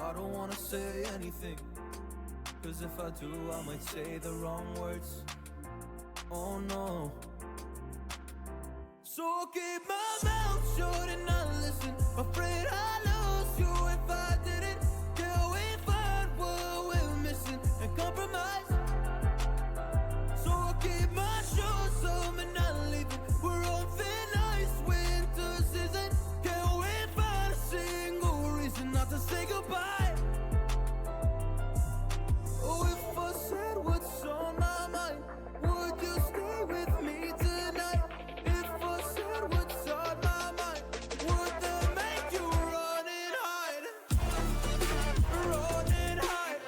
I don't wanna say anything, cause if I do I might say the wrong words. Oh no. So I'll keep my mouth shut and not listen. Afraid I lose you if I didn't. Till we find what we're missing and compromise. So I'll keep my shoes on and not leaving. We're on thin ice, winter season. Can't we find a single reason not to say goodbye? Oh, if I said what's on my mind, would you stay with me tonight? If I said what's on my mind, would that make you run and hide? Run and hide.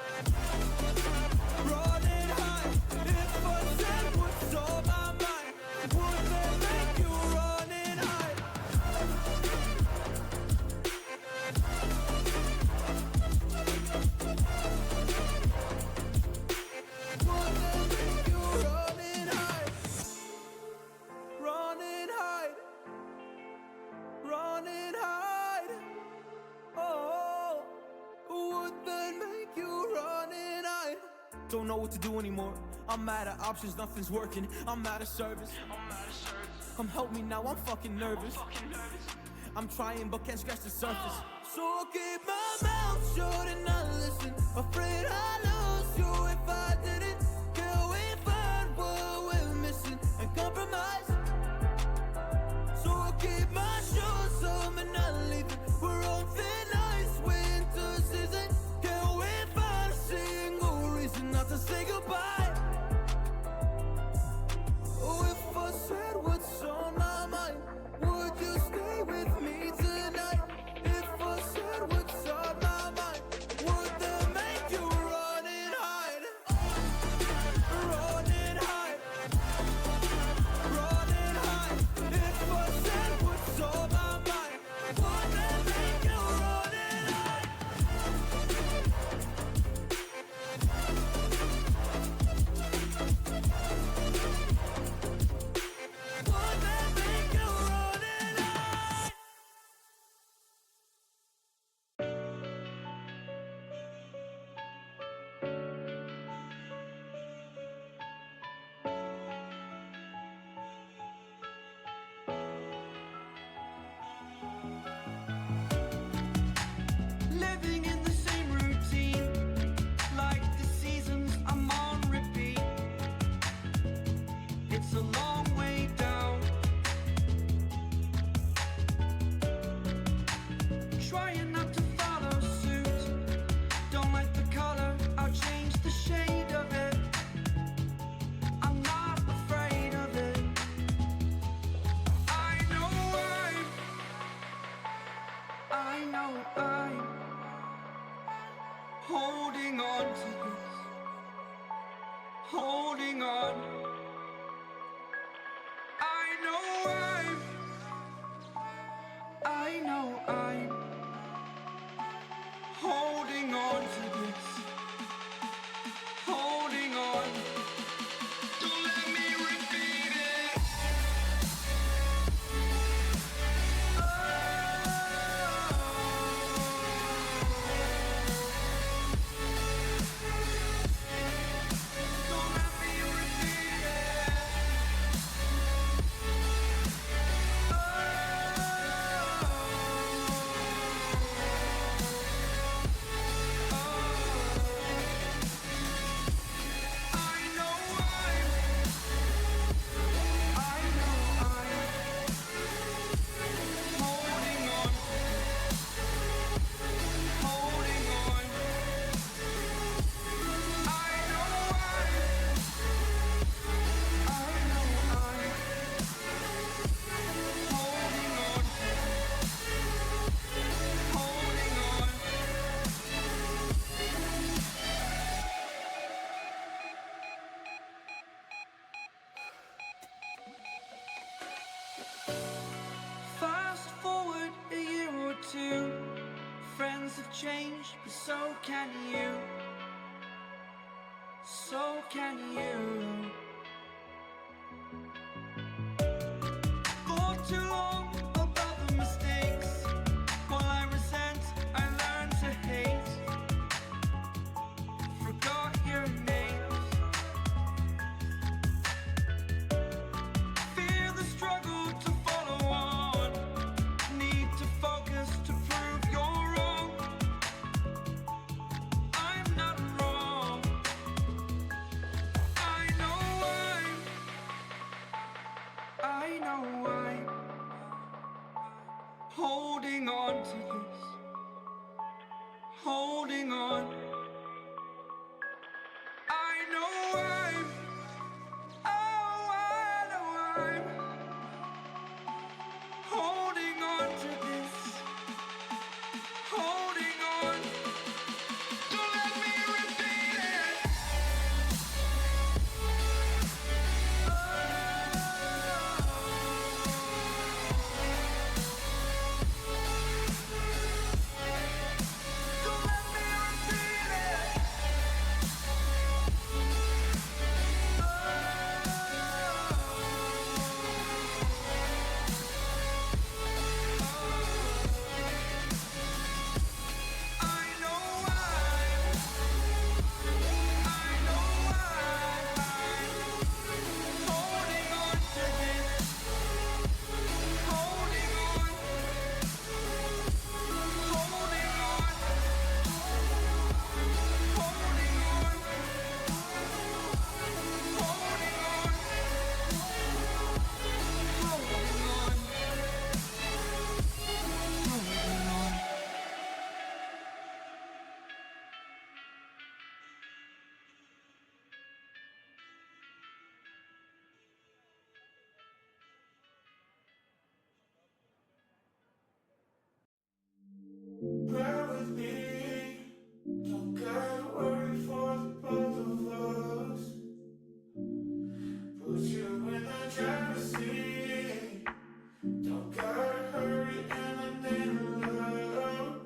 Run and hide. If I said what's on my mind, would that make you run and hide? Would that make you run and hide? Run and hide. Run and hide. Oh, would that make you run and hide? Don't know what to do anymore. I'm out of options, nothing's working. I'm out of service. Come help me now, I'm fucking nervous. I'm trying but can't scratch the surface. So I'll keep my mouth shut and not listen. Afraid I lose you if I didn't. Till we find what we're missing and compromise. So I'll keep my shoes on and not leaving. We're on thin ice, winter season. Can't we find a single reason not to say goodbye? Oh, if I said what's on my mind, would you stay with me tonight? If I said what's on my mind, would that make you run and hide? Run and hide. Run and hide. If I said what's on my mind, would that make you run and hide? Would that make you run and hide? Living in the same routine, like the seasons I'm on repeat. It's a long way down. Trying not to follow suit. Don't like the color, I'll change the shade of it. I'm not afraid of it. I know I'm holding on to this, holding on. but so can you. So can you. For too long about the mistakes, while I resent, I learned to hate. Forgot your names. Fear the struggle to follow on. Need to focus to prove you're wrong. I'm not wrong. I know I'm holding on to this. Holding on. I know I know I'm holding on to this. Holding on. Don't let me repeat it. Don't let me repeat it. I know I'm holding on to this. Holding on. Holding on. Holding on. Holding on. Holding on. Holding on. Bear with me, don't gotta worry for the both of us. Put you in the driver's seat, don't gotta hurry and I need love.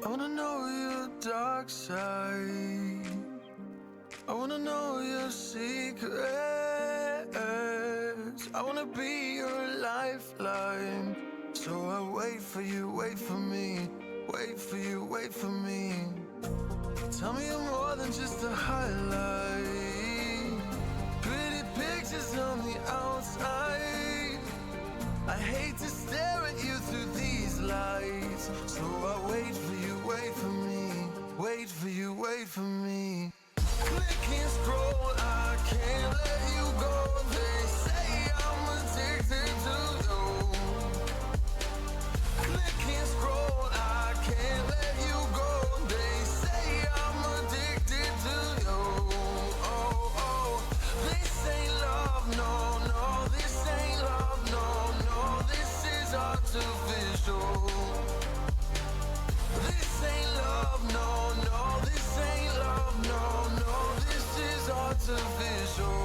I wanna know your dark side. I wanna know your secrets. I wanna be your lifeline. So I wait for you, wait for me. Wait for you, wait for me. Tell me you're more than just a highlight. Pretty pictures on the outside. I hate to stare at you through these lights. So I wait for you, wait for me. Wait for you, wait for me. Click and scroll, I can't let you go. They say I'm addicted to you. Click and scroll, I can't let you go. They say I'm addicted to you. Oh, oh, this ain't love, no, no. This ain't love, no, no. This is artificial. This ain't love, no, no. This ain't love, no, no. This is artificial.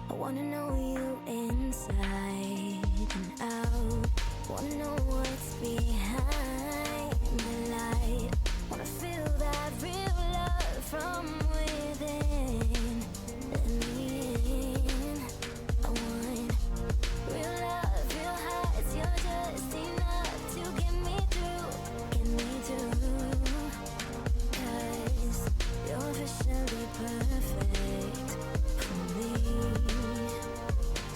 I wanna know you inside and out. Wanna know what's behind the light. Wanna feel that real love from within. Let me in. I want real love, real highs. You're just enough to get me through, get me through. 'Cause you're officially perfect for me.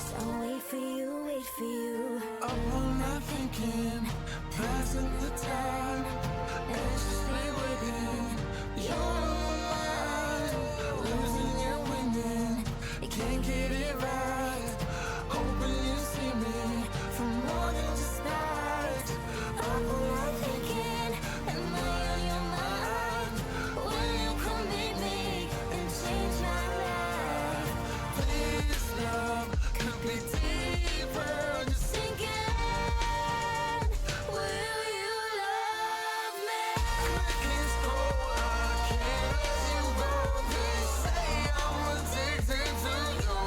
So wait for you, wait for you. Up all night thinking, passing the time, anxiously waiting. You're mine, losing and winning. You can't get it right. Hoping you see me from more than just night. Up all night thinking, am I on your mind? Will you come meet me and change my life? This love could be deeper. Just Thinking, will you love me? click and scroll, I can't let you go. They say I'm addicted to you.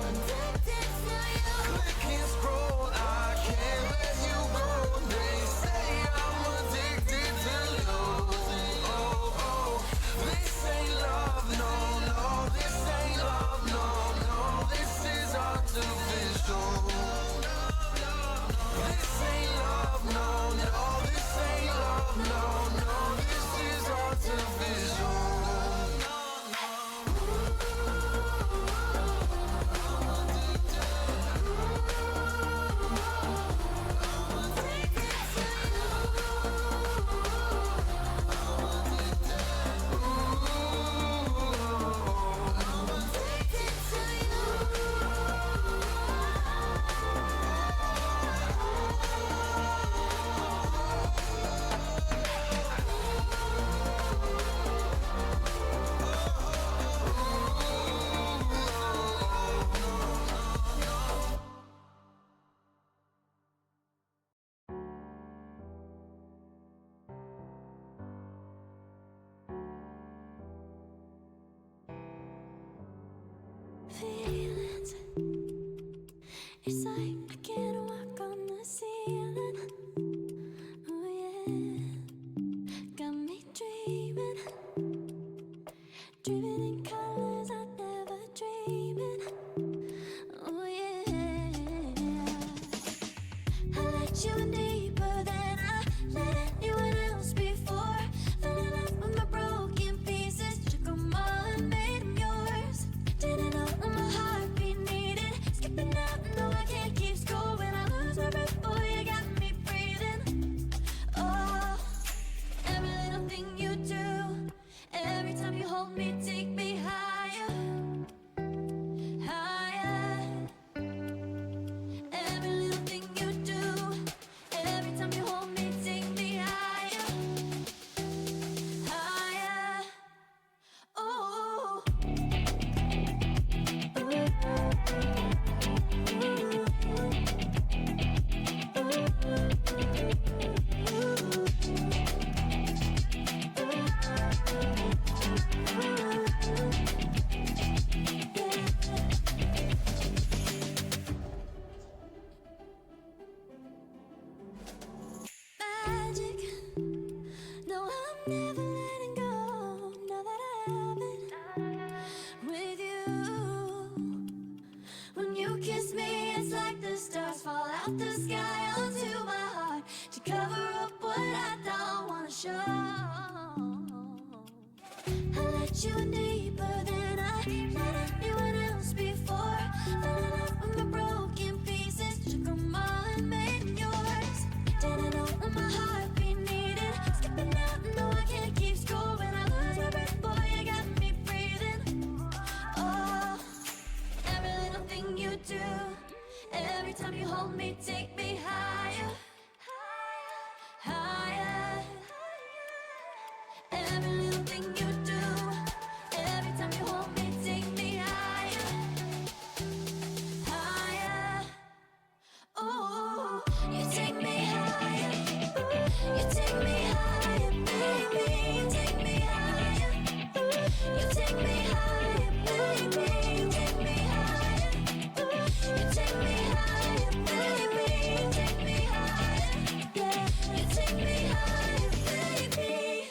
Addicted to you. Click and scroll, I can't let you go. They say I'm addicted to you. Oh, oh, this ain't love, no, no. This ain't love, no, no. This is artificial. This ain't love, no, no. This ain't love, no, no. This is artificial. Feelings, it's like I can't walk on the ceiling. Oh yeah, got me dreaming, dreaming in colors I never dreamed in. Oh yeah, I let you in deeper than I let anyone else before. Fell in love with my broken pieces, took them all and made them yours. Didn't know that my heartbeat needed skipping out. No, I can't keep score when I lose my breath. Boy, you got me breathing. Oh, every little thing you do, every time you hold me, take me high. hold me, take me higher, higher. Every little thing you do, every time you hold me, take me higher, higher. Ooh, you take me higher, you take me higher, baby, you take me higher, you take me higher, baby, you take me higher, you take me higher, baby, you take me higher, yeah, you take me higher, baby.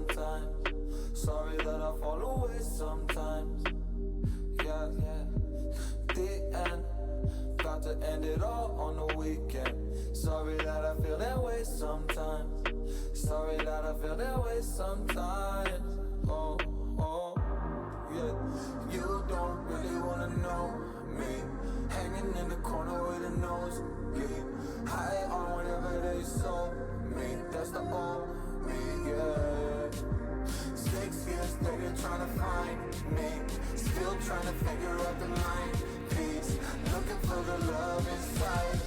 sometimes. Sorry that I fall away sometimes. Yeah, the end. Got to end it all on the weekend. Sorry that I feel that way sometimes. Sorry that I feel that way sometimes. Oh, yeah. You don't really wanna know me. Hanging in the corner with a nosebleed. High on whatever they sold me. That's the old me, yeah. 6 years later trying to find me. Still trying to figure out the mind piece. Looking for the love inside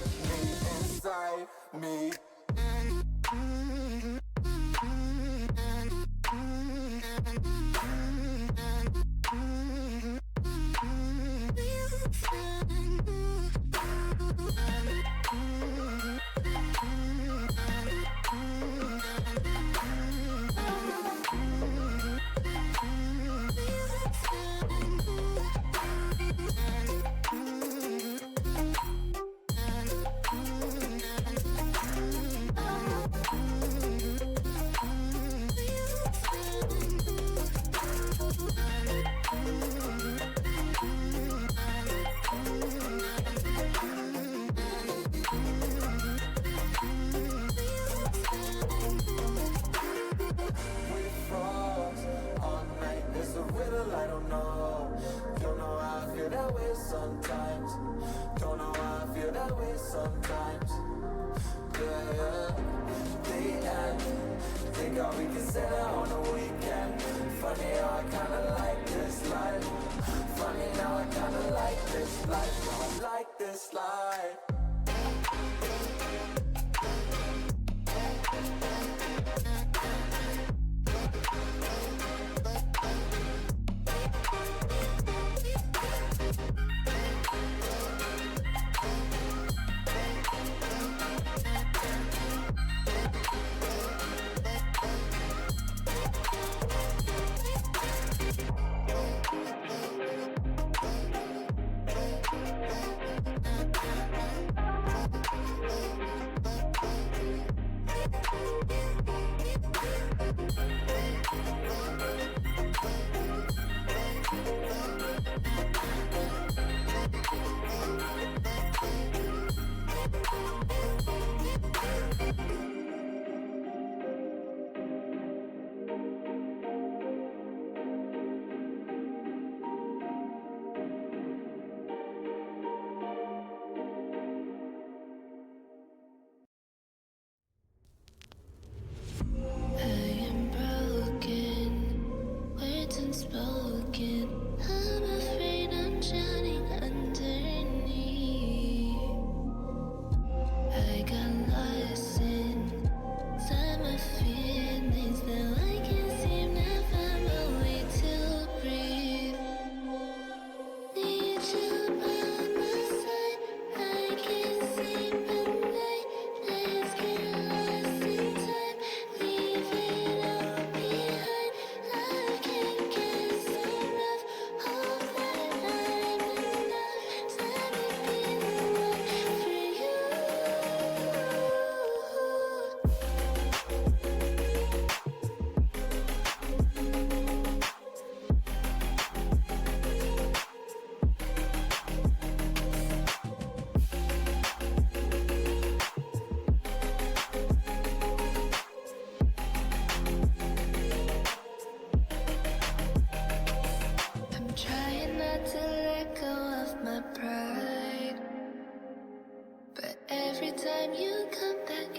me. Sometimes, don't know why I feel that way sometimes. Yeah. The end. Think all we can say that on the weekend. Funny how I kinda like this life. Funny now I kinda like this life. Now I like this life.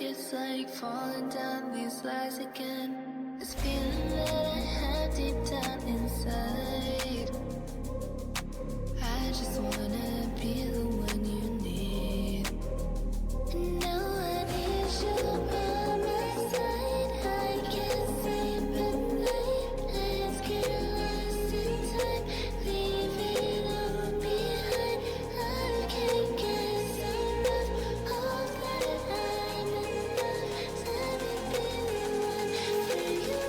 It's like falling down these lies again. This feeling that I have deep down inside. I just wanna be the one you need. And now I need you by my side. I can't sleep at night. Let's get lost in time. Leave it all behind. I can't get enough of that. I'm enough. Let me be the one for you.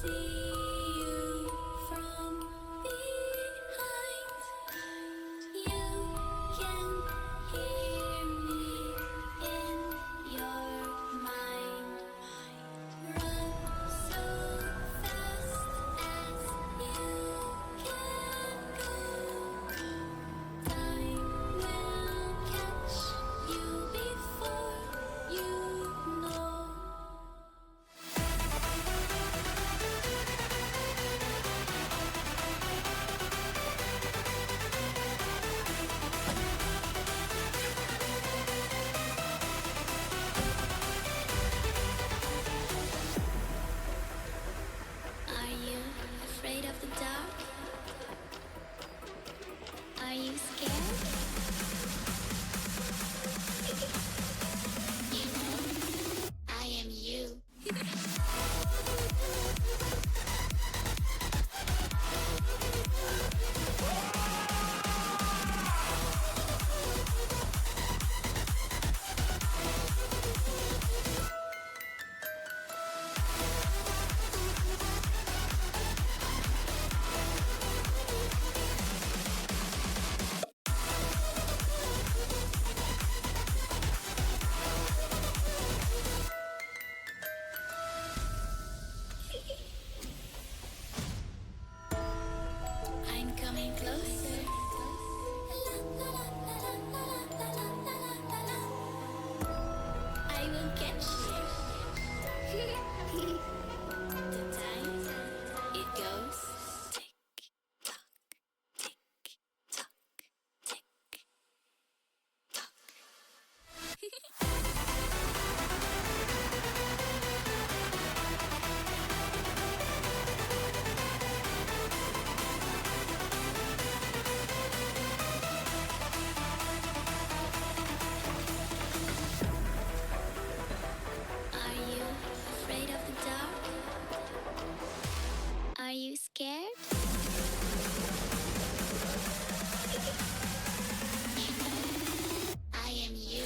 see you from behind. You can hear me in your mind. Run so fast as you can go. Time will catch you before you know. Are you afraid of the dark? Are you scared? You know, I am you. I'm coming closer. I will catch you. The time it goes tick tock, tick tock, tick tock. Are you afraid of the dark? Are you scared? You know, I am you.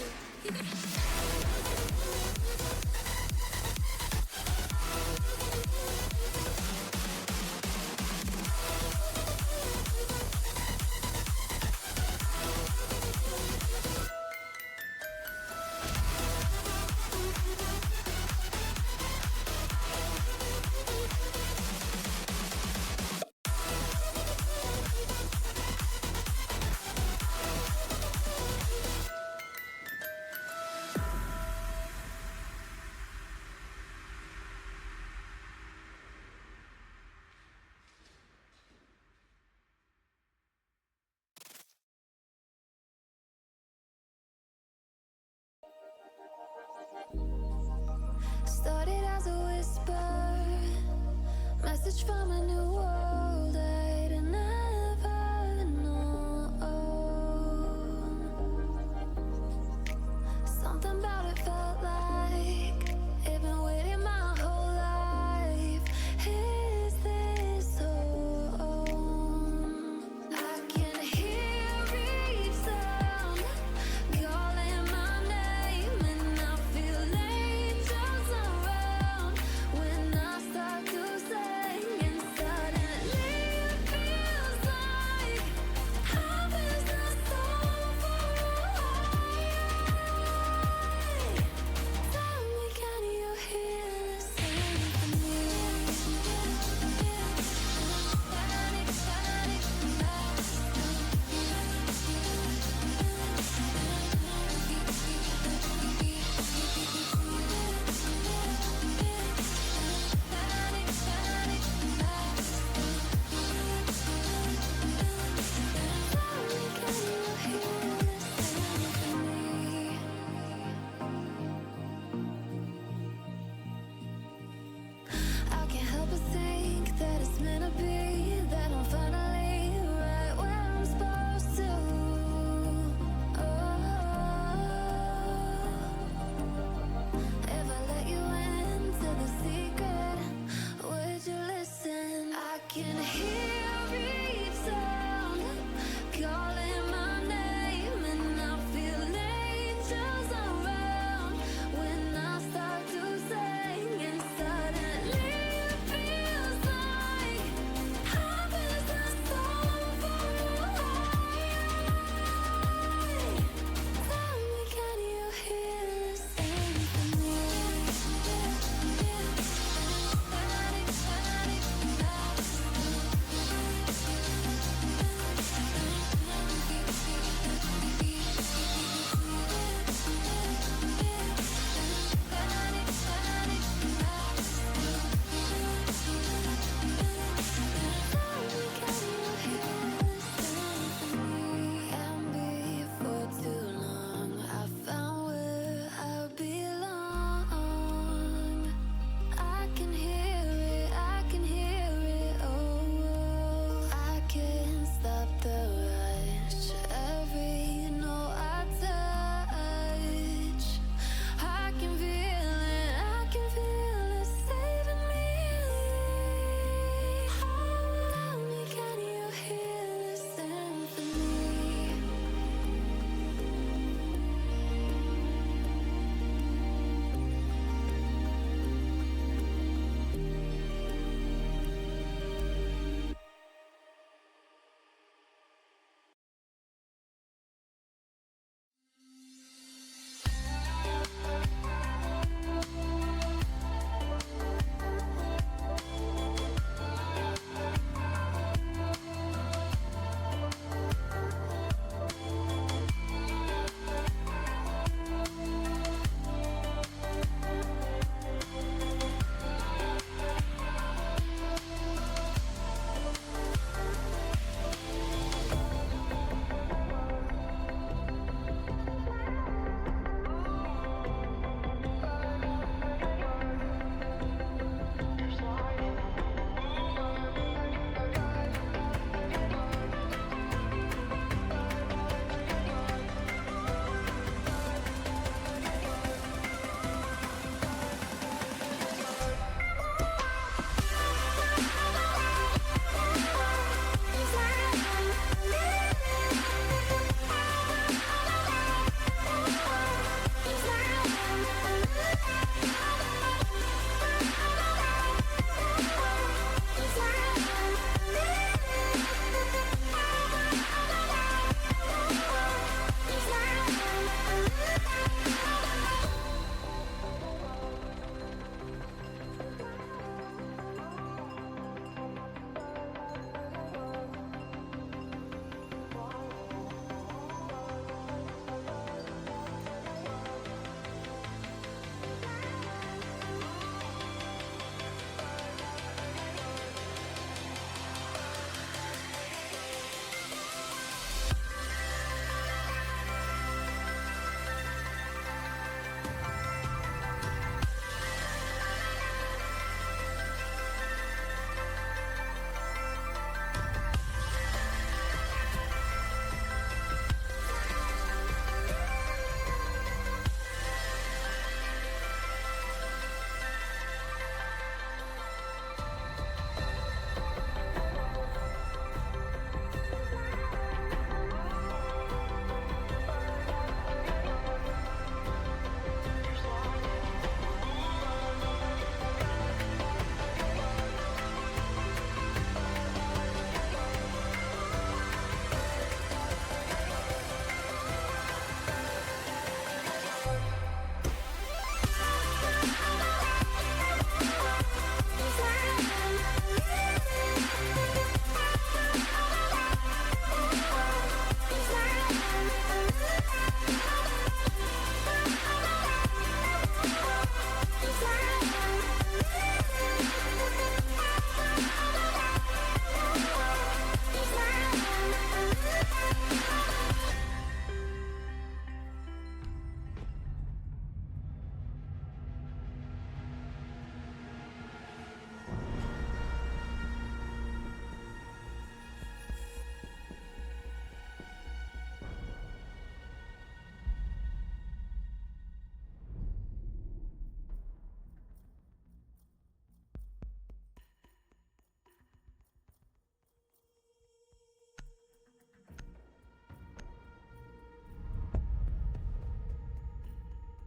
Started as a whisper, message from a new world I'd never known. Something about it felt like it'd been waiting my whole life. Is this home? I can hear each sound calling my name, and I feel angels around when I start to sing. And suddenly it feels like heaven's not so far away. Tell me, can you hear the symphony? Panic, panic, I can't help but think that it's meant to be, that I'm finally right where I'm supposed to. If I let you into the secret, would you listen? I can hear each sound calling my name, and I feel angels around when I start to sing. And suddenly it feels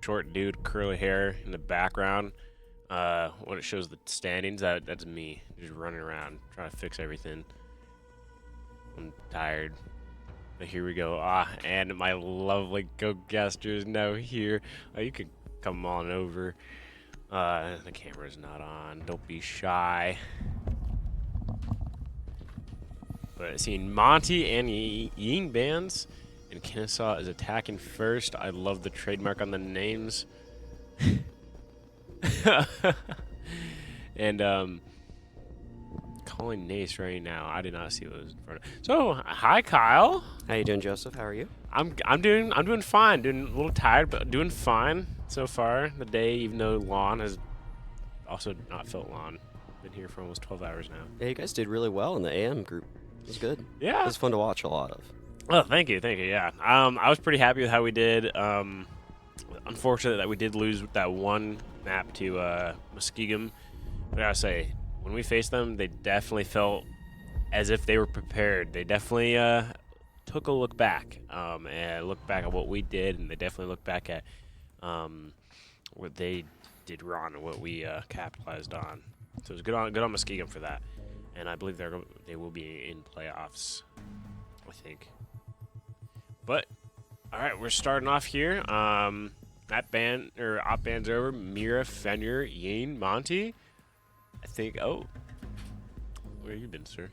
short dude, curly hair in the background. When it shows the standings, that's me just running around trying to fix everything. I'm tired. But here we go. And my lovely co-guest is now here. You can come on over. The camera's not on. Don't be shy. But seeing Monty and Ying bands, and Kennesaw is attacking first. I love the trademark on the names. And calling Nace right now. I did not see what was in front of. So hi Kyle. How you doing, Joseph? How are you? I'm doing fine. Doing a little tired, but doing fine so far. The day, even though Lon has also not felt Lon. Been here for almost 12 hours now. Yeah, you guys did really well in the AM group. It was good. Yeah. It was fun to watch a lot of. Oh, thank you. Yeah. I was pretty happy with how we did. Unfortunate that we did lose that one map to Muskegum. But I gotta say, when we faced them, they definitely felt as if they were prepared. They definitely took a look back and looked back at what we did, and they definitely looked back at what they did wrong and what we capitalized on. So it was good on Muskegum for that, and I believe they will be in playoffs, I think. But all right, we're starting off here. Op band's over. Mira, Fenrir, Ying, Monty. I think. Oh, where you been, sir?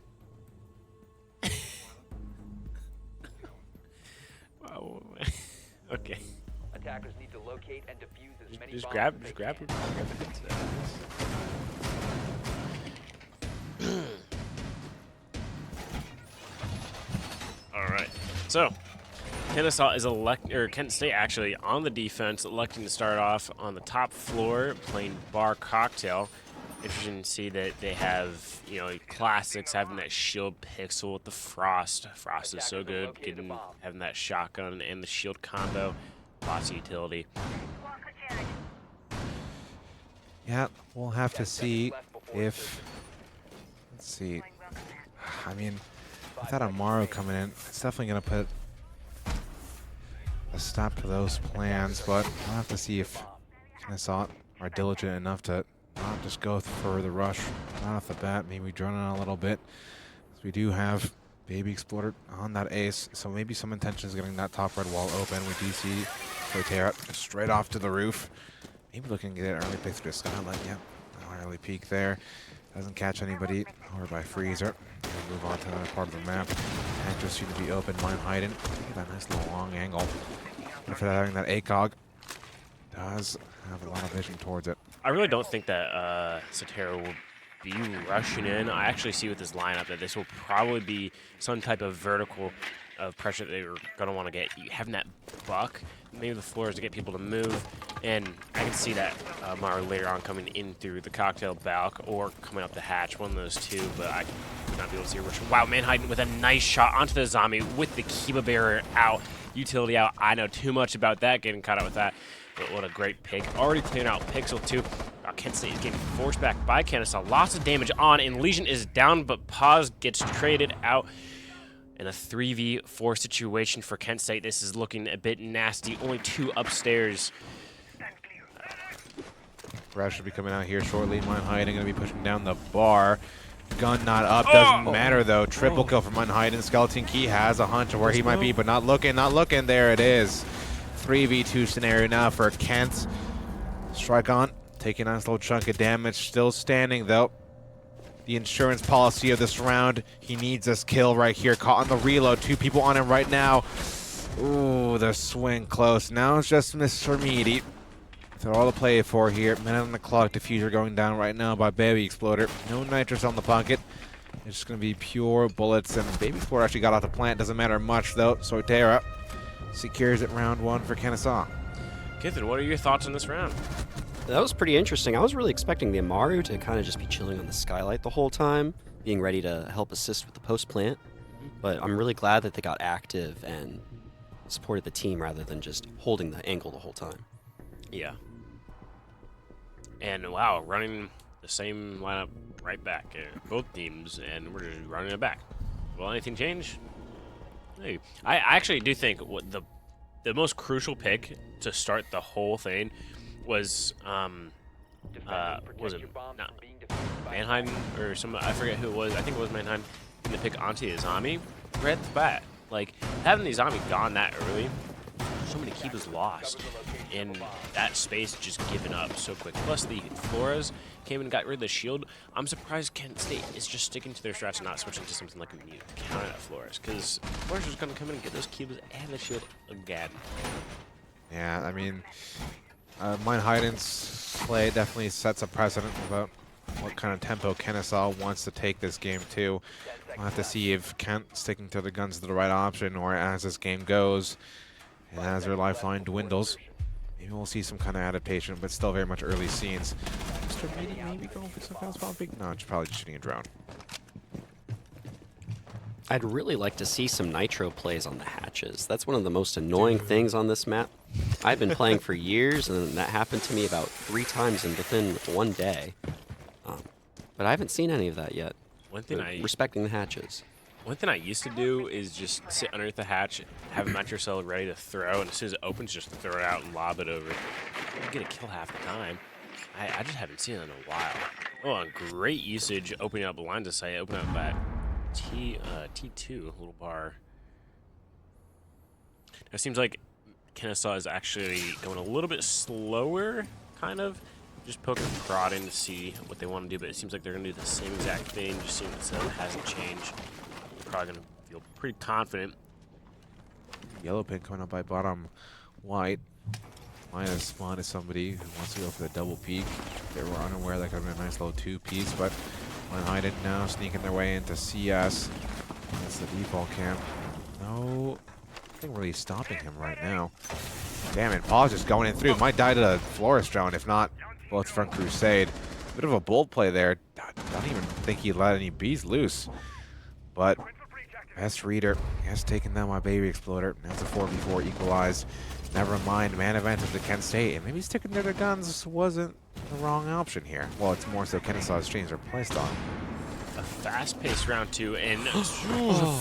Wow. Okay. Attackers need to locate and defuse as many Just bombs grab as they the headset. All right. So, Kennesaw is Kent State actually on the defense, electing to start off on the top floor playing bar cocktail. Interesting to see that they have, classics having that shield pixel with the frost. Frost is so good, having that shotgun and the shield combo. Lots of utility. Yeah, we'll have to see if. Let's see. I mean, without Amaru coming in, it's definitely going to put a stop to those plans, but we'll have to see if Kennesaw are diligent enough to not just go for the rush right off the bat, maybe drone on a little bit. So we do have Baby Exploder on that ace, so maybe some intentions getting that top red wall open. We do see Forterra straight off to the roof. Maybe looking to get an early pick through the skylight. Yep, no early peek there. Doesn't catch anybody, or by Freezer. We'll move on to another part of the map. And just seem to be open, mine hiding. Look at that nice little long angle. And for having that ACOG, does have a lot of vision towards it. I really don't think that Sotero will be rushing in. I actually see with this lineup that this will probably be some type of vertical pressure that they're going to want to get. Having that buck, maybe the floors to get people to move. And I can see that Maru later on coming in through the cocktail balk or coming up the hatch, one of those two, but I could not be able to see a rush. Wow, Manhattan with a nice shot onto the zombie with the Kiba barrier out, utility out. I know too much about that, getting caught up with that. But what a great pick. Already clearing out Pixel too. Kent State is getting forced back by Kennesaw. Lots of damage on, and Legion is down, but Paz gets traded out in a 3v4 situation for Kent State. This is looking a bit nasty. Only two upstairs. Rash should be coming out here shortly. Mine hiding, going to be pushing down the bar. Gun not up, doesn't matter though. Triple kill from Mine hiding. Skeleton Key has a hunch of where he might be, but not looking. There it is. 3v2 scenario now for Kent. Strike on, taking a nice little chunk of damage. Still standing though. The insurance policy of this round. He needs this kill right here. Caught on the reload. Two people on him right now. Ooh, the swing close. Now it's just Mr. Meaty. That's all to play for here. Minute on the clock. Diffuser going down right now by Baby Exploder. No nitrous on the pocket. It's just going to be pure bullets. And Baby Exploder actually got off the plant. Doesn't matter much though. Soitera secures it round one for Kennesaw. Kithen, what are your thoughts on this round? That was pretty interesting. I was really expecting the Amaru to kind of just be chilling on the skylight the whole time, being ready to help assist with the post plant. But I'm really glad that they got active and supported the team rather than just holding the angle the whole time. Yeah. And wow, running the same lineup right back. Both teams, and we're just running it back. Will anything change? Maybe. I actually do think what the the most crucial pick to start the whole thing was was it not Mannheim or some, I forget who it was. I think it was Mannheim. To pick onto the Izami right at the bat. Like, having the Izami gone that early, so many keepers lost, and that space just given up so quick. Plus, the Flores came and got rid of the shield. I'm surprised Kent State is just sticking to their strats and not switching to something like a mute counter at Flores, because Flores is going to come in and get those keepers and the shield again. Yeah, I mean, Mine Heiden's play definitely sets a precedent about what kind of tempo Kennesaw wants to take this game to. We'll have to see if Kent sticking to the guns is the right option, or as this game goes and as their lifeline dwindles, maybe we'll see some kind of adaptation, but still very much early scenes. Mr. maybe going for some fast popping? No, it's probably just shooting a drone. I'd really like to see some nitro plays on the hatches. That's one of the most annoying things on this map. I've been playing for years, and that happened to me about 3 times within one day. But I haven't seen any of that yet. Respecting the hatches. One thing I used to do is just sit underneath the hatch, have a metro cell ready to throw, and as soon as it opens, just throw it out and lob it over. You get a kill half the time. I just haven't seen it in a while. Oh, and great usage opening up lines of sight, opening up that T2 little bar. It seems like Kennesaw is actually going a little bit slower, kind of. Just poking and prodding to see what they want to do, but it seems like they're going to do the same exact thing, just seeing that setup hasn't changed. Probably going to feel pretty confident. Yellow pin coming up by bottom white. Might have spawned as somebody who wants to go for the double peek. They were unaware that could have been a nice little 2-piece, but Mine Heiden now sneaking their way into CS. That's the default camp. No, nothing really stopping him right now. Damn it, Paul's just going in through. Might die to the Flores drone, if not bullets from Crusade. Bit of a bold play there. Don't even think he let any bees loose. But best reader has taken down my baby exploder. That's a 4v4 equalized. Never mind, man advantage to Kent State. And maybe sticking to their guns wasn't the wrong option here. Well, it's more so Kennesaw's chains are placed on. A fast-paced round 2, and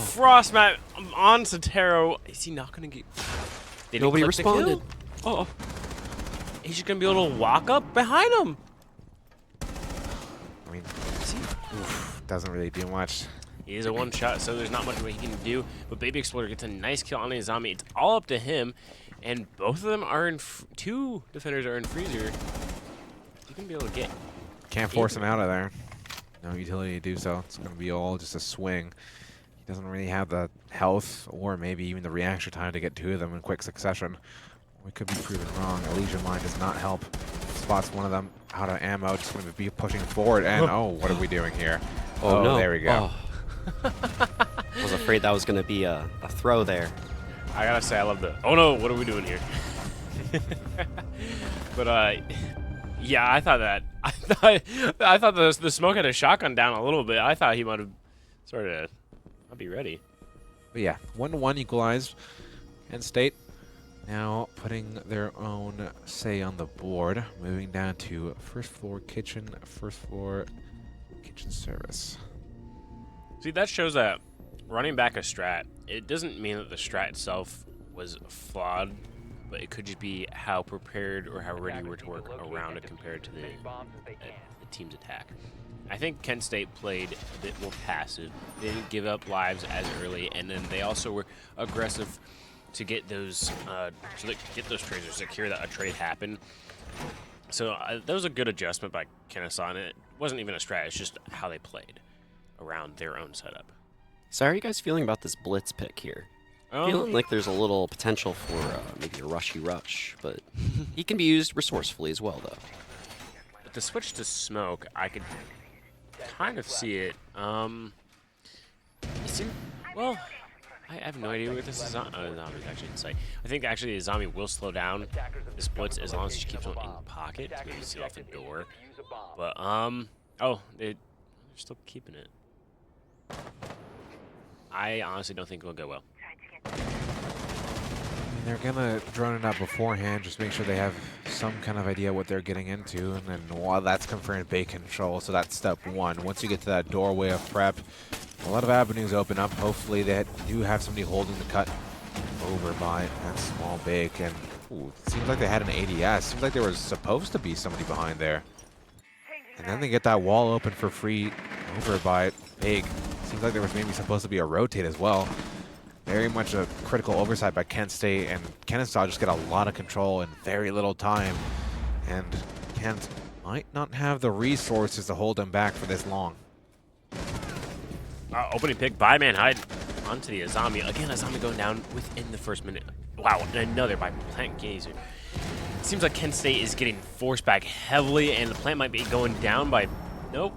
Frost Map on Sotero. Is he not going to get... Nobody responded. Oh. He's just going to be able to walk up behind him. I mean, doesn't really do much. He is a one-shot, so there's not much he can do. But Baby Exploder gets a nice kill on the Izami. It's all up to him. And both of them are in... 2 defenders are in freezer. You can be able to get... Can't force him out of there. No utility to do so. It's going to be all just a swing. He doesn't really have the health or maybe even the reaction time to get 2 of them in quick succession. We could be proven wrong. Elysian Mine does not help. Spots one of them out of ammo. Just going to be pushing forward. And oh, what are we doing here? Oh, no. There we go. I was afraid that was going to be a throw there. I gotta say, I love the... Oh no, what are we doing here? But yeah, I thought that... I thought the smoke had a shotgun down a little bit. I thought he might have sort of... I'll be ready. But yeah, 1-1 equalized. Kent State now putting their own say on the board. Moving down to first floor kitchen service. See, that shows that running back a strat, it doesn't mean that the strat itself was flawed, but it could just be how prepared or how ready you were to work around it compared to the team's attack. I think Kent State played a bit more passive. They didn't give up lives as early, and then they also were aggressive to get those trades or secure that a trade happened. So that was a good adjustment by Kennesaw, and it wasn't even a strat. It's just how they played around their own setup. So how are you guys feeling about this blitz pick here? Feeling like there's a little potential for maybe a rushy rush, but he can be used resourcefully as well, though. But the switch to smoke, I could kind of see it. Well, I have no idea where this is on. Oh, Zombie's actually in sight. I think actually the Zombie will slow down the splits as long as she keeps one in pocket to maybe see off the door. But, oh, they're still keeping it. I honestly don't think it will go well. They're gonna drone it out beforehand, just make sure they have some kind of idea what they're getting into, and then while that's confirmed bay control, so that's step 1. Once you get to that doorway of prep, a lot of avenues open up. Hopefully they do have somebody holding the cut overbite. That's small big. And ooh, it seems like they had an ADS. Seems like there was supposed to be somebody behind there. And then they get that wall open for free overbite. Big. Seems like there was maybe supposed to be a rotate as well. Very much a critical oversight by Kent State, and Kennesaw just get a lot of control in very little time. And Kent might not have the resources to hold him back for this long. Opening pick by Manhyden onto the Azami. Again, Azami going down within the first minute. Wow, and another by Plant Gazer. Seems like Kent State is getting forced back heavily, and the plant might be going down by... Nope.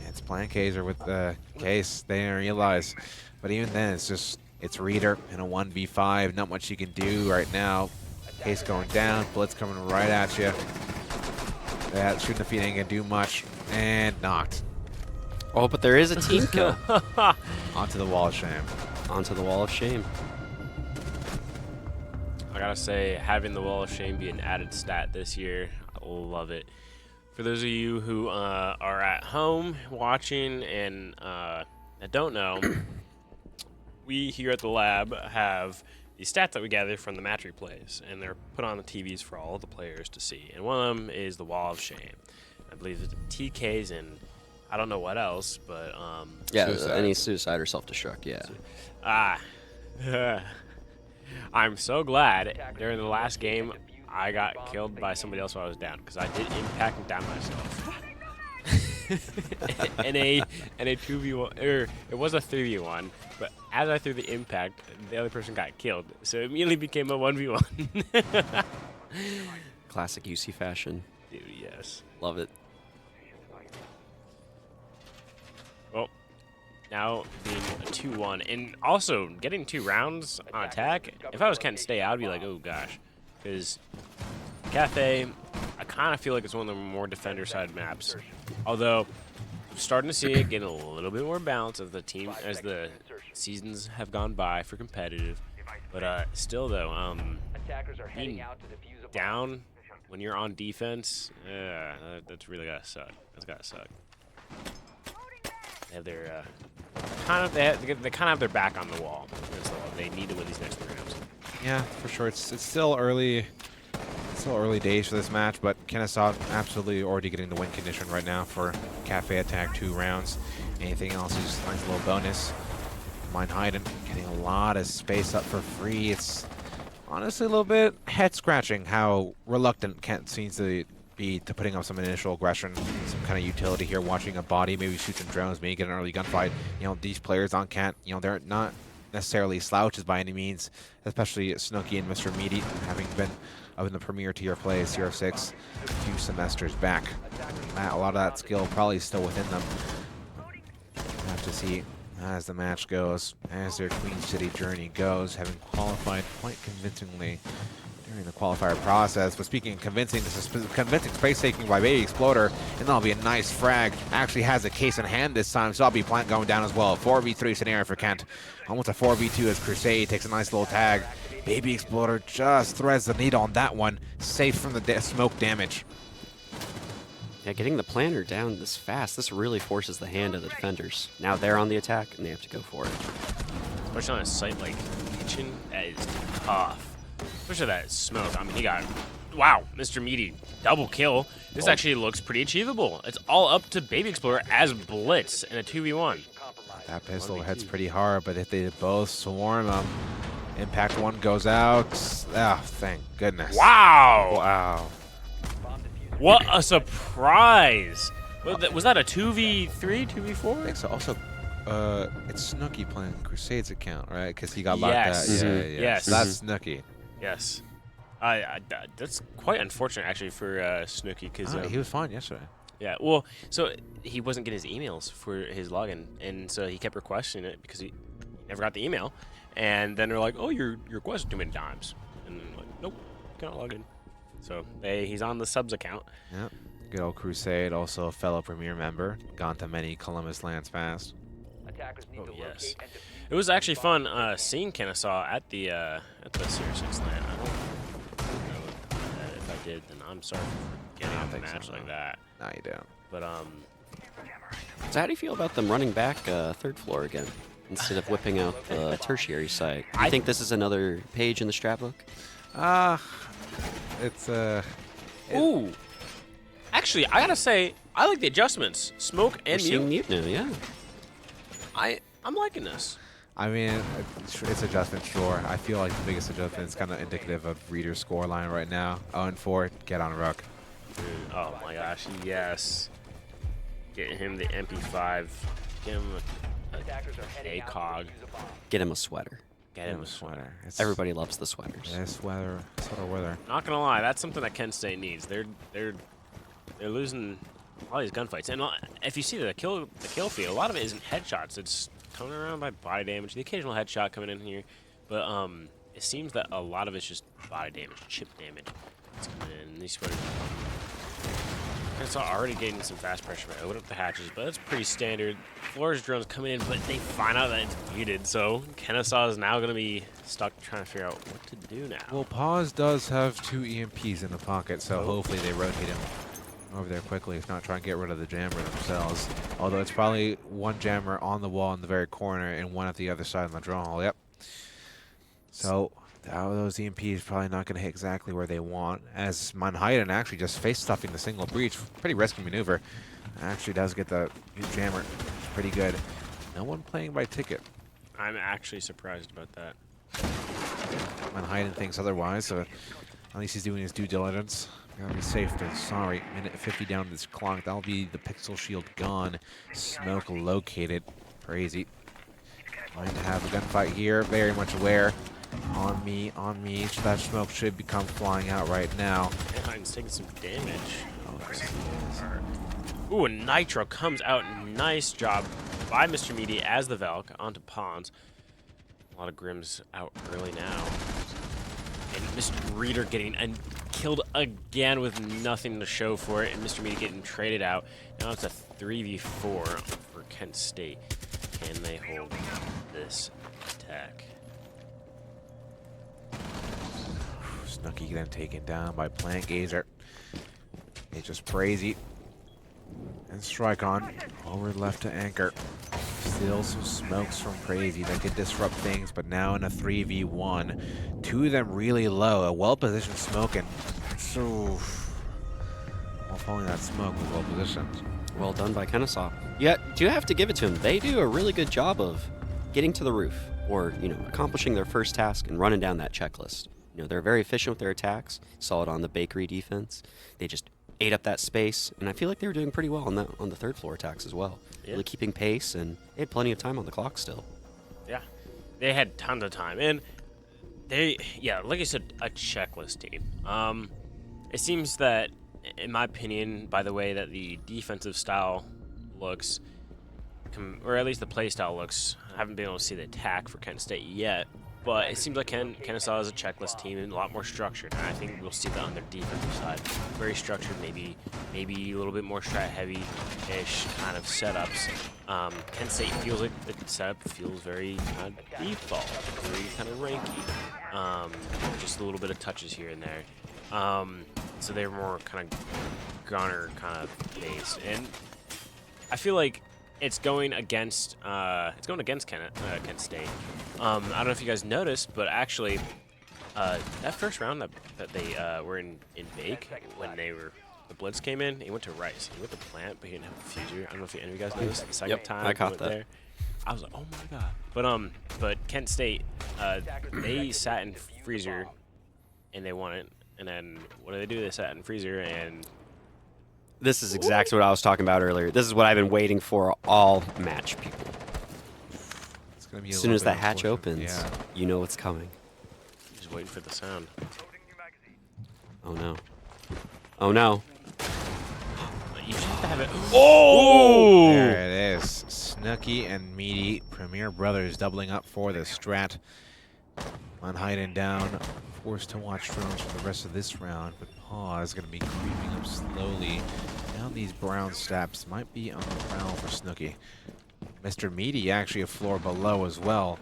It's Plant Gazer with the case. They didn't realize. But even then, it's Reader in a 1v5. Not much you can do right now. Case going down. Blitz coming right at you. That shooting the feet ain't going to do much. And knocked. Oh, but there is a team kill. Onto the wall of shame. Onto the wall of shame. I gotta say, having the Wall of Shame be an added stat this year, I love it. For those of you who are at home watching and don't know, we here at the lab have the stats that we gather from the match replays, and they're put on the TVs for all of the players to see. And one of them is the Wall of Shame. I believe it's TKs and I don't know what else, but Yeah, Suicide. any suicide or self-destruct, yeah. I'm so glad during the last game I got killed by somebody else while I was down, because I did impact and down myself. in a 2v1, or it was a 3v1, but as I threw the impact, the other person got killed, so it immediately became a 1v1. Classic UC fashion. Dude, yes. Love it. Well, now being a 2-1, and also getting 2 rounds on attack. If I was Kent State, I'd be like, oh gosh, because Cafe, I kind of feel like it's one of the more defender side maps. Although, I'm starting to see it getting a little bit more balance as the seasons have gone by for competitive. But still though, being down when you're on defense, that's really gotta suck. That's gotta suck. They have their they kind of have their back on the wall. So they need to win these next 3 rounds. Yeah, for sure. It's still early. Still early days for this match, but Kennesaw absolutely already getting the win condition right now for Cafe Attack 2 rounds. Anything else is just a nice little bonus. Manhyden getting a lot of space up for free. It's honestly a little bit head scratching how reluctant Kent seems to be to putting up some initial aggression, some kind of utility here, watching a body, maybe shoot some drones, maybe get an early gunfight. You know, these players on Kent, you know, they're not necessarily slouches by any means, especially Snooki and Mr. Meaty, having been up in the premier tier play, 06, a few semesters back. A lot of that skill probably still within them. We'll have to see as the match goes, as their Queen City journey goes, having qualified quite convincingly during the qualifier process. But speaking of convincing, this is convincing space taking by Baby Exploder, and that'll be a nice frag. Actually has a case in hand this time, so that'll be Plant going down as well. 4v3 scenario for Kent. Almost a 4v2 as Crusade takes a nice little tag. Baby Exploder just threads the needle on that one, safe from the smoke damage. Yeah, getting the planter down this fast, this really forces the hand of the defenders. Now they're on the attack, and they have to go for it. Especially on a site like Kitchen, that is tough. Especially that smoke. I mean, he got, wow, Mr. Meaty, double kill. This actually looks pretty achievable. It's all up to Baby Explorer as Blitz in a 2v1. That pistol hits pretty hard, but if they both swarm him, impact one goes out. Ah, thank goodness. Wow! Wow. What a surprise! Was that a 2v3, 2v4? I think so. Also, it's Snooki playing Crusade's account, right? Because he got locked Yes. out. Yeah, Mhm. yeah. Yes. So that's Snooki. Yes. That's quite unfortunate, actually, for Snooki, because... He was fine yesterday. yeah, well, so he wasn't getting his emails for his login, and so he kept requesting it because he never got the email. And then they're like, oh, your request too many times. And I'm like, nope, cannot log in. So he's on the subs account. Yep. Good old Crusade, also a fellow Premier member. Gone to many Columbus lands past. Oh, yes. It was actually fun seeing Kennesaw at the Series 6 land. I don't know if I did, then I'm sorry for getting I don't a think so, match no. like that. No, you don't. But So how do you feel about them running back third floor again? instead of whipping out the tertiary site. I think this is another page in the strat book. It's Ooh. Actually, I gotta say, I like the adjustments. Smoke We're and seeing mute. mute now, yeah. I'm liking this. I mean, it's adjustment, sure. I feel like the biggest adjustment is kind of indicative of Reader's scoreline right now. 0-4, get on Rook. Oh my gosh, yes. Get him the MP5. Get him a ACOG. Get him a sweater. Get him a sweater. It's Everybody loves the sweaters. This weather, sort of weather. Not gonna lie, that's something that Kent State needs. They're losing all these gunfights, and if you see the kill feed, a lot of it isn't headshots. It's coming around by body damage. The occasional headshot coming in here, but it seems that a lot of it's just body damage, chip damage. It's coming in. These sweaters. It's already getting some fast pressure. I open up the hatches, but it's pretty standard. Floors drones coming in, but they find out that it's muted, so Kennesaw is now going to be stuck trying to figure out what to do now. Well, Paz does have 2 EMPs in the pocket, so hopefully they rotate him over there quickly, if not try and get rid of the jammer themselves. Although it's probably one jammer on the wall in the very corner and one at the other side in the draw hall. Yep. So those EMPs probably not going to hit exactly where they want, as Manhattan actually just face stuffing the single breach. Pretty risky maneuver. Actually does get the new jammer. Pretty good. No one playing by ticket. I'm actually surprised about that. Manhattan thinks otherwise, so at least he's doing his due diligence. Gotta be safe. Sorry, minute 50 down to this clock. That'll be the pixel shield gone. Smoke located. Crazy. Trying to have a gunfight here. Very much aware. On me. So that smoke should become flying out right now. Manhattan's taking some damage. Ooh, and Nitro comes out. Nice job by Mr. Meaty as the Valk onto Pawns. A lot of Grims out early now. And Mr. Reader getting killed again with nothing to show for it. And Mr. Meaty getting traded out. Now it's a 3v4 for Kent State. Can they hold this attack? Snooky then taken down by Plant Gazer. It's just crazy. And Strike on over left to Anchor. Still some smokes from Crazy that could disrupt things, but now in a 3v1. 2 of them really low. A well-positioned smoke, and so while following that smoke was well-positioned. Well done by Kennesaw. Yeah, do have to give it to them. They do a really good job of getting to the roof, or accomplishing their first task and running down that checklist. They're very efficient with their attacks. Saw it on the bakery defense. They just ate up that space, and I feel like they were doing pretty well on the third floor attacks as well. Yeah. Really keeping pace, and they had plenty of time on the clock still. Yeah, they had tons of time, and like I said, a checklist team. It seems that, in my opinion, by the way that the defensive style looks, or at least the play style looks, I haven't been able to see the attack for Kent State yet, but it seems like Kennesaw is a checklist team and a lot more structured, and I think we'll see that on their defensive side. Very structured, maybe a little bit more strat heavy-ish kind of setups. Kent State feels like the setup feels very kind of default, very kind of ranky. Just a little bit of touches here and there. So they're more kind of gunner kind of base, and I feel like it's going against Kent State. I don't know if you guys noticed, but actually, that first round that they were in Bake, when the Blitz came in, he went to Rice. He went to Plant, but he didn't have a Fuser. I don't know if any of you guys noticed. The second time I caught went that. there, I was like, oh my god. But Kent State, they sat in Freezer, and they won it. And then what do? They sat in Freezer, and This is exactly what I was talking about earlier. This is what I've been waiting for all match people. It's gonna be As soon as that hatch unfortunate. opens, Yeah. you know what's coming. just waiting for the sound. Oh no. Oh no. You just have to have it. Oh! There it is. Snooky and Meaty, Premier Brothers doubling up for the strat. Manhattan down, forced to watch drones for the rest of this round, but Paw is going to be creeping up slowly down these brown steps. Might be on the prowl for Snooky. Mr. Meaty actually a floor below as well.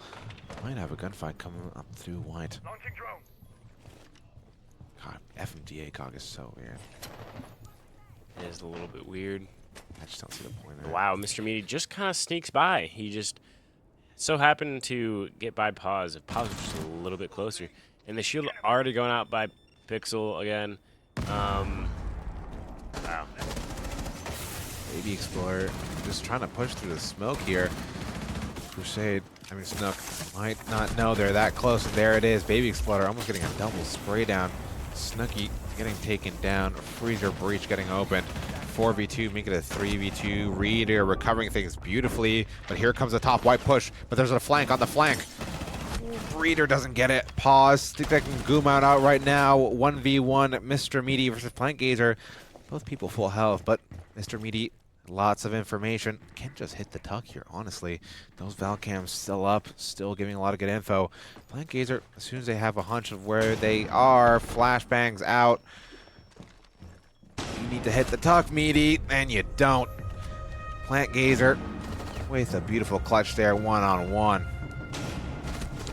Might have a gunfight coming up through white. God, FMDA cog is so weird. It is a little bit weird. I just don't see the point there. Wow, Mr. Meaty just kind of sneaks by. He just so happened to get by Pause. If Pause was just a little bit closer. And the shield already going out by Pixel again. Wow. Baby Explorer just trying to push through the smoke here. Snook might not know they're that close. And there it is. Baby Explorer almost getting a double spray down. Snooky getting taken down. Freezer Breach getting opened. 4v2, make it a 3v2. Reader recovering things beautifully. But here comes the top white push. But there's a flank on the flank. Reader doesn't get it. Pause. Think they can goom out right now. 1v1, Mr. Meaty versus Plant Gazer. Both people full health, but Mr. Meaty, lots of information. Can't just hit the tuck here, honestly. Those Valcams still up, still giving a lot of good info. Plant Gazer, as soon as they have a hunch of where they are, flashbangs out. You need to hit the tuck, Meaty, and you don't. Plant Gazer with a beautiful clutch there, one-on-one.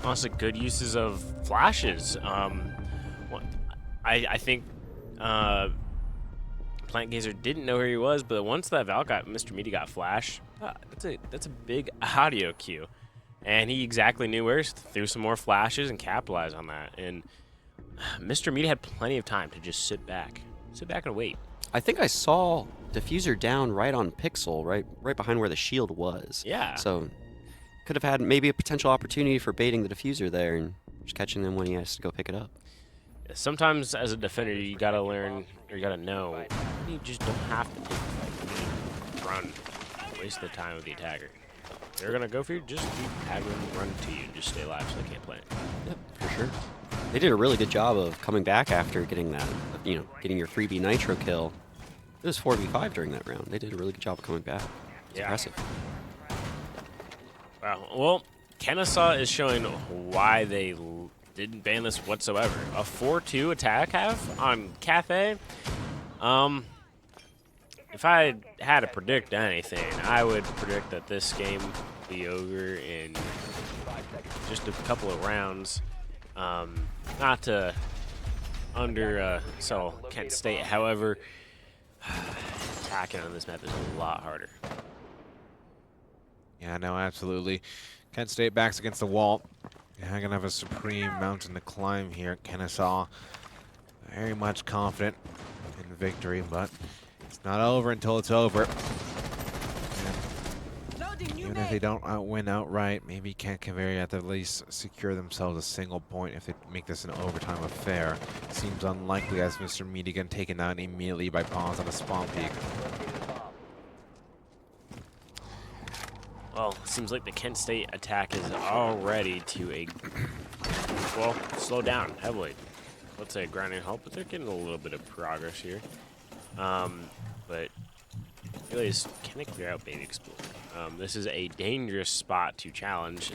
Also, good uses of flashes. I think Plant Gazer didn't know where he was, but once that Mr. Meaty got flash, that's a big audio cue, and he exactly knew where. Threw some more flashes and capitalized on that. And Mr. Meaty had plenty of time to just sit back and wait. I think I saw Diffuser down right on Pixel, right behind where the shield was. Yeah. So could have had maybe a potential opportunity for baiting the Diffuser there and just catching them when he has to go pick it up. Sometimes as a defender, you gotta learn, or you gotta know, you just don't have to take the fight. You can run, waste the time with the attacker. If they're gonna go for you, just have them run to you, just stay alive so they can't plant. Yep, for sure. They did a really good job of coming back after getting that, getting your 3B Nitro kill. It was 4v5 during that round. They did a really good job of coming back. It's impressive. Wow. Well, Kennesaw is showing why they didn't ban this whatsoever. A 4-2 attack half on Cathay. If I had to predict anything, I would predict that this game would be over in just a couple of rounds. Not to undersell Kent State, however, attacking on this map is a lot harder. Yeah, no, absolutely. Kent State backs against the wall. Yeah, I'm going to have a supreme mountain to climb here. Kennesaw very much confident in victory, but it's not over until it's over. And even if they don't win outright, maybe Kent can at the least secure themselves a single point if they make this an overtime affair. Seems unlikely as Mr. Meaty getting taken out immediately by Pawns on a spawn peak. Well, it seems like the Kent State attack is already to slow down heavily. Let's say a grinding halt, but they're getting a little bit of progress here. But really, can they clear out Baby Explorer? This is a dangerous spot to challenge,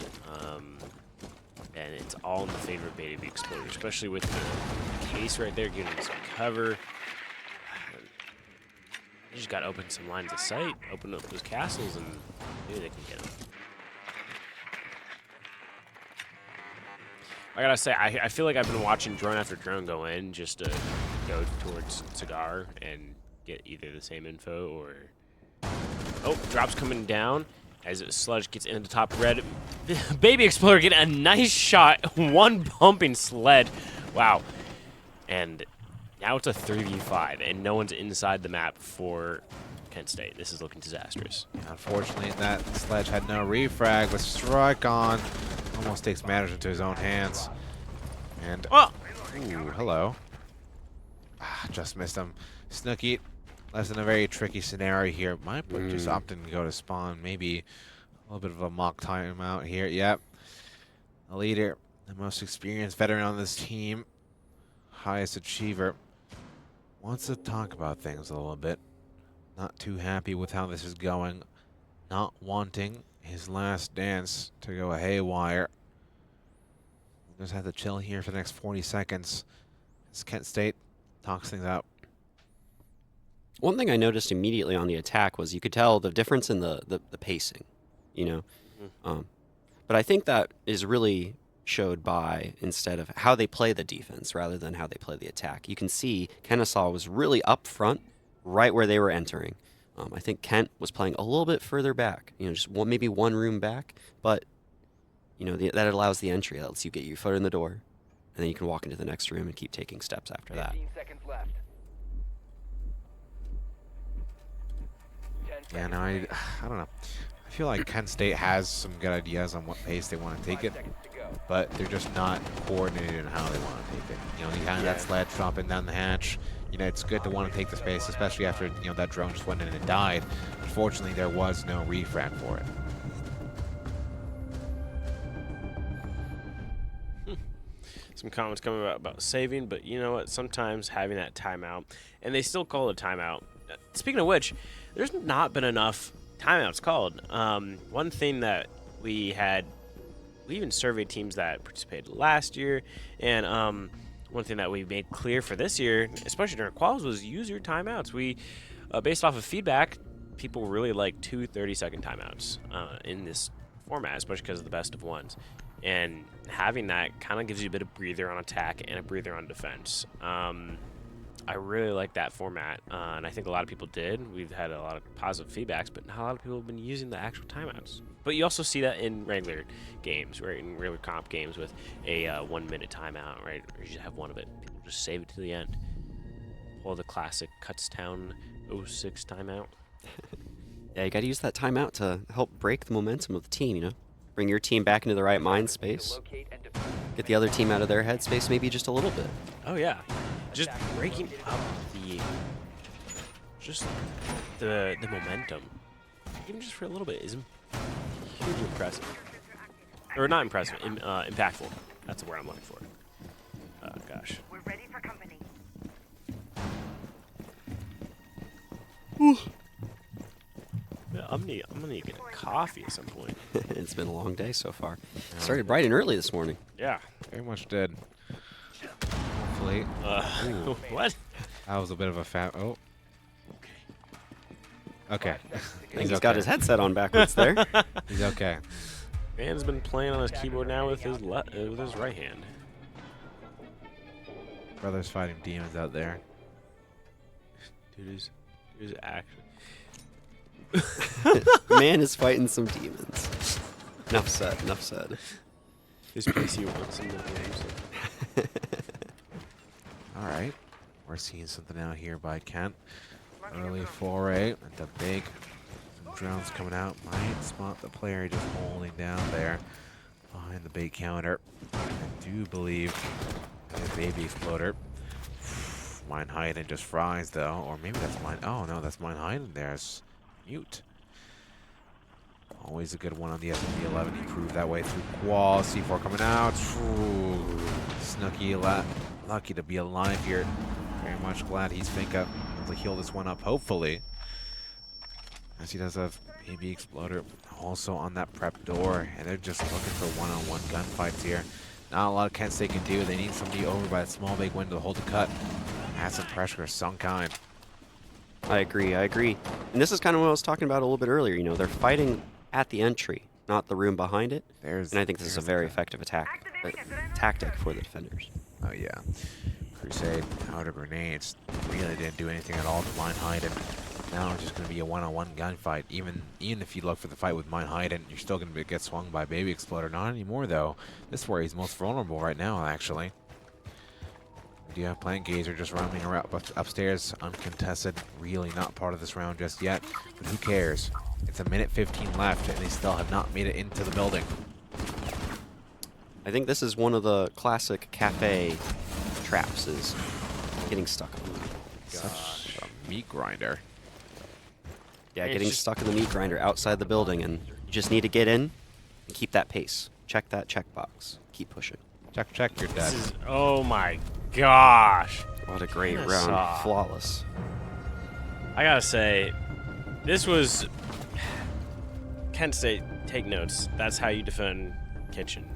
and it's all in the favor of Baby Explorer, especially with the case right there giving some cover. You just got to open some lines of sight, open up those castles, and maybe they can get them. I gotta say, I feel like I've been watching drone after drone go in just to go towards Cigar and get either the same info or... Oh, drops coming down as Sludge gets into the top red. Baby Explorer getting a nice shot, one bumping sled. Wow. And now it's a 3v5, and no one's inside the map for Kent State. This is looking disastrous. Yeah, unfortunately, that Sledge had no refrag, but Strike on almost takes matters into his own hands. And, oh! Ooh, hello. Just missed him. Snooky, less in a very tricky scenario here. Might just opting to go to spawn. Maybe a little bit of a mock timeout here. Yep. The leader, the most experienced veteran on this team, highest achiever, wants to talk about things a little bit. Not too happy with how this is going. Not wanting his last dance to go haywire. Just have to chill here for the next 40 seconds as Kent State talks things out. One thing I noticed immediately on the attack was you could tell the difference in the pacing, But I think that is really showed by instead of how they play the defense rather than how they play the attack. You can see Kennesaw was really up front, right where they were entering. I think Kent was playing a little bit further back, just maybe one room back, but that allows the entry. That lets you get your foot in the door, and then you can walk into the next room and keep taking steps after that. 15 seconds left. 10 Yeah, seconds no, remaining. I don't know. I feel like Kent State has some good ideas on what pace they want to take 5 it, seconds to go. but they're just not coordinated in how they want to take it. You kind of that sled dropping down the hatch. It's good to want to take the space, especially after that drone just went in and died. Unfortunately, there was no refrag for it. Some comments coming about saving, but you know what? Sometimes having that timeout, and they still call it a timeout. Speaking of which, there's not been enough timeouts called. One thing that we even surveyed teams that participated last year, and one thing that we made clear for this year, especially during quals, was use your timeouts. We, based off of feedback, people really like 2 30-second timeouts in this format, especially because of the best of ones. And having that kind of gives you a bit of breather on attack and a breather on defense. I really like that format, and I think a lot of people did. We've had a lot of positive feedbacks, but not a lot of people have been using the actual timeouts. But you also see that in regular games, right? In regular comp games with a 1-minute timeout, right? Or you just have one of it. People just save it to the end. Or the classic Cutstown 06 timeout. Yeah, you got to use that timeout to help break the momentum of the team. Bring your team back into the right mind space. Locate and defuse. Get the other team out of their headspace maybe just a little bit. Oh yeah, just breaking up the momentum, even just for a little bit, is hugely impressive. Or not impressive, impactful. That's the word I'm looking for. Oh gosh. We're ready for company. Yeah, I'm gonna get a coffee at some point. It's been a long day so far. Started bright and early this morning. Yeah. Very much did. Hopefully. What? That was a bit of a fat. Oh. Okay. I think he's got his headset on backwards there. He's okay. Man's been playing on his keyboard now with his right hand. Brothers fighting demons out there. Dude is actually. Man is fighting some demons. Enough said. Enough said. His PC wants some games. All right. We're seeing something out here by Kent. Early foray at the big. Some drones coming out. Might spot the player just holding down there behind the bait counter. I do believe a baby exploder. Mine hiding just fries though. Or maybe that's mine. Oh no, that's mine hiding. There's mute. Always a good one on the SMD-11. He proved that way through qual. C4 coming out. Ooh, Snooky lucky to be alive here. Very much glad he's able to heal this one up, hopefully. As he does have baby exploder also on that prep door. And they're just looking for one-on-one gunfights here. Not a lot of Kent State can do. They need somebody over by that small big window to hold the cut. Add some pressure of some kind. I agree. And this is kind of what I was talking about a little bit earlier. They're fighting at the entry, not the room behind it. And I think this is a very effective tactic for the defenders. Oh yeah. Crusade powder grenades really didn't do anything at all to Mine Hayden. Now it's just going to be a one-on-one gunfight. Even if you look for the fight with Mine Hayden, you're still going to get swung by Baby Exploder. Not anymore though. This is where he's most vulnerable right now, actually. We do have Plant Gazer just roaming around upstairs, uncontested. Really not part of this round just yet. But who cares? It's a minute 15 left, and they still have not made it into the building. I think this is one of the classic cafe traps, is getting stuck. Such a meat grinder. Yeah, getting stuck in the meat grinder outside the building, and you just need to get in and keep that pace. Check that checkbox. Keep pushing. Check, you're dead. Oh my gosh. What a great Kinda round. soft. Flawless. I gotta say, this was Kent State. Take notes. That's how you defend Kitchen.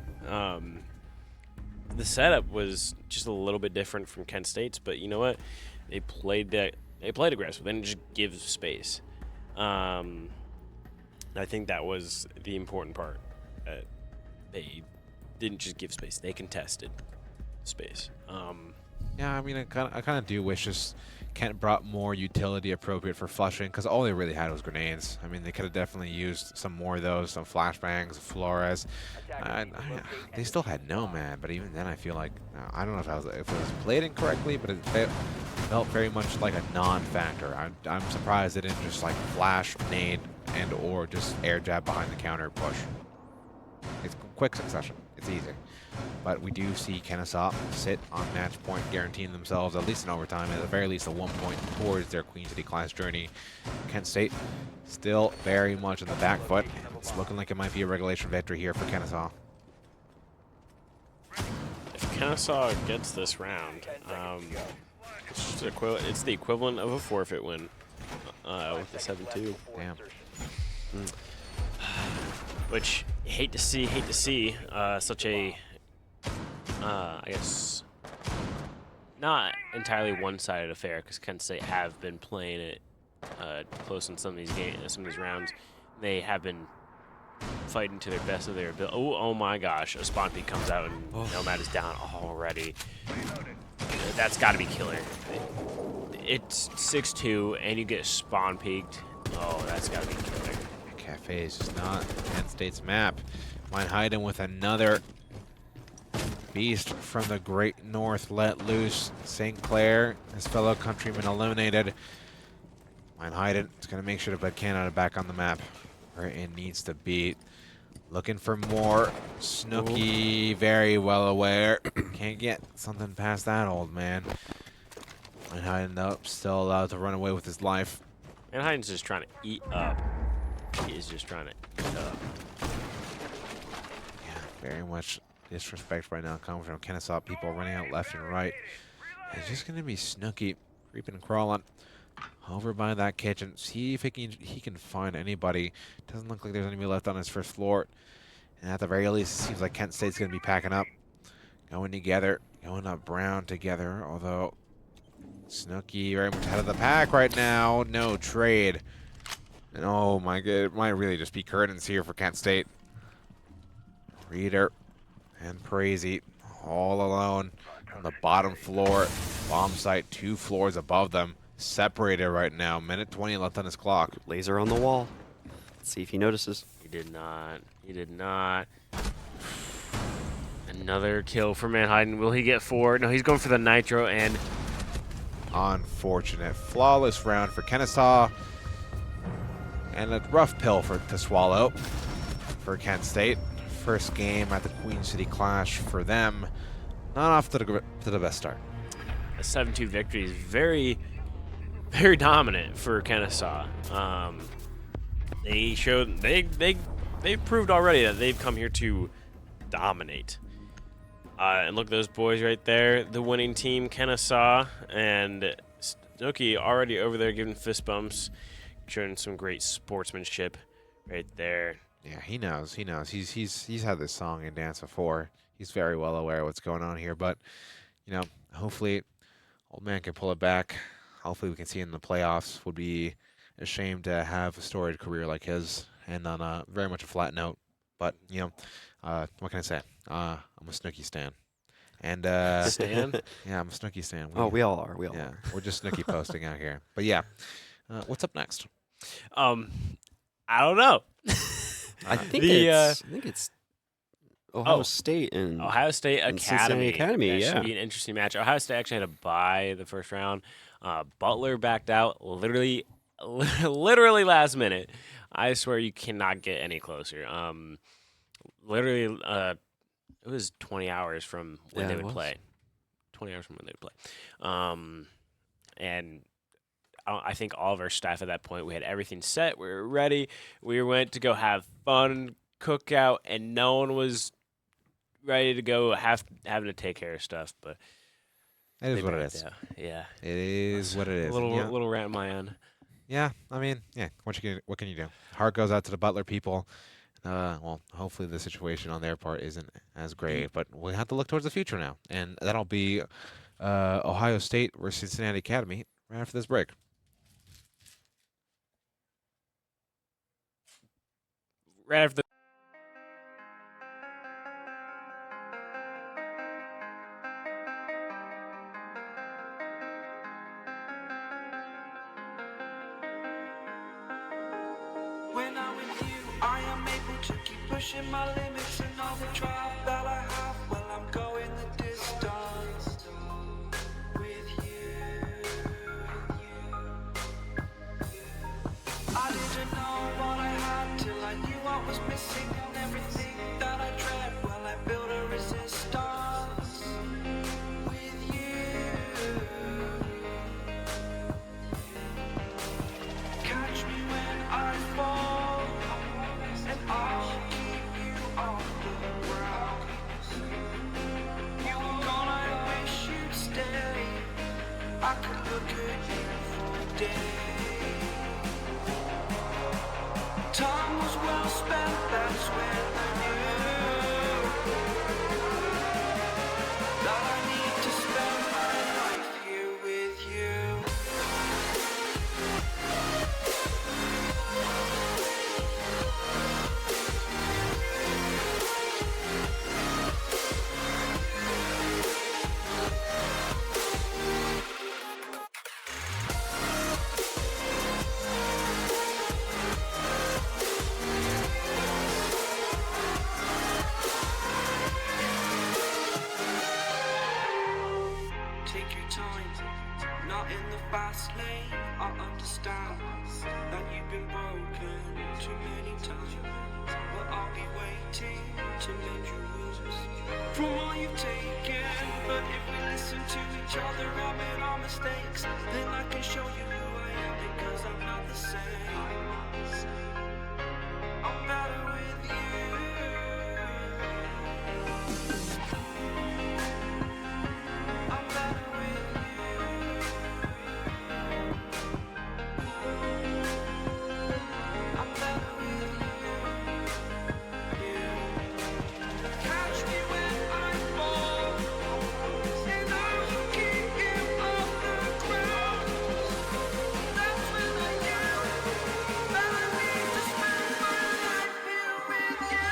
The setup was just a little bit different from Kent State's, but you know what? They played aggressive. They didn't just give space. I think that was the important part. They didn't just give space. They contested space. Yeah, I mean, I kind of do wish just Kent brought more utility appropriate for flushing because all they really had was grenades. I mean, they could have definitely used some more of those, some flashbangs, Flores. They still had Nomad, but even then I feel like, I don't know if it was played incorrectly, but it felt very much like a non-factor. I'm surprised they didn't just like flash, nade, and or just air jab behind the counter push. It's quick succession. It's easy. But we do see Kennesaw sit on match point, guaranteeing themselves at least an overtime, at the very least a 1 point towards their Queen City class journey. Kent State still very much on the back foot. It's looking like it might be a regulation victory here for Kennesaw. If Kennesaw gets this round, it's the equivalent of a forfeit win with the 7-2. Damn. Which, hate to see such a, I guess, not entirely one-sided affair, because Kent State have been playing it close in some of these games, some of these rounds. They have been fighting to their best of their ability. Oh my gosh, a spawn peak comes out and Nomad is down already. That's got to be killer. It's 6-2 and you get spawn peaked. Oh, that's got to be killer. Cafe is just not Kent State's map. Meinheiden with another beast from the Great North let loose. St. Clair, his fellow countrymen eliminated. Meinheiden is going to make sure to put Canada back on the map where it needs to be. Looking for more. Snooki, very well aware. Can't get something past that old man. Meinheiden, though, still allowed to run away with his life. Meinheiden's just trying to eat up. He is just trying to eat up. Yeah, very much disrespect right now coming from Kennesaw. People running out left and right. It's just going to be Snooki creeping and crawling over by that kitchen. See if he can find anybody. Doesn't look like there's anybody left on his first floor. And at the very least, it seems like Kent State's going to be packing up. Going together. Going up Brown together. Although Snooki very much ahead of the pack right now. No trade. And oh my god, it might really just be curtains here for Kent State. Reader and Prazy all alone on the bottom floor. Bomb site 2 floors above them. Separated right now. Minute 20 left on his clock. Laser on the wall. Let's see if he notices. He did not. He did not. Another kill for Meinheiden. Will he get 4? No, he's going for the nitro and... Unfortunate. Flawless round for Kennesaw. And a rough pill to swallow for Kent State. First game at the Queen City Clash for them. Not off to the best start. A 7-2 victory is very, very dominant for Kennesaw. They showed they proved already that they've come here to dominate. And look at those boys right there, the winning team, Kennesaw and Snooki already over there giving fist bumps. Showing some great sportsmanship right there. Yeah, he knows. He knows. He's had this song and dance before. He's very well aware of what's going on here. But, you know, hopefully old man can pull it back. Hopefully we can see in the playoffs. Would be a shame to have a storied career like his and on a very much a flat note. But, you know, what can I say? I'm a Snooki stan. And Stan? Yeah, I'm a Snooki stan. We all are. We all yeah, are. we're just Snooki posting out here. But yeah. What's up next? I don't know. I think it's Ohio State and Ohio State and Academy. Cincinnati Academy, That yeah. should be an interesting match. Ohio State actually had to bye the first round. Butler backed out literally last minute. I swear you cannot get any closer. Literally, it was 20 hours from when they would play. 20 hours from when they would play. And I think all of our staff at that point, we had everything set. We were ready. We went to go have fun, cookout, and no one was ready to go having to take care of stuff. But It is what it is. Yeah. It is what it is. A little, Yeah. little rant on my end. Yeah, I mean, yeah. What can you do? Heart goes out to the Butler people. Well, hopefully the situation on their part isn't as great, but we have to look towards the future now, and that'll be Ohio State versus Cincinnati Academy right after this break. Right after the I am able to keep pushing my limits and all the drive that I have. Well, I'm going the distance with you. I didn't know what I had till I knew what was missing and everything that I dread. Well, I built a resistance with you. Catch me when I fall, and I'll keep you on the ground. You were gone, I wish you'd stay. I could look at you for days. Time was well spent, that's when I knew that I need to spend my life here with you. Take your time, not in the fast lane. I understand that you've been broken too many times, but I'll be waiting to mend your wounds from all you've taken. But if we listen to each other and admit our mistakes, then I can show you who I am, because I'm not the same. I'm better with you. I'm better with you. I'm better with you. Catch me when I fall, and I'll keep you off the ground. That's when I knew that I need to spend my life here with you.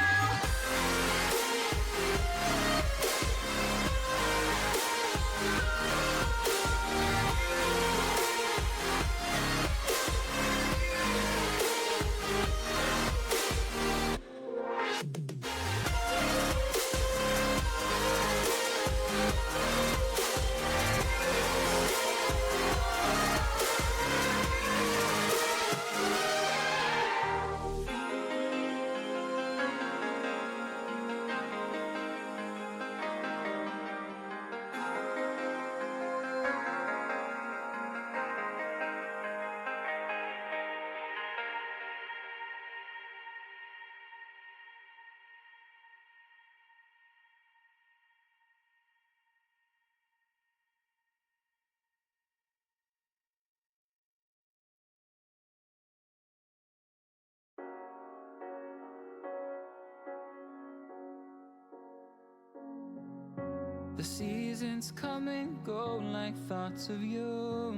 The seasons come and go like thoughts of you.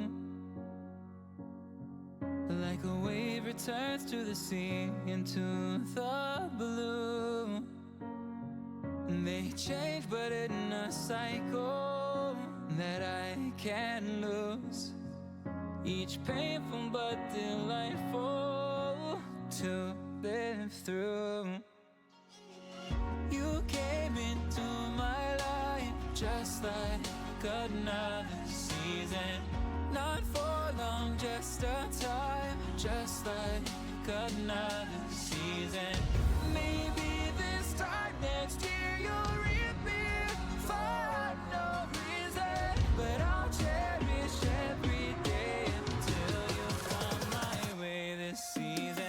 Like a wave returns to the sea into the blue. They change, but in a cycle that I can't lose. Each painful but delightful to live through. You came into my life just like another season. Not for long, just a time, just like another season. Maybe this time next year you'll reappear for no reason, but I'll cherish every day until you come my way this season.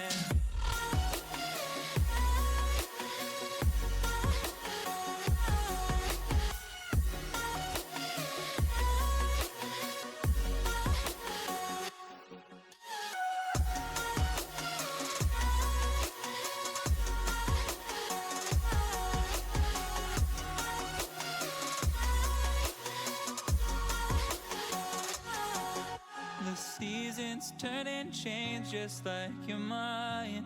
The seasons turn and change just like your mind.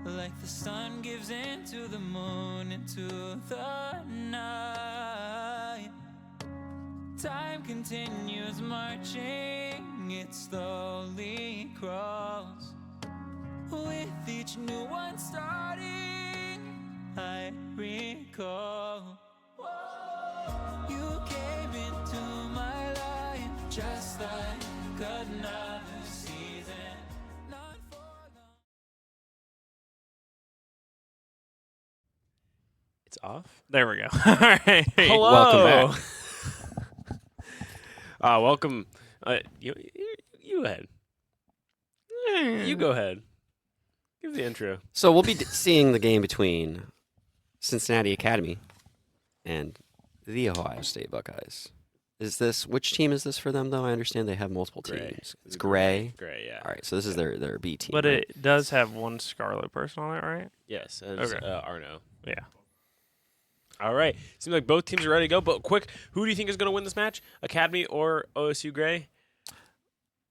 Like the sun gives into the moon, into the night. Time continues marching, it slowly crawls. We each new one starting. I recall you came into my life just like another season. Not for long. It's off. There we go. All right. Hello. Welcome back. Welcome. You go ahead. You go ahead. Give the intro. So we'll be seeing the game between Cincinnati Academy and the Ohio State Buckeyes. Which team is this for them, though? I understand they have multiple Gray. teams. It's Gray. Gray, yeah. All right, so this is their B team. But right? it does have one Scarlet person on it, right? Yes, it's Okay. Arno. Yeah. All right. Seems like both teams are ready to go. But quick, who do you think is going to win this match? Academy or OSU Gray?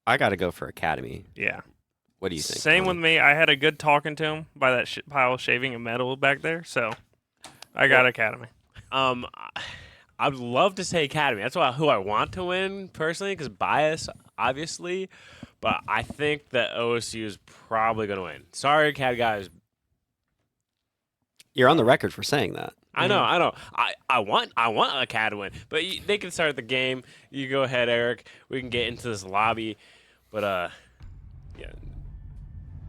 I got to go for Academy. Yeah. What do you think? Same with Tony? me. I had a good talking to him by that pile of shaving and metal back there, so I got Academy. I would love to say Academy. That's who I want to win personally, because bias, obviously. But I think that OSU is probably going to win. Sorry, Academy guys. You're on the record for saying that. I know. I want Academy to win, but they can start the game. You go ahead, Eric. We can get into this lobby, but yeah.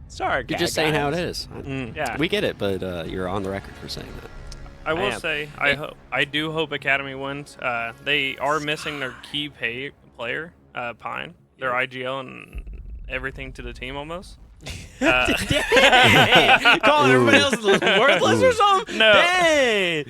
Sorry, You're just saying how it guys. is. Yeah. We get it, but you're on the record for saying that. I will am. say, I do hope Academy wins. They are missing their key player, Pine, their IGL and everything to the team almost. Calling everybody else worthless or something? No. Dang.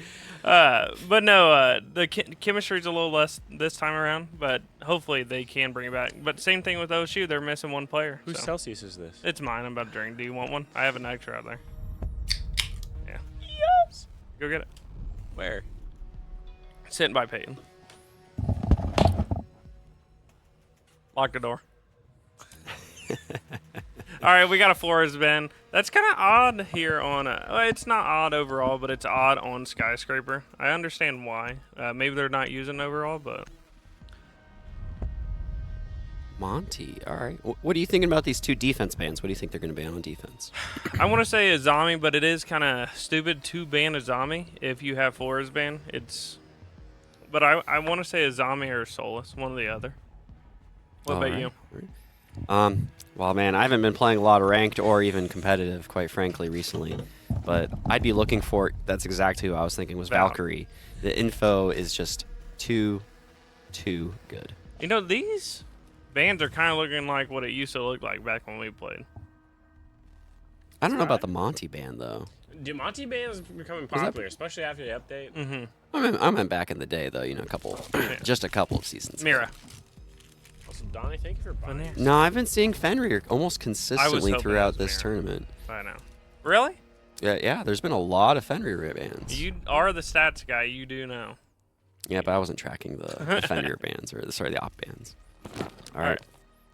But no, the chemistry's a little less this time around, but hopefully they can bring it back. But same thing with OSU, they're missing one player. Whose so. Celsius is this? It's mine. I'm about to drink. Do you want one? I have an extra out there. Yeah. Yes. Go get it. Where? Sitting by Peyton. Lock the door. All right, we got a Flores bin. That's kind of odd here on it's not odd overall, but it's odd on Skyscraper. I understand why. Maybe they're not using overall, but Monty, all right. What are you thinking about these two defense bans? What do you think they're going to ban on defense? I want to say Azami, but it is kind of stupid to ban Azami if you have Flores ban. But I want to say Azami or Solus, one or the other. What about you? Well, man, I haven't been playing a lot of ranked or even competitive, quite frankly, recently. But I'd be looking for, that's exactly who I was thinking was Valkyrie. The info is just too good. You know, these bands are kind of looking like what it used to look like back when we played. I don't know about the Monty band, though. The Monty band is becoming popular, especially after the update. Mm-hmm. I meant back in the day, though, you know, just a couple of seasons ago. Mira. Also, Donnie, thank you for buying. No, I've been seeing Fenrir almost consistently hoping it throughout was this Mira. tournament. I know. Really? Yeah, there's been a lot of Fenrir bands. You are the stats guy. You do know. Yeah, but I wasn't tracking the Fenrir bands, or the op bands. All right.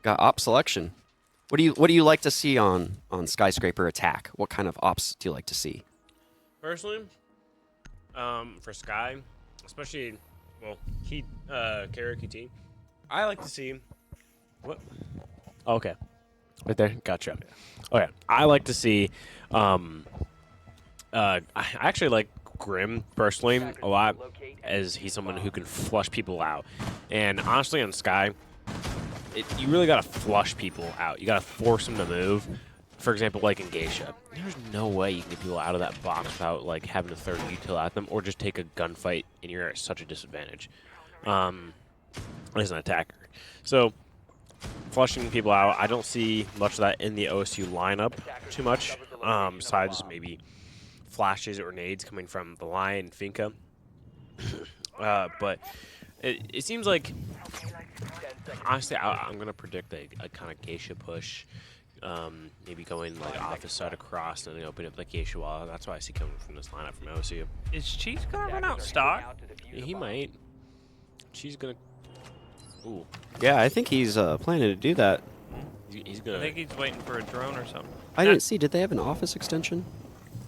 Got op selection. What do you like to see on Skyscraper Attack? What kind of ops do you like to see? Personally, for Sky, especially, Karaoke T, I like to see what. Okay, right there, gotcha. Okay, I like to see. I actually like Grim personally a lot, as he's someone who can flush people out. And honestly, on Sky, you really gotta flush people out. You gotta force them to move. For example, like in Geisha, there's no way you can get people out of that box without like having to throw util at them or just take a gunfight, and you're at such a disadvantage as an attacker. So flushing people out, I don't see much of that in the OSU lineup too much, besides maybe flashes or nades coming from the Lion and Finka. But it seems like, honestly, I'm going to predict a kind of Geisha push. Maybe going like office side across and then open up the Geisha wall. That's what I see coming from this lineup from OSU. Is Cheese gonna run out stock? Yeah, he might. She's gonna. Ooh, Yeah, I think he's planning to do that. he's I gonna. think he's waiting for a drone or something. I didn't see. Did they have an office extension?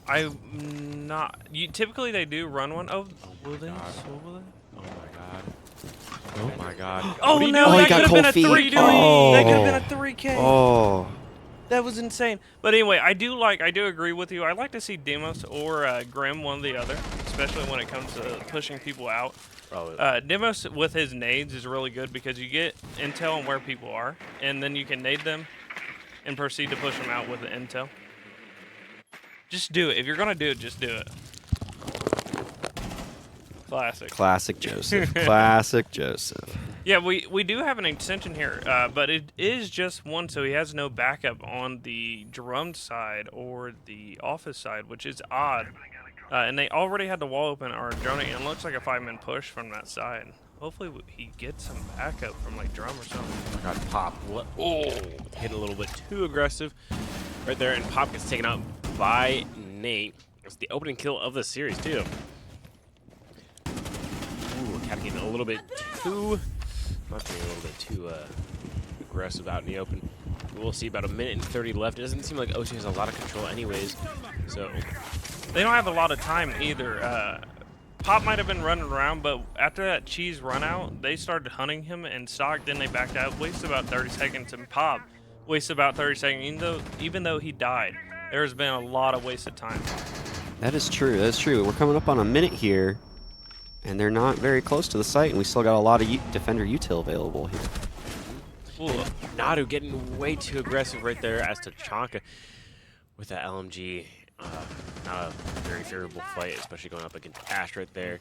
I'm not. Typically they do run one. Oh, will they? Will they? Oh my god. Oh my god. Oh no! Oh, he That got could have been a cold feet. 3. Oh. That could have been a 3K. Oh, That was insane. But anyway, I do agree with you. I like to see Demos or Grim, one or the other, especially when it comes to pushing people out. Demos with his nades is really good because you get intel on where people are, and then you can nade them and proceed to push them out with the intel. Just do it. If you're gonna do it, just do it. Classic. Classic Joseph. Classic Joseph. Yeah, we do have an extension here, but it is just one, so he has no backup on the drum side or the office side, which is odd. And they already had the wall open or droning, and it looks like a 5-man push from that side. Hopefully he gets some backup from like drum or something. Oh my God, Pop! What? Oh, hit a little bit too aggressive right there, and Pop gets taken out by Nate. It's the opening kill of the series too. Ooh, Cat getting a little bit too, not being a little bit too aggressive out in the open. We'll see about 1:30 left. It doesn't seem like OC has a lot of control anyways, so they don't have a lot of time either. Pop might have been running around, but after that cheese run out, they started hunting him and stocked, then they backed out, wasted about 30 seconds, and Pop wasted about 30 seconds, even though he died. There's been a lot of wasted time. That is true. That's true. We're coming up on a minute here, and they're not very close to the site, and we still got a lot of defender util available here. Ooh, Nadu getting way too aggressive right there as Tachanka with that LMG. Not a very favorable fight, especially going up against Ash right there.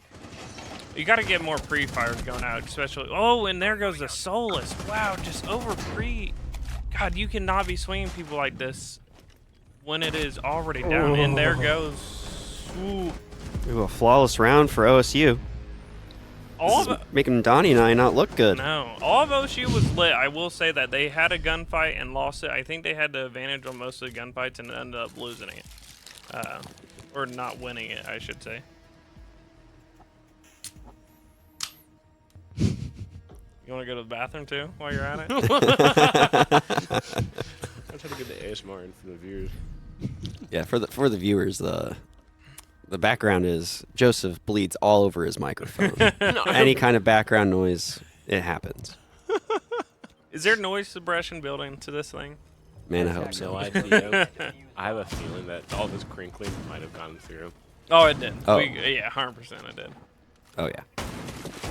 You got to get more pre-fires going out, especially. Oh, and there goes the Solus. Wow, just over pre. God, you cannot be swinging people like this when it is already down. And there goes. Ooh. Ooh, a flawless round for OSU. Making Donnie and I not look good. No, all of OSU was lit. I will say that they had a gunfight and lost it. I think they had the advantage on most of the gunfights and ended up losing it. Or not winning it, I should say. You want to go to the bathroom too while you're at it? I'm trying to get the ASMR in for the viewers. Yeah, for the viewers, the background is Joseph bleeds all over his microphone. Any kind of background noise, it happens. Is there noise suppression built into this thing? Man, I hope No so. idea. I have a feeling that all this crinkling might have gone through. Oh, it did. Oh. Yeah, 100% it did. Oh yeah.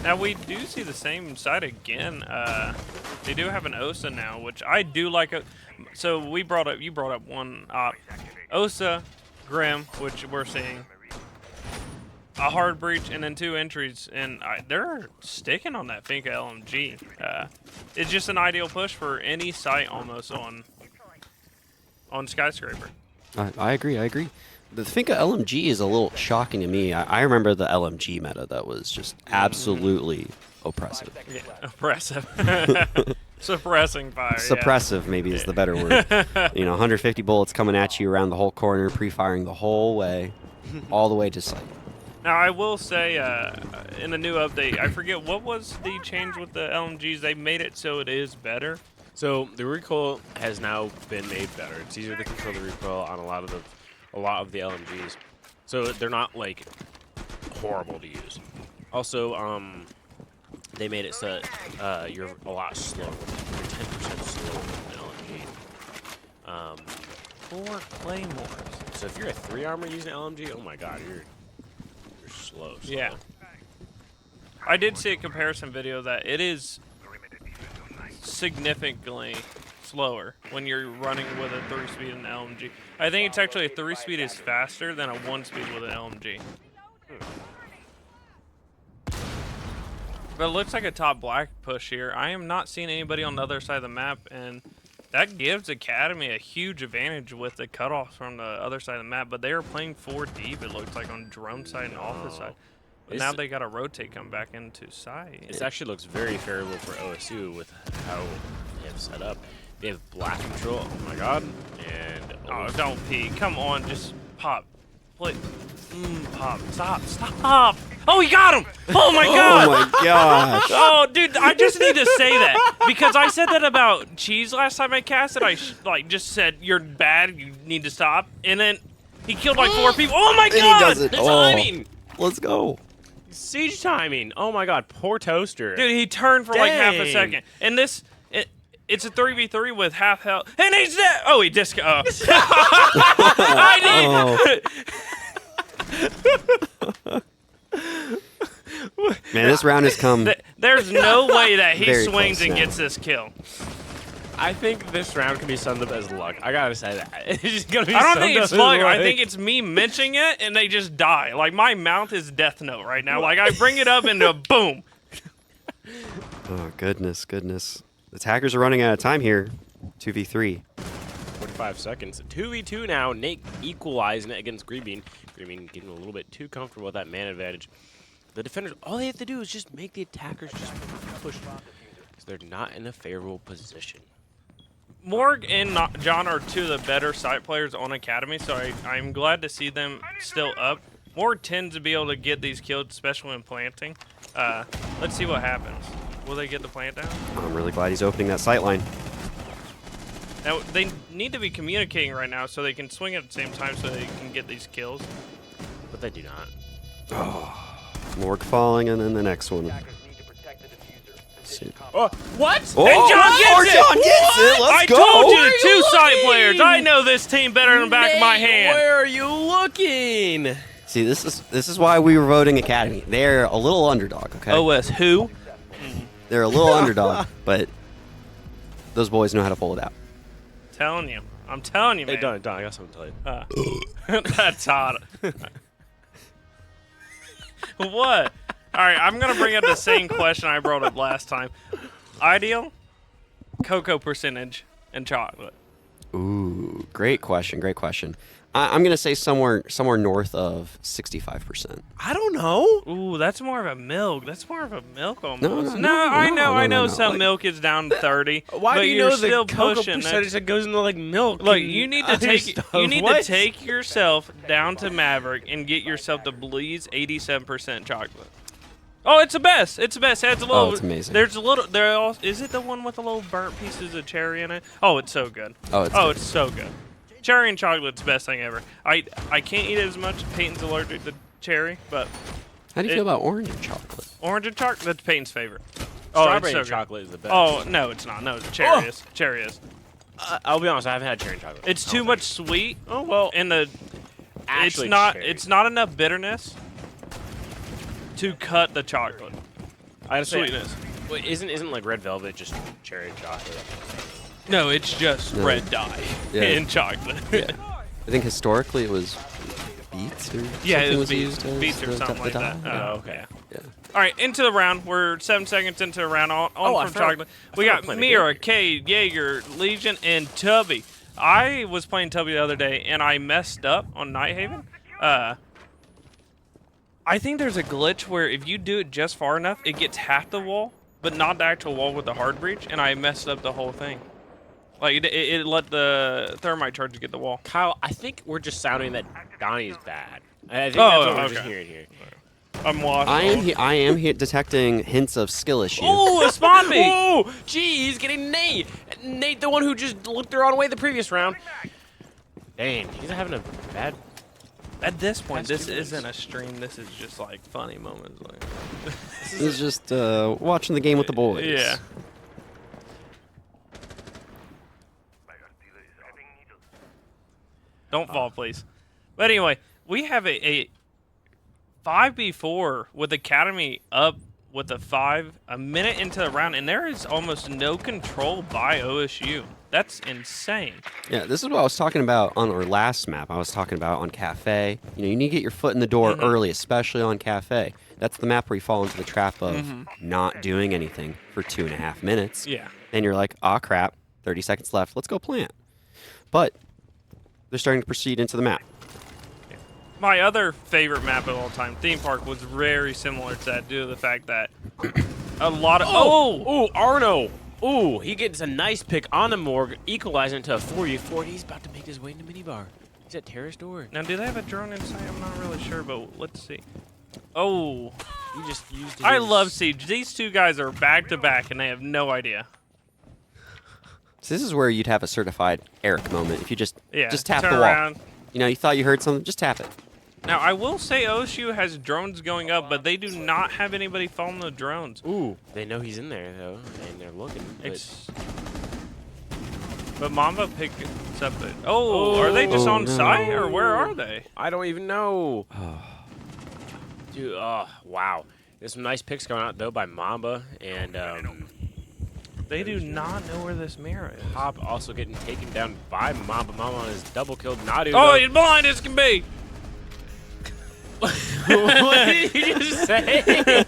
Now we do see the same side again. They do have an Osa now, which I do like. So you brought up one op. Osa, Grim, which we're seeing. A hard breach and then 2 entries, and they're sticking on that Finka LMG. It's just an ideal push for any site almost on Skyscraper. I agree. The Finka LMG is a little shocking to me. I remember the LMG meta that was just absolutely oppressive. Yeah, oppressive. Suppressing fire. Suppressive maybe is the better word. 150 bullets coming at you around the whole corner, pre-firing the whole way, all the way to site. Now, I will say, in the new update, I forget what was the change with the LMGs. They made it so it is better. So the recoil has now been made better. It's easier to control the recoil on a lot of the LMGs. So they're not like horrible to use. Also, they made it so you're a lot slower. You're 10% slower with an LMG. 4 claymores. So if you're a 3-armor using LMG, oh my God, you're slow. Yeah. I did see a comparison video that it is significantly slower when you're running with a 3-speed and LMG. I think it's actually a 3-speed is faster than a 1-speed with an LMG. But it looks like a top black push here. I am not seeing anybody on the other side of the map, and that gives Academy a huge advantage with the cutoffs from the other side of the map. But they are playing 4 deep, it looks like, on drum side and office side. But now they got to rotate, come back into side. This actually looks very favorable for OSU with how they have set up. They have black control. Oh my God! And oh, don't pee! Come on, just pop. Play. Pop. Stop! Oh, he got him! Oh my God! Oh my gosh! Oh, dude, I just need to say that because I said that about Cheese last time I casted. I just said you're bad. You need to stop. And then he killed like 4 people. Oh my And God! he does it. the Oh, timing! let's go. Siege timing! Oh my God, poor Toaster. Dude, he turned for like half a Dang. second. And this, It's a 3v3 with half health, and he's dead. Oh, he just. Oh. Man, this round has come. There's no way that he Very swings close and now. gets this kill. I think this round can be summed up as luck. I gotta say that. It's just gonna be I don't summed think up it's as luck. I think it's me mentioning it and they just die. Like my mouth is Death Note right now. Like I bring it up and boom. Oh, goodness. The attackers are running out of time here. 2v3. 45 seconds. 2v2 now. Nate equalizing it against Greenbean. Greenbean getting a little bit too comfortable with that man advantage. The defenders, all they have to do is just make the attackers just push because they're not in a favorable position. Morg and John are two of the better site players on Academy, so I'm glad to see them still up. Morg tends to be able to get these kills, especially when planting. Let's see what happens. Will they get the plant down? I'm really glad he's opening that sight line. Now, they need to be communicating right now so they can swing at the same time so they can get these kills. But they do not. Morg falling, and then the next one. Oh, what? Oh, And John gets it! John gets it! Let's I go! told you, Where are two you side looking? players. I know this team better than the back of my Nate, hand. Where are you looking? See, this is why we were voting Academy. They're a little underdog, okay? OS who? They're a little underdog, but those boys know how to pull it out. Telling you. I'm telling you, man. Hey, Don, I got something to tell you. That's hot. What? All right, I'm going to bring up the same question I brought up last time. Ideal, cocoa percentage, and chocolate. Ooh, great question. I'm gonna say somewhere north of 65%. I don't know. Ooh, that's more of a milk. That's more of a milk almost. No, I know no. some Like- milk is down to 30. Why but do you you're know the still cocoa pushing percentage that goes into like milk? Look, and you need to other take stuff? you need What? to take yourself down to Maverick and get yourself to Bleed's 87% chocolate. Oh, it's the best. It's the best. It has a little. it's amazing. There's a little. Is it the one with the little burnt pieces of cherry in it? Oh, it's so good. Oh, it's good. It's so good. Cherry and chocolate's the best thing ever. I can't eat it as much. Peyton's allergic to cherry, but How do you feel about orange and chocolate? orange and chocolate. That's Peyton's favorite. Strawberry it's so and good. chocolate is the best. Oh no, it's not. No, cherry is. Cherry is. I'll be honest. I haven't had cherry and chocolate. It's too much sweet. Oh well, and the Actually, it's not. cherry. It's not enough bitterness to cut the chocolate. I had Sweetness. Wait, isn't like red velvet just cherry and chocolate? No, it's just No. red dye Yeah. in chocolate. I think historically it was beets or Yeah, something it was was beets, used as beets or the something like dye. that. Oh, okay. Yeah. All right, into the round. We're 7 seconds into the round. On I from forgot- chocolate. I We forgot got to play the Mira, Cade, Jaeger, Legion, and Tubby. I was playing Tubby the other day, and I messed up on Nighthaven. I think there's a glitch where if you do it just far enough, it gets half the wall, but not the actual wall with the hard breach, and I messed up the whole thing. Like, it let the thermite charge get the wall. Kyle, I think we're just sounding that Donnie's bad. I think Oh, that's what we're okay. just hearing here. I'm lost. I am here detecting hints of skill issue. Oh, a spawn bee! Oh, gee, he's getting Nate. Nate, the one who just looked the wrong way the previous round. Dang, he's having a bad. At this point, That's this 2 minutes. isn't a stream. This is just like funny moments. Like, This is just watching the game with the boys. yeah. Don't fall, please. But anyway, we have a 5v4 with Academy up with a minute into the round, and there is almost no control by OSU. That's insane. Yeah, this is what I was talking about on our last map. I was talking about on Cafe. You know, you need to get your foot in the door early, especially on Cafe. That's the map where you fall into the trap of not doing anything for 2.5 minutes. Yeah. And you're like, ah, crap, 30 seconds left. Let's go plant. But they're starting to proceed into the map. My other favorite map of all time, Theme Park, was very similar to that due to the fact that a lot of... Oh, Arno. Ooh, he gets a nice pick on the Morg, equalizing into a 4v4. He's about to make his way into minibar. He's at Terrace door. Now, do they have a drone inside? I'm not really sure, but let's see. Oh, He just used his... I love Siege. These two guys are back-to-back, and they have no idea. So this is where you'd have a certified Eric moment. If you just tap the turn wall. around. You know, you thought you heard something, just tap it. Now, I will say OSU has drones going up, but they do not have anybody following the drones. Ooh, they know he's in there, though, and they're looking. But But Mamba picked up it. Oh, are they just on no. site or where are they? I don't even know. Dude, oh, wow. There's some nice picks going out, though, by Mamba. And They do not know where this mirror is. Pop also getting taken down by Mamba. Mamba is double killed. Nadu. Oh, though. he's blind as can be. What did you just say?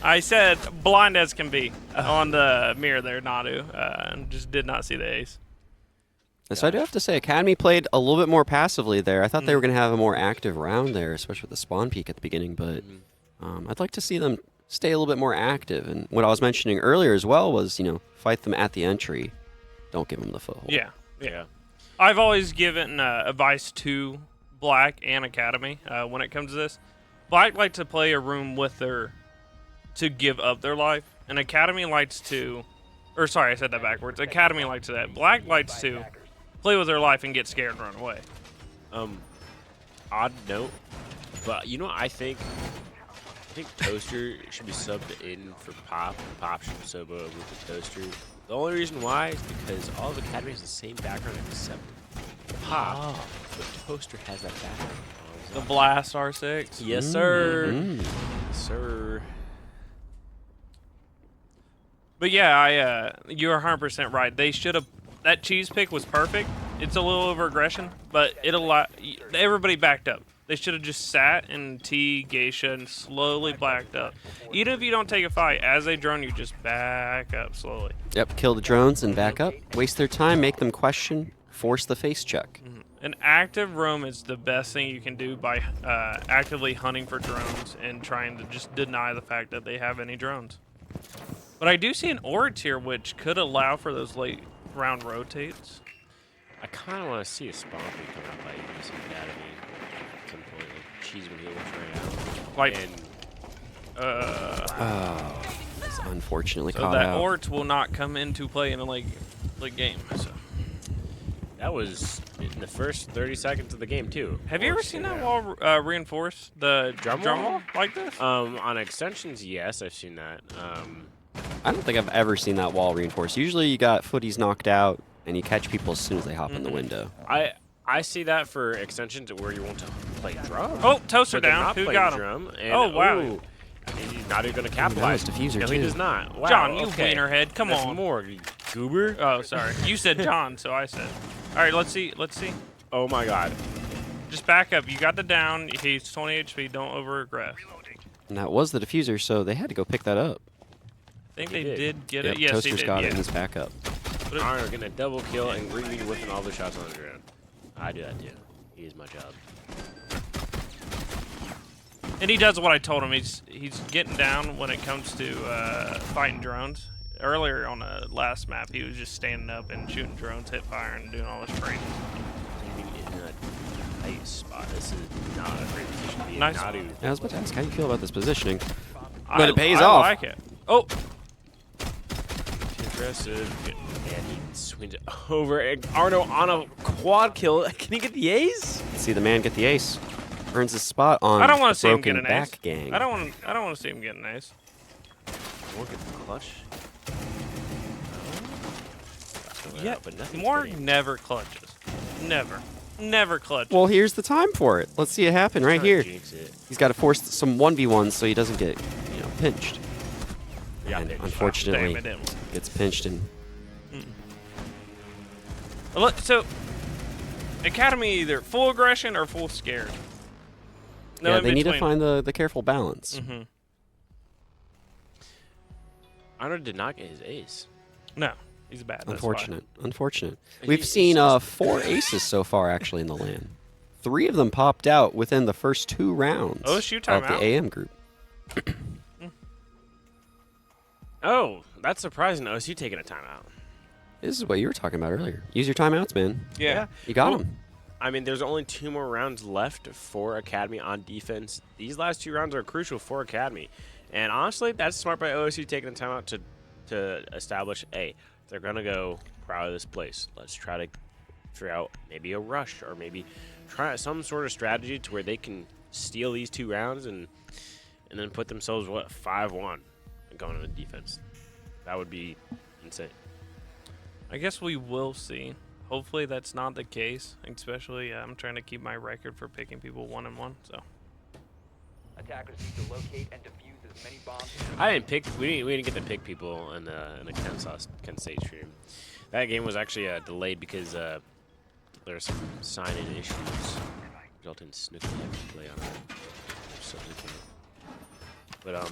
I said blind as can be on the mirror there, Nadu. Just did not see the ace. So I do have to say, Academy played a little bit more passively there. I thought they were going to have a more active round there, especially with the spawn peak at the beginning, but I'd like to see them stay a little bit more active. And what I was mentioning earlier as well was, fight them at the entry. Don't give them the foothold. Yeah. I've always given advice to Black and Academy when it comes to this. Black likes to play a room with to give up their life, and Academy likes to, or sorry, I said that backwards. Academy likes that. Black likes to play with their life and get scared and run away. Odd note, but I think Toaster should be subbed in for Pop. Pop should be subbed over with Toaster. The only reason why is because all of Academy has the same background except Pop. But Toaster has that background. The Blast R6. Yes, sir. Yes, sir. But yeah, you're 100% right. They should have. That cheese pick was perfect. It's a little over aggression, but everybody backed up. They should have just sat in T, Geisha, and slowly backed up. Even if you don't take a fight, as a drone, you just back up slowly. Yep, kill the drones and back up. Waste their time, make them question, force the face check. An active roam is the best thing you can do by actively hunting for drones and trying to just deny the fact that they have any drones. But I do see an Oryx here, which could allow for those late round rotates. I kind of want to see a spawn peak come out by using Academy at some point. Like cheese when he looks right out. It's unfortunately So caught that out. Oryx will not come into play in a late game. So. That was in the first 30 seconds of the game, too. Have you ever seen that wall reinforce the drum wall like this? On extensions, yes, I've seen that. I don't think I've ever seen that wall reinforced. Usually you got footies knocked out, and you catch people as soon as they hop in the window. I see that for extensions where you want to play drum. Oh, Toaster but they're down. not Who playing got him? drum, and, Oh, wow. He's not even going to capitalize. diffuser no, he too. does not. Wow, John, you okay. wienerhead. Come That's on. more, you goober. Oh, sorry. You said John, so I said. All right, let's see. Oh, my God. Just back up. You got the down. He's 20 HP. Don't over-aggress. And that was the diffuser, so they had to go pick that up. I think He they did. did get Yep, it. Yes, Toaster's he did. got yeah. it in his backup. Iron getting a double kill and Greedy whipping all the shots on the ground. I do that, too. He is my job. And he does what I told him. He's getting down when it comes to fighting drones. Earlier on the last map, he was just standing up and shooting drones, hit fire, and doing all this crazy. In a tight spot. This is not a great position to be in. Nice. Nadu. Yeah, I was about to ask, how do you feel about this positioning? I- But it pays I off. like it. Oh, Too aggressive. And he swings it over. And Arno on a quad kill. Can he get the ace? See the man get the ace. Earns his spot on I don't want the to see him get broken an ace. back gang. I don't want to see him get an ace. More get the clutch. Yeah, but nothing's Morg getting- never clutches. Never clutches. Well, here's the time for it. Let's see it happen right Trying here. to jinx it. He's got to force some 1v1s so he doesn't get, pinched. Yeah, And bitch. unfortunately, Damn it, didn't. gets pinched and Look, so Academy either full aggression or full scared. No, yeah, in they need to between. find the careful balance. Mhm. Arno did not get his ace. No, he's bad. That's Unfortunate. He- We've he's seen just- 4 aces so far actually in the LAN. 3 of them popped out within the first 2 rounds OSU of timeout. the AM group. Oh, that's surprising. OSU taking a timeout. This is what you were talking about earlier. Use your timeouts, man. why. Yeah. You got Well, them. I mean, there's only 2 more rounds left for Academy on defense. These last 2 rounds are crucial for Academy. And honestly, that's smart by OSU taking a timeout to establish, hey, they're going to go proud of this place. Let's try to figure out maybe a rush or maybe try some sort of strategy to where they can steal these 2 rounds and then put themselves, 5-1 going on the defense. That would be insane. I guess we will see. Hopefully that's not the case. Especially, I'm trying to keep my record for picking people 1-1. So. Attackers need to locate and defuse as many bombs. I didn't pick. We didn't get to pick people in the Kent State stream. That game was actually delayed because there were some sign-in issues, resulting in Snooki having to play on it. So but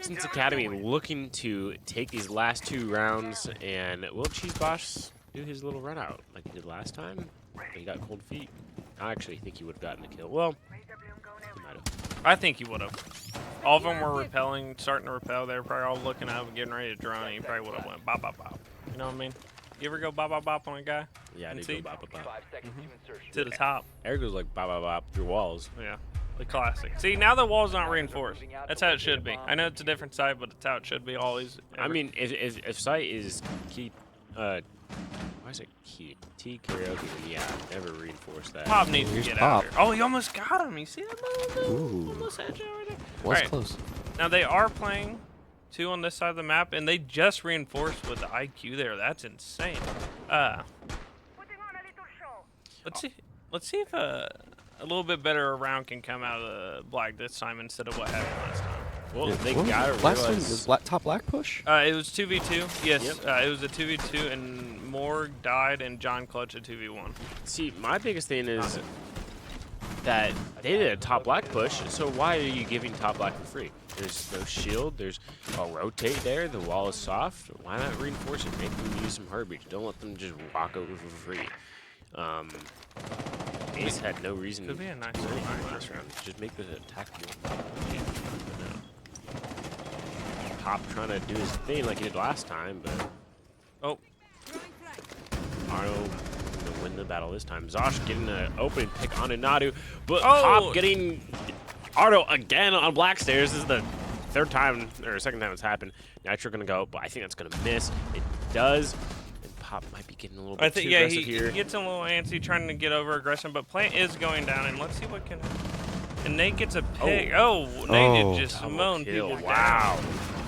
since Academy looking to take these last 2 rounds, and will Cheese Bosch do his little run out like he did last time? He got cold feet. I actually think he would have gotten the kill. Well, he might have. I think he would have. All of them were repelling, starting to repel. They were probably all looking up and getting ready to drone. And he probably would have went bop, bop, bop. You know what I mean? You ever go bop, bop, bop on a guy? Yeah, I did go bop, bop, bop. 5 seconds to insertion. To the top. Eric goes like bop, bop, bop through walls. Yeah. The classic. See, now the wall's not reinforced. That's how it should be. I know it's a different site, but it's how it should be always. I mean, if site is key, why is it key? T karaoke? Yeah, never reinforced that. Pop needs to Here's get Pop. out here. Oh, he almost got him. You see that? Ooh. Almost had you right there. Was Alright. close. Now they are playing 2 on this side of the map, and they just reinforced with the IQ there. That's insane. Let's see if a little bit better round can come out of the black this time instead of what happened last time. Well, Yeah, they what was gotta it? Last one realize. was top black push? It was 2v2. Yes, Yep. it was a 2v2, and Morg died, and John Clutch a 2v1. See, my biggest thing is that they did a top black push, so why are you giving top black for free? There's no shield, there's a rotate there, the wall is soft. Why not reinforce it? Make them use some heartbeat. Don't let them just walk over for free. Ace had no reason Could to be a nice do little anything match. last round. Just make the attack more. Pop trying to do his thing like he did last time, but Oh, Arno gonna win the battle this time. Zosh getting an opening pick on Inadu, but Oh! Pop getting Arno again on black stairs. This is the 3rd time or 2nd time it's happened. Nitro gonna go, but I think that's gonna miss. It does. And Pop might be getting a little bit I think too yeah, aggressive he here. gets a little antsy trying to get over aggression, but Plant is going down, and let's see what can. And Nate gets a pick. Oh, Nate Oh. just Double moaned kill. people Wow.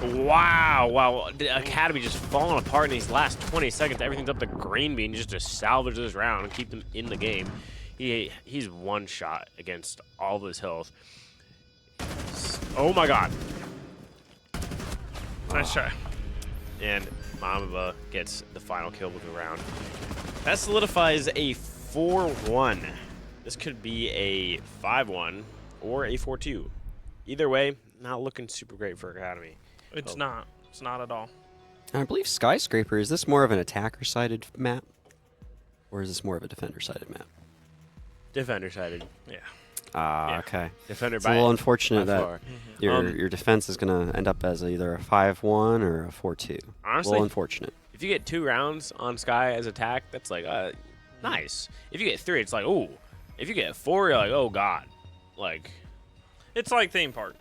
Wow. The Academy just falling apart in these last 20 seconds. Everything's up to green bean just to salvage this round and keep them in the game. He's one shot against all of his health. Oh my god. Nice try. And Mamaba gets the final kill with the round. That solidifies a 4-1. This could be a 5-1 or a 4-2. Either way, not looking super great for Academy. It's not. It's not at all. And I believe Skyscraper, is this more of an attacker-sided map? Or is this more of a defender-sided map? Defender-sided. Yeah. Ah, Yeah. okay. Defender It's a little unfortunate by that far. your defense is going to end up as either a 5-1 or a 4-2. A Honestly, little unfortunate. if you get 2 rounds on Sky as attack, that's like, nice. If you get 3, it's like, ooh. If you get 4, you're like, oh god. Like, It's like theme park.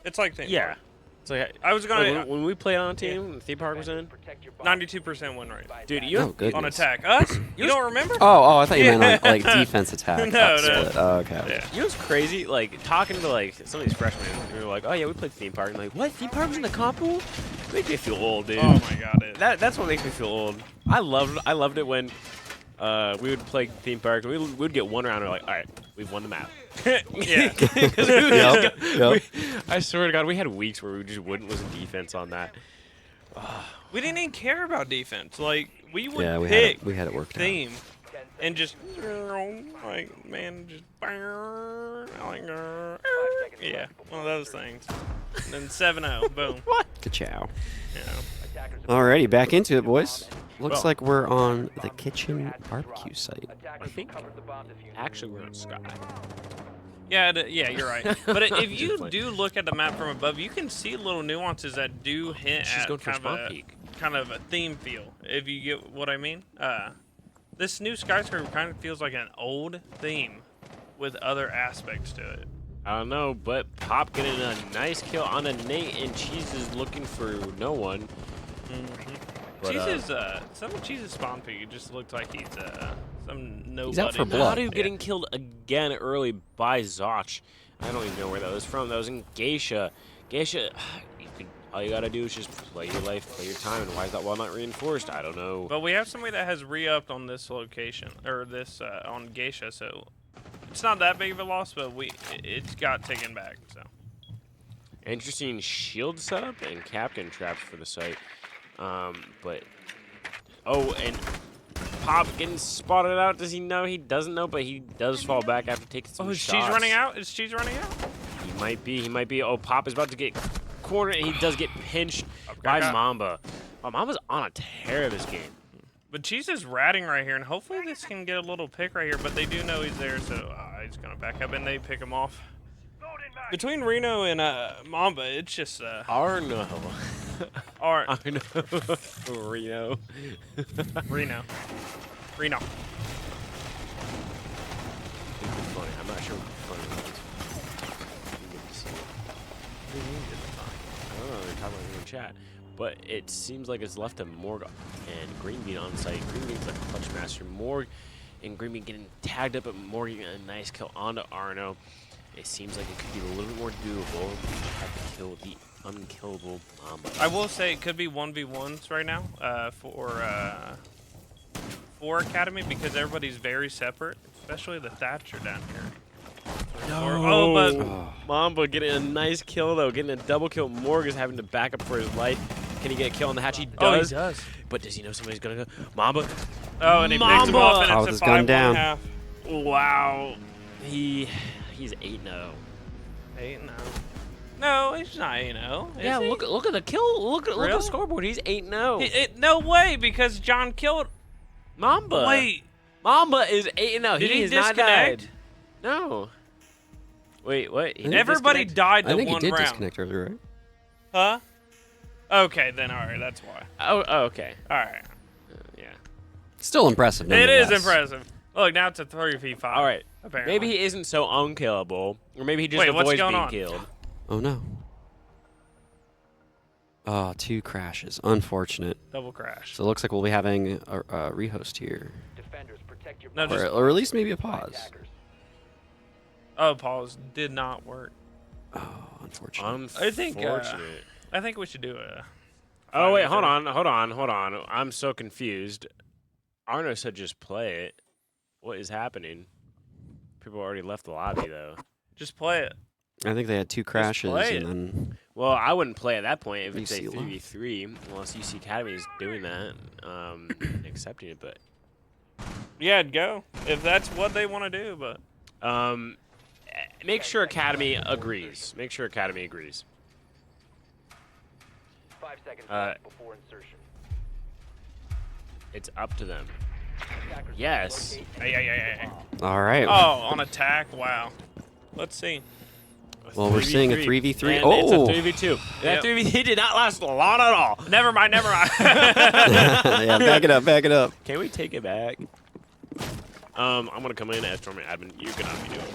It's like theme yeah. park. It's like, I was gonna when we played on a team, the theme park was in, Protect your bomb. 92% win rate dude, you Oh, goodness. on attack. Us? You don't remember? Oh, I thought you meant on, like defense attack. No, that no. split. Oh, okay. Yeah. you know what's crazy? Like, talking to, like, some of these freshmen, they're like, oh, yeah, we played theme park. And like, what? Theme park was in the comp pool? It makes me feel old, dude. Oh my god. That's what makes me feel old. I loved it when we would play theme park. We would get 1 round, and we're like, all right, we've won the map. Yeah. 'Cause we would just Yep, go- yep. I swear to God, we had weeks where we just wouldn't listen to defense on that. We didn't even care about defense. Like, we would Yeah, pick we had it worked out. theme and just like, man, just like, yeah, one of those things. And then 7-0, boom. Ka-chow. Yeah. Attackers have Alrighty, back into it, boys. Looks Well- like we're on the kitchen barbecue site. Attackers think- recovered the bomb diffuser. Actually, we're on Sky. Yeah, yeah, you're right. But if you Just like- do look at the map from above, you can see little nuances that do hint She's at going for kind spawn of, peak. kind of a theme feel, if you get what I mean. This new skyscraper kind of feels like an old theme with other aspects to it. I don't know, but Pop getting a nice kill on a Nate, and Cheese is looking for no one. But, Cheese's, some of Cheese's spawn peak, it just looks like he's some nobody. He's out for blood. Nadu getting killed again early by Zoch. I don't even know where that was from. That was in Geisha. Geisha, you could all you gotta do is just play your life, play your time. And why is that wall not reinforced? I don't know. But we have somebody that has re-upped on this location, or this on Geisha, so it's not that big of a loss, but it's got taken back. So Interesting shield setup and captain traps for the site. But and Pop getting spotted out. Does he know? He doesn't know, but he does fall back after taking some is shots. Cheese running out? Is Cheese running out? He might be. He might be. Oh, Pop is about to get cornered, and he does get pinched by Mamba. Oh, Mamba's on a tear this game. But Cheese is ratting right here, and hopefully this can get a little pick right here. But they do know he's there, so he's gonna back up, and they pick him off. Between Reno and Mamba, it's just Arno. Arno. Reno. Reno. Reno. It's funny. I'm not sure what funny I don't know. They're talking about it in chat, but it seems like it's left to Morg and Greenbean on site. Greenbean's like a clutch master. Morg and Greenbean getting tagged up, but Morg getting a nice kill onto Arno. It seems like it could be a little bit more doable. We have to kill the unkillable Mamba. I will say it could be 1v1s right now for Academy because everybody's very separate, especially the Thatcher down here. No. But Mamba getting a nice kill though, getting a double kill. Morg is having to back up for his life. Can he get a kill on the hatch? He does. Oh, he does. But does he know somebody's gonna go? Mamba. Oh, and he picks him off, and it's a 5-1-1/2. Wow. He's 8-0. 8-0. No, he's not 8-0. Yeah, look at the kill. Look at the scoreboard. He's 8-0. No way, because John killed Mamba. Wait. Mamba is 8-0. Did he is not disconnect? died. No. Wait, what? Everybody died the one round. I think he did disconnect earlier, right? Huh? Okay, then all right, that's why. Oh okay. All right. Yeah. Still impressive. It is impressive. Look, now it's a 3v5. All right. Apparently. Maybe he isn't so unkillable, or maybe he just Wait, what's avoids going being on? killed. Oh no. Oh, 2 crashes. Unfortunate. Double crash. So it looks like we'll be having a rehost here. Defenders, protect your No, just- Or at least maybe a pause. attackers. Oh, pause did not work. Oh, unfortunate. I think Unfortunate. I think we should do a. Oh wait, hold on. I'm so confused. Arno said just play it. What is happening? People already left the lobby though. Just play it. I think they had 2 crashes play and then Well, I wouldn't play at that point if it's a UC 3v3, unless UC Academy is doing that, accepting it. But Yeah, it'd go if that's what they want to do. But make sure Academy agrees. Make sure Academy agrees. 5 seconds left before insertion. It's up to them. Attackers Yes. locate and all right. oh, on attack, wow. Let's see. Well, we're seeing a 3v3. And Oh. it's a 3v2. That Yep. 3v3 did not last long at all. Never mind. Yeah, back it up, back it up. Can we take it back? I'm gonna come in as tournament admin. You're gonna be doing it.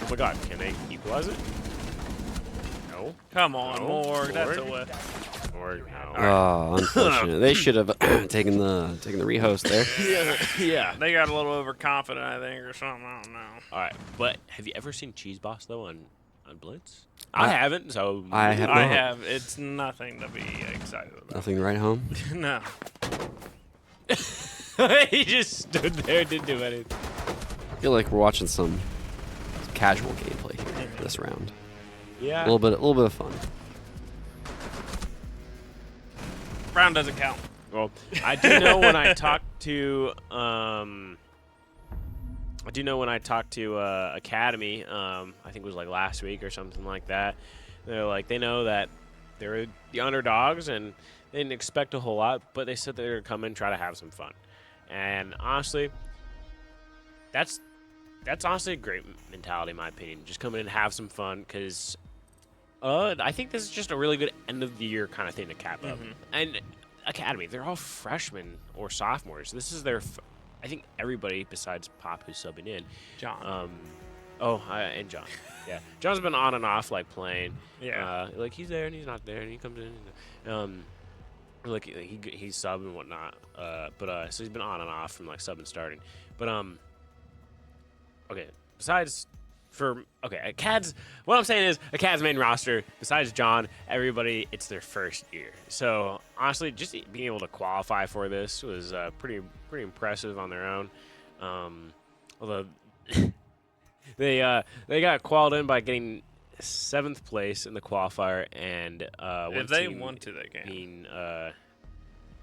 Oh my god, can they equalize it? No. Come on, No. Morg. That's a Morg? whiff. Or no. Oh, unfortunate. They should have taken the rehost there. Yeah. They got a little overconfident, I think, or something. I don't know. All right, but have you ever seen Cheese Boss though on Blitz? I haven't, so I have I not. have. It's nothing to be excited about. Nothing to write home. No. He just stood there, didn't do anything. I feel like we're watching some casual gameplay here this round. Yeah. A little bit of fun. Round doesn't count. Well, I do know when I talked to Academy, I think it was like last week or something like that. They're like, they know that they're the underdogs and they didn't expect a whole lot, but they said they're gonna come in and try to have some fun. And honestly, that's honestly a great mentality in my opinion. Just come in and have some fun, because I think this is just a really good end of the year kind of thing to cap up. And Academy, they're all freshmen or sophomores. This is their, I think everybody besides Pop who's subbing in. John. And John. Yeah, John's been on and off like playing. Yeah. Like he's there and he's not there, and he comes in. Like he's sub and whatnot. So he's been on and off from like sub and starting. But okay. Besides okay, Acad's. What I'm saying is, Acad's main roster, besides John, everybody, it's their first year. So honestly, just being able to qualify for this was pretty impressive on their own. Although they got qualified in by getting 7th place in the qualifier, and If they want to, they can. Being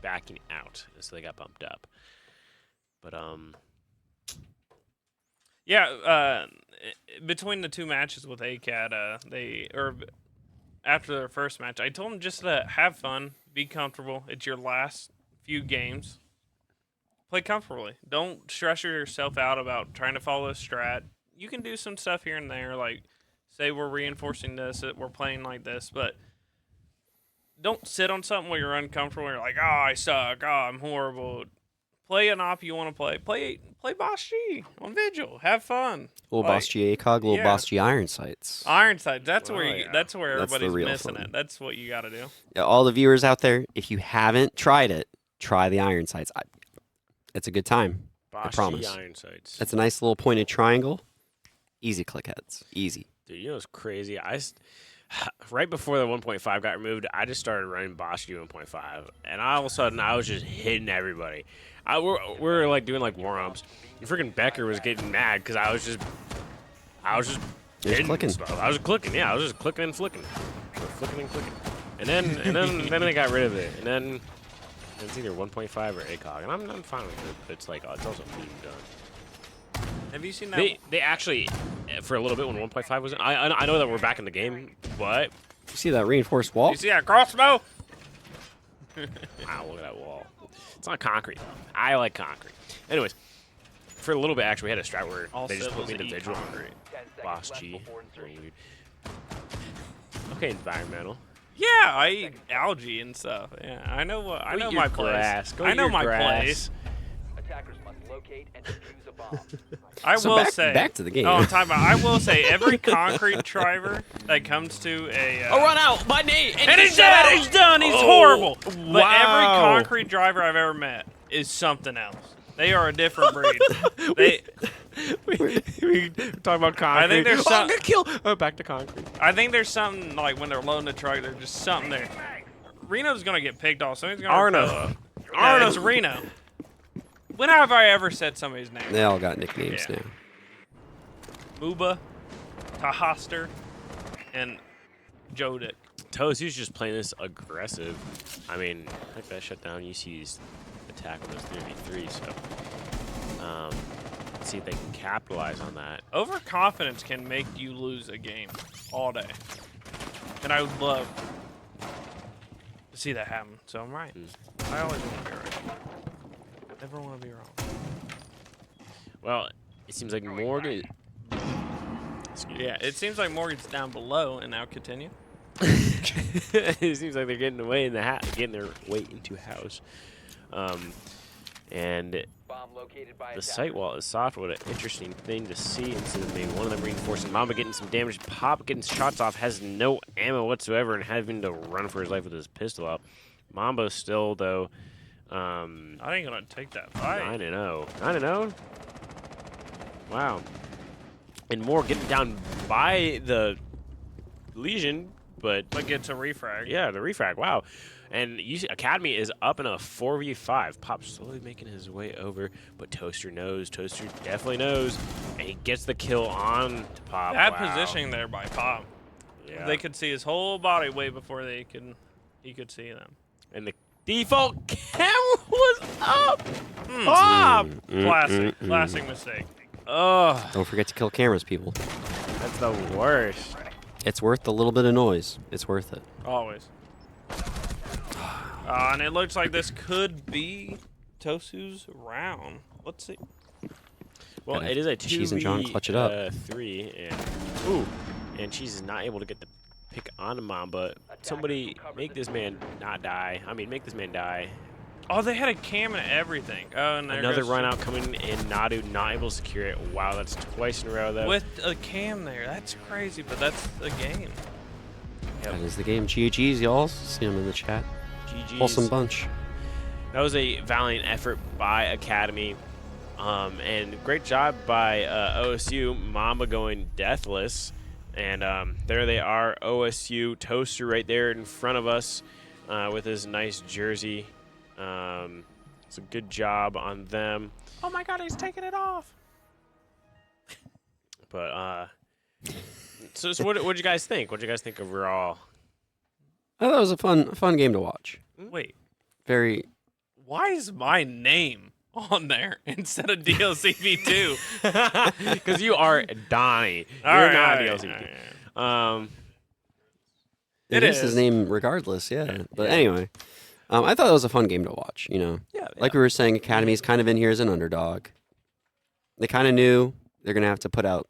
backing out, so they got bumped up. But Yeah, between the 2 matches with ACAD, after their first match, I told them just to have fun, be comfortable. It's your last few games. Play comfortably. Don't stress yourself out about trying to follow a strat. You can do some stuff here and there, like say we're reinforcing this, that we're playing like this, but don't sit on something where you're uncomfortable. You're like, oh, I suck. Oh, I'm horrible. Play an op you want to play. Play Boss G on Vigil. Have fun. Little Boss G ACOG, little Boss G Iron Sights. Iron Sights. That's where that's where That's the everybody's real missing fun. it. That's what you got to do. Yeah, all the viewers out there, if you haven't tried it, try the Iron Sights. It's a good time. I promise. Iron Sights. It's a nice little pointed triangle. Easy click heads. Easy. Dude, you know what's crazy? Right before the 1.5 got removed, I just started running Boss G 1.5, and all of a sudden I was just hitting everybody. We're like doing like warm-ups. And freaking Becker was getting mad because I was just hitting clicking. stuff. I was clicking, yeah. I was just clicking and flicking, flicking and clicking. And then they got rid of it, and then it's either 1.5 or ACOG, and I'm fine with it. But it's like it's also being done. Have you seen that? They actually, for a little bit when 1.5 was in, I know that we're back in the game, but You see that reinforced wall? You see that crossbow? wow, look at that wall. It's not concrete, though. I like concrete. Anyways, for a little bit, actually, we had a strat where All they just put me civils into eat Vigil. concrete. Boss G. Okay, environmental. Yeah, I eat algae and stuff. Yeah, I know what. I know my grass. place. Go I eat know your my grass. place. Attackers must locate and defuse a bomb. I So will back- say. back to the game. Oh, I'm talking about. I will say every concrete driver that comes to a. Run out by Nate, And he's dead. He's done. He's horrible. But every wow. concrete driver I've ever met is something else. They are a different breed. They. we talking about concrete. I think there's some. I'm gonna kill. Oh, back to concrete. I think there's something like when they're loading the truck, there's just something there. Reno's gonna get picked off. Somebody's gonna. Arno. No, it's Reno. When have I ever said somebody's name? They all got nicknames Yeah. now. Muba, Tahaster, and Jodick. Tozu's just playing this aggressive. I mean, like that shutdown UC's attack on those 3v3, so let's see if they can capitalize on that. Overconfidence can make you lose a game all day. And I would love to see that happen. So I'm right. I always want to be right. Never want to be wrong. Well, it seems like Morgan. Excuse me. Yeah, it seems like Morgan's down below, and now continue. It seems like they're getting away in the getting their way into house. And Bomb located by the attackers. site wall is soft. What an interesting thing to see. Instead of maybe one of them reinforcing Mamba getting some damage. Pop getting shots off, has no ammo whatsoever, and having to run for his life with his pistol out. Mamba still, though, I ain't gonna take that fight. 9-0. 9-0? Wow. And more getting down by the Legion, but gets a refrag. yeah, the refrag. Wow. And Academy is up in a 4v5. Pop slowly making his way over, but Toaster knows. Toaster definitely knows. And he gets the kill on to Pop. That Wow. positioning there by Pop. Yeah. They could see his whole body way before he could see them. And the default camera was up. Pop! Classic mistake. Oh, Don't forget to kill cameras, people. that's the worst. It's worth a little bit of noise. It's worth it. Always. And it looks like this could be Tosu's round. Let's see. Well, Gotta it is a Cheese and John clutch it up. 3, and Cheese is not able to get the pick on Mamba. Somebody make this man not die. I mean, make this man die. Oh, they had a cam and everything. Oh, and there Another goes run out coming in. Nadu not able to secure it. Wow, that's twice in a row though. with a cam there. That's crazy, but that's the game. That is the game. GG's, y'all. See them in the chat. GG's. Wholesome bunch. That was a valiant effort by Academy. And great job by OSU, Mamba going deathless. And there they are, OSU Toaster right there in front of us with his nice jersey. It's a good job on them. Oh my God, he's taking it off. But so what did you guys think? What did you guys think overall? I thought it was a fun game to watch. Wait, Very. why is my name on there instead of DLCV2? Because you are Donnie. All You're right, not all right, DLC. all right. It is his name regardless, yeah. But anyway, I thought it was a fun game to watch. Like we were saying, Academy's kind of in here as an underdog. They kind of knew they're gonna have to put out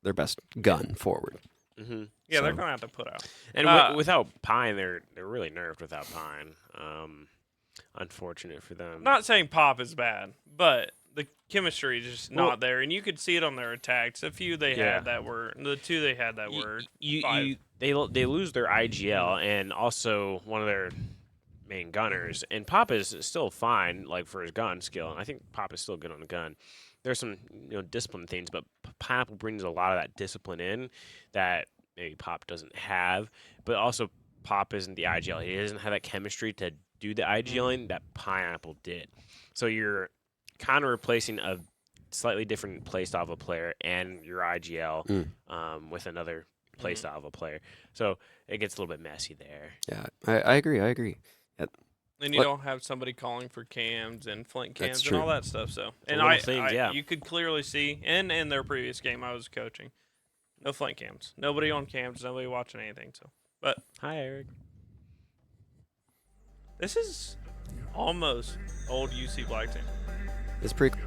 their best gun forward. Mm-hmm. Yeah, they're So- gonna have to put out. And without Pine, they're really nerfed without Pine. Unfortunate for them. Not saying Pop is bad, but the chemistry is just not there, and you could see it on their attacks. A few they Yeah. had that were the two they had that were five. They lose their IGL and also one of their main gunners. And Pop is still fine, like for his gun skill, and I think Pop is still good on the gun. There's some discipline things, but Pineapple brings a lot of that discipline in that maybe Pop doesn't have. But also Pop isn't the IGL. He doesn't have that chemistry to do the IGLing that Pineapple did. So you're kind of replacing a slightly different playstyle of a player and your IGL with another playstyle of a player. So it gets a little bit messy there. Yeah, I agree. And you don't have somebody calling for cams and flank That's cams and all true. that stuff. So, and little things, yeah. you could clearly see, and in their previous game I was coaching, no flank cams, nobody on cams, nobody watching anything. So, but Hi, Eric. this is almost old UC Black team. It's pretty.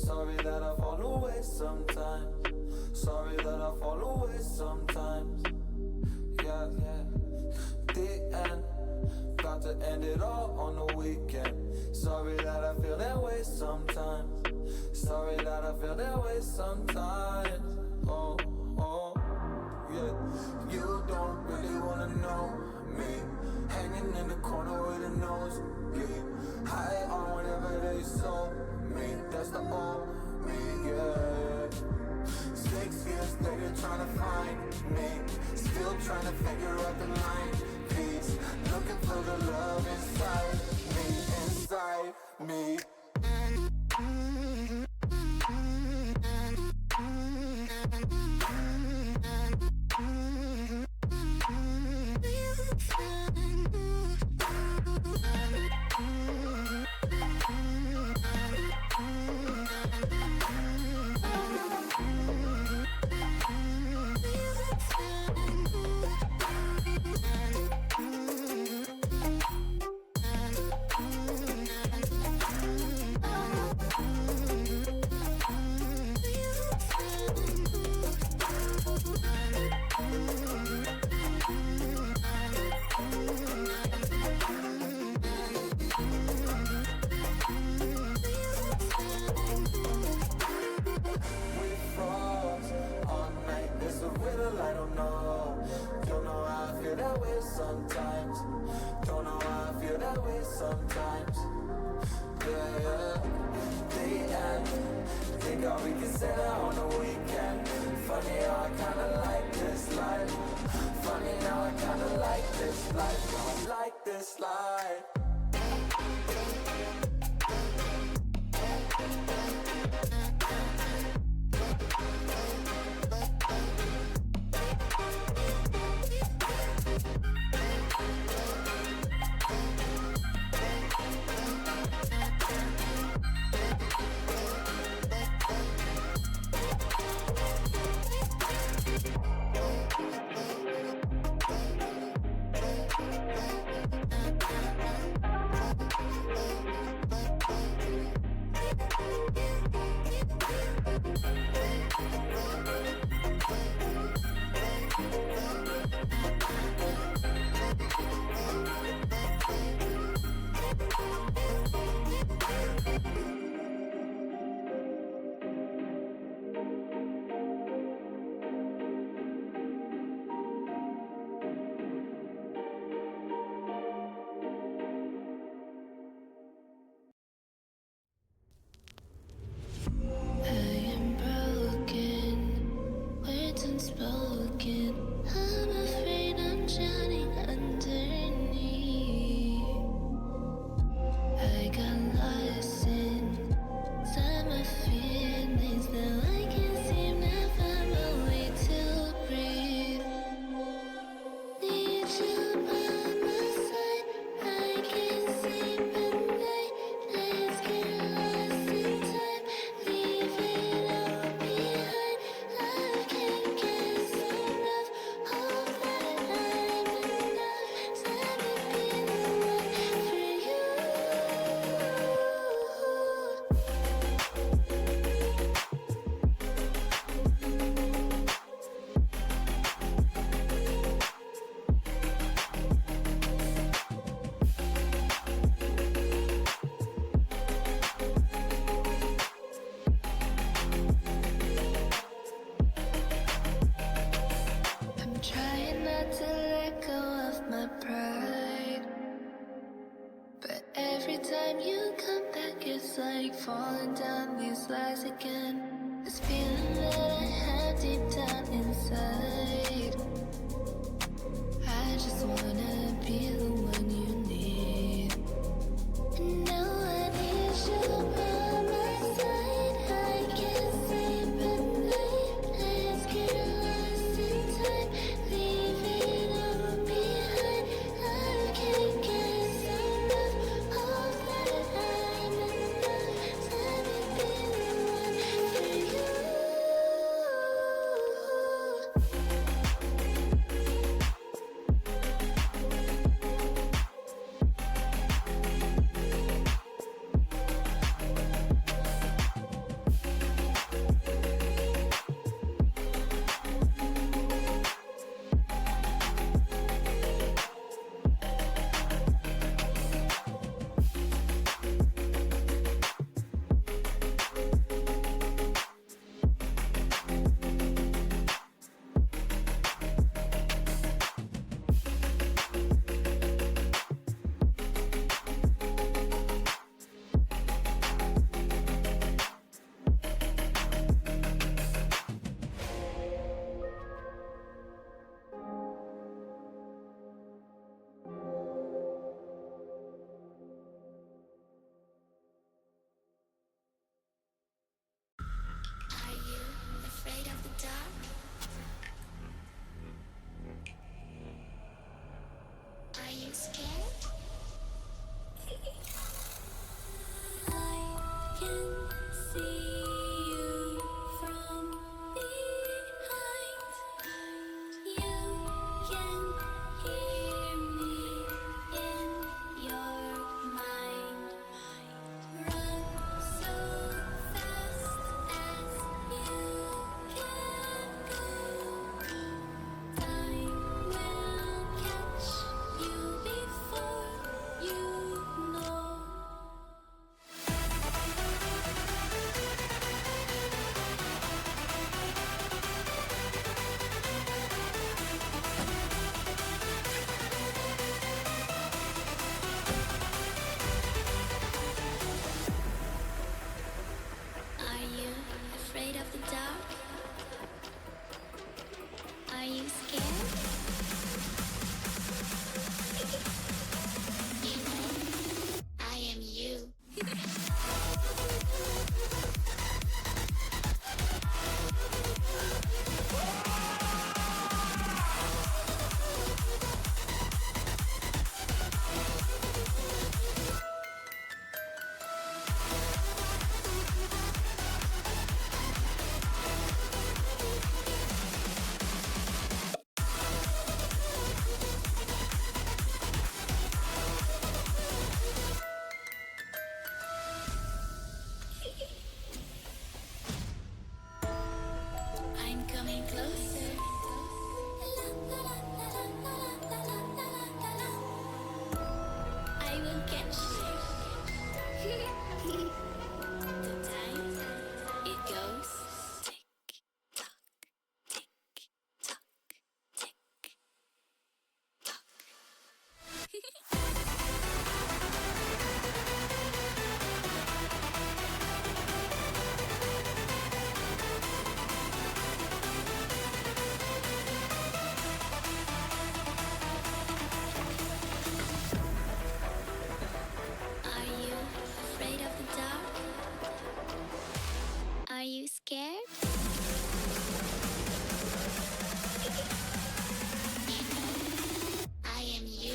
Sorry that I fall away sometimes. Sorry that I fall away sometimes. Yeah, the end. About to end it all on the weekend. Sorry that I feel that way sometimes. Sorry that I feel that way sometimes. Oh, yeah. You don't really wanna know me. Hanging in the corner with a nosebleed. High on whatever they sold me. That's the old me, yeah. 6 years later trying to find me. Still trying to figure out the line piece. Looking for the love inside me. Sometimes, don't know how I feel that way sometimes. Yeah. The end. Think how we can say that on the weekend. Funny how I kinda like this life. Funny how I kinda like this life. I like this life. It's like falling down these lies again. This feeling that I have deep down inside. I just wanna be the one you need. And now I need you by my side. I can't sleep at night. Let's get lost in time. Leave it all behind. I can't get enough of that. I'm enough. Let me be the one for you. catch you. The time it goes tick tock, tick tock, tick tock. Are you afraid of the dark? Are you scared? I am you.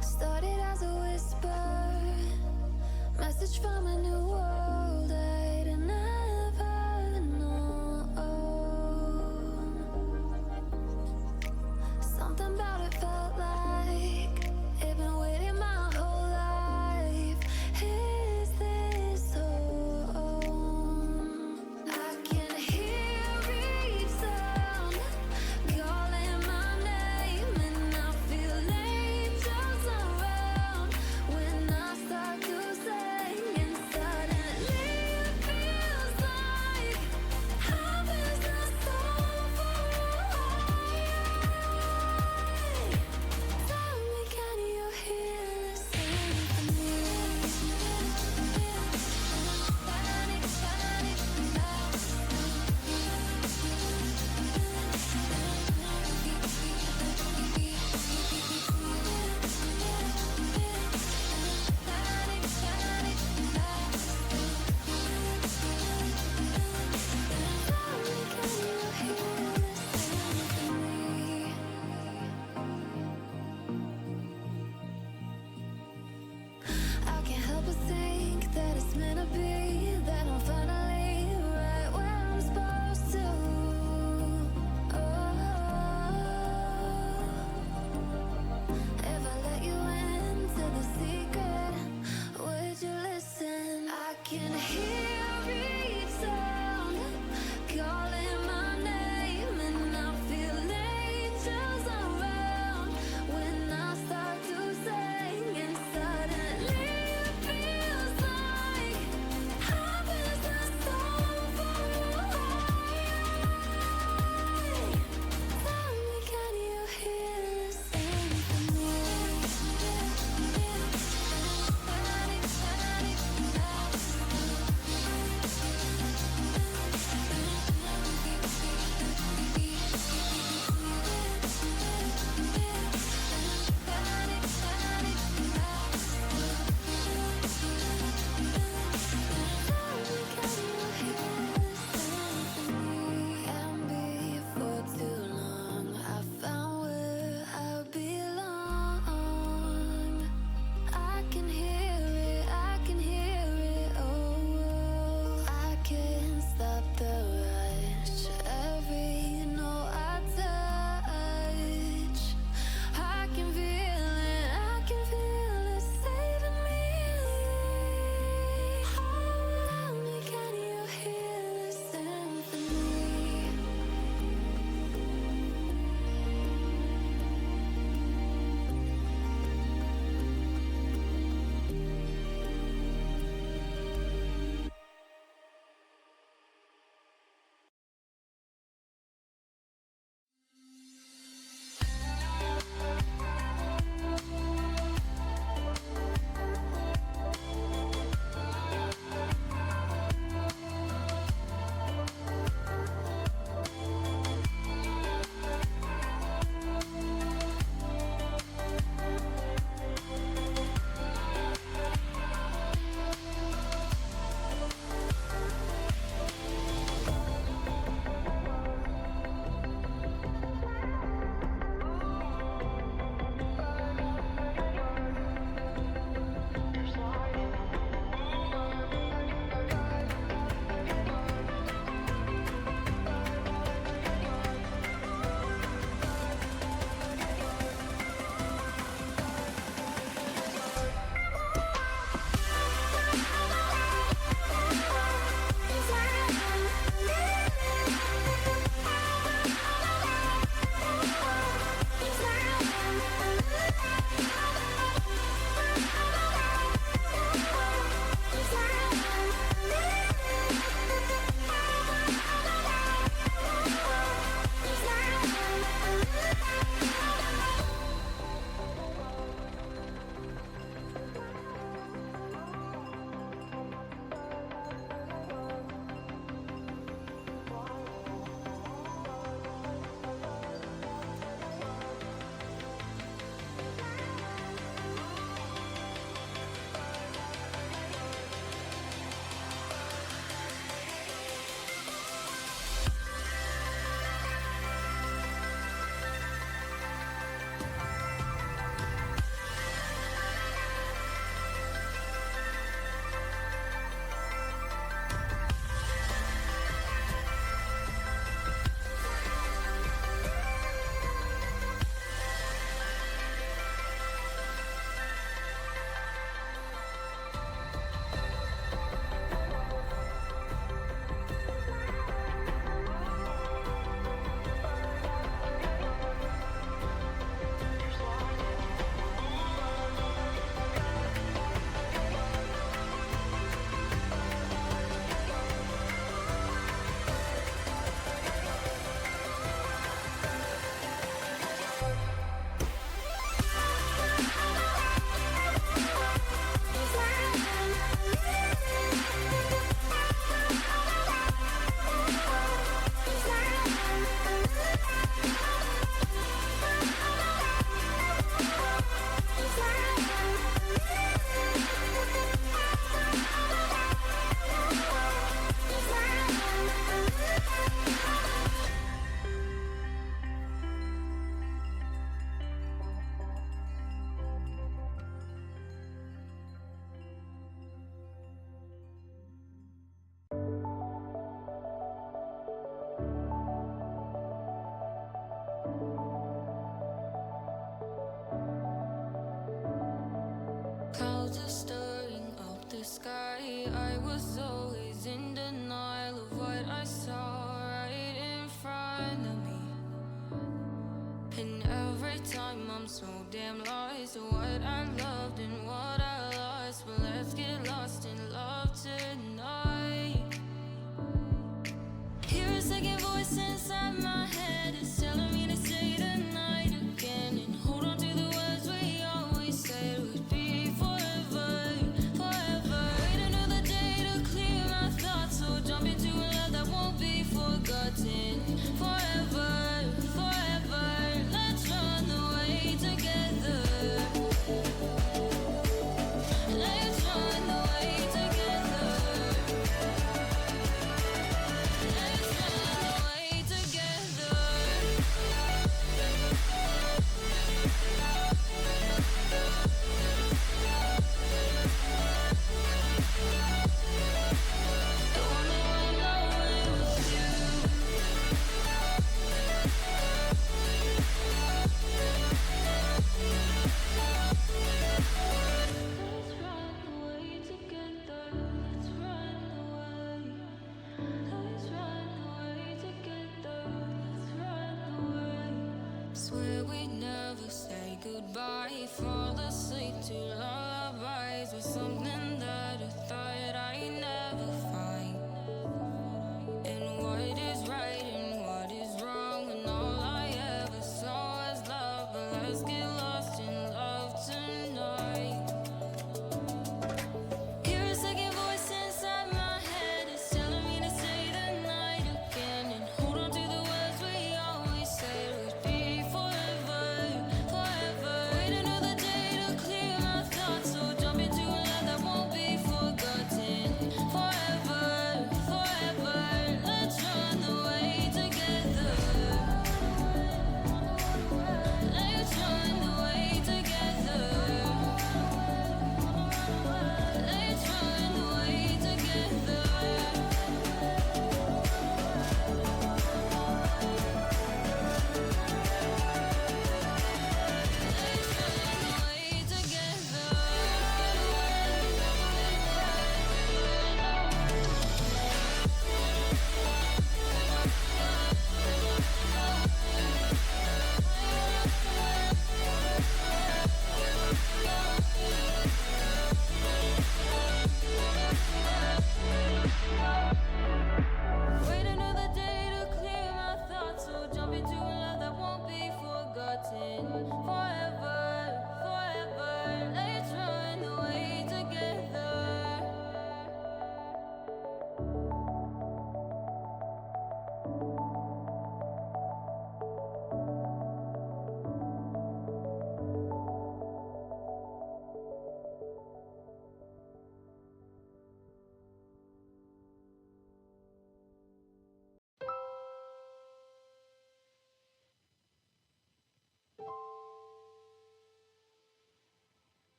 Started as a whisper, message from a new world I'd never known. Something about it felt like it'd been waiting my whole life. Is this home? I can hear each sound calling my name, and I feel angels around when I start to sing. And suddenly clouds are stirring up the sky. I was always in denial of what I saw right in front of me. And every time I'm so damn lost to what I loved and what I lost. But let's get lost in love tonight. Hear a second voice inside my head. It's telling me to say the night again. And hold on to the words we always said would be forever, forever. Wait another day to clear my thoughts. So jump into a love that won't be forgotten. Forever, forever. Let's run away together. Let's run away together. Let's run away together. The one that went away with you. Let's run away together. Let's run away. Let's run away together. Let's run away. Swear we'd never say goodbye. Fall asleep to lullabies with something that I thought I'd never find. And what is right and what is wrong, and all I ever saw was love. But let's get lost in love tonight. Hear a second voice inside my head. It's telling me to say the night again. And hold on to the words we always said would be forever, forever. Wait another day to clear my thoughts. So jump into a love that won't be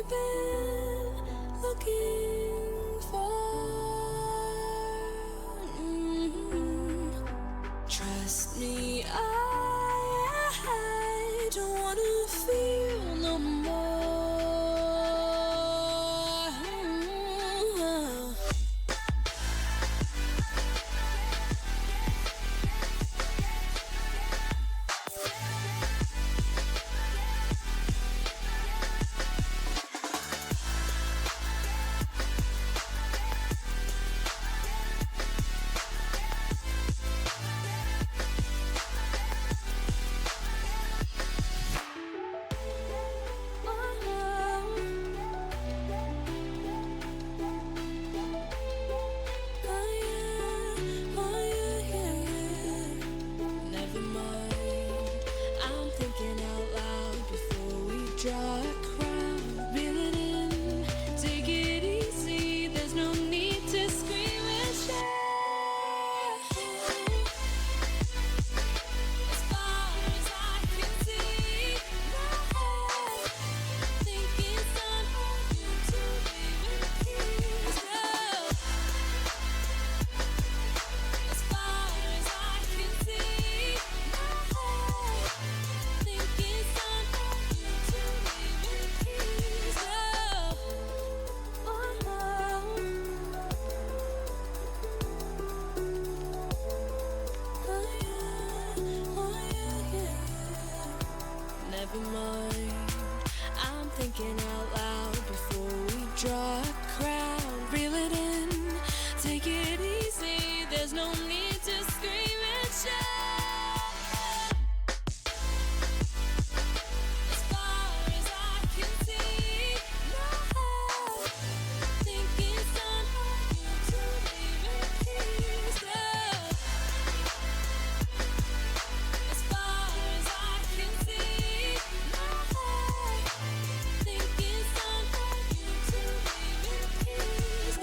you been looking for? Trust me, I don't wanna feel no more. Never mind. I'm thinking out loud before we draw a crowd. Reel it in, take it easy. There's no need to scream and shout. As far as I can see, think it's time for you to leave in peace. As far as I can see, think it's time for you to leave in peace. Never mind. I'm thinking out loud before we draw a crowd. Reel it in, take it easy. There's no need to scream and shout. As far as I can see, think it's time for you to leave in peace. As far as I can see, think it's time for you to leave in peace.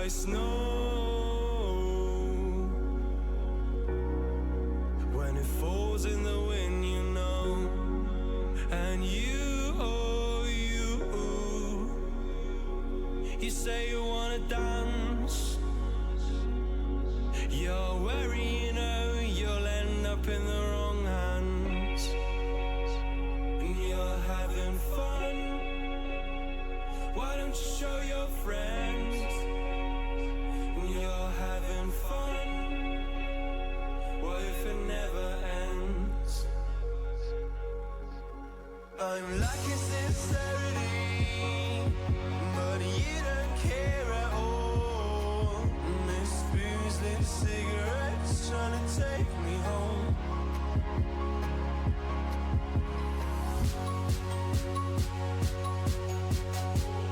like snow. When it falls in the wind, you know. And you, oh, you say you wanna dance. You're wary, you know, you'll end up in the wrong hands. And you're having fun. Why don't you show your friends? And you're having fun. What if it never ends? I'm lacking sincerity, but you don't care at all. And this booze, this cigarette's trying to take me home.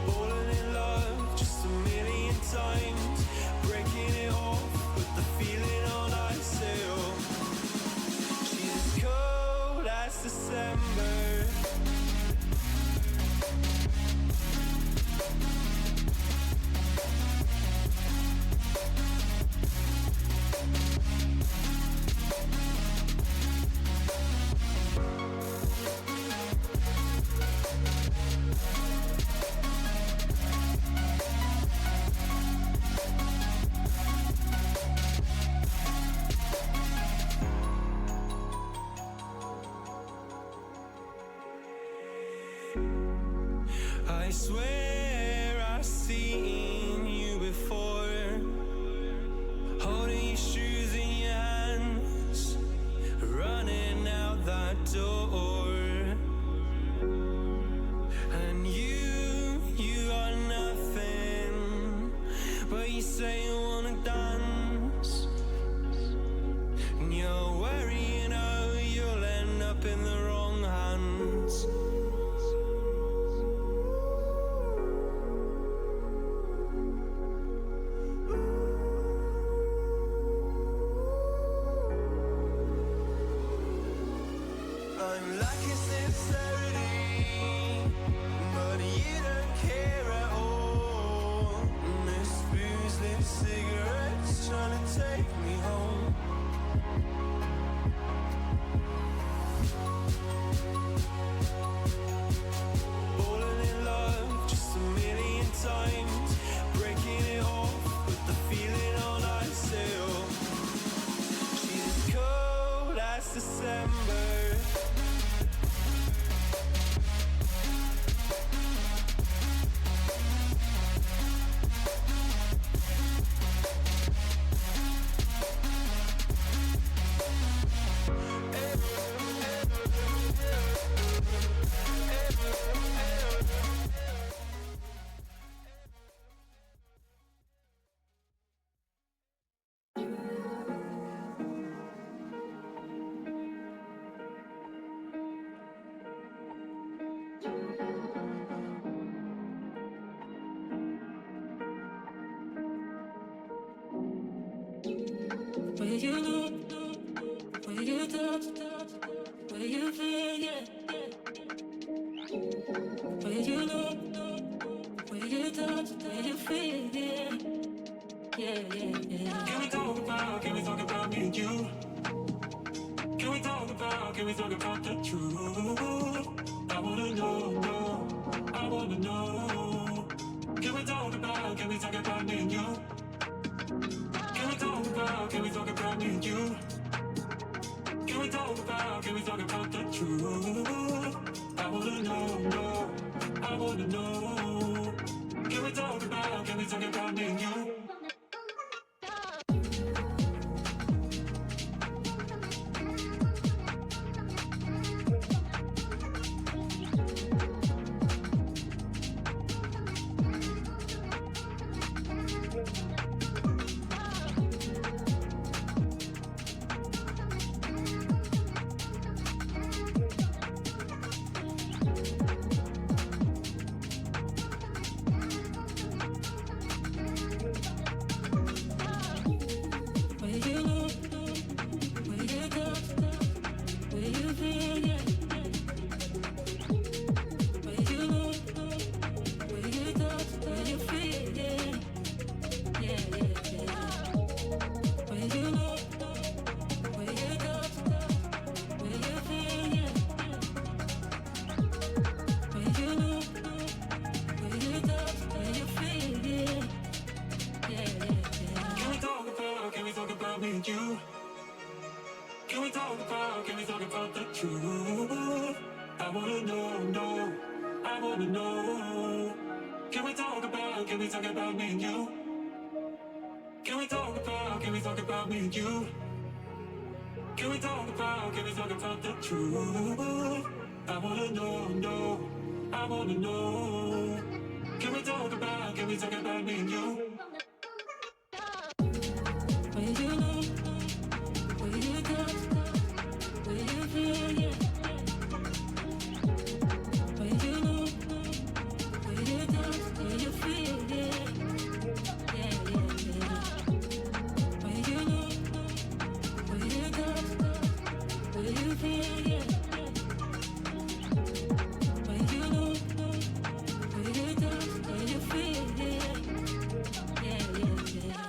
Falling in love just a million times, breaking it off with the feeling on I sail. She's as cold as December. I swear I've seen you before, holding your shoes in your hands, running out that door. And you are nothing, but you say you wanna dance. And you're worried, you know, you'll end up in the wrong hands. I'm lacking sincerity, but you don't care at all. And this booze, this cigarette's trying to take me home. Falling in love just a million times, breaking it off with the feeling on I sail. She's as cold as December. Where you look, where you touch, where you feel, yeah. Where you look, where you touch, where you feel, yeah. Yeah, yeah, yeah. Can we talk about me and you? Can we talk about the truth? I wanna know, I wanna know. Can we talk about me and you? Can we talk about me and you? Can we talk about the truth? I wanna know, I wanna know. Can we talk about me and you? know, no, I wanna know. Can we talk about me and you? Can we talk about me and you? Can we talk about the truth? I wanna know, no, I wanna know. Can we talk about me and you? When you know, when you touch, when you feel, yeah. When you know, when you touch, when you feel, yeah. Yeah, yeah, yeah. When you know, when you touch, when you feel, yeah. When you know, when you touch, when you feel, yeah. Yeah, yeah, yeah.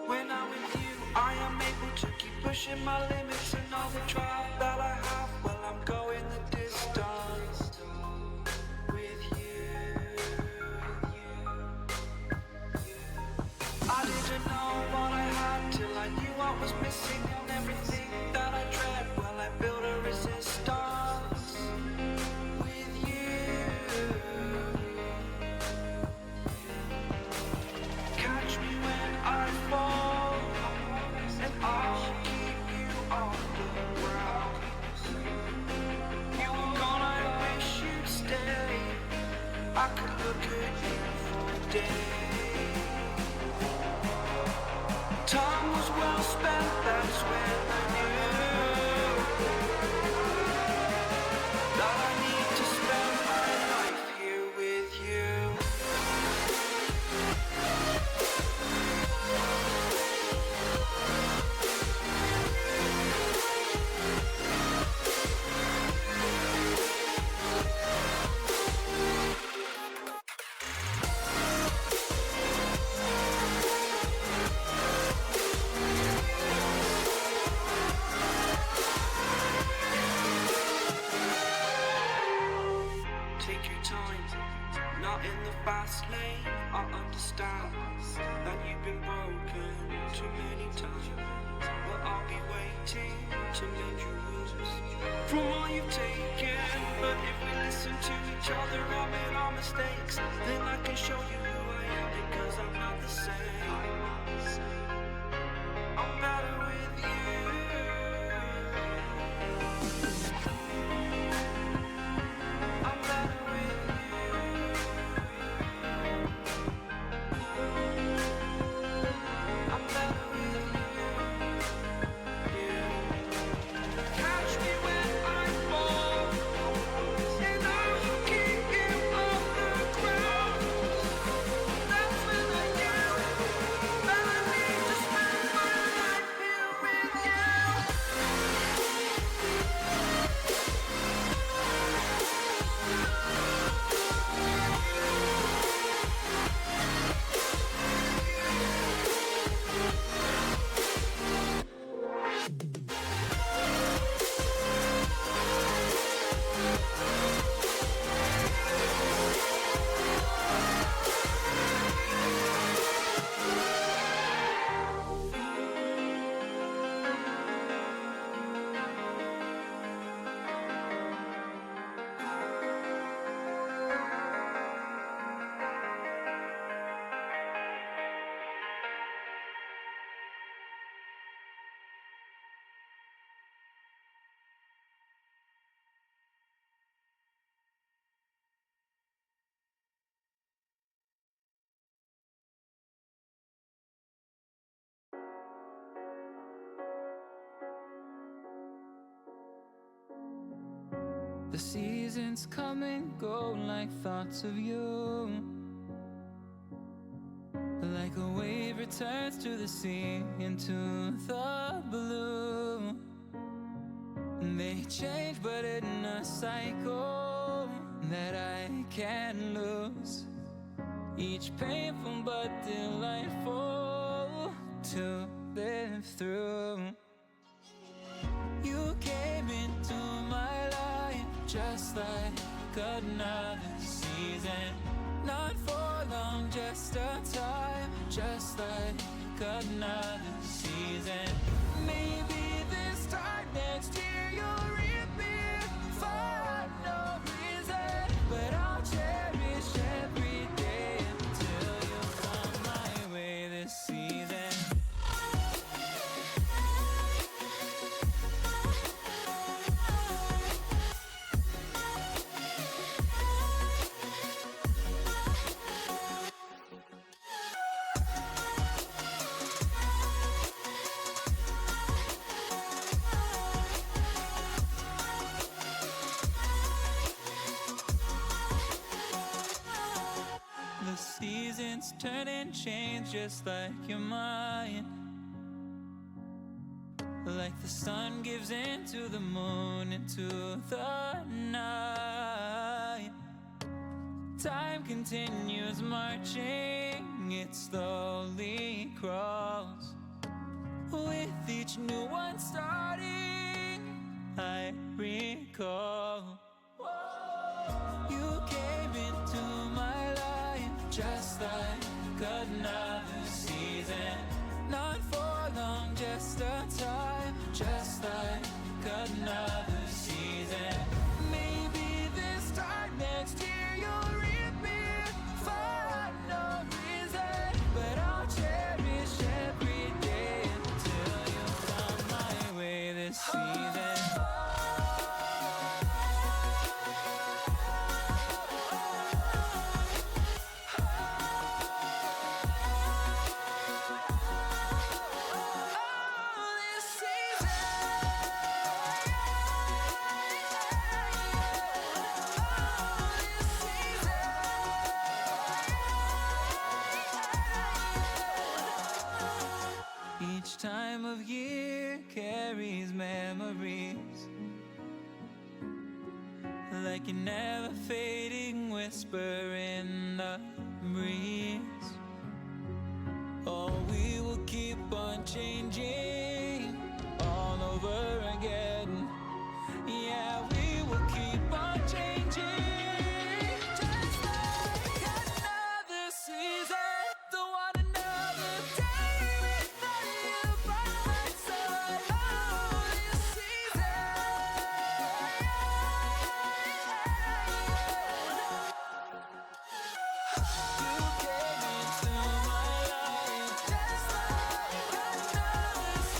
When I'm with you, I am able to keep pushing my limits and all the drive that I have. Well, I'm going the distance with you. I didn't know what I had till I knew I was missing, and everything that I dread. Well, I built a resistance with you. Catch me when I fall, and I'll keep you on the ground. You were gone, I wish you'd stay. I could look at you for days. Time was well spent, that's when I knew that I need to spend my life here with you. Take your time, not in the fast lane. I understand that you've been broken too many times, but I'll be waiting to mend your wounds from all you've taken. But if we listen to each other, admit our mistakes, then I can show you who I am, because I'm not the same. I'm better with you. I'm better with you. I'm better with you. Catch me when I fall, and I'll keep you off the ground. That's when I knew that I need to spend my life here with you. The seasons come and go like thoughts of you. Like a wave returns to the sea into the blue. They change but in a cycle that I can't lose. Each painful but delightful to live through. You came into my life just like another season. Not for long, just a time, just like another season. Maybe this time next year you'll reappear for no reason, but I'll cherish every day until you come my way this season. The seasons turn and change just like your mind. Like the sun gives into the moon, into the night. Time continues marching, it slowly crawls. With each new one starting, I recall you came into my life just like another season. Not for long, just a time, just like another season. Maybe this time next year you'll reappear for no reason, but I'll cherish every day until you come my way this season. Each time of year carries memories, like a never fading whisper in the breeze. Oh, we will keep on changing all over again. Yeah, we will keep on changing, just like another season. Don't want another day without you by my side. Oh, this season. You came into my life just like another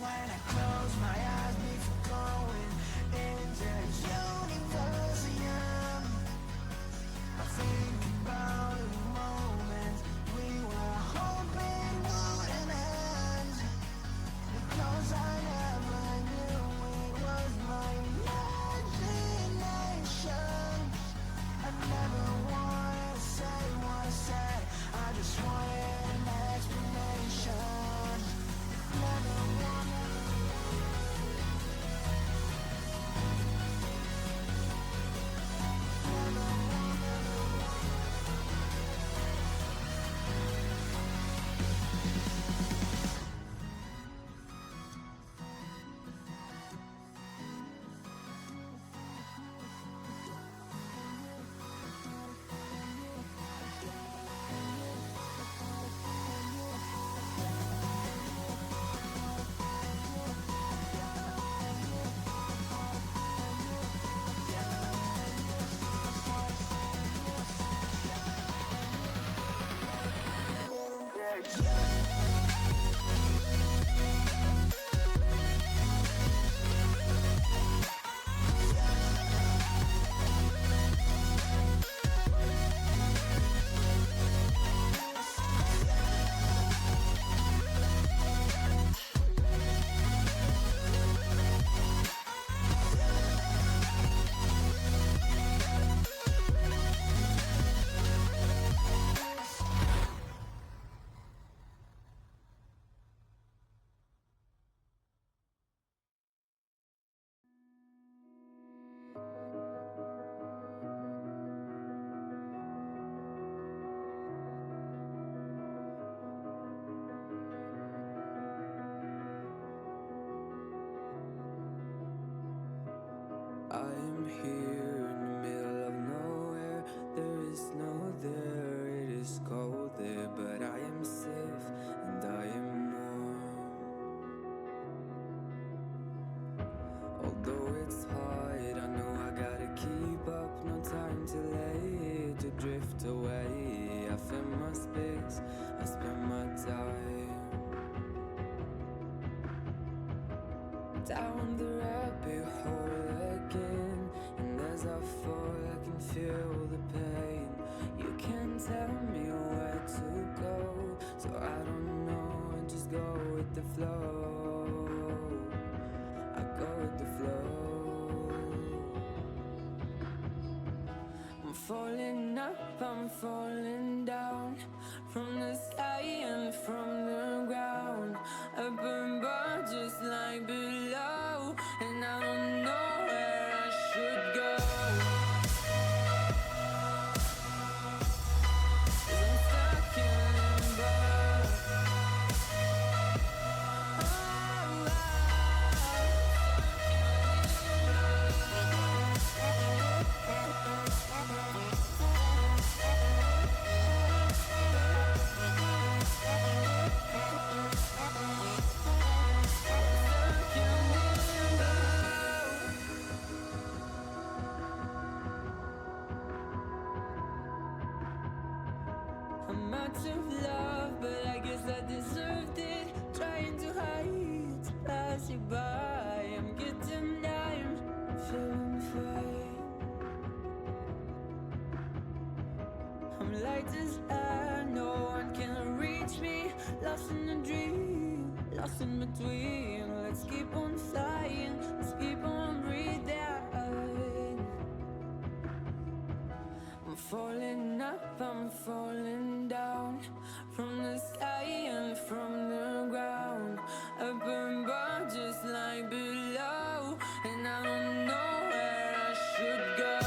when I close my eyes before going into the universe. I think about the moments we were hoping wouldn't end, because I never knew it was my imagination. I never wanted to say what I said, I just wanted an explanation. Never wanted. I am here in the middle of nowhere. There is no there, it is cold there, but I am safe and I am warm. Although it's hard, I know I gotta keep up. No time to lay to drift away. I find my space, I spend my time down the rabbit hole again, and as I fall I can feel the pain. You can't tell me where to go, so I don't know, I just go with the flow. I go with the flow. I'm falling up, I'm falling down, from the sky and from the ground. Up above just like below, and I don't know where I should go. 'Cause I'm stuck in limbo. I'm out of love, but I guess I deserved it. Trying to hide, to pass you by. I'm getting down, feeling fine. I'm light as air, no one can reach me. Lost in a dream, lost in between. Let's keep on flying, let's keep on breathing. I'm falling up, I'm falling down, from the sky and from the ground. Up above just like below, and I don't know where I should go.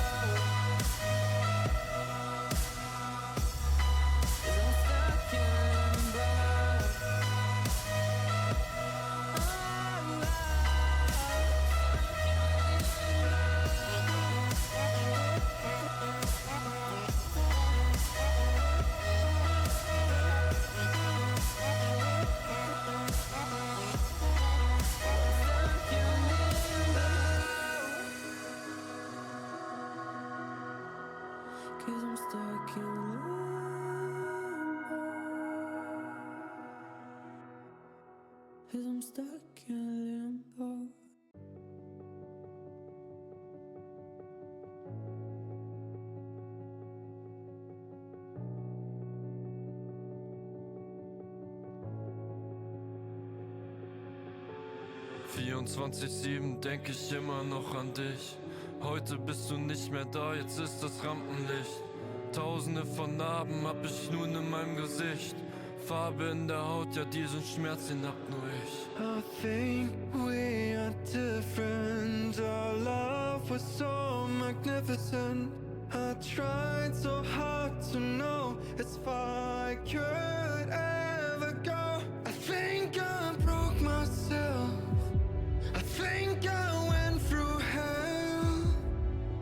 'Cause I'm stuck in limbo. Cause I'm stuck in limbo. 'cause I'm stuck in limbo. ...24/7 denk ich immer noch an dich. Heute bist du nicht mehr da, jetzt ist das Rampenlicht. Tausende von Narben hab ich nun in meinem Gesicht. Farbe in der Haut, ja diesen Schmerz, den hab nur ich. I think we are different. Our love was so magnificent. I tried so hard to know as far I could ever go. I think I broke myself. I think I went through hell.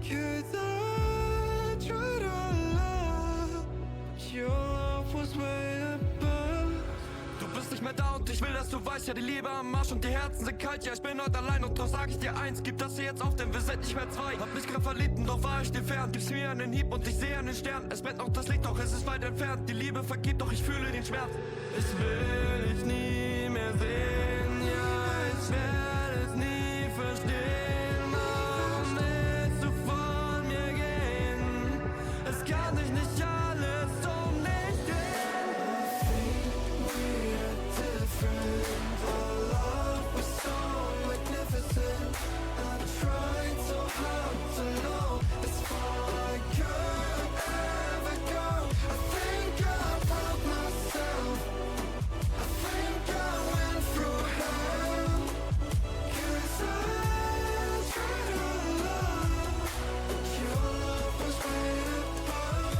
'Cause I tried our love, but your love was way above. Du bist nicht mehr da und ich will, dass du weißt, ja die Liebe am Arsch und die Herzen sind kalt. Ja, ich bin heute allein und doch sag ich dir eins, gib das hier jetzt auf, denn wir sind nicht mehr zwei. Hab mich grad verliebt und doch war ich dir fern. Gib's mir einen Hieb und ich sehe einen Stern. Es brennt noch das Licht, doch es ist weit entfernt. Die Liebe vergibt, doch ich fühle den Schmerz. Ich will dich nie mehr sehen, ja, ich werde es nie verstehen. Warum willst du von mir gehen? Es kann dich nicht alles um mich drehen. I think we are different. Our love was so magnificent. I tried so hard to know as far I could ever go. I think I broke myself. I think I went through hell. 'Cause I tried our love, but your love was way above.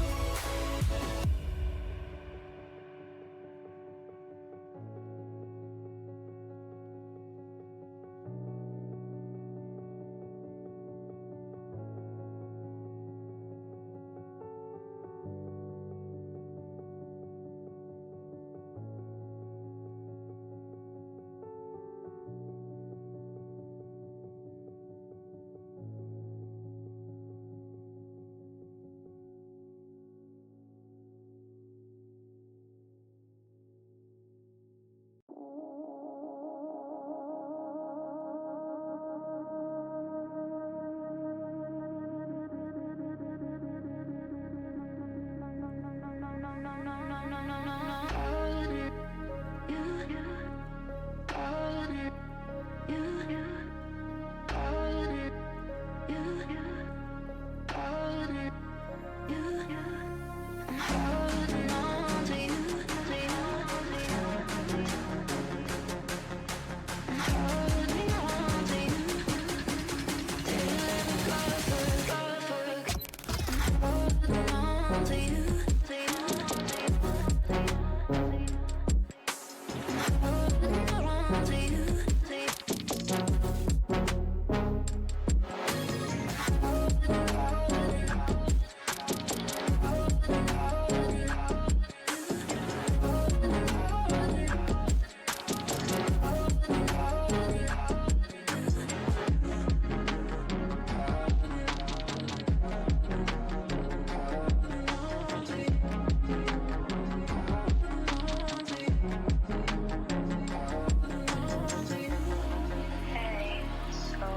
Hey, so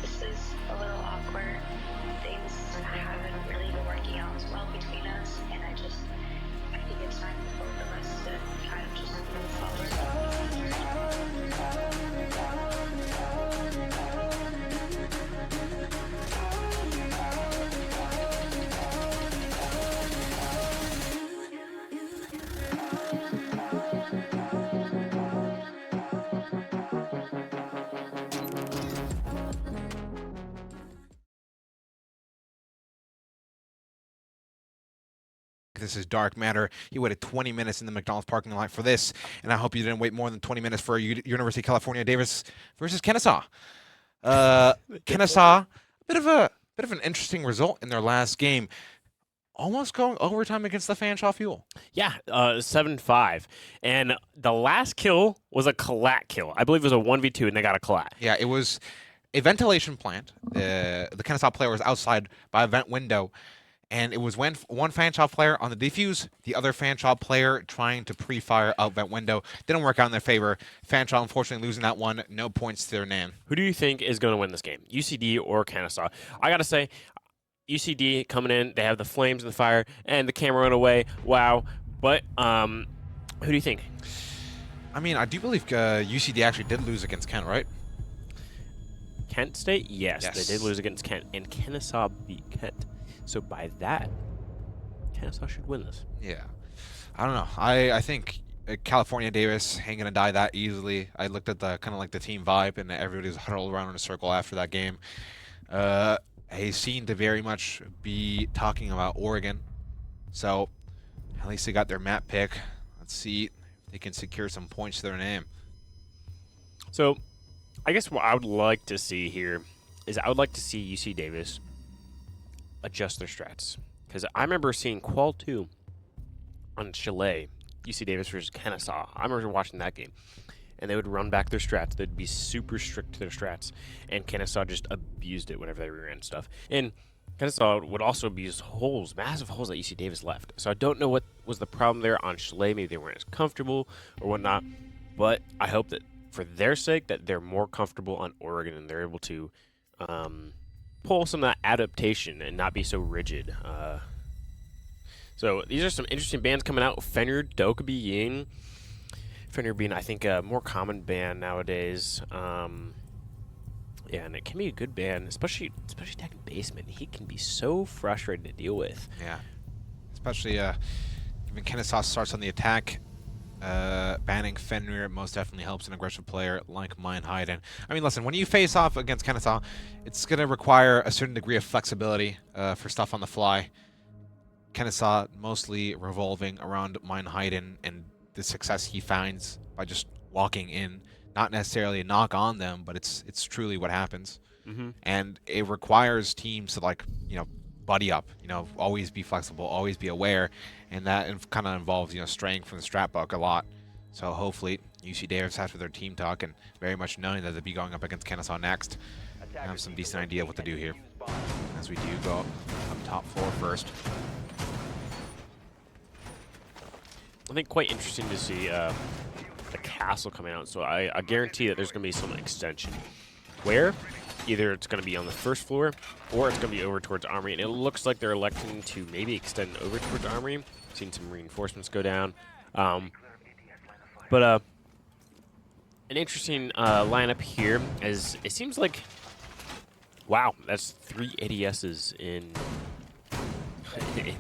this is a little awkward. Things haven't really been working out as well between us, and I think it's time for both of us to kind of just move This is Dark Matter. He waited 20 minutes in the McDonald's parking lot for this, and I hope you didn't wait more than 20 minutes for University of California Davis versus Kennesaw. Kennesaw, bit of an interesting result in their last game, almost going overtime against the Fanshawe Fuel. Yeah, 7-5. And the last kill was a collat kill. I believe it was a 1v2, and they got a collat. Yeah, it was a ventilation plant. The Kennesaw player was outside by a vent window, And it was when one fan shop player on the defuse, the other fan shop player trying to pre-fire out that window. Didn't work out in their favor. Fan shop unfortunately losing that one. No points to their name. Who do you think is going to win this game? UCD or Kennesaw? I got to say, UCD coming in, they have the flames and the fire, and the camera went away. Wow. But who do you think? I mean, I do believe UCD actually did lose against Kent, right? Kent State? Yes, Yes. they did lose against Kent, and Kennesaw beat Kent. So by that, Kennesaw should win this. Yeah. I don't know. I think California Davis ain't gonna die that easily. I looked at the kind of like the team vibe, and everybody was huddled around in a circle after that game. They seem to very much be talking about Oregon. So at least they got their map pick. Let's see if they can secure some points to their name. So I guess what I would like to see here is I would like to see UC Davis adjust their strats. Because I remember seeing Qual 2 on Chalet, UC Davis versus Kennesaw. I remember watching that game. And they would run back their strats. They'd be super strict to their strats. And Kennesaw just abused it whenever they ran stuff. And Kennesaw would also abuse holes, massive holes that UC Davis left. So I don't know what was the problem there on Chalet. Maybe they weren't as comfortable or whatnot. But I hope that for their sake that they're more comfortable on Oregon and they're able to pull some of that adaptation and not be so rigid. So these are some interesting bands coming out. Fenrir, Dokkaebi, Ying. Fenrir being, I think, a more common band nowadays. Yeah, and it can be a good band, especially attacking basement. He can be so frustrating to deal with. Yeah. Especially when Kennesaw starts on the attack, banning Fenrir most definitely helps an aggressive player like Mindhiden. I mean, listen, when you face off against Kennesaw, it's going to require a certain degree of flexibility for stuff on the fly. Kennesaw mostly revolving around Mindhiden and the success he finds by just walking in. Not necessarily a knock on them, but it's truly what happens. Mm-hmm. And it requires teams to, like, buddy up, always be flexible, always be aware, and that kind of involves, straying from the strat book a lot. So hopefully UC Davis, after their team talk and very much knowing that they'll be going up against Kennesaw next, have some decent idea of what to do here. As we do go up top floor first. I think quite interesting to see the castle coming out. So I guarantee that there's going to be some extension. Where? Either it's going to be on the first floor or it's going to be over towards Armory. And it looks like they're electing to maybe extend over towards Armory. Seen some reinforcements go down. But an interesting lineup here, as it seems like, wow, that's 3 ADSs in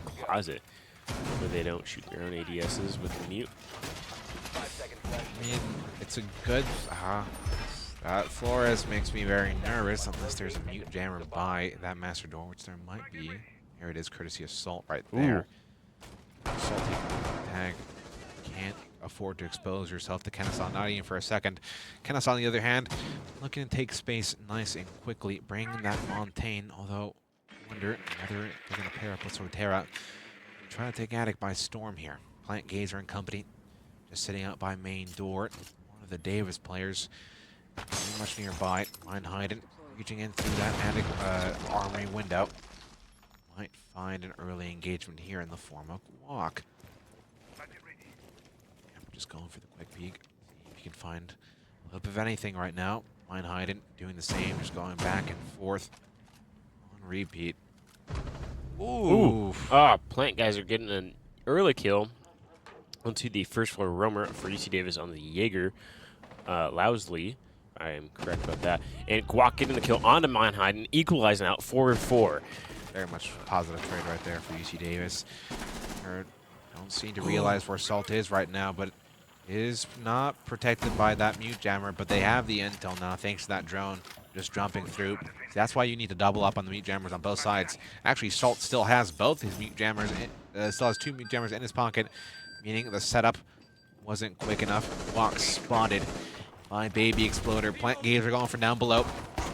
closet. Where they don't shoot their own ADSs with the mute. I mean, it's a good... Flores makes me very nervous unless there's a mute jammer by that master door, which there might be. Here it is, courtesy of Salt right there. Salt taking the tag. Can't afford to expose yourself to Kennesaw, not even for a second. Kennesaw, on the other hand, looking to take space nice and quickly, bringing that Montaigne, although I wonder whether they're going to pair up with Sortera. Trying to take Attic by storm here. Plant Gazer and company just sitting out by main door. One of the Davis players very much nearby. Mindhiden reaching in through that Attic armory window. Might find an early engagement here in the form of Walk. Just going for the quick peek. See if you can find a little bit of anything right now. Mindhiden doing the same, just going back and forth on repeat. Ooh. Plant guys are getting an early kill onto the first floor roamer for UC Davis on the Jaeger. Lousley, I am correct about that. And Guak getting the kill onto Mindhiden, equalizing out 4-4. Very much positive trade right there for UC Davis. Don't seem to realize where Salt is right now, but is not protected by that mute jammer, but they have the intel now thanks to that drone just jumping through. So that's why you need to double up on the mute jammers on both sides. Actually, Salt still has both his mute jammers, still has 2 mute jammers in his pocket, meaning the setup wasn't quick enough. Walk spotted by Baby Exploder. Plant Gazer going for down below.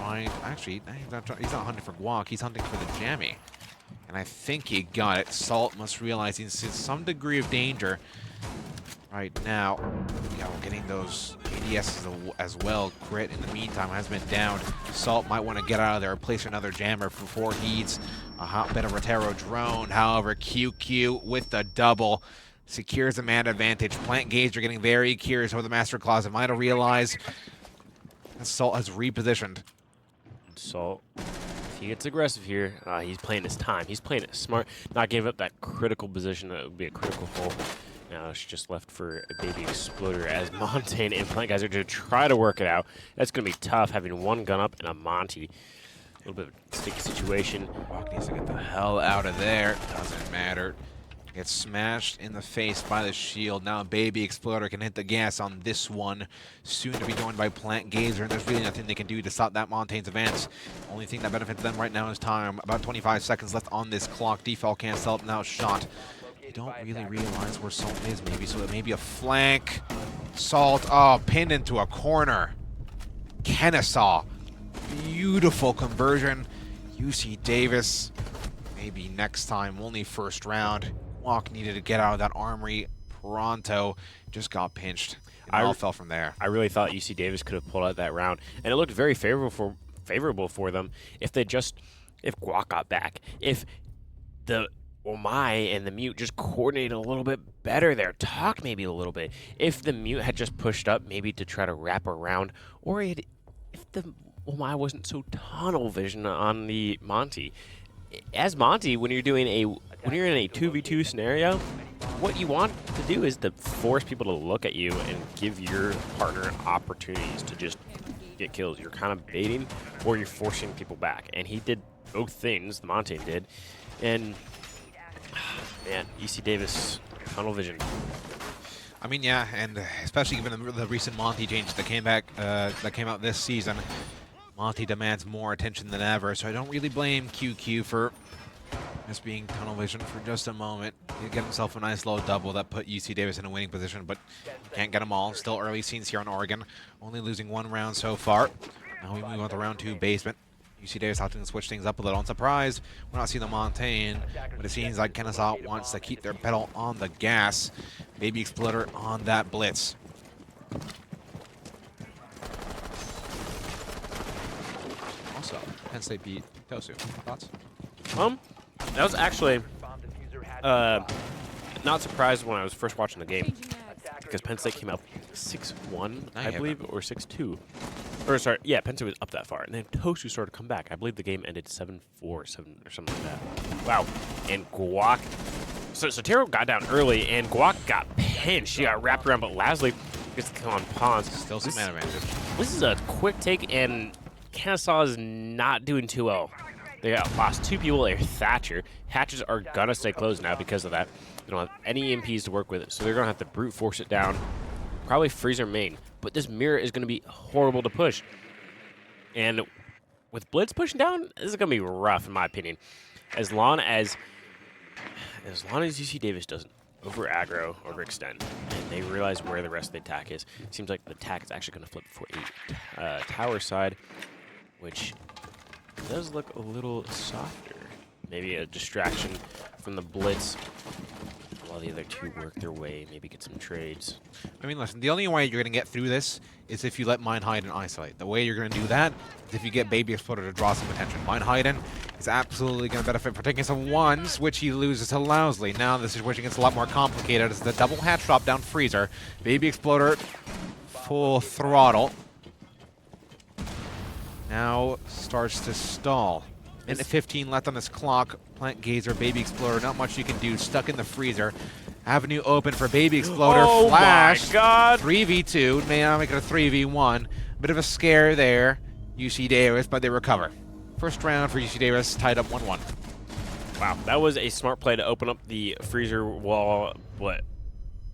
Actually, he's not hunting for Guac, he's hunting for the Jammy. And I think he got it. Salt must realize he's in some degree of danger right now. Yeah, we're getting those DS as well. Crit, in the meantime, has been down. Salt might want to get out of there, place another jammer before he eats a hot bit of Rotero drone. However, QQ with the double secures the man advantage. Plant Gazer getting very curious over the Master Closet. Might have realized that Salt has repositioned. Salt, if he gets aggressive here, he's playing his time. He's playing it smart, not giving up that critical position that would be a critical hole. Now it's just left for a Baby Exploder as Montaigne and Plant Geyser to try to work it out. That's going to be tough, having one gun up and a Monty. A little bit of a sticky situation. Walk needs to get the hell out of there. Doesn't matter. Gets smashed in the face by the shield. Now Baby Exploder can hit the gas on this one. Soon to be joined by Plant Gazer, and there's really nothing they can do to stop that Montaigne's advance. Only thing that benefits them right now is time. About 25 seconds left on this clock. Default can't help now. Shot. They don't really realize where Salt is, maybe, so it may be a flank. Salt, oh, pinned into a corner. Kennesaw. Beautiful conversion. UC Davis. Maybe next time, only first round. Walk needed to get out of that armory pronto. Just got pinched. It all fell from there. I really thought UC Davis could have pulled out that round, and it looked very favorable for them if Guac got back, if the Omai and the Mute just coordinated a little bit better there, talked maybe a little bit. If the Mute had just pushed up maybe to try to wrap around, or if the Omai wasn't so tunnel vision on the Monty. As Monty, when you're in a 2v2 scenario, what you want to do is to force people to look at you and give your partner opportunities to just get kills. You're kind of baiting, or you're forcing people back. And he did both things, the Monty did. And man, UC Davis, tunnel vision. I mean, yeah, and especially given the recent Monty changes that came out this season, Monty demands more attention than ever, so I don't really blame QQ for just being tunnel vision for just a moment. He get himself a nice low double that put UC Davis in a winning position, but can't get them all. Still early scenes here on Oregon, only losing one round so far. Now we move on to round 2 basement. UC Davis having to switch things up a little. I'm surprised we're not seeing the Montaigne, but it seems like Kennesaw wants to keep their pedal on the gas. Baby Exploder on that blitz. Also, Penn State beat Tosu. Thoughts? That was actually not surprised when I was first watching the game, because Penn State came up 6-1, I believe, or 6-2. Or sorry, yeah, Penn State was up that far, and then Tosu started to come back. I believe the game ended 7-4, or something like that. Wow, and Guac. So Taro got down early, and Guac got pinched. She got wrapped around, but Lasley gets to come on pawns. Still some man advantage. This is a quick take, and Kennesaw is not doing too well. They lost 2 people. They're Thatcher. Hatches are gonna stay closed now because of that. They don't have any EMPs to work with it, so they're gonna have to brute force it down. Probably freezer main, but this mirror is gonna be horrible to push. And with Blitz pushing down, this is gonna be rough in my opinion. As long as UC Davis doesn't over aggro, overextend, and they realize where the rest of the attack is. It seems like the attack is actually gonna flip for a tower side, which does look a little softer. Maybe a distraction from the Blitz while the other two work their way, maybe get some trades. I mean, listen, the only way you're going to get through this is if you let Mine Hide and isolate. The way you're going to do that is if you get Baby Exploder to draw some attention. Mine Hiden is absolutely going to benefit from taking some ones, which he loses to Lousley. Now the situation gets a lot more complicated as the double hatch drop down freezer. Baby Exploder full throttle. Now starts to stall. Minute 15 left on this clock. Plant Gazer, Baby Exploder, not much you can do. Stuck in the freezer. Avenue open for Baby Exploder. Oh Flash. My God. 3v2. May not make it a 3v1. Bit of a scare there. UC Davis, but they recover. First round for UC Davis, tied up 1-1. Wow, that was a smart play to open up the freezer wall, but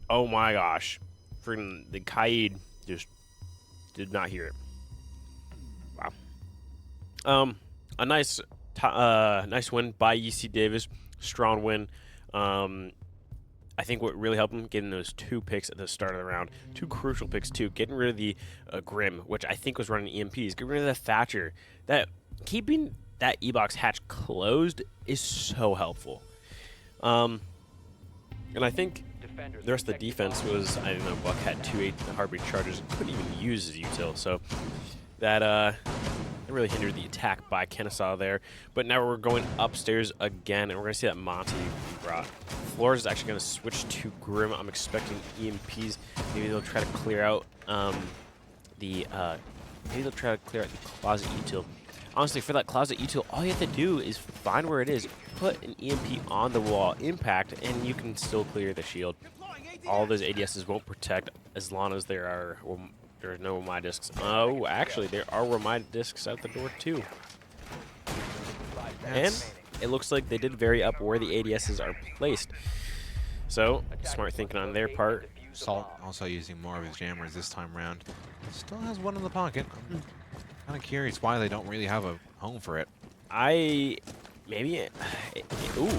oh my gosh. Freaking the Kaid just did not hear it. Wow. A nice win by UC Davis. Strong win. I think what really helped him getting those 2 picks at the start of the round, 2 crucial picks too. Getting rid of the Grim, which I think was running EMPs. Getting rid of the Thatcher. That keeping that E-box hatch closed is so helpful. And I think the rest of the defense was, I don't know, Buck had 2 heartbeat charges, couldn't even use his util, so that it really hindered the attack by Kennesaw there. But now we're going upstairs again, and we're going to see that Monty brought. Flores is actually going to switch to Grim. I'm expecting EMPs. Maybe they'll try to clear out maybe they'll try to clear out the closet util. Honestly, for that closet util, all you have to do is find where it is, put an EMP on the wall, impact, and you can still clear the shield. All those ADSs won't protect as long as there are no Romai discs. Oh, actually, there are Romai discs out the door too. And it looks like they did vary up where the ADSs are placed. So, smart thinking on their part. Salt also using more of his jammers this time around. Still has one in the pocket. I'm kind of curious why they don't really have a home for it. Ooh,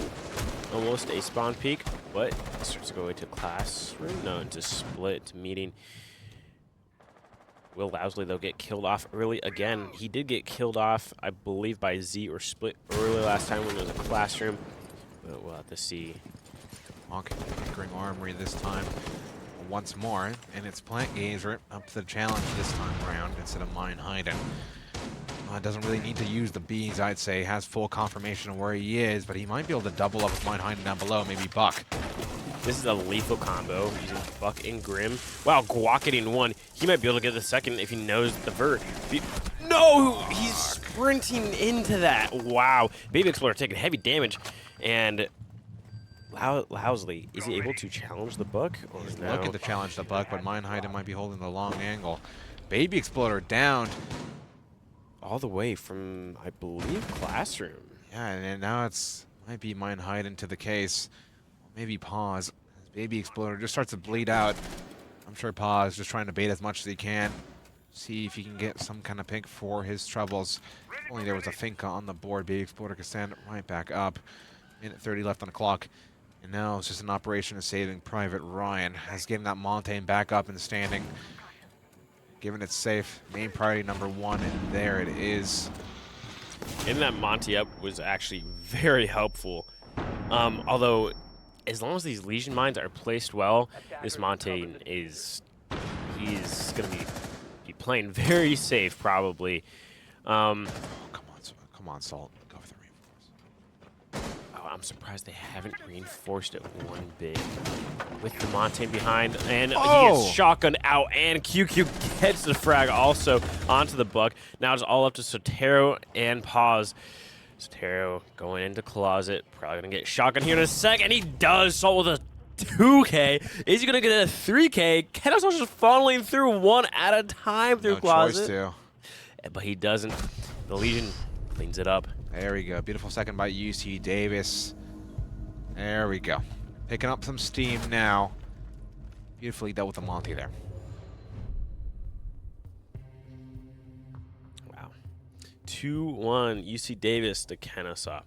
almost a spawn peak, but it starts to go into classroom. No, into split, to meeting. Will Lousley, though, get killed off early again. He did get killed off, I believe, by Z or Split early last time when it was a classroom. But we'll have to see. Monk anchoring Armory this time once more, and it's Plant Gazer up to the challenge this time around instead of Mine Hiding. Doesn't really need to use the bees, I'd say. Has full confirmation of where he is, but he might be able to double up with Mine Hiding down below, maybe Buck. This is a lethal combo using Buck and Grim. Wow, Guac getting one. He might be able to get the second if he knows the vert. No! He's sprinting into that. Wow. Baby Explorer taking heavy damage. And Lousley, is he able to challenge the Buck? Or He's no? looking to challenge the Buck, but Mine Hiding might be holding the long angle. Baby Exploder down. All the way from, I believe, classroom. Yeah, and now it's might be Mine Hiding to the case. Maybe Pause. As Baby Exploder just starts to bleed out. I'm sure Pause just trying to bait as much as he can. See if he can get some kind of pick for his troubles. If only there was a Finka on the board. Baby Exploder can stand right back up. Minute 30 left on the clock. And now it's just an operation of saving Private Ryan. As getting that Montaigne back up and standing. Given it safe. Main priority number 1, and there it is. Getting that Monty up was actually very helpful. Although, as long as these Legion mines are placed well, this Montaigne he's going to be playing very safe, probably. Come on, Salt. Go for the reinforce. Oh, I'm surprised they haven't reinforced it one bit. With the Montaigne behind, and he gets shotgunned out, and QQ gets the frag also onto the Buck. Now it's all up to Sotero and Pause. Sotero going into closet, probably going to get shotgun here in a second. He does, Salt with a 2K. Is he going to get a 3K? Kennesaw just funneling through one at a time through closet. Choice to. But he doesn't. The Legion cleans it up. There we go. Beautiful second by UC Davis. There we go. Picking up some steam now. Beautifully dealt with the Monty there. Wow. 2-1 UC Davis to Kennesaw.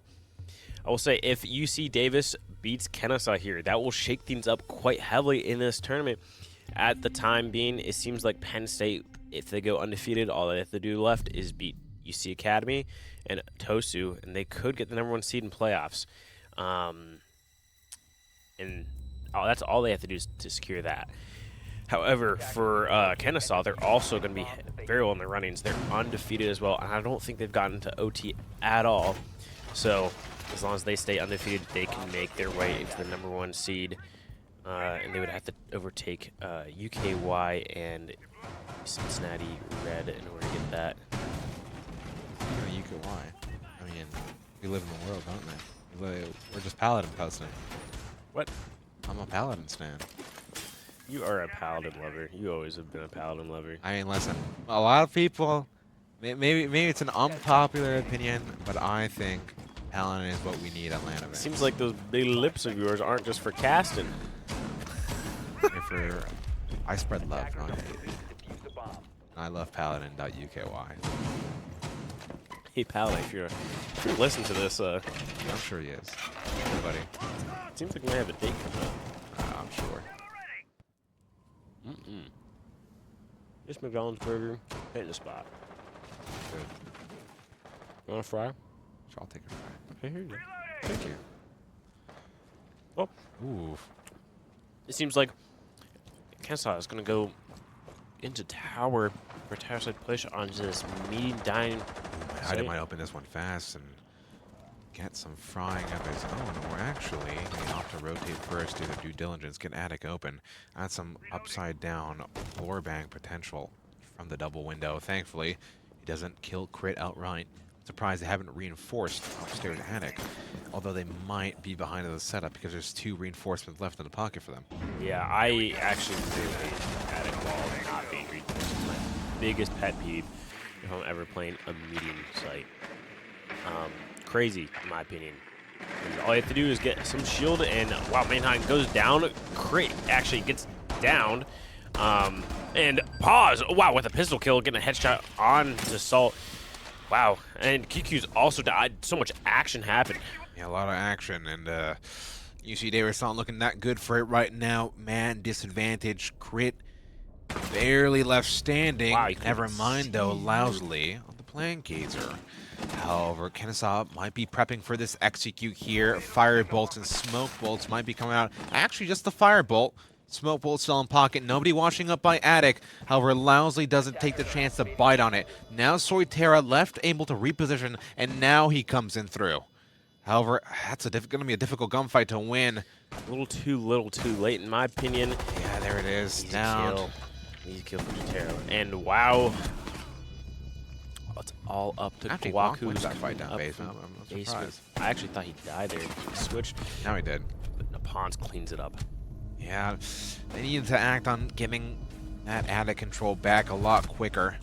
I will say, if UC Davis beats Kennesaw here, that will shake things up quite heavily in this tournament. At the time being, it seems like Penn State, if they go undefeated, all they have to do left is beat UC Academy and Tosu, and they could get the #1 seed in playoffs. And that's all they have to do is to secure that. However, for Kennesaw, they're also going to be very well in the runnings. They're undefeated as well, and I don't think they've gotten to OT at all. So as long as they stay undefeated, they can make their way into the #1 seed, and they would have to overtake UKY and Cincinnati Red in order to get that. UKY. I mean, we live in the world, don't we? We're just Paladin posting. What? I'm a Paladin stan. You are a Paladin lover. You always have been a Paladin lover. I mean, listen, a lot of people, maybe it's an unpopular opinion, but I think Paladin is what we need at Atlanta. Seems like those big lips of yours aren't just for casting. I spread love, not hate. I love Paladin.UKY. Hey, Paladin, if you're listening to this, I'm sure he is. Everybody. Seems like we might have a date coming up. I'm sure. This McDonald's burger, hitting the spot. Good. You want a fry? Sure, I'll take a fry. Okay, here you go. Thank you. Oh. Ooh. it seems like Kensaw is going to go into tower for tower side push onto this medium dying. I might open this one fast and get some frying of his own, or actually, he opt to rotate first, do the due diligence, get attic open, add some upside down floor bang potential from the double window. Thankfully, he doesn't kill crit outright. Surprised they haven't reinforced upstairs attic, although they might be behind in the setup because there's 2 reinforcements left in the pocket for them. Yeah, I actually really hate attic wall not being reinforced. It's my biggest pet peeve if I'm ever playing a medium site. Crazy, in my opinion. All you have to do is get some shield, and wow, Manheim goes down. Crit actually gets downed. And pause. Wow, with a pistol kill, getting a headshot on to Salt. Wow, and QQ's also died. So much action happened. Yeah, a lot of action, and UC Davis not looking that good for it right now. Man, disadvantage. Crit barely left standing. Wow, never mind, though, Lousley on the Plankazer. However, Kennesaw might be prepping for this execute here. Fire bolts and smoke bolts might be coming out. Actually, just the fire bolt. Smoke bolt still in pocket. Nobody watching up by attic. However, Lousley doesn't take the chance to bite on it. Now Soitera left, able to reposition, and now he comes in through. However, that's going to be a difficult gunfight to win. A little too late, in my opinion. Yeah, there it is. Easy Down. kill. Easy kill for Jotaro. And wow. It's all up to Guac, who's that fight down base. I'm surprised. I actually thought he died there. He switched. Now he did. But Napons cleans it up. Yeah, they needed to act on giving that attic control back a lot quicker.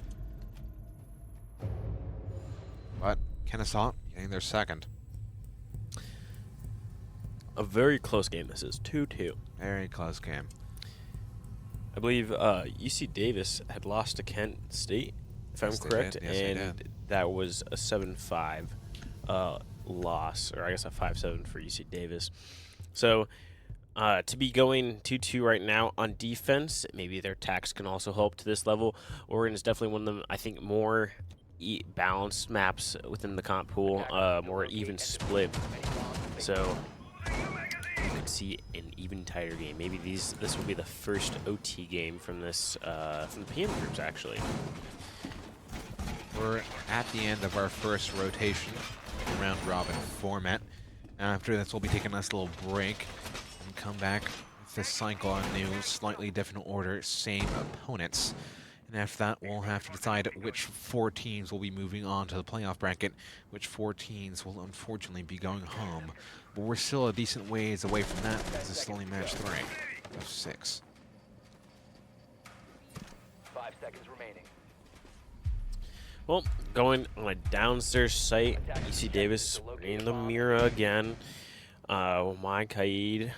But Kennesaw getting their second. A very close game this is. 2-2. Very close game. I believe UC Davis had lost to Kent State, if I'm correct, and that was a 7-5 loss, or I guess a 5-7 for UC Davis. So to be going 2-2 right now on defense, maybe their attacks can also help to this level. Oregon is definitely one of them, I think, more balanced maps within the comp pool, more even split. So you could see an even tighter game. Maybe this will be the first OT game from this from the PM groups, actually. We're at the end of our first rotation, round robin format. After this, we'll be taking a nice little break and come back with this cycle on new, slightly different order, same opponents. And after that, we'll have to decide which 4 teams will be moving on to the playoff bracket, which 4 teams will unfortunately be going home. But we're still a decent ways away from that because it's only match 3 of 6. 5 seconds remaining. Well, going on a downstairs site, UC Davis in the Mira again. My Kaid.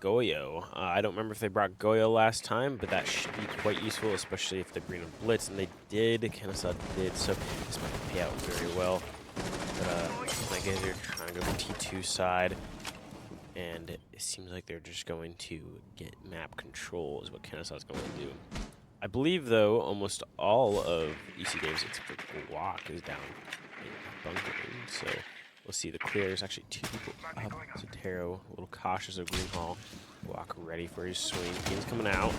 Goyo. I don't remember if they brought Goyo last time, but that should be quite useful, especially if they bring a Blitz, and they did. Kennesaw did, so this might pay out very well. But my guys are trying to go to T2 side, and it seems like they're just going to get map control is what Kennesaw is going to do. I believe, though, almost all of UC Davis, except for Guac, is down in bunker. So we'll see the clear. There's actually 2 people up. Sotero, a little cautious of Green Hall. Guac ready for his swing. He's coming out.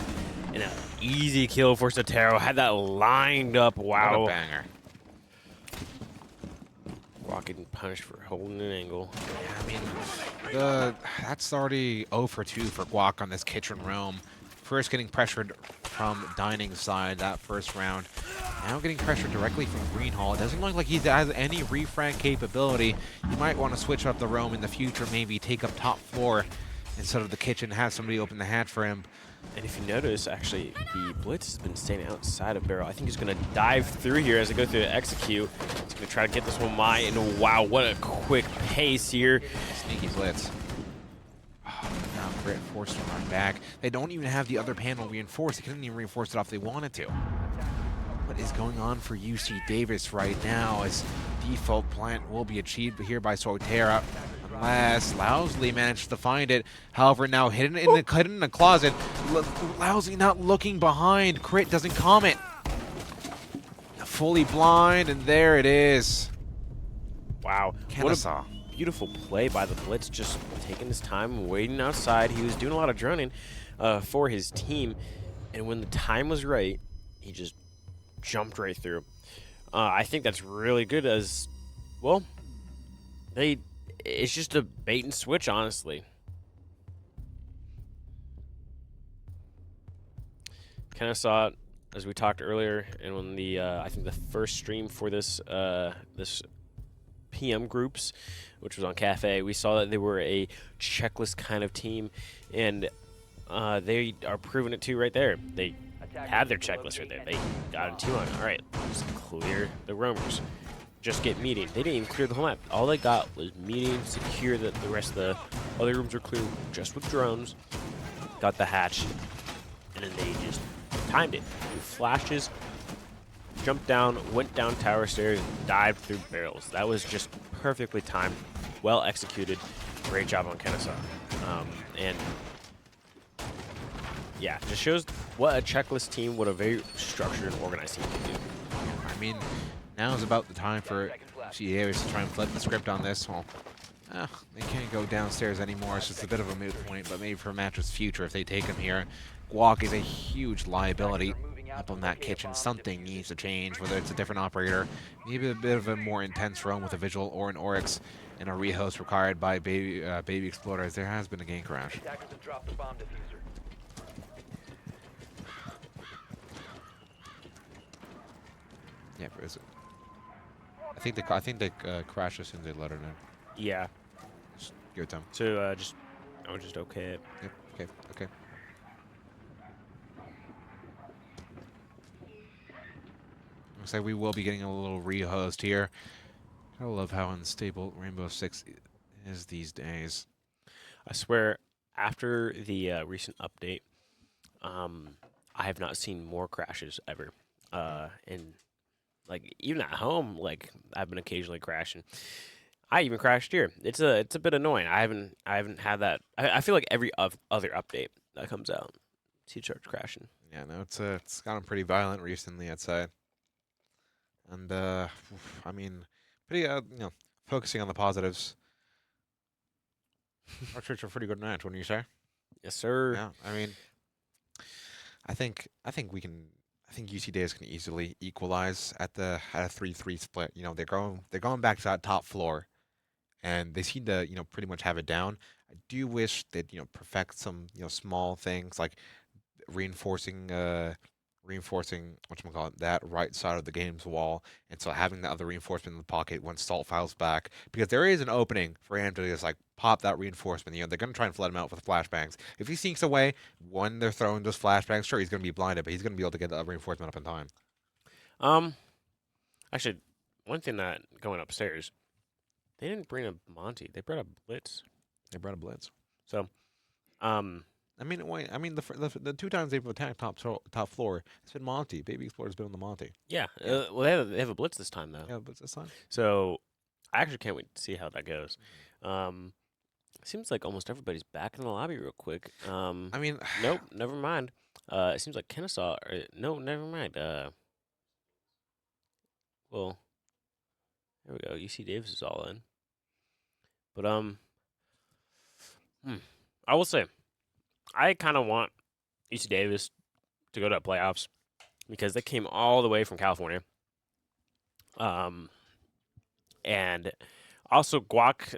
And an easy kill for Sotero. Had that lined up. Wow. What a banger. Guac getting punished for holding an angle. Yeah, I mean, that's already 0 for 2 for Guac on this kitchen roam. First getting pressured from Dining side that first round. Now getting pressured directly from Greenhall. It doesn't look like he has any refrag capability. You might want to switch up the roam in the future, maybe take up top floor instead of the kitchen, have somebody open the hat for him. And if you notice, actually, the Blitz has been staying outside of Barrel. I think he's going to dive through here as I go through the execute. He's going to try to get this one by, and wow, what a quick pace here. Sneaky Blitz. Now Grit forced to run back. They don't even have the other panel reinforced. They couldn't even reinforce it off if they wanted to. What is going on for UC Davis right now as default plant will be achieved here by Soitera, unless Lousley managed to find it. However, now hidden in the closet. Lousley not looking behind. Crit doesn't comment. Fully blind, and there it is. Wow. Kennesaw. beautiful play by the Blitz, just taking his time, waiting outside. He was doing a lot of droning for his team, and when the time was right, he just jumped right through. I think that's really good as, well, it's just a bait and switch, honestly. Kind of saw it as we talked earlier, and when the I think the first stream for this this PM groups, which was on Cafe, we saw that they were a checklist kind of team, and they are proving it too right there. They had their checklist right there. They got into on. All right, just clear the roamers. Just get meeting. They didn't even clear the whole map. All they got was meeting, secure that the rest of the other rooms were clear just with drones. Got the hatch, and then they just timed it. Threw flashes, jumped down, went down tower stairs, dived through barrels. That was just perfectly timed, well executed. Great job on Kennesaw. And yeah, just shows what a checklist team, what a very structured and organized team can do. I mean, now is about the time for GAs to try and flip the script on this. Well, they can't go downstairs anymore. It's just a bit of a moot point, but maybe for Match's future, if they take him here, Guac is a huge liability up on that kitchen. Something needs to change, whether it's a different operator, maybe a bit of a more intense roam with a Vigil or an Oryx, and a rehost required by Baby Exploders. There has been a game crash. Yeah, is it? I think they crashed as soon as they let her know. Yeah. Just give it to them. So I'll just okay it. Yep. Okay. Okay. Looks like we will be getting a little rehost here. I love how unstable Rainbow Six is these days. I swear, after the recent update, I have not seen more crashes ever. And like even at home, like I've been occasionally crashing. I even crashed here. It's a bit annoying. I haven't had that. I feel like every other update that comes out, he starts crashing. Yeah, no, it's gotten pretty violent recently, I'd say. And I mean, pretty focusing on the positives. Our church a pretty good match, wouldn't you say? Yes, sir. Yeah, I mean, I think we can. I think UC Davis can easily equalize at a 3-3 split. You know, they're going back to that top floor, and they seem to pretty much have it down. I do wish they'd perfect some small things like reinforcing whatchamacallit, that right side of the game's wall, and so having the other reinforcement in the pocket when Salt files back, because there is an opening for him to just like pop that reinforcement. They're gonna try and flood him out with flashbangs. If he sneaks away when they're throwing those flashbangs, sure, he's gonna be blinded, but he's gonna be able to get that reinforcement up in time. Actually, one thing that going upstairs, they didn't bring a Monty. They brought a Blitz. So, I mean, the 2 times they've attacked top floor, it's been Monty. Baby Explorer's been on the Monty. yeah. Well, they have a Blitz this time though. Yeah, but this time. So, I actually can't wait to see how that goes. Seems like almost everybody's back in the lobby real quick. I mean, nope, never mind. It seems like Kennesaw. No, never mind. Well, there we go. UC Davis is all in. But I will say, I kind of want UC Davis to go to playoffs because they came all the way from California. And also Guac's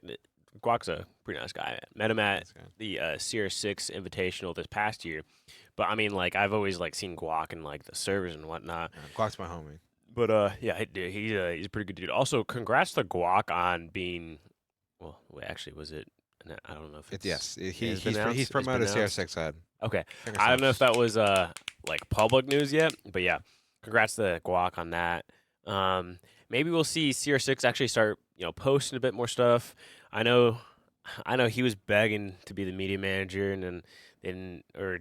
a pretty nice guy. Met him at the Sierra 6 Invitational this past year. But I mean, like, I've always like seen Guac and like the servers and whatnot. Yeah, Guac's my homie. But yeah, he's a pretty good dude. Also, congrats to Guac on being. Well, wait, actually, was it? I don't know if it's. He's promoted Sierra 6 head. Okay, I don't know if that was like public news yet, but yeah, congrats to Guac on that. Maybe we'll see Sierra 6 actually start posting a bit more stuff. I know he was begging to be the media manager, and then they didn't, or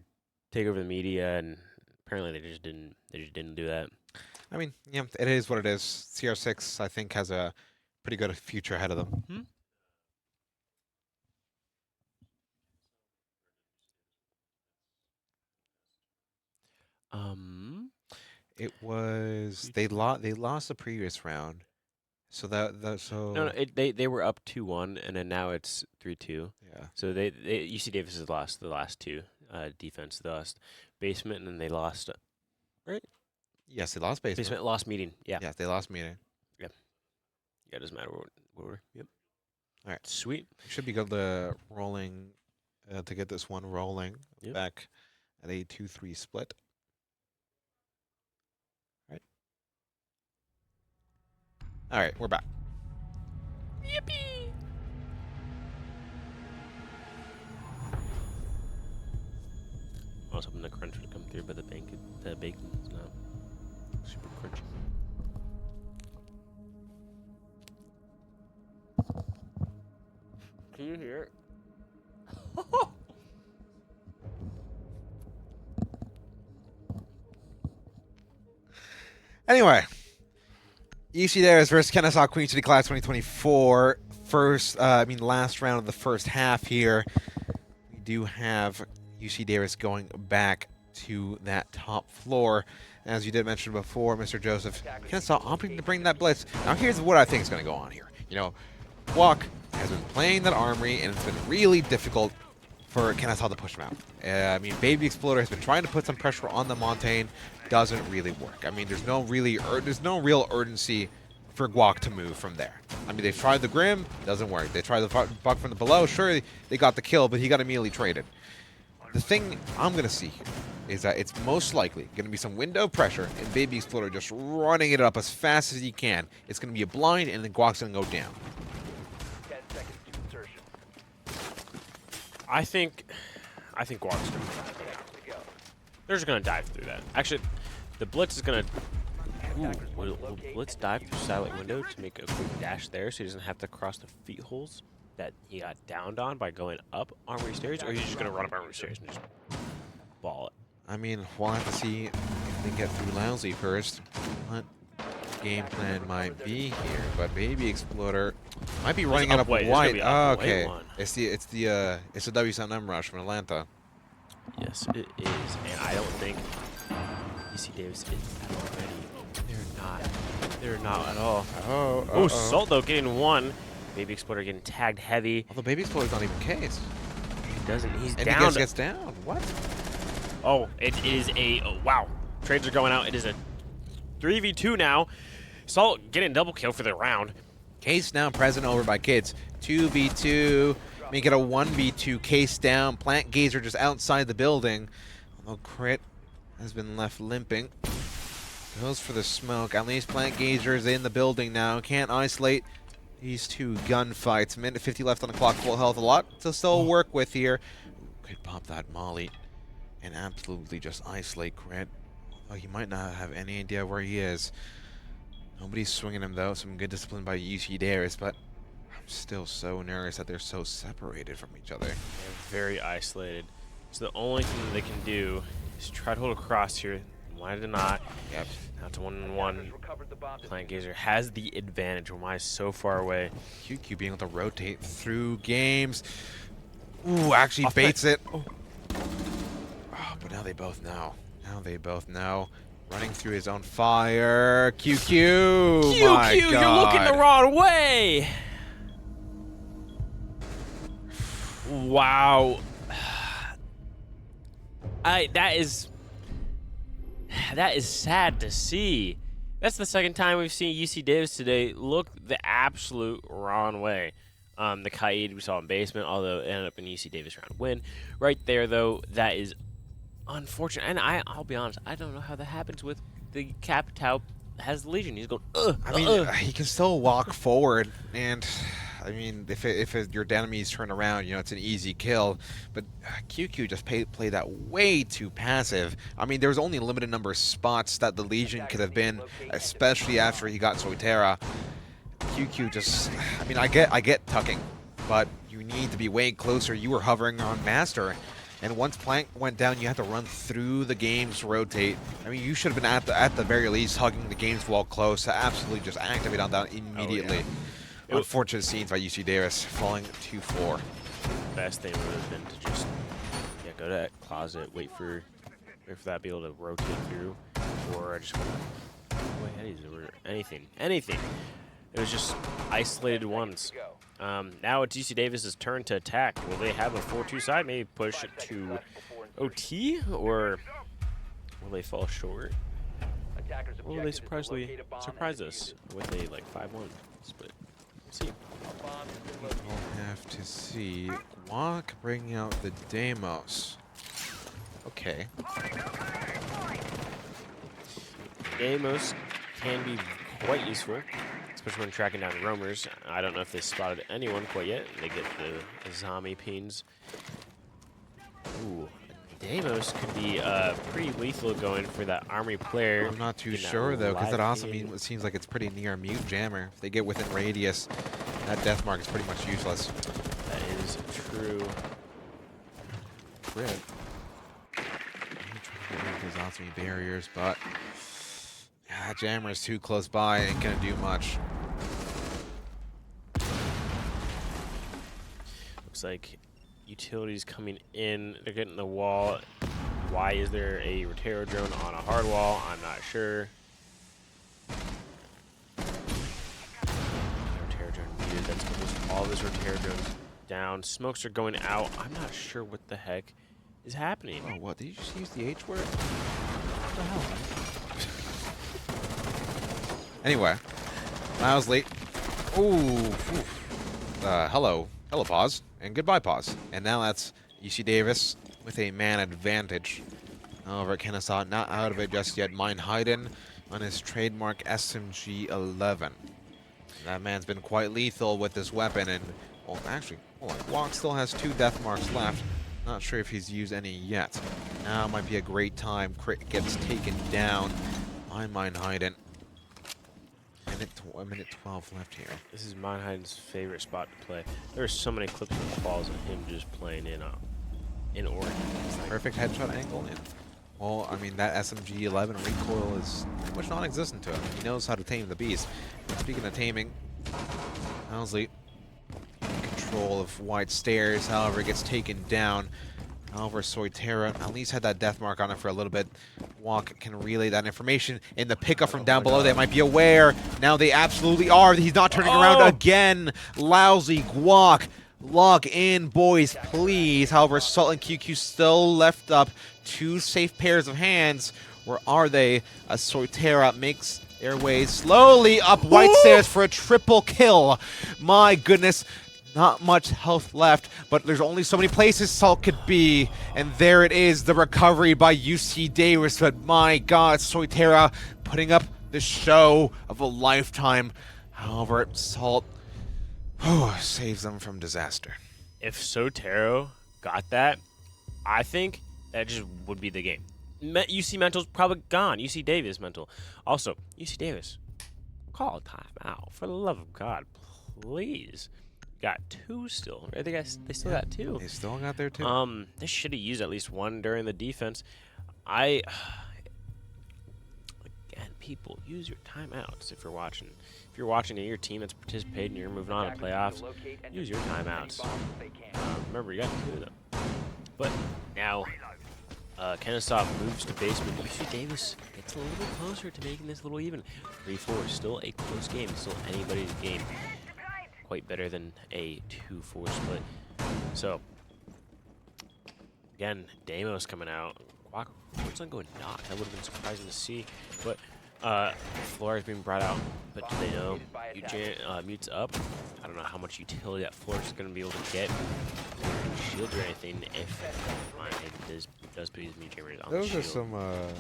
take over the media, and apparently they just didn't do that. I mean, yeah, it is what it is. CR6, I think, has a pretty good future ahead of them. It was they lost the previous round, So so No, they were up 2-1, and then now it's 3-2. yeah. So UC Davis has lost the last two defense. They lost basement, and then they lost right. Yes, they lost basement. Basement lost meeting. Yeah. Yes, they lost meeting. Yeah, it doesn't matter what we're. Yep. All right. Sweet. Should be good to rolling to get this one rolling. Yep. Back at a 2-3 split. All right, we're back. Yippee! I was hoping the crunch would come through, but the bacon is not super crunchy. Can you hear it? Anyway, UC Davis versus Kennesaw Queen City Class 2024. Last round of the first half here. We do have UC Davis going back to that top floor. As you did mention before, Mr. Joseph, Kennesaw opting to bring that blitz. Now here's what I think is going to go on here. You know, Walk has been playing that Armory, and it's been really difficult for Kennesaw to push him out. Baby Exploder has been trying to put some pressure on the Montaigne. Doesn't really work. I mean, there's no real urgency for Guac to move from there. I mean, they've tried the Grim, doesn't work. They tried the Buck from the below, sure, they got the kill, but he got immediately traded. The thing I'm going to see here is that it's most likely going to be some window pressure and Baby Exploder just running it up as fast as he can. It's going to be a blind, and then Guac's going to go down. 10 seconds to insertion. I think Guac's going to They're just going to dive through that. Actually, the Blitz is going to... Will Blitz dive through satellite window to make a quick dash there so he doesn't have to cross the feet holes that he got downed on by going up Armory Stairs? Or he's just going to run up Armory Stairs and just ball it? I mean, we'll have to see if they get through Lousy first. What game plan might be here, but Baby Exploder might be running it up wide. Oh, okay. It's the W7M rush from Atlanta. Yes, it is, and I don't think UC Davis is ready. They're not at all. Oh, Salt though getting one. Baby Exploder getting tagged heavy. Although Baby Exploder's not even cased. He doesn't. He's and down. He gets down. What? Oh, it is a wow. Trades are going out. It is a 3v2 now. Salt getting double kill for the round. Case now present over by Kids. 2v2. Make it a 1v2. Case down. Plant Gazer just outside the building. Although Crit has been left limping. Goes for the smoke. At least Plant Gazer is in the building now. Can't isolate these two gunfights. Minute 50 left on the clock. Full health. A lot to still work with here. Could pop that Molly and absolutely just isolate Crit. Oh, he might not have any idea where he is. Nobody's swinging him though. Some good discipline by UC Davis, but I'm still so nervous that they're so separated from each other. They're very isolated. So the only thing that they can do is try to hold across here. Why did not? Yep. Now to 1-1. Plant Gazer has the advantage. Why is so far away? QQ being able to rotate through games. Ooh, actually baits it. Oh, but now they both know. Running through his own fire. QQ! My QQ, God. you're looking the wrong way! Wow. That is sad to see. That's the second time we've seen UC Davis today look the absolute wrong way. The Kaid we saw in basement, although it ended up in UC Davis round win. Right there, though, that is unfortunate. And I'll be honest, I don't know how that happens with the Capitao has Legion. He's going, he can still walk forward, and I mean, if your enemies turn around, it's an easy kill. But QQ just played that way too passive. I mean, there was only a limited number of spots that the Legion could have been, especially after he got Soitera. QQ just, I mean, I get tucking, but you need to be way closer. You were hovering on Master, and once Plank went down, you had to run through the games, rotate. I mean, you should have been at the very least hugging the games wall close to absolutely just activate on that immediately. Oh, yeah. Unfortunate scenes by UC Davis, falling 2-4. Best thing would have been to just go to that closet, wait for that, be able to rotate through, or just go ahead, or anything. It was just isolated ones. Now it's UC Davis's turn to attack. Will they have a 4-2 side? Maybe push it to OT, or will they fall short? Or will they surprise us with a like 5-1 split? Let's see. We'll have to see. Walk bringing out the Deimos. Okay. Deimos Can be quite useful, especially when tracking down roamers. I don't know if they spotted anyone quite yet. They get the zombie pings. Ooh, Deimos could be pretty lethal going for that army player. I'm not too getting that sure though, because that live also ping. it seems like it's pretty near a mute jammer. If they get within radius, that death mark is pretty much useless. That is true. Crit. Those awesome barriers, but yeah, that jammer is too close by. Ain't gonna do much. Looks like utilities coming in. They're getting the wall. Why is there a Rotero drone on a hard wall? I'm not sure. Rotero drone muted. That's almost all of his Rotero drones down. Smokes are going out. I'm not sure what the heck is happening. Oh, what? Did you just use the H word? What the hell, man? Anyway, I was late. Ooh. Hello. Hello, pause. And goodbye, pause. And now that's UC Davis with a man advantage. However, Kennesaw not out of it just yet. Mine Hayden on his trademark SMG-11. That man's been quite lethal with this weapon. And, well, actually, Walk still has 2 death marks left. Not sure if he's used any yet. Now might be a great time. Crit gets taken down by Mine Hayden. Minute 12 left here. This is Mannheim's favorite spot to play. There are so many clips and calls of him just playing in Oregon. Like perfect headshot angle. And, well, I mean, that SMG-11 recoil is pretty much non-existent to him. He knows how to tame the beast. Speaking of taming, Housley in control of wide stairs. However, gets taken down. However, Soitera at least had that death mark on it for a little bit. Walk can relay that information in the pickup from down below. They might be aware. Now they absolutely are. He's not turning around again. Lousy Guac. Log in, boys, please. However, Salt and QQ still left up 2 safe pairs of hands. Where are they? Soitera makes their way slowly up white stairs for a triple kill. My goodness. Not much health left, but there's only so many places Salt could be. And there it is, the recovery by UC Davis. But my God, Soitera putting up the show of a lifetime. However, Salt saves them from disaster. if Sotero got that, I think that just would be the game. UC Mental's probably gone. UC Davis Mental. Also, UC Davis, call a timeout. For the love of God, please. Got two still. Right? They still got two. They still got their two. They should have used at least one during the defense. Again, people, use your timeouts if you're watching. If you're watching your team that's participating and you're moving on to playoffs, use your timeouts. Remember, you got two of them. But now, Kennesaw moves to basement. UC Davis gets a little bit closer to making this a little even. 3-4, still a close game, still anybody's game. Quite better than a 2-4 split. So, again, Deimos coming out. What's on going knock? That would have been surprising to see. But Flora is being brought out. But do they know Mute's up? I don't know how much utility that Flora is going to be able to get. Shield or anything if it does put his Mute Jammers on Those the are shield. some,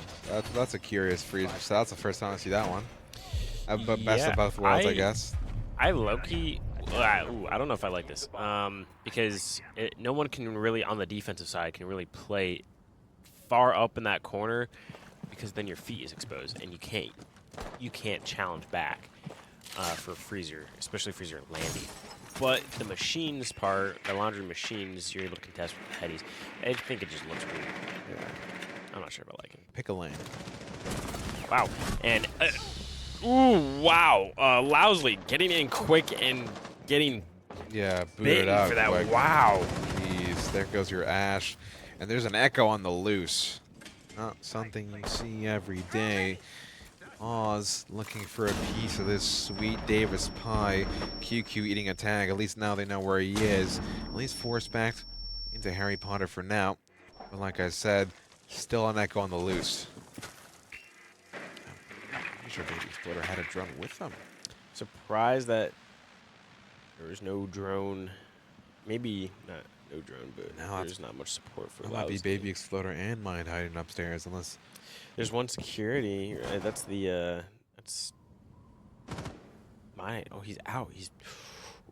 that's a curious freeze. So that's the first time I see that one. But best of both worlds, I guess. I low-key, I don't know if I like this. Because no one can really, on the defensive side, can really play far up in that corner because then your feet is exposed and you can't challenge back for Freezer, especially Freezer landing. But the machines part, the laundry machines, you're able to contest with headies. I think it just looks weird. Yeah. I'm not sure if I like it. Pick a lane. Wow. And, wow. Lousley getting in quick and getting booted bitten out for that. quick. Wow. Jeez, there goes your Ash. And there's an Echo on the loose. Not something you see every day. Oz looking for a piece of this sweet Davis pie. QQ eating a tag. At least now they know where he is. At least forced back into Harry Potter for now. But like I said, still on Echo on the loose. I'm pretty sure Baby Exploder had a drone with them. Surprised that there was no drone. Maybe not no drone, but Now there's not much support for That might be Lousy. Baby Exploder and Mind hiding upstairs, unless There's one security. Right? That's the that's Mind. Oh, he's out. He's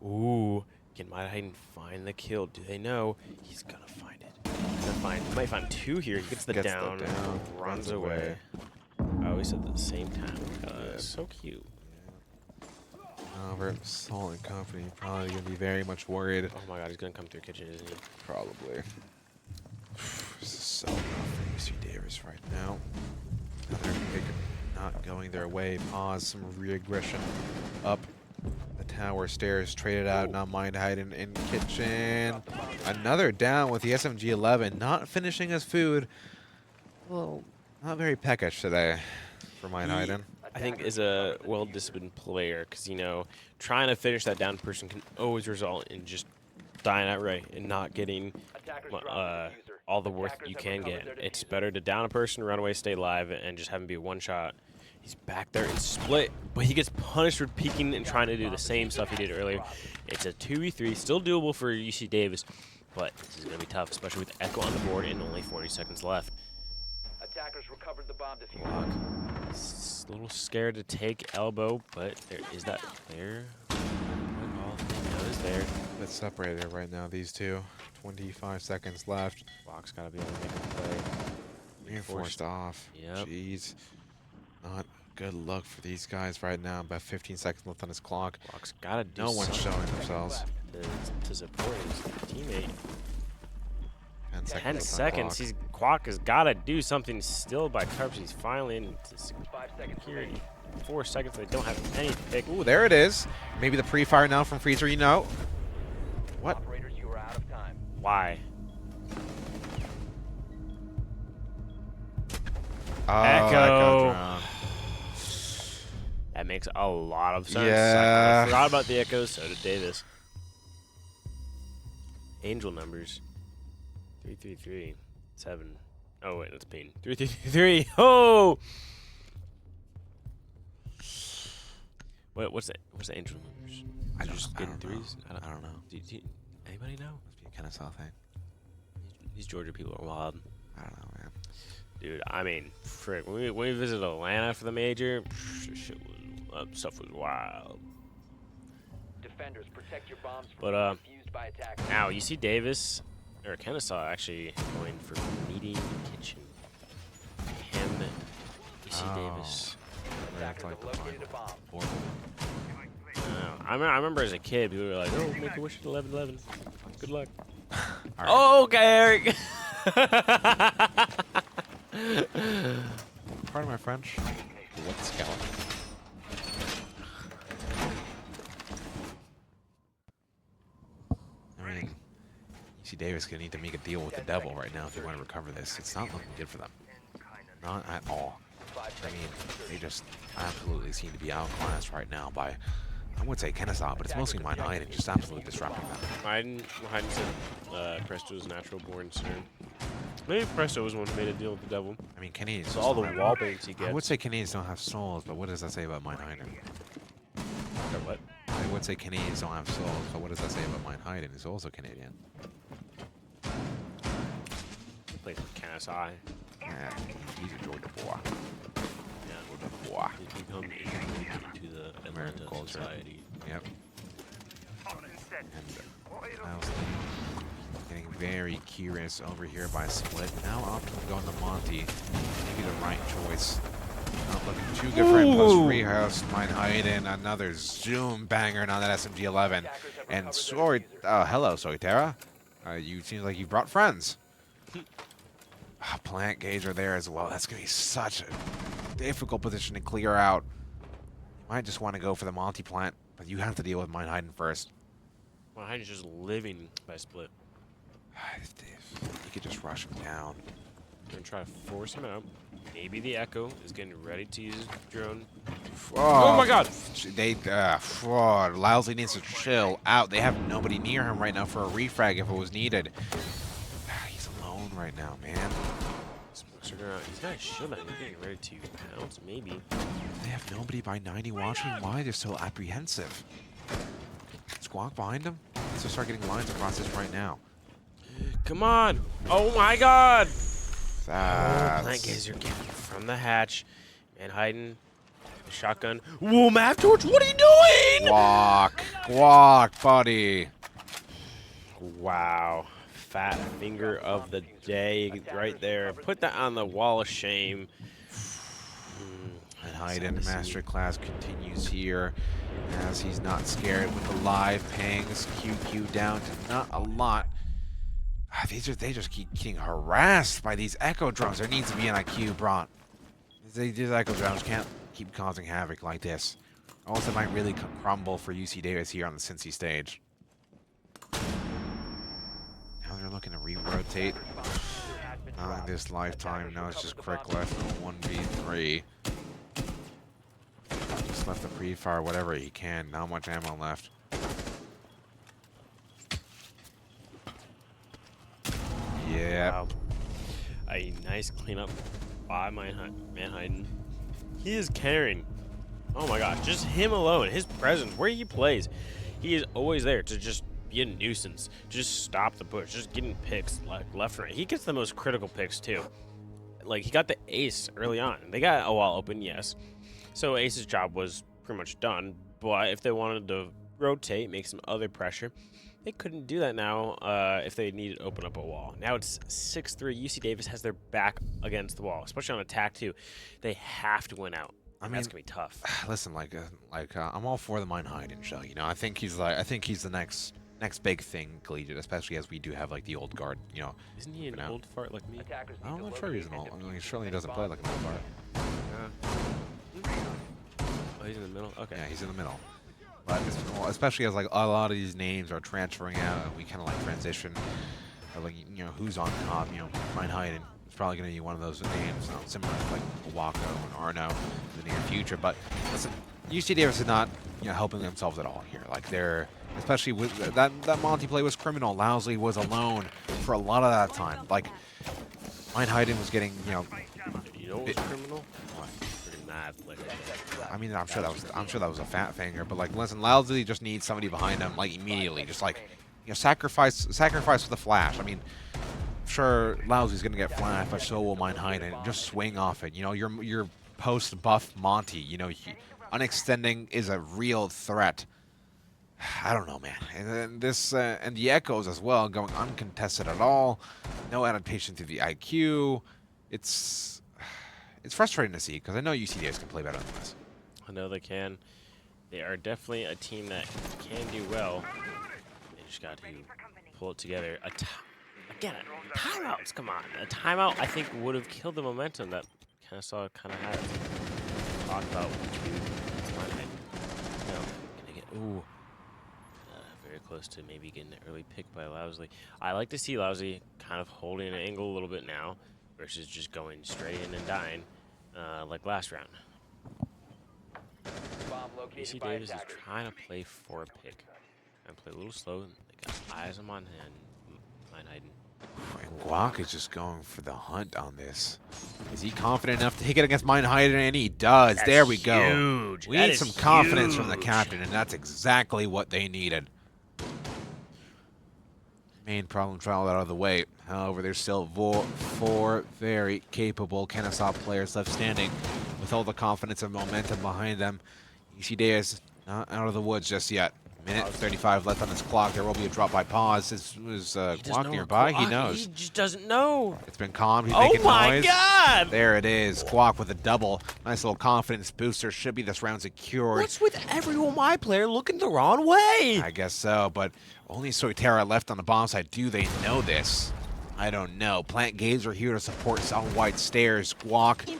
ooh. Can Mind hiding find the kill? Do they know? He's gonna find it. He might find two here. He gets the down, runs away. Always at the same time. So cute. However, Salt and Company probably gonna be very much worried. Oh my god, he's gonna come through kitchen, isn't he? Probably. This is so rough for UC Davis right now. Another pick not going their way. Pause, some re-aggression up the tower stairs, traded out, not Mind hiding in kitchen. Another down with the SMG-11, not finishing his food. Well, not very peckish today for Mind hiding. I think is a well-disciplined player because, you know, trying to finish that down person can always result in just dying outright and not getting all the worth you can get. It's better to down a person, run away, stay alive, and just have him be one shot. He's back there and split, but he gets punished for peeking and trying to do the same stuff he did earlier. It's a 2v3, still doable for UC Davis, but this is going to be tough, especially with Echo on the board and only 40 seconds left. Attackers recovered the bomb diffuser. Block. A little scared to take elbow, but there is that player. That is there. It's separated right now, these two. 25 seconds left. Block's got to be able to make a play. Reinforced off. Yep. Jeez. Not good luck for these guys right now. About 15 seconds left on his clock. Block's got to do No one's something showing themselves. to support his teammate. 10 seconds. 10 left on the seconds. clock. Quack has got to do something still by Tarps. He's finally into 5 seconds security. 4 seconds. They don't have any pick. Ooh, there it is. Maybe the pre-fire now from Freezer, you know. What? Operators, you are out of time. Why? Oh, Echo. drone. That makes a lot of sense. Yeah. I forgot about the Echoes. So did Davis. Angel numbers. 333. 7. Oh, wait, that's Peen. 333. Oh! What's the angel numbers? I Just don't getting know. threes? I don't know. Anybody know? Must be a Kennesaw thing. These Georgia people are wild. I don't know, man. Dude, I mean, frick. When we visited Atlanta for the major, stuff was wild. Defenders, protect your bombs from But, being defused by attackers. now, you see Davis, or Kennesaw actually going for meeting kitchen. Him, you see Davis. Attackers have located a bomb. I remember as a kid, people were like, oh, make a wish at 11:11. Good luck. Right. Oh, okay, Eric. Pardon my French. What skeleton? I mean, UC Davis gonna need to make a deal with the devil right now if they want to recover this. It's not looking good for them. Not at all. I mean, they just absolutely seem to be outclassed right now by, I would say Kennesaw, but it's mostly Mind hiding, just absolutely disrupting them. Hayden said Presto's natural born soon. Maybe Presto was the one who made a deal with the devil. I mean, Canadians. So all just the don't wall have- baits he gets. I would say Canadians don't have souls, but what does that say about Mind hiding? What? I would say Canadians don't have souls, but what does that say about Mind hiding? He's also Canadian. He plays with Kennesaw. Yeah, he's a Georgia boy. Yeah. Georgia boy. He's become integrated into the American Atlanta culture. society. Yep. And I was getting very curious over here by Split. Now opting to go into Monty. Maybe the right choice. Not looking too good for him. Plus Rehouse, Mind hiding. Another zoom banger on that SMG-11. And hello, Soitera. You seem like you brought friends. Plant Gazer there as well. That's going to be such a difficult position to clear out. You might just want to go for the multi-plant, but you have to deal with Mind hiding first. Well, Hayden's just living by Split. You could just rush him down. Gonna try to force him out. Maybe the Echo is getting ready to use his drone. Oh, my God! Lousy needs to chill out. They have nobody near him right now for a refrag if it was needed. He's alone right now, man. He's got a shield on. He's getting ready to pounce, maybe. They have nobody by 90 watching. Why? They're so apprehensive. Squawk behind him? Let's just start getting lines across this right now. Come on! Oh my God! That's... Plant gazer getting from the hatch. Manhattan, the shotgun. Whoa, Mav Torch, what are you doing? Guac, buddy. Wow. Fat finger of the day right there. Put that on the wall of shame. Manhattan Masterclass continues here as he's not scared with the live pangs. QQ down to not a lot. They just keep getting harassed by these Echo drones. There needs to be an IQ brought. These Echo drones can't keep causing havoc like this. Also, might really crumble for UC Davis here on the Cincy stage. Now they're looking to re-rotate. Not in this lifetime. Now it's just quick left 1v3. Just left the pre-fire whatever he can. Not much ammo left. Yeah. Wow. A nice cleanup by Manhattan. He is carrying. Oh my gosh, just him alone, his presence, where he plays, he is always there to just be a nuisance, just stop the push, just getting picks like left and right. He gets the most critical picks too. Like he got the ace early on. They got a wall open, yes. So Ace's job was pretty much done. But if they wanted to rotate, make some other pressure, they couldn't do that now if they needed to open up a wall. Now it's 6-3. UC Davis has their back against the wall, especially on attack too. They have to win out. I mean, that's gonna be tough. Listen, I'm all for the Manhattan show. You know, I think he's the next big thing collegiate, especially as we do have like the old guard. You know, isn't he an old fart like me? I'm not sure he's an old. I mean, he surely doesn't play like an old fart. Oh, he's in the middle. Okay. Yeah, he's in the middle. But especially as like a lot of these names are transferring out, and we kind of like transition. Like who's on top? Manhattan. It's probably going to be one of those names, similar to like Wako and Arno in the near future. But listen, UC Davis is not helping themselves at all here. Like they're, especially with that Monty play was criminal. Lousley was alone for a lot of that time. Like Manhattan was getting You know what's criminal? What? Freaking Mav play. I mean, I'm sure that was a fat finger, but like, listen, Lousley just needs somebody behind him, like immediately, just like, sacrifice for the flash. I mean, sure, Lousley's gonna get flashed, but so will Manhattan. Just swing off it. Your post buff Monty. Unextending is a real threat. I don't know, man. And then this and the Echoes as well, going uncontested at all. No adaptation to the IQ. It's frustrating to see because I know UC Davis can play better than this. I know they can. They are definitely a team that can do well. They just got to pull it together. Again, timeouts. Come on, a timeout I think would have killed the momentum that Kennesaw kind of had. Talk about which ooh, very close to maybe getting an early pick by Lousley. I like to see Lousley kind of holding an angle a little bit now versus just going straight in and dying like last round. UC Davis is trying to play for a pick and play a little slow. They got eyes on Manhattan. And Guac is just going for the hunt on this. Is he confident enough to take it against Manhattan? And he does. That's there we go. Huge. We need some confidence from the captain, and that's exactly what they needed. Main problem child out of the way. However, there's still four very capable Kennesaw players left standing with all the confidence and momentum behind them. UC Davis not out of the woods just yet. Minute 35 left on his clock. There will be a drop by pause. This was Guac nearby. He knows. He just doesn't know. It's been calm. He's making noise. Oh my God! There it is. Guac with a double. Nice little confidence booster. Should be this round secured. What's with everyone my player looking the wrong way? I guess so, but only Soitera left on the bomb side. Do they know this? I don't know. Plant Gazer here to support South White Stairs. Guac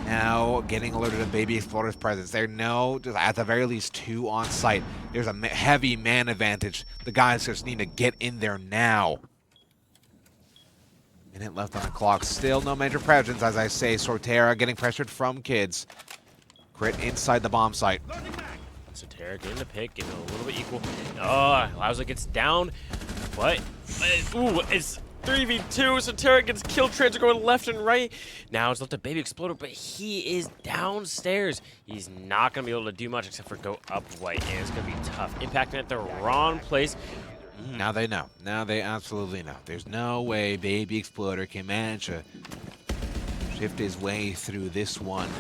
now getting alerted to Baby Explorer's presence. There no, just at the very least 2 on site. There's a heavy man advantage. The guys just need to get in there now. Minute left on the clock. Still no major presence, as I say. Sortera getting pressured from kids. Crit inside the bomb site. Soterra getting the pick, getting a little bit equal. Oh, Lauza gets down, but ooh, it's 3v2. Soterra gets killed. Trades are going left and right. Now it's left to Baby Exploder, but he is downstairs. He's not going to be able to do much except for go up white, and it's going to be tough. Impacting at the wrong place. Now they know. Now they absolutely know. There's no way Baby Exploder can manage to shift his way through this one.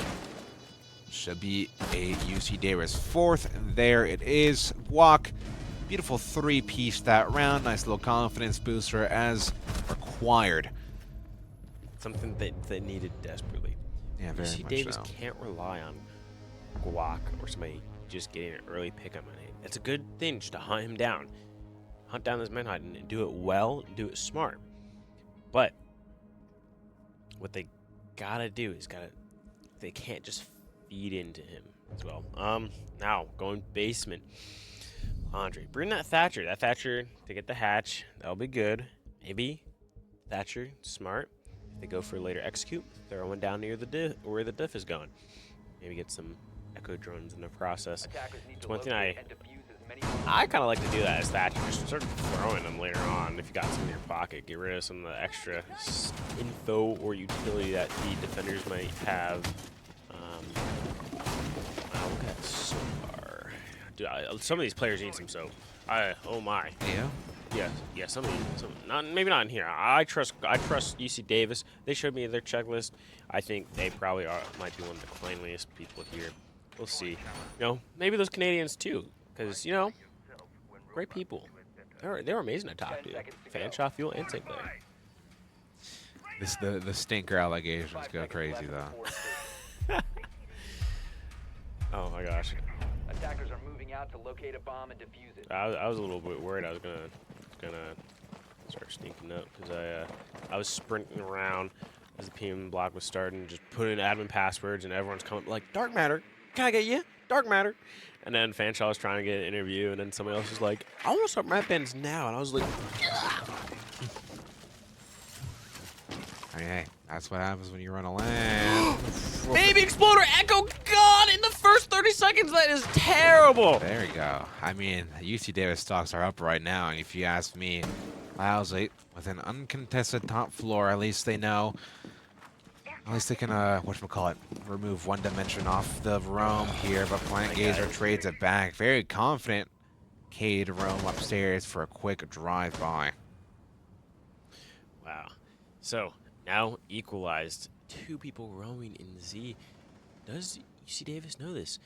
Should be a UC Davis fourth, and there it is. Guac, beautiful three-piece that round. Nice little confidence booster as required. Something that they needed desperately. Yeah, very UC much Davis so. can't rely on Guac or somebody just getting an early pick on him. It's a good thing just to hunt him down. Hunt down this Manhunt and do it well, and do it smart. But what they gotta do is they can't just feed into him as well. Now going basement. Andre, bring that Thatcher. That Thatcher to get the hatch. That'll be good. Maybe Thatcher, smart. If they go for a later execute, throw one down near the diff, where the diff is going. Maybe get some echo drones in the process. It's one thing I kind of like to do that as Thatcher. Just start throwing them later on if you got some in your pocket. Get rid of some of the extra info or utility that the defenders might have. Look at Solar. Dude, some of these players need some soap. Oh my. Yeah. Yeah. Some of these, maybe not in here. I trust UC Davis. They showed me their checklist. I think they probably might be one of the cleanliest people here. We'll see. You know, maybe those Canadians too, because you know, great people. They were amazing to talk to. Fanshawe, Fuel, and St. Clair. The stinker allegations go crazy though. Oh my gosh. Attackers are moving out to locate a bomb and defuse it. I was a little bit worried I was gonna start sneaking up because I was sprinting around as the PM block was starting, just putting in admin passwords, and everyone's coming like, Dark Matter, can I get you? Dark Matter. And then Fanshawe was trying to get an interview, and then somebody else was like, I want to start rap bands now, and I was like, I mean, hey, that's what happens when you run a LAN. Baby Exploder Echo God in the first 30 seconds. That is terrible. There we go. I mean, UC Davis stocks are up right now, and if you ask me, Lousy with an uncontested top floor, at least they know. At least they can, whatchamacallit, remove one dimension off the roam here, but Plant Gazer trades it back. Very confident. Cade roam upstairs for a quick drive-by. Wow. So, now equalized. 2 people roaming in Z. Does UC Davis know this?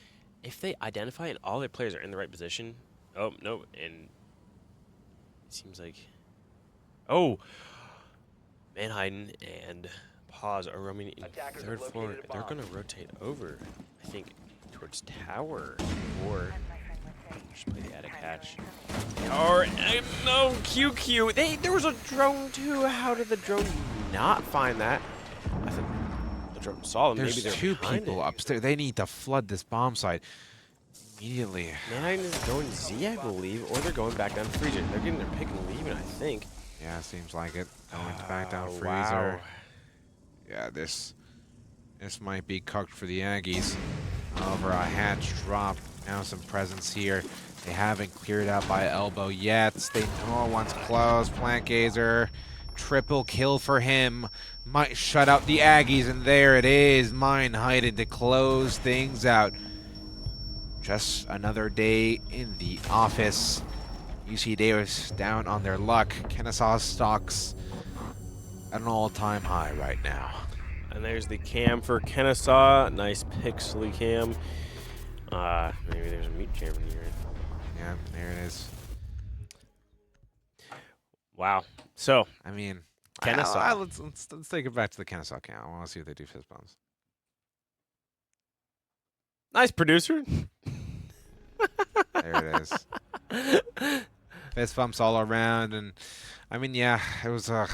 If they identify and all their players are in the right position... Oh, no, and it seems like... Oh! Manheiden and Pause are roaming in third floor. They're going to rotate over, I think, towards tower. Or just play the attic hatch. Or, no, QQ. There was a drone, too. How did the drone not find that? I think the drone saw them. There's Maybe they're 2 behind people it. upstairs. They need to flood this bomb site immediately. Manheiden is going Z, I believe, or they're going back down Freezer. They're getting their pick and leaving, I think. Yeah, seems like it. Going back down Freezer. Wow. Yeah, this might be cooked for the Aggies. Over a hatch drop. Now some presence here. They haven't cleared out by elbow yet. They know one's close. Plant Gazer. Triple kill for him. Might shut out the Aggies, and there it is. Manheiden to close things out. Just another day in the office. UC Davis down on their luck. Kennesaw stocks at an all-time high right now. And there's the cam for Kennesaw. Nice pixely cam. Maybe there's a mute cam in here. Yeah, there it is. Wow. So, I mean, Kennesaw. Let's take it back to the Kennesaw cam. I want to see if they do fist bumps. Nice producer. There it is. Fist bumps all around, and I mean, yeah, it was a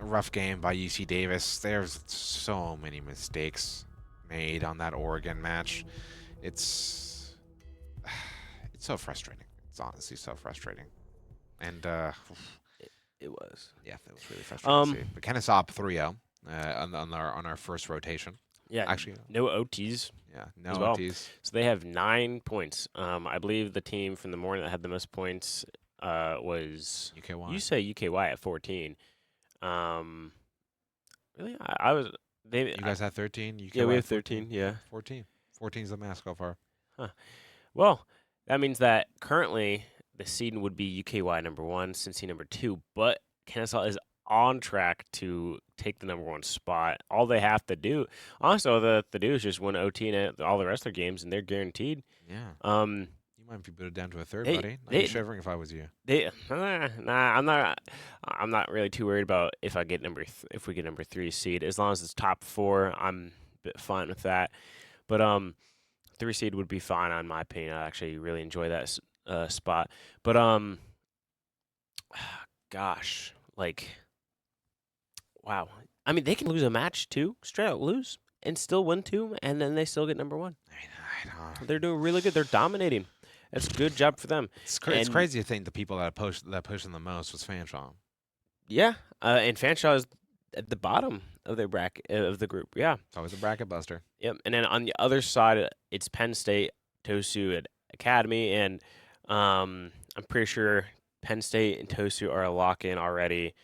rough game by UC Davis. There's so many mistakes made on that Oregon match. It's so frustrating. It's honestly so frustrating. And It was. Yeah, that was really frustrating to see. But Kennesaw up 3-0 on our first rotation. Yeah, Actually, no OTs. Yeah, no as well. OTs. So they have 9 points. I believe the team from the morning that had the most points was UKY. You say UKY at 14. Really, I was. You guys had 13. UKY Yeah, we have 14. 13. Yeah, 14. 14 is the max so far. Huh. Well, that means that currently the seed would be UKY number 1, Cincy number 2, but Kennesaw is on track to take the number 1 spot. All they have to do, honestly, all they have to do is just win OT and all the rest of their games, and they're guaranteed. Yeah. You might be put it down to a third, buddy. I'd be shivering if I was you. I'm not really too worried about if I get if we get number 3 seed. As long as it's top 4, I'm a bit fine with that. But 3 seed would be fine in my opinion. I actually really enjoy that spot. But gosh, like, wow. I mean, they can lose a match too, straight out lose, and still win 2, and then they still get number 1. I know. They're doing really good. They're dominating. That's a good job for them. It's crazy to think the people that pushed them the most was Fanshawe. Yeah, and Fanshawe is at the bottom of their bracket of the group. Yeah, it's always a bracket buster. Yep, and then on the other side, it's Penn State, Tosu, and Academy, and I'm pretty sure Penn State and Tosu are a lock-in already.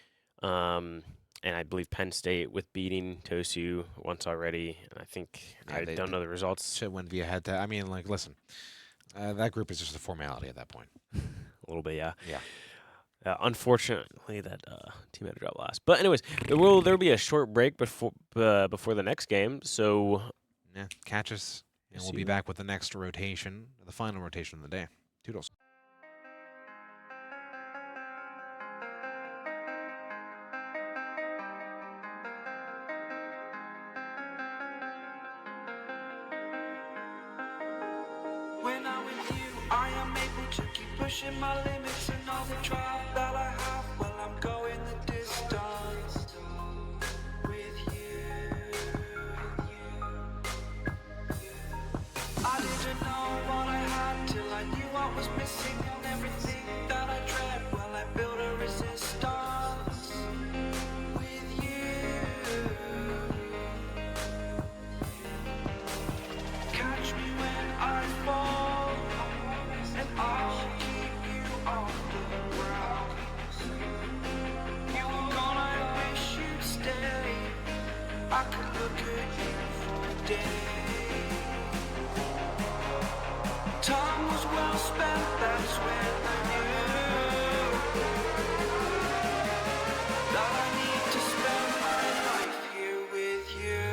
And I believe Penn State with beating Tosu once already. And I think I don't know the results. Should win via head to. I mean, like, listen, that group is just a formality at that point. A little bit, yeah. Yeah. Unfortunately, that team had to drop last. But anyways, there'll be a short break before the next game. So yeah, catch us, and we'll be back with the next rotation, the final rotation of the day. Toodles. When I'm with you, I am able to keep pushing my limits and all the drive that I have. Well, I'm going the distance with you. I didn't know what I had till I knew what was missing and everything that I dread. Well, I built a resistance with you. Catch me when I fall, and I'll keep you off the ground. You were gone, I wish you'd stay. I could look at you for days. Time was well spent, that's when I knew that I need to spend my life here with you.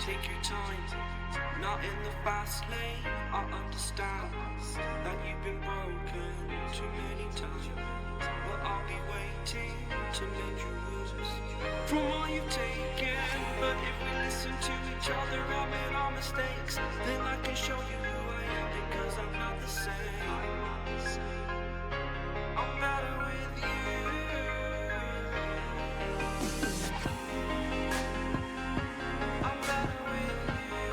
Take your time, not in the fast lane. I understand that you've been broken too many times, but I'll be waiting to mend your wounds from all you've taken. But if we listen to each other, admit our mistakes, then I can show you who I am, because I'm not the same. I'm better with you. I'm better with you.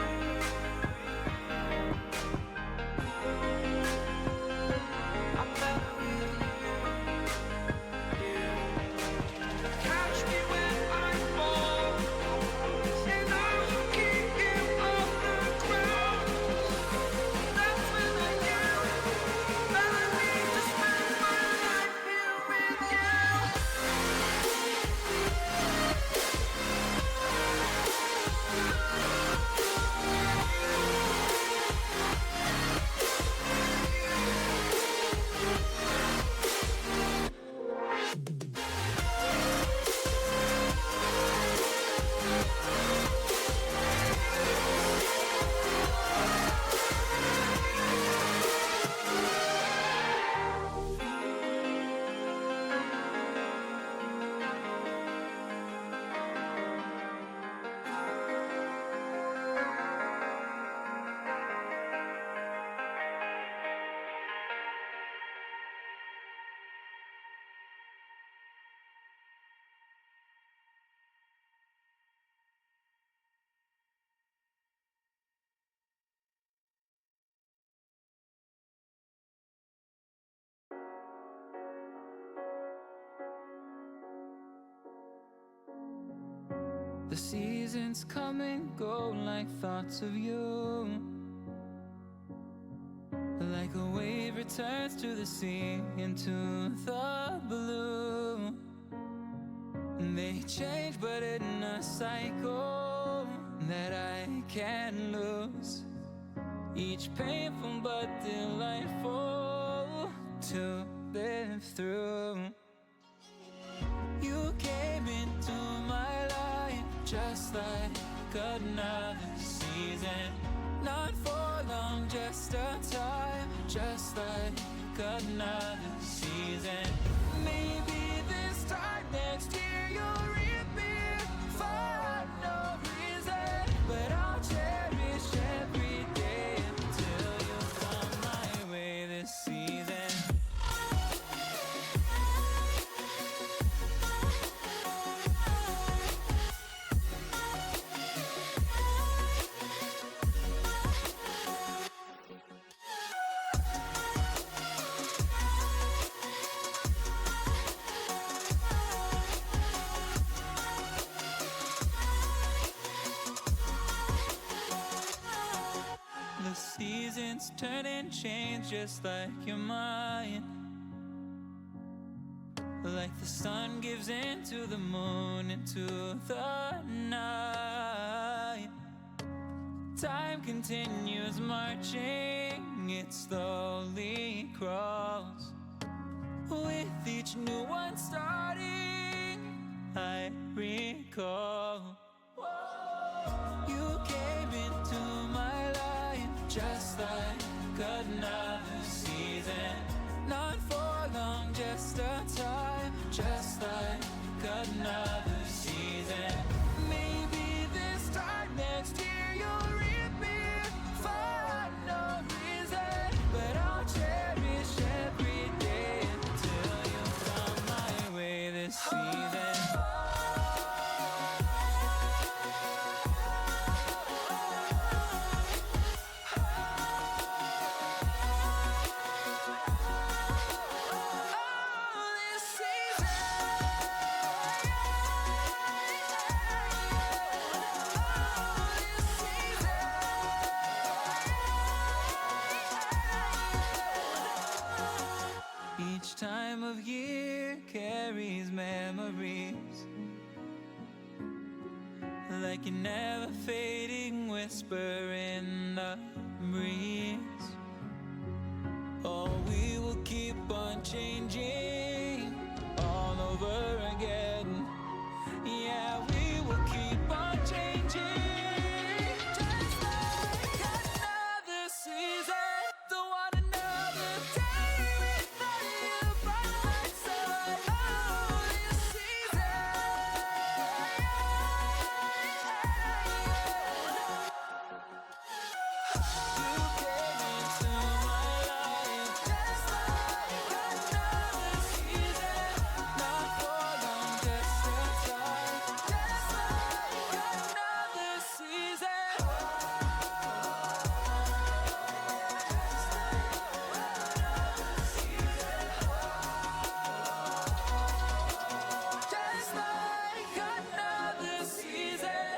I'm better with you. Catch me when I fall, and I'll keep you off the ground. That's when I knew that I need The seasons come and go like thoughts of you. Like a wave returns to the sea, into the blue. They change, but in a cycle that I can't lose. Each painful but delightful to live through. You came into my life just like another season. Not for long, just a time, just like another season. Maybe this time next year you'll reappear for no reason, but I'll cherish every day until you come my way this season. The seasons turn and change just like your mind. Like the sun gives into the moon, into the night. Time continues marching, it slowly crawls. With each new one starting, I recall. You came into my life just like another season. Not for long, just a time, just like another season. Maybe this time next year you'll reappear for no reason, but I'll cherish every day until you come my way this season. Each time of year carries memories, like a never fading whisper in the breeze. Oh, we will keep on changing all over again. Yeah, we will keep on changing. Just like another season. Don't want another day without you by my side. Oh, this season. You came into my life just like another season. Not for long, just a time, just like another season. Just like another season.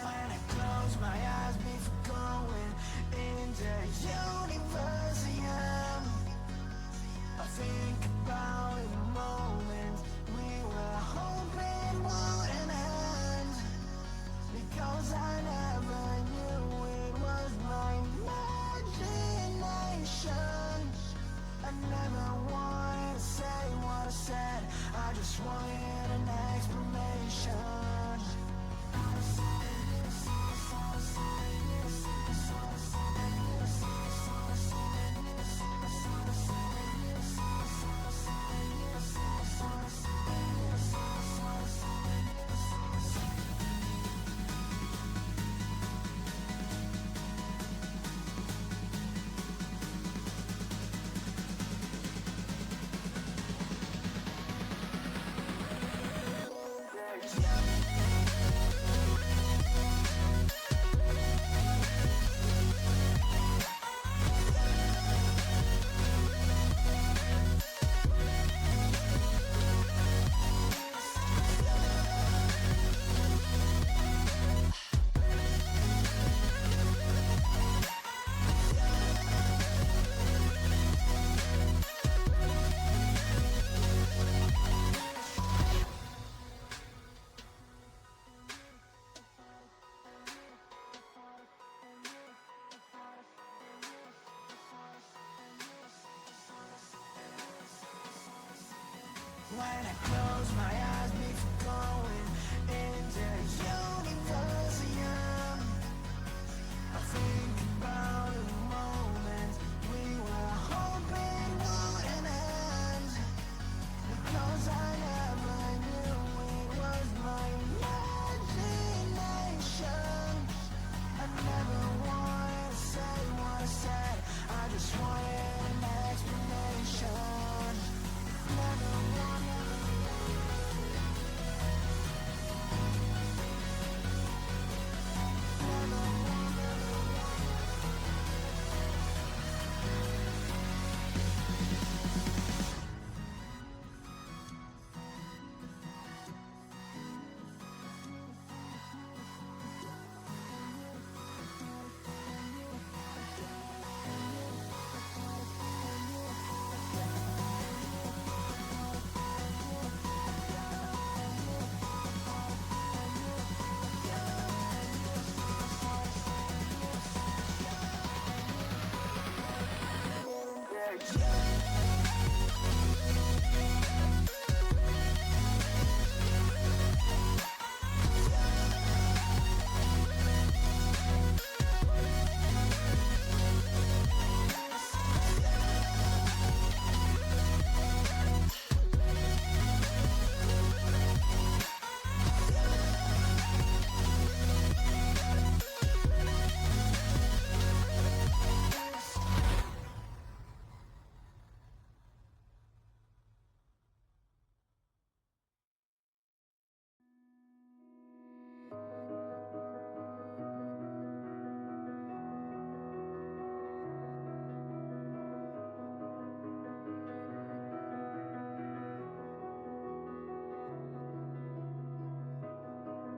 When I close my eyes before going into universe again, I think about the moment we were hoping wouldn't end, because I never knew it was my imagination. I never wanted to say what I said, I just wanted an explanation. When I close my eyes before going into Universum, I think about the moment we were hoping wouldn't end, because I never knew it was my imagination. I never wanted to say what I said, I just wanted an explanation. Never wanted.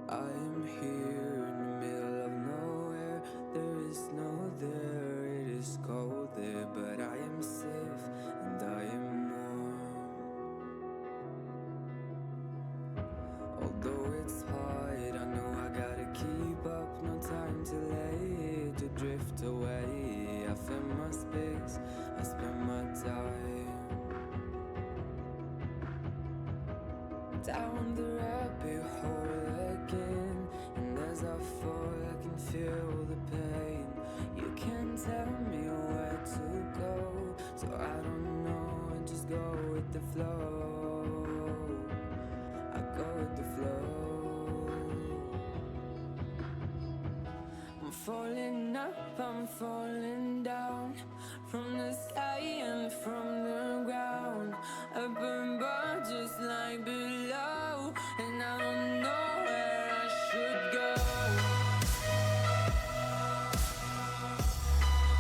I am here in the middle of nowhere. There is no there, it is cold there, but I am safe and I am warm. Although it's hard, I know I gotta keep up. No time to late to drift away. I fill my space, I spend my time down the rabbit hole again, and as I fall I can feel the pain. You can't tell me where to go, so I don't know, I just go with the flow. I go with the flow. I'm falling up, I'm falling down, from the sky and from the ground. Up above just like below, and I don't know where I should go.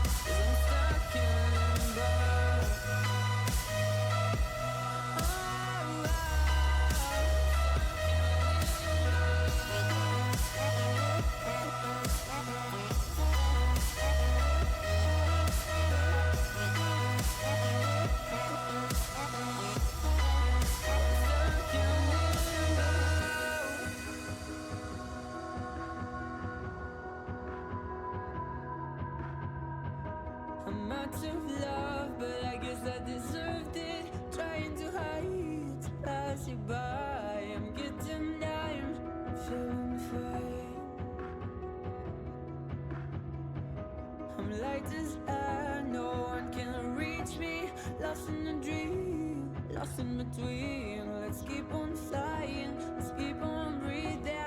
'Cause I'm stuck in limbo. I'm out of love, but I guess I deserved it. Trying to hide, to pass you by. I'm getting tired, feeling fine. I'm light as air, no one can reach me. Lost in a dream, lost in between. Let's keep on flying, let's keep on breathing.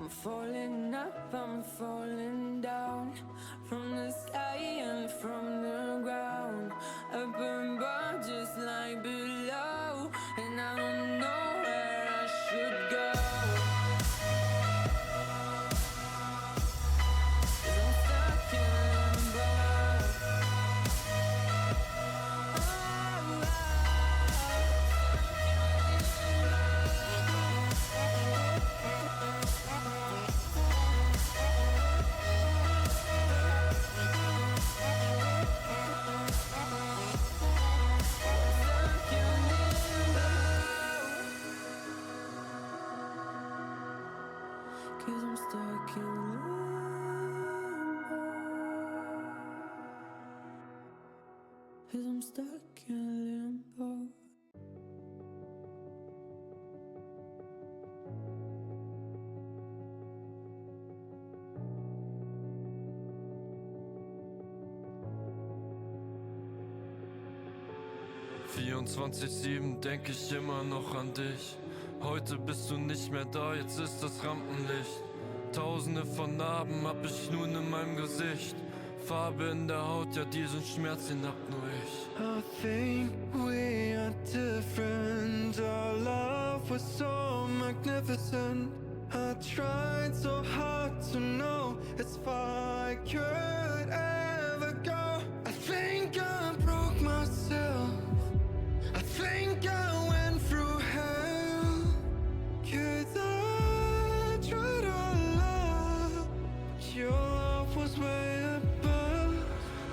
I'm falling up, I'm falling down, from the sky and from the ground. Up above just like below, and I don't know where I should go. 'Cause I'm stuck in limbo. 'cause I'm stuck in limbo. ...24/7 denk ich immer noch an dich. Heute bist du nicht mehr da, jetzt ist das Rampenlicht. Tausende von Narben hab ich nun in meinem Gesicht. Farbe in der Haut, ja diesen Schmerz, den hab nur ich. I think we are different. Our love was so magnificent. I tried so hard to know as far I could ever go. I think I broke myself. I think I went through hell. 'Cause I tried our love, but your love was way above.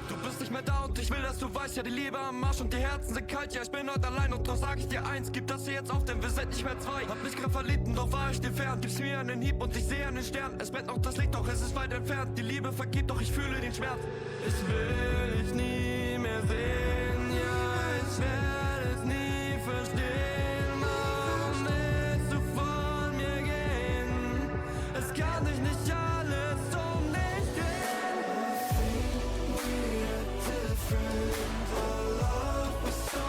Du bist nicht mehr da und ich will, dass du weißt, ja die Liebe am Arsch und die Herzen sind kalt. Ja, ich bin heute allein und doch sag ich dir eins, gib das hier jetzt auf, denn wir sind nicht mehr zwei. Hab mich grad verliebt und doch war ich dir fern. Gib's mir einen Hieb und ich sehe einen Stern. Es brennt noch das Licht, doch es ist weit entfernt. Die Liebe vergeht, doch ich fühle den Schmerz. Ich will dich nie mehr sehen, ja, ich werde es nie verstehen. Warum willst du von mir gehen? Es kann dich nicht alles um dich drehen. I think we are different. Our love was so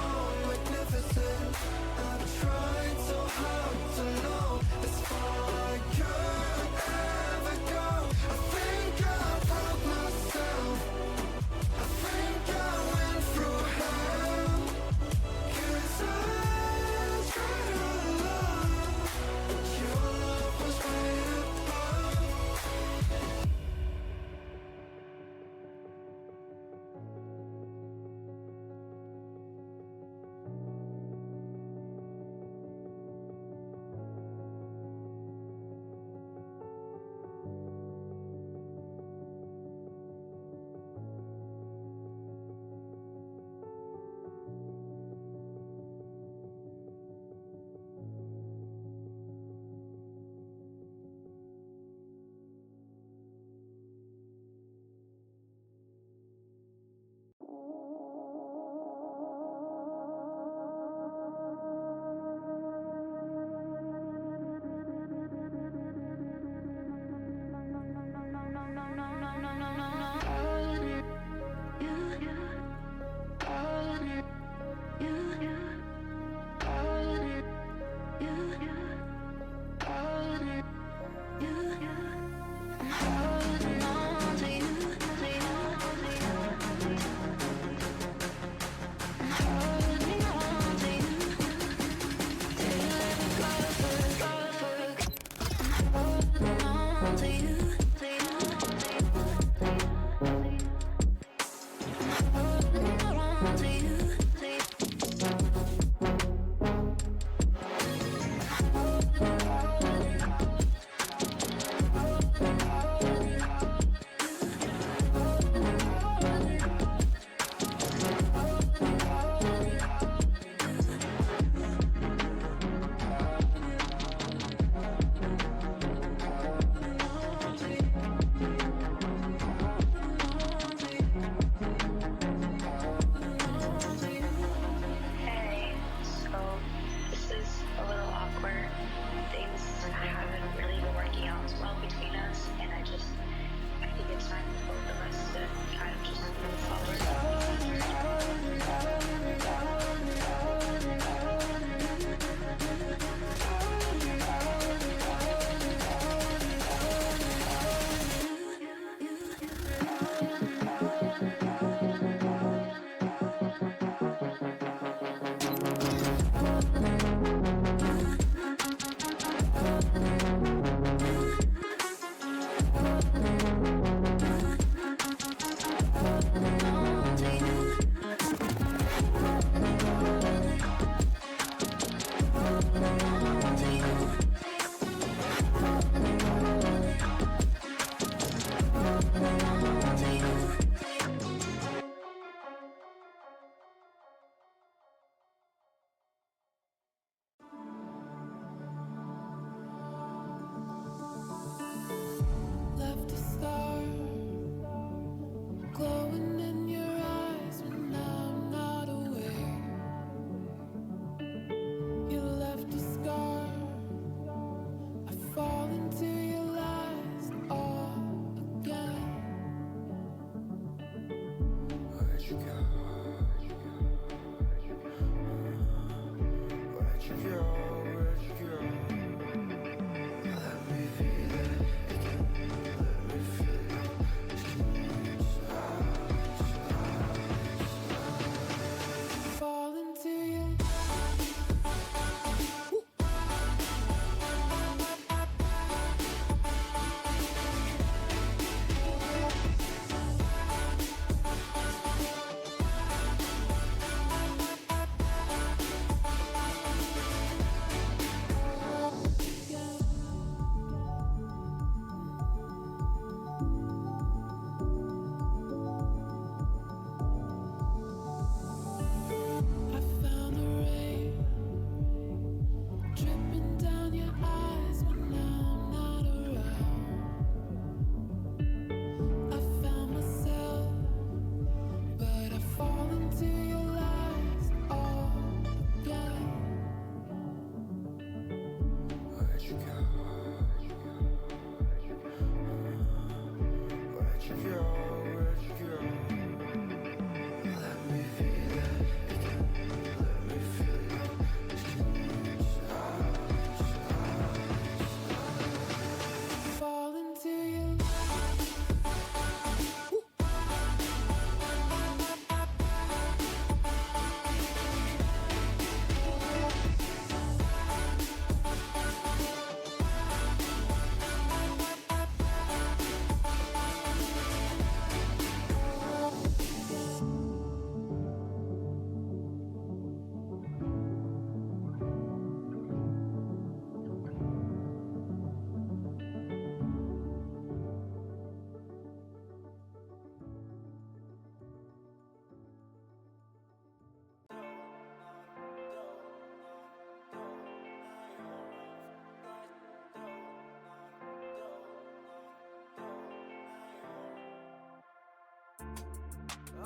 magnificent. I tried so hard to know as far I could ever go. I think I broke myself. I think I went through hell. 'Cause I tried our love, but your love was way above. Hey, so this is a little awkward. Things haven't really been working out as well between us, and I think it's time for both of us to kind of just move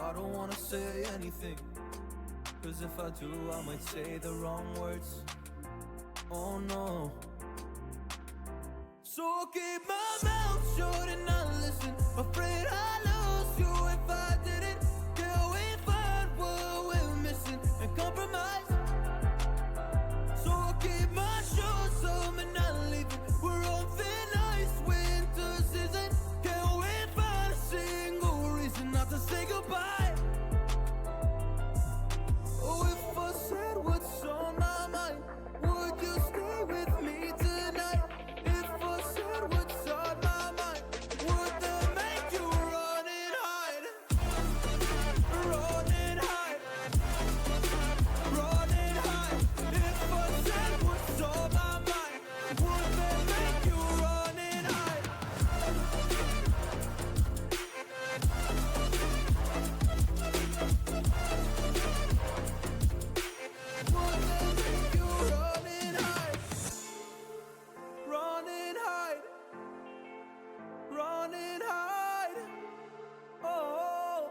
I don't wanna say anything, cause if I do, I might say the wrong words. Oh no. So I'll keep my mouth shut and not listen. Afraid I lose you if I didn't. Till we find what we're missing and compromise. So I'll keep my shoes on and not leaving. We're on thin ice, winter season. Can we find a single reason not to say goodbye? Oh, if I said what's on my mind, would you stay with me tonight? If I said what's on my mind, would that make you run and hide? Run and hide. Run and hide. If I said what's on my mind, would that make you run and hide? Would that make you run and hide? Run and hide. Run and hide. Oh,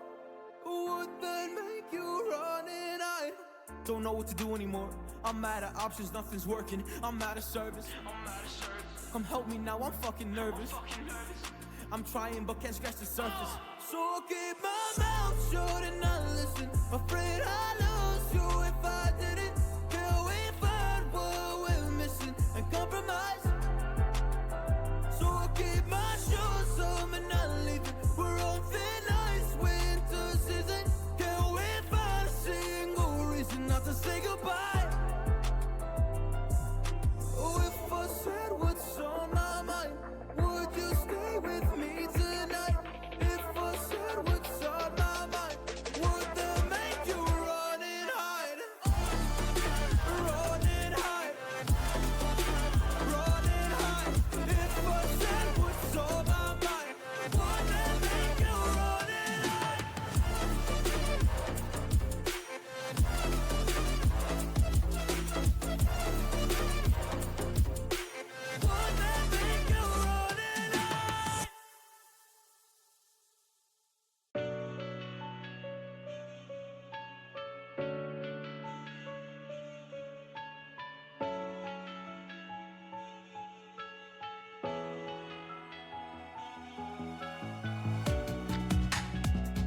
would that make you run and hide? Don't know what to do anymore. I'm out of options, nothing's working. I'm out of service. Come help me now, I'm fucking nervous. I'm trying but can't scratch the surface. So I'll keep my mouth shut and not listen. Afraid I lose you if I didn't. Till we find what we're missing and compromise. So I'll keep my shoes on and not leaving. We're on thin ice, winter season. Can we find a single reason not to say goodbye? Oh, if I said what's on my mind, would you stay with me tonight? If I said what's on my mind, would that make you run and hide? Run and hide. Run and hide. If I said what's on my mind, would that make you run and hide? Would that make you run and hide?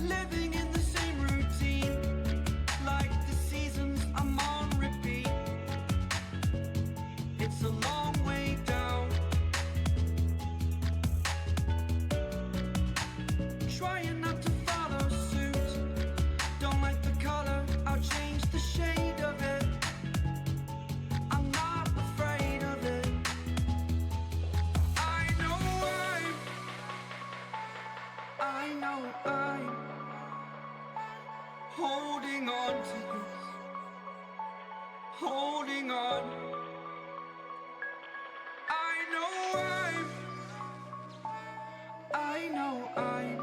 Living in the same routine, like the seasons I'm on repeat. It's a long way down. Trying not to follow suit. Don't like the color, I'll change the shade of it. I'm not afraid of it. I know I'm holding on to this. Holding on. I know I'm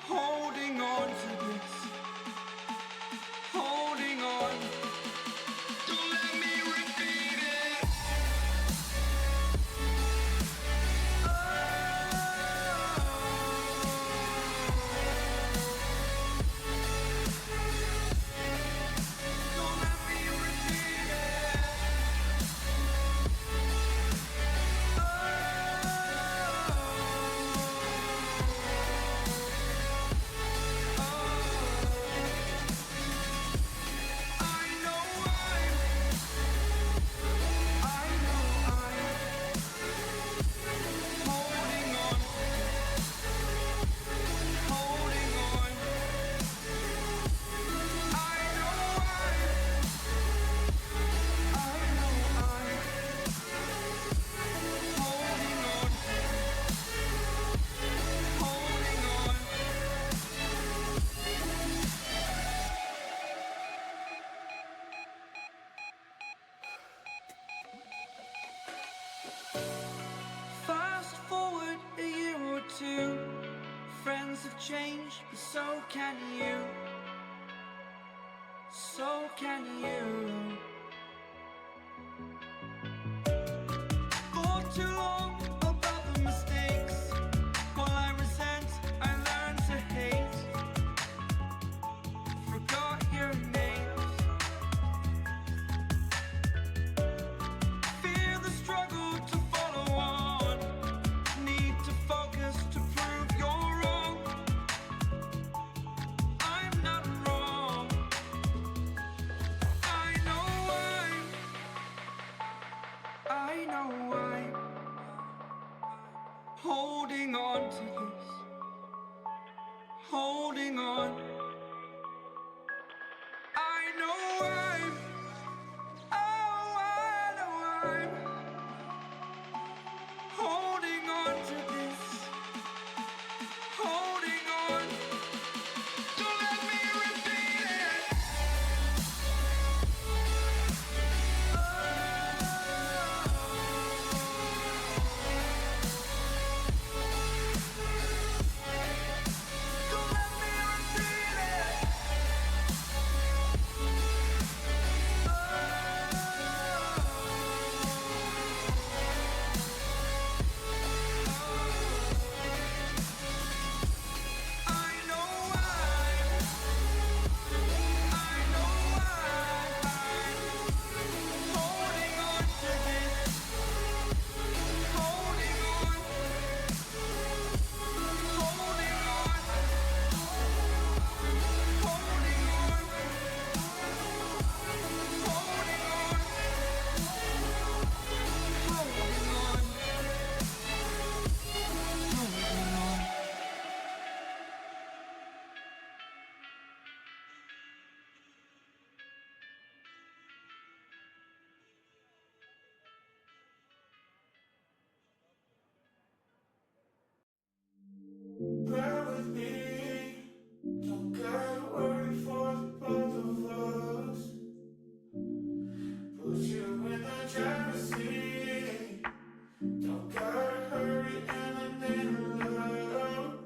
holding on to this. Holding on. Don't let me repeat it. Don't let me repeat it. Fast forward a year or two, friends have changed, but so can you. So can you. For too long about the mistakes, all I resent, I learned to hate. on. I know I'm, oh, I know I'm holding on to this, holding on. Don't let me repeat it. Don't let me repeat it. I know I'm holding on to this, holding on, holding on, holding on, Bear with me, don't gotta worry for the both of us. Put you in the driver's seat, don't gotta hurry and I need love.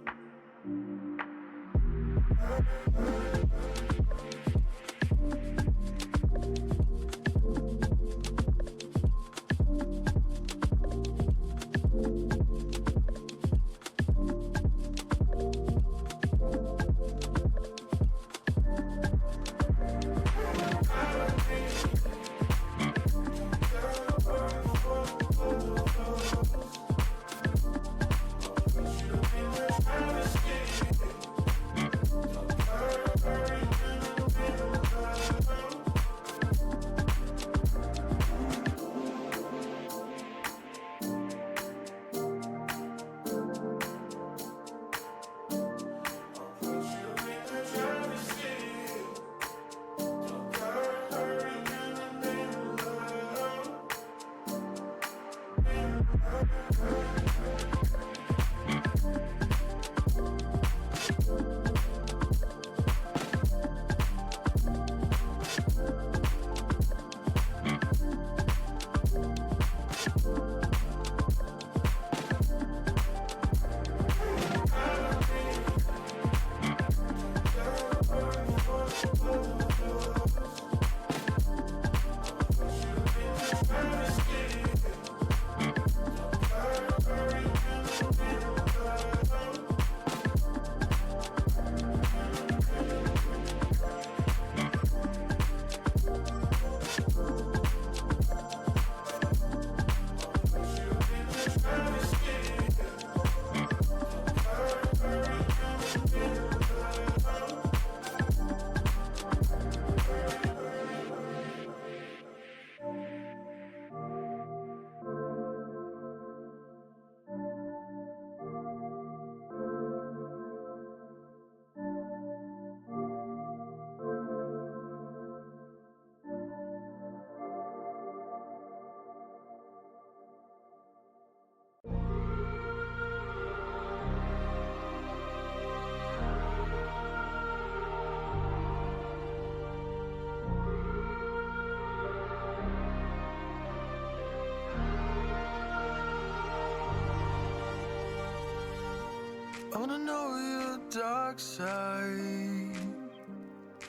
I wanna know your dark side.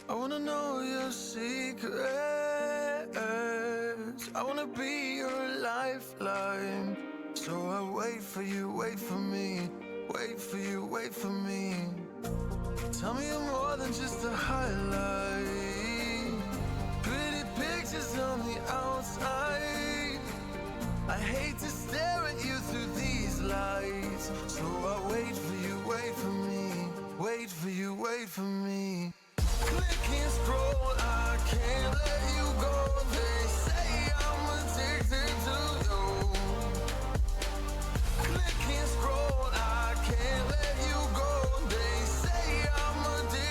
I wanna know your secrets. I wanna be your lifeline. So I wait for you, wait for me. Wait for you, wait for me. Tell me you're more than just a highlight. Pretty pictures on the outside. I hate to stare at you through these lights. So I wait for you, wait for me. Wait for you, wait for me. Click and scroll, I can't let you go. They say I'm addicted to you. Click and scroll, I can't let you go. They say I'm addicted.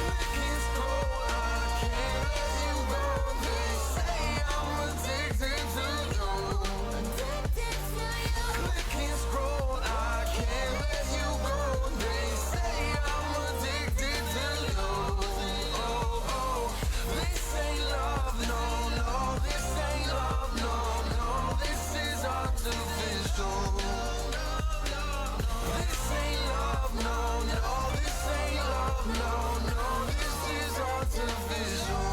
Clicking scroll, I can't let you go. They say I'm addicted to you. Clicking scroll, I can't let you go. They say I'm addicted to you. Oh, oh. This ain't love, no, no. This ain't love, no, no. This is artificial. This ain't love, no, no. This ain't love, no, no. This is artificial.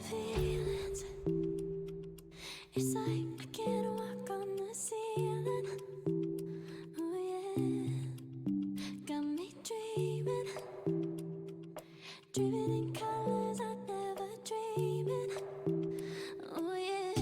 Feelings. It's like I can't walk on the ceiling. Oh yeah, got me dreaming, dreaming in colors I never dreamed in. Oh yeah,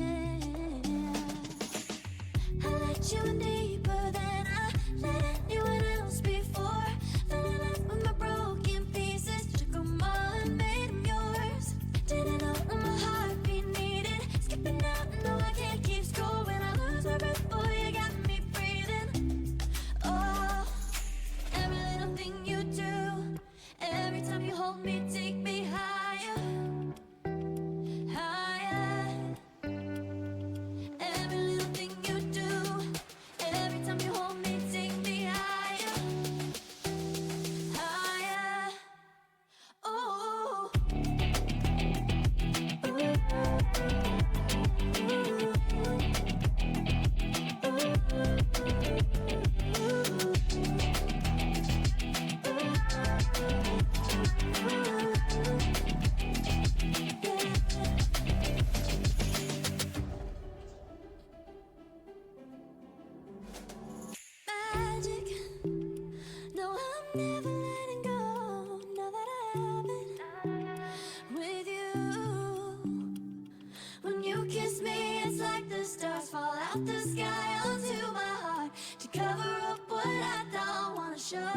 I let you in deeper than I let anyone else before. Fell in love with my broken pieces, took them all and made them yours. Didn't know what my heartbeat needed. Skipping out, no, I can't keep score. When I lose my breath, boy, you got me breathing. Oh, every little thing you do, every time you hold me, take me higher, higher. Every little thing you do, every time you hold me, take me higher, higher. Oh. Magic. No, I'm never letting go. Now that I have it with you. When you kiss me, it's like the stars fall out the sky onto my heart to cover up what I don't wanna show.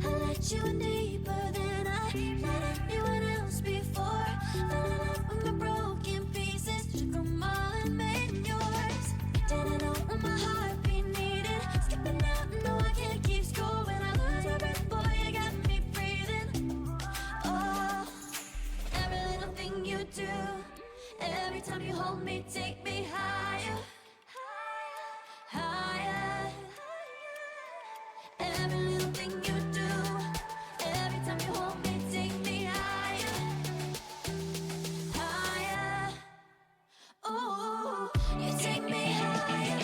I let you in deeper than I let anyone else before. Fell in love with my broken pieces, took them all and made them yours. Didn't know what my heartbeat needed. Skipping out, no, I can't keep score. When I lose my breath, boy, you got me breathing. Oh, every little thing you do, every time you hold me, take me higher, higher. Every little thing you do, every time you hold me, take me higher, higher. Oh, you take me higher.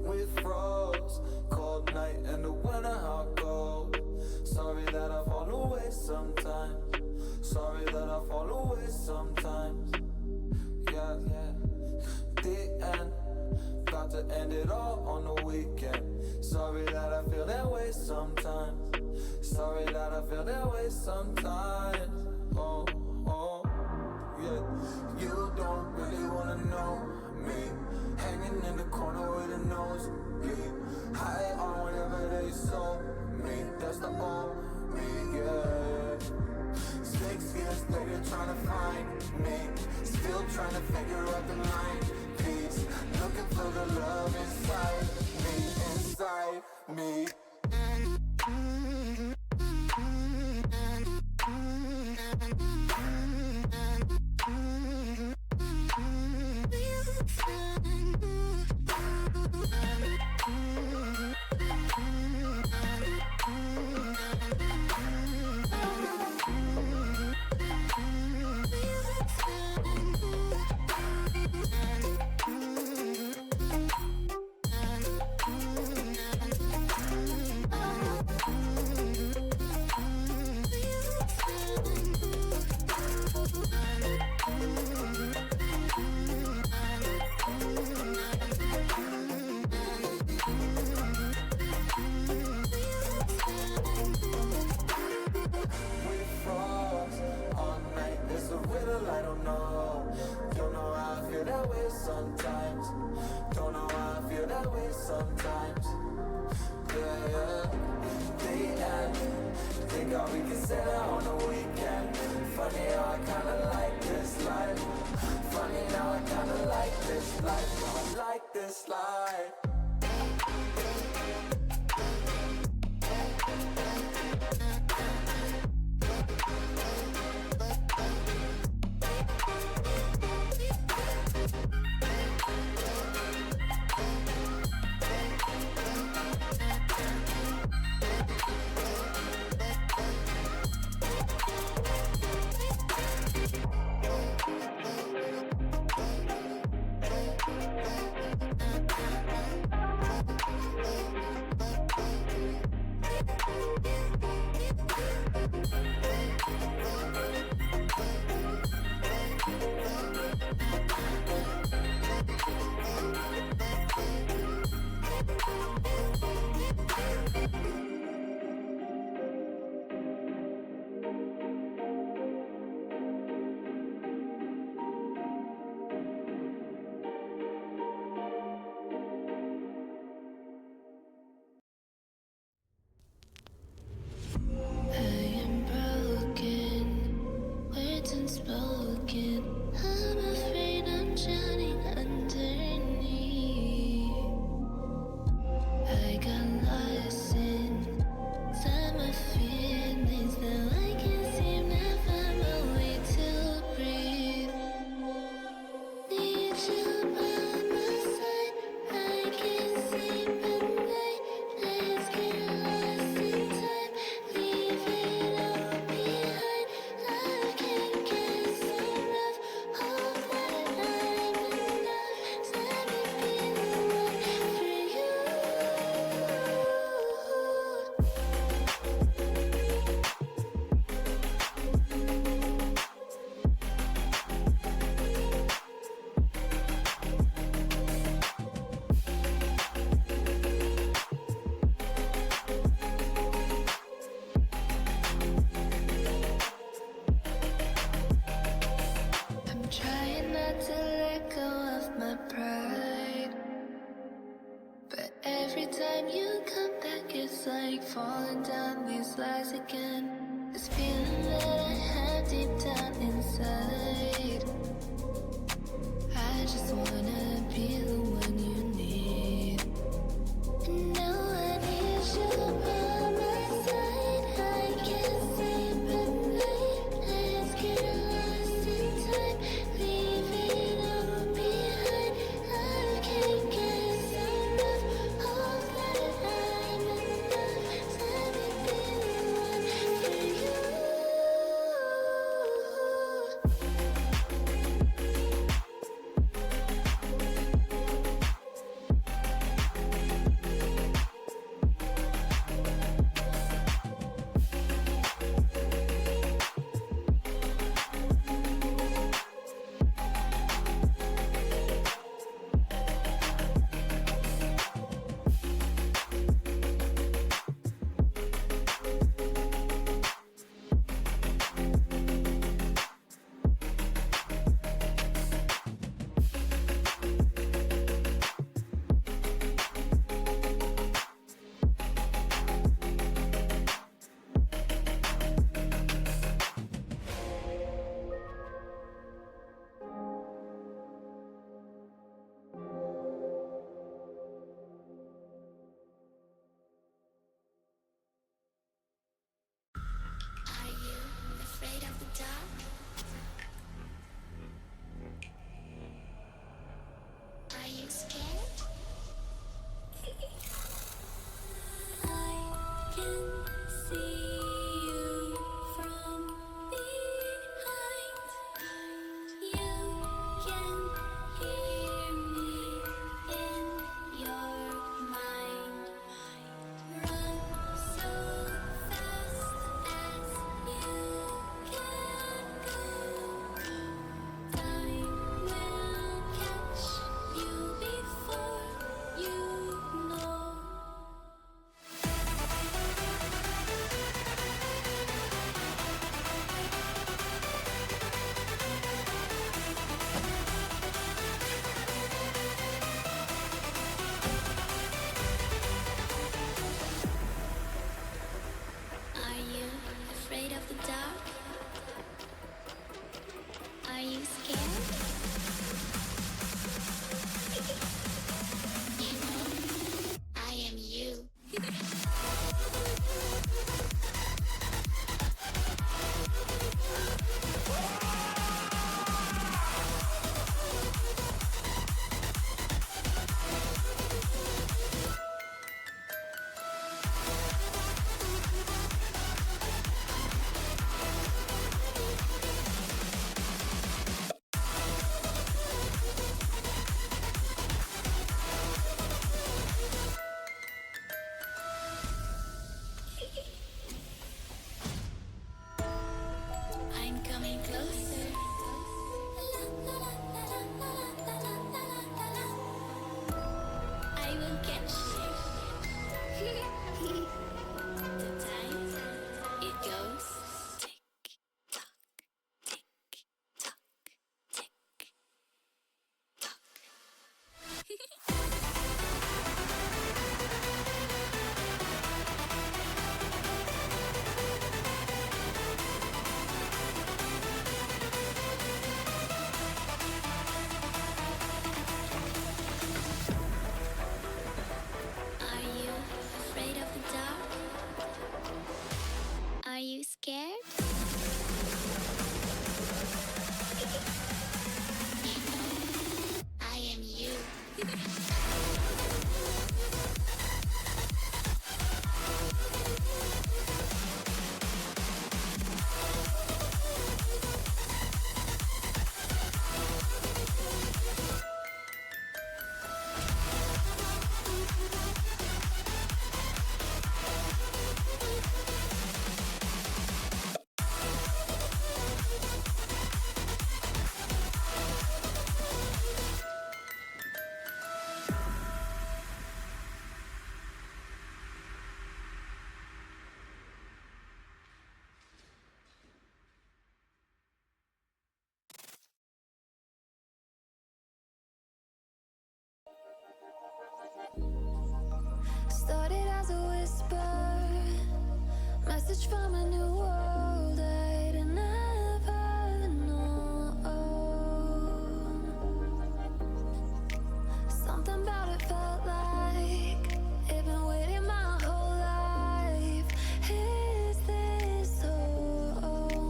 With frost, cold night and the winter hot cold. Sorry that I fall away sometimes. Sorry that I fall away sometimes. Yeah, the end. About to end it all on the weekend. Sorry that I feel that way sometimes. Sorry that I feel that way sometimes. Oh, yeah. You don't really wanna know me. Hanging in the corner with a nosebleed. High on whatever they sold me. That's the old me, yeah. 6 years later trying to find me. Still trying to figure out the mind piece. Looking for the love inside me. Sometimes, don't know why I feel that way sometimes. Yeah. The end. Think how we can set out on the weekend. Funny how I kinda like this life. Funny how I kinda like this this life, no, I like this life. I am broken, words unspoken. I'm afraid I'm drowning underneath. I got lost in summer feelings that I can't seem to find my way to breathe. Need you by my side, I can't sleep at night. Let's get lost in time, leave it all behind. Life can get so rough, hope that I'm enough. Let me be the one for you. I'm trying not to let go of my pride, but every time you come back, it's like falling down these lies again. This feeling that I have deep down inside. I just wanna be the one you need. And now I need you by my side. I can't sleep at night. Let's get lost in time, leave it all behind. Life can get so rough, hope that I'm enough. Let me be the one for you. Started as a whisper, message from a new world I'd never known. Something about it felt like it'd been waiting my whole life. Is this home?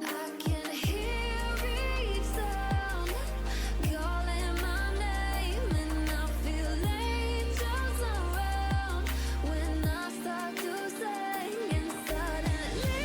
I can hear each sound calling my name, and I feel angels around when I start to sing, and suddenly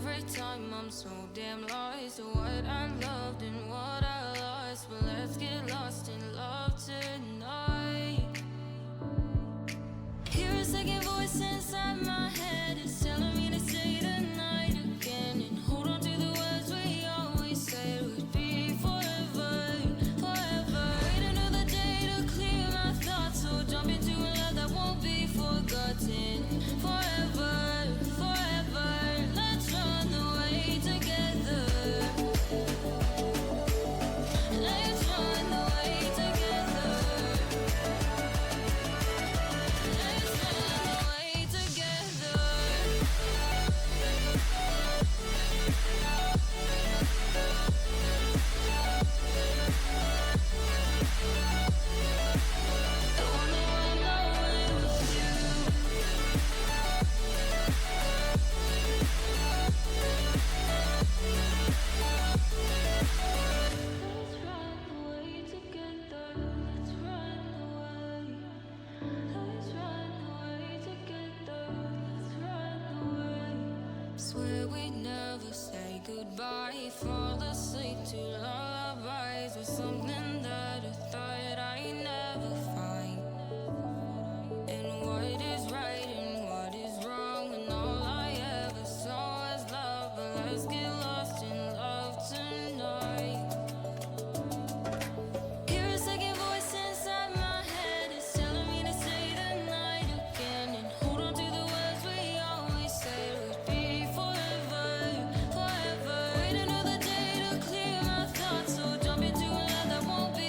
every time I'm so damn lost to what I loved and what I lost. But let's get lost in love tonight. Hear a second voice inside my head. It's telling me to say tonight again and hold on to the words we always said would be forever, forever. Wait another day to clear my thoughts, so jump into a love that won't be forgotten. Forever, forever. Let's run away together. Let's run away together. Let's run away together. I wanna run away with you. Let's run away together. Let's run away. Let's run away together. Let's run away. Swear we'd never say goodbye. Fall asleep to lullabies with something that I thought I'd never find. And what is right and what is wrong, and all I ever saw was love. But let's get lost in love tonight. Hear a second voice inside my head. It's telling me to say the night again and hold on to the words we always said would be forever, forever. Wait another day to clear my thoughts, so jump into a love that won't be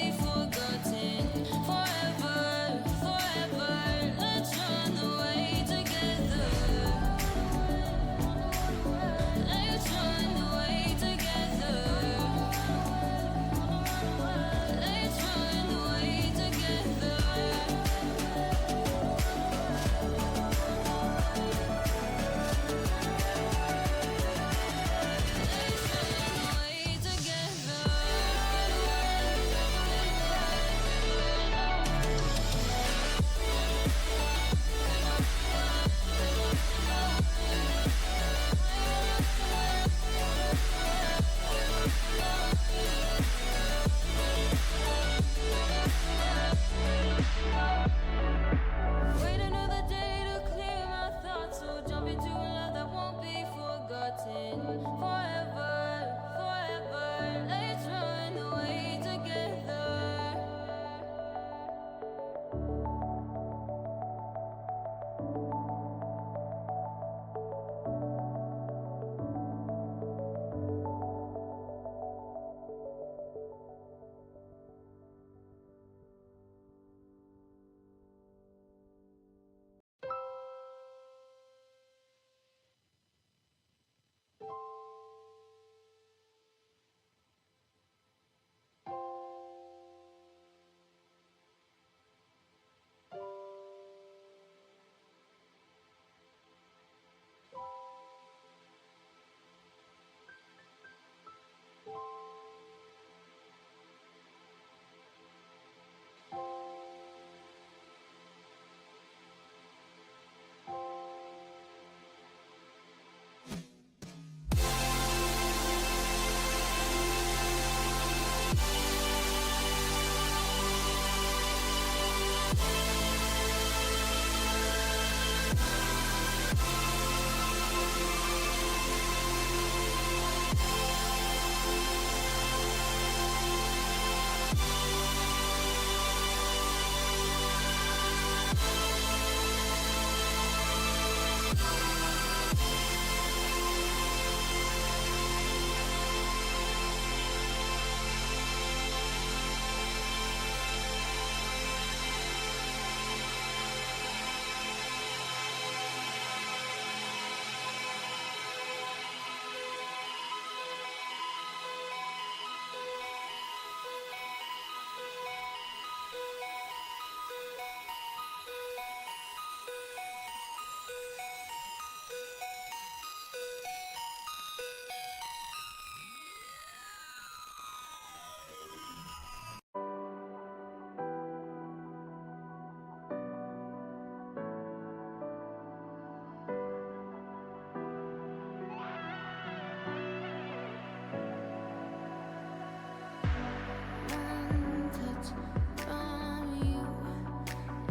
from you,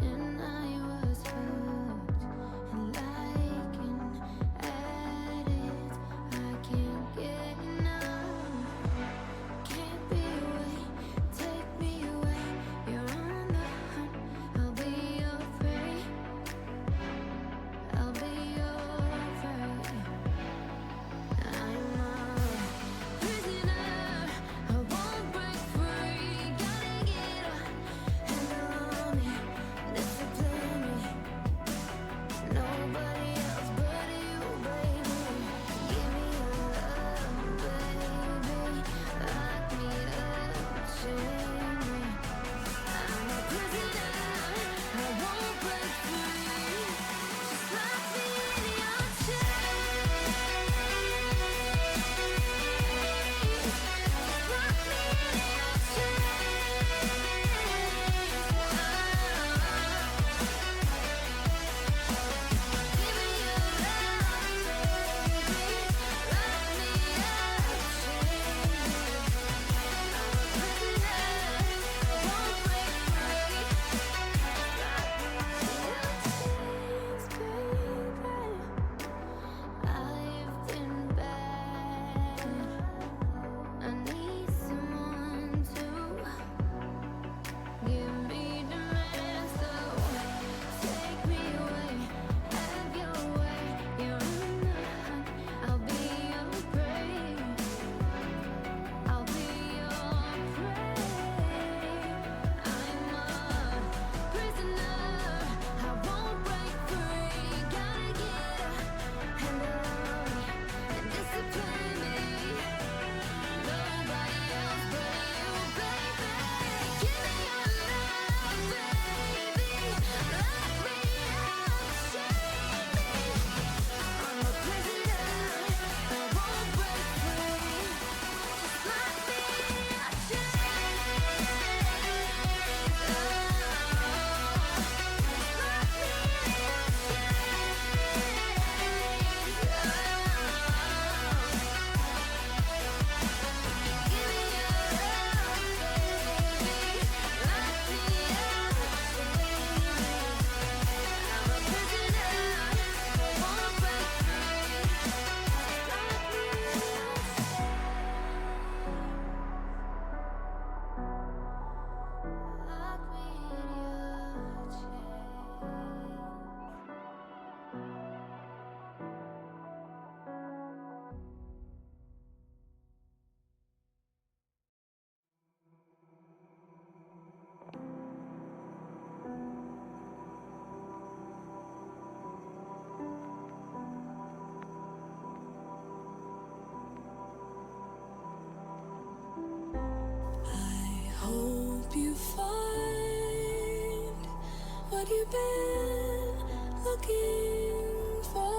and I was hooked. And like an addict, I can't get enough. Can't be away, take me away. You're on the hunt, I'll be your prey. I'll be your prey. I'm a prisoner, I won't break free. Gotta get a handle on me, discipline me. Nobody else but you, baby. Give me your love, baby. Lock me up, chain me. I'm a prisoner, I won't break free. Just lock me in your chains. Lock me in your Give me your love, baby. Lock me up, chain me. I'm a prisoner, won't break free. I've been bad. I need someone to give me demands. So take me away, have your way. You're on the hunt, I'll be your prey. I'll be your prey. I'm a prisoner, I won't break free. Gotta get a handle on me and discipline me. Nobody else but you, baby. Give me your love, baby. Lock me up, chain me. I'm a prisoner, I won't break free. Just lock me in your I hope you find what you've been looking for.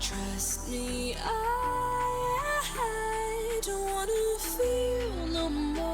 Trust me, I don't wanna feel no more.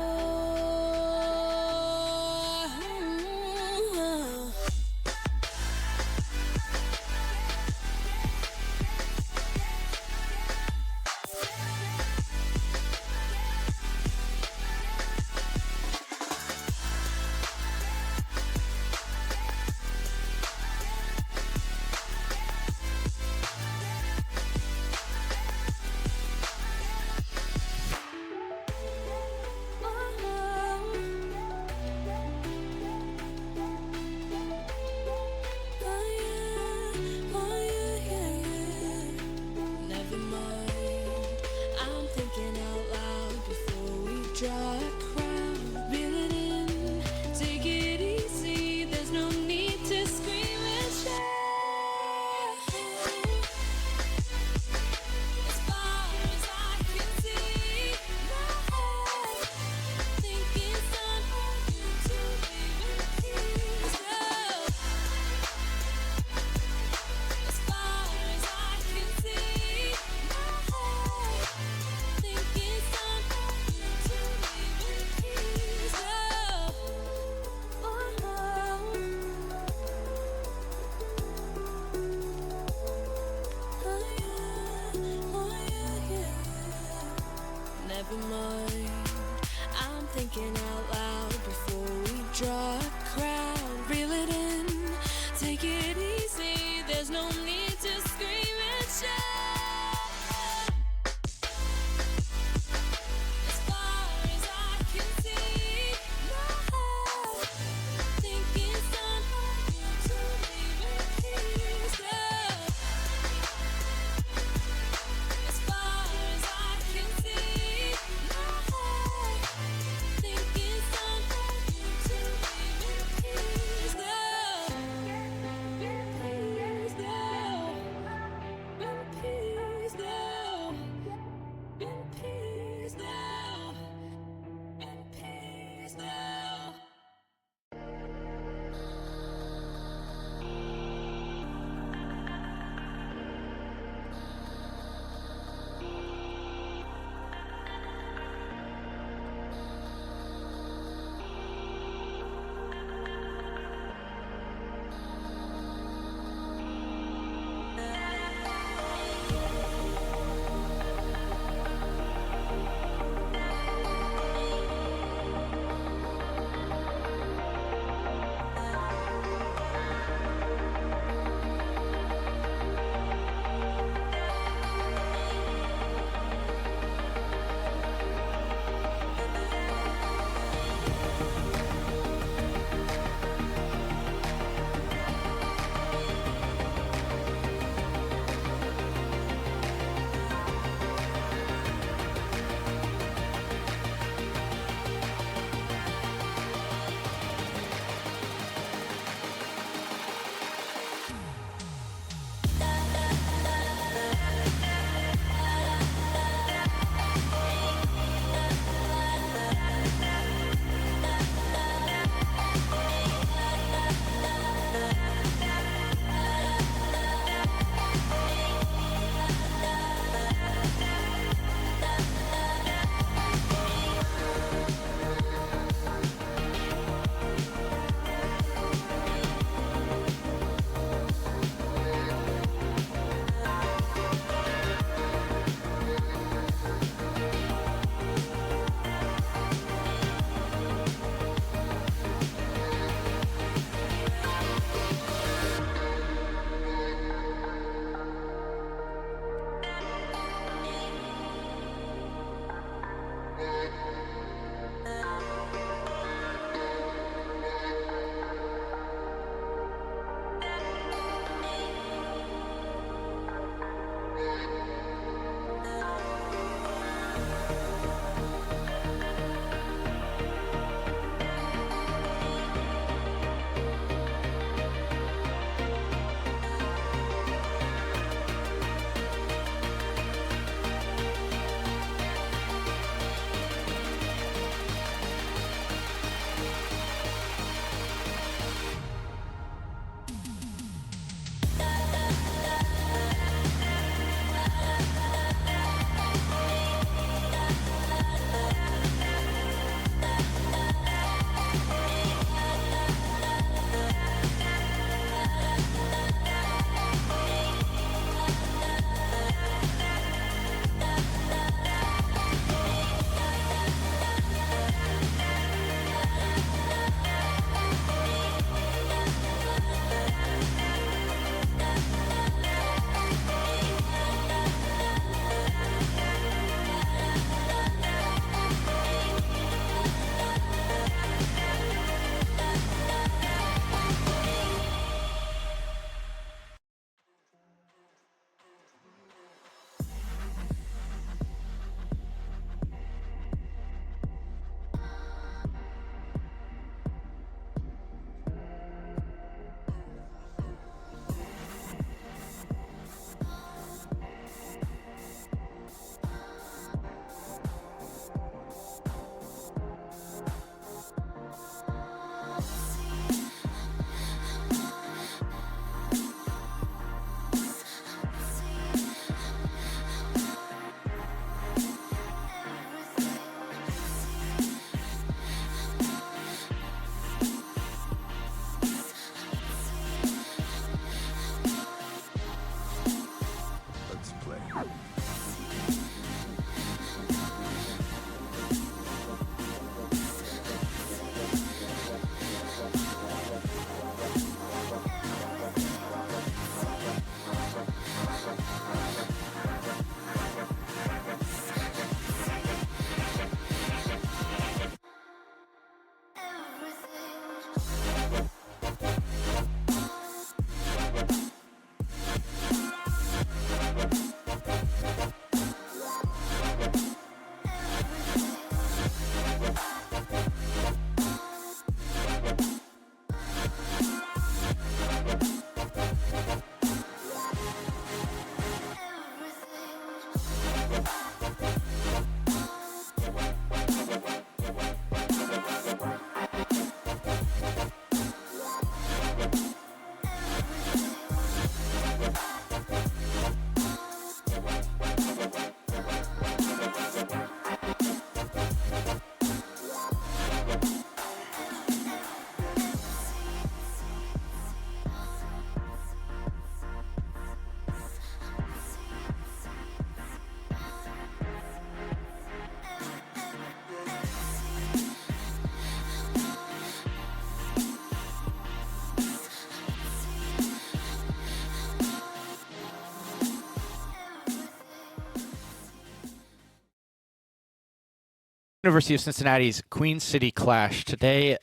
University of Cincinnati's Queen City Clash today.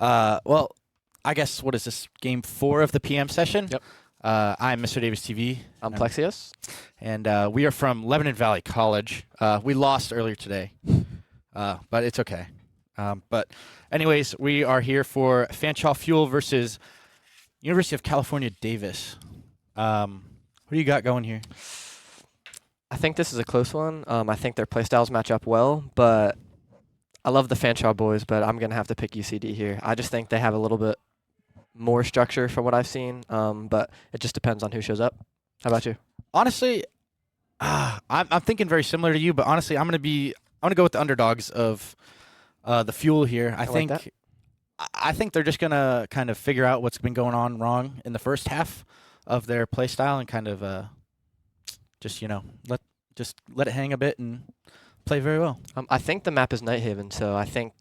Well, I guess what is this, game 4 of the PM session? Yep. I'm Mr. Davis TV. I'm Plexius. And we are from Lebanon Valley College. We lost earlier today, but it's okay. But anyways, we are here for Fanshawe Fuel versus University of California, Davis. What do you got going here? I think this is a close one. I think their playstyles match up well, but I love the Fanshawe boys, but I'm going to have to pick UCD here. I just think they have a little bit more structure from what I've seen, but it just depends on who shows up. How about you? Honestly, I'm thinking very similar to you, but honestly, I'm gonna go with the underdogs of the Fuel here. I think they're just gonna kind of figure out what's been going on wrong in the first half of their play style and kind of just let it hang a bit and play very well. I think the map is Nighthaven, so I think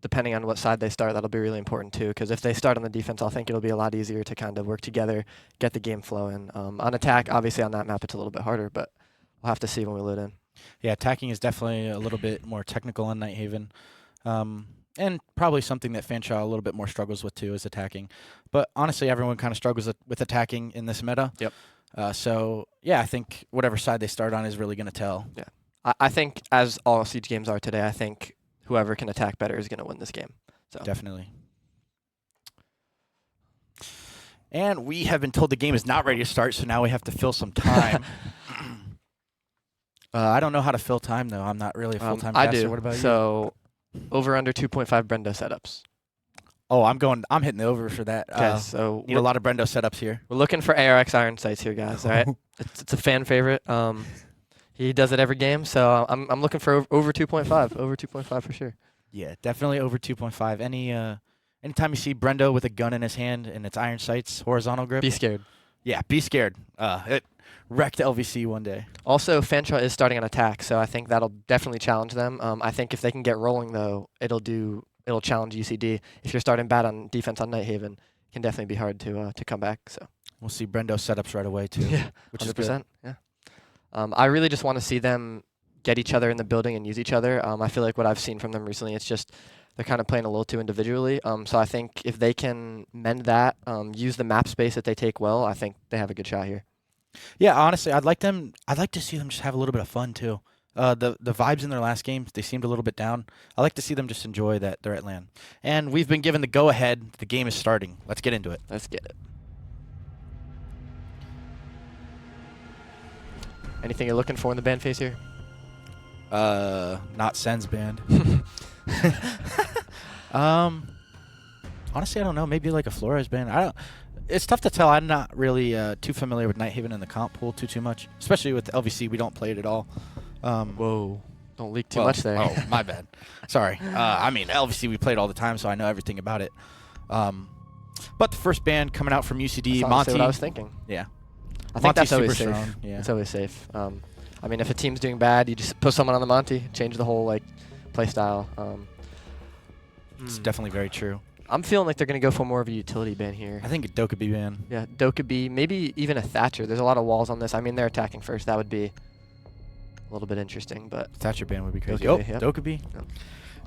depending on what side they start, that'll be really important too. Because if they start on the defense, I think it'll be a lot easier to kind of work together, get the game flowing. On attack, obviously on that map, it's a little bit harder, but we'll have to see when we load in. Yeah, attacking is definitely a little bit more technical in Nighthaven. And probably something that Fanshawe a little bit more struggles with too is attacking. But honestly, everyone kind of struggles with attacking in this meta. Yep. So, yeah, I think whatever side they start on is really going to tell. Yeah. I think, as all Siege games are today, I think whoever can attack better is going to win this game. So definitely. And we have been told the game is not ready to start, so now we have to fill some time. I don't know how to fill time, though. I'm not really a full-time caster. I do. What about you? So, over under 2.5 Brendo setups. Oh, I'm hitting the over for that. Okay, so need a lot of Brendo setups here. We're looking for ARX Iron Sights here, guys. All right, it's a fan favorite. He does it every game, so I'm looking for over 2.5. Over 2.5 for sure. Yeah, definitely over 2.5. Anytime you see Brendo with a gun in his hand and it's iron sights, horizontal grip, be scared. Yeah, be scared. It wrecked LVC one day. Also, Fanshawe is starting on attack, so I think that'll definitely challenge them. I think if they can get rolling, though, it'll challenge UCD. If you're starting bad on defense on Nighthaven, it can definitely be hard to come back. So we'll see Brendo setups right away too. Yeah, which 100%. is good. Yeah. I really just want to see them get each other in the building and use each other. I feel like what I've seen from them recently, it's just they're kind of playing a little too individually. So I think if they can mend that, use the map space that they take well, I think they have a good shot here. Yeah, honestly, I'd like to see them just have a little bit of fun too. The vibes in their last game, they seemed a little bit down. I like to see them just enjoy that they're at LAN. And we've been given the go-ahead. The game is starting. Let's get into it. Let's get it. Anything you're looking for in the band phase here? Not Sen's band. Honestly, I don't know. Maybe like a Flores band. It's tough to tell. I'm not really too familiar with Nighthaven and the comp pool too much. Especially with LVC, we don't play it at all. Whoa. Don't leak too much there. Oh, my bad. Sorry. I mean, LVC, we played all the time, so I know everything about it. But the first band coming out from UCD, That's Monty. what I was thinking. Yeah. I think that's always super safe. strong. Yeah. It's always safe. I mean, if a team's doing bad, you just put someone on the Monty, change the whole play style. It's definitely very true. I'm feeling like they're going to go for more of a utility ban here. I think a Dokkaebi ban. Yeah, Dokkaebi, maybe even a Thatcher. There's a lot of walls on this. I mean, they're attacking first. That would be a little bit interesting, but Thatcher ban would be crazy. Dokkaebi, Yep. Dokkaebi. Yep.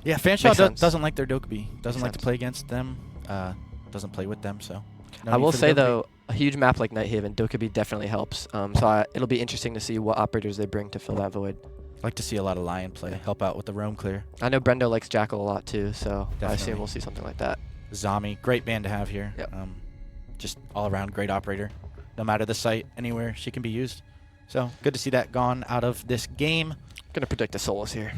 Yeah, Fanshawe doesn't like their Dokkaebi. Doesn't like to play against them. Doesn't play with them, so. I will say, though, a huge map like Nighthaven, Dokkaebi definitely helps. So it'll be interesting to see what operators they bring to fill that void. I'd like to see a lot of Lion play, help out with the roam clear. I know Brendo likes Jackal a lot, too, so Definitely. I assume we'll see something like that. Zami, great band to have here. Yep. Just all-around great operator. No matter the site, anywhere she can be used. So good to see that gone out of this game. Going to predict a Solus here.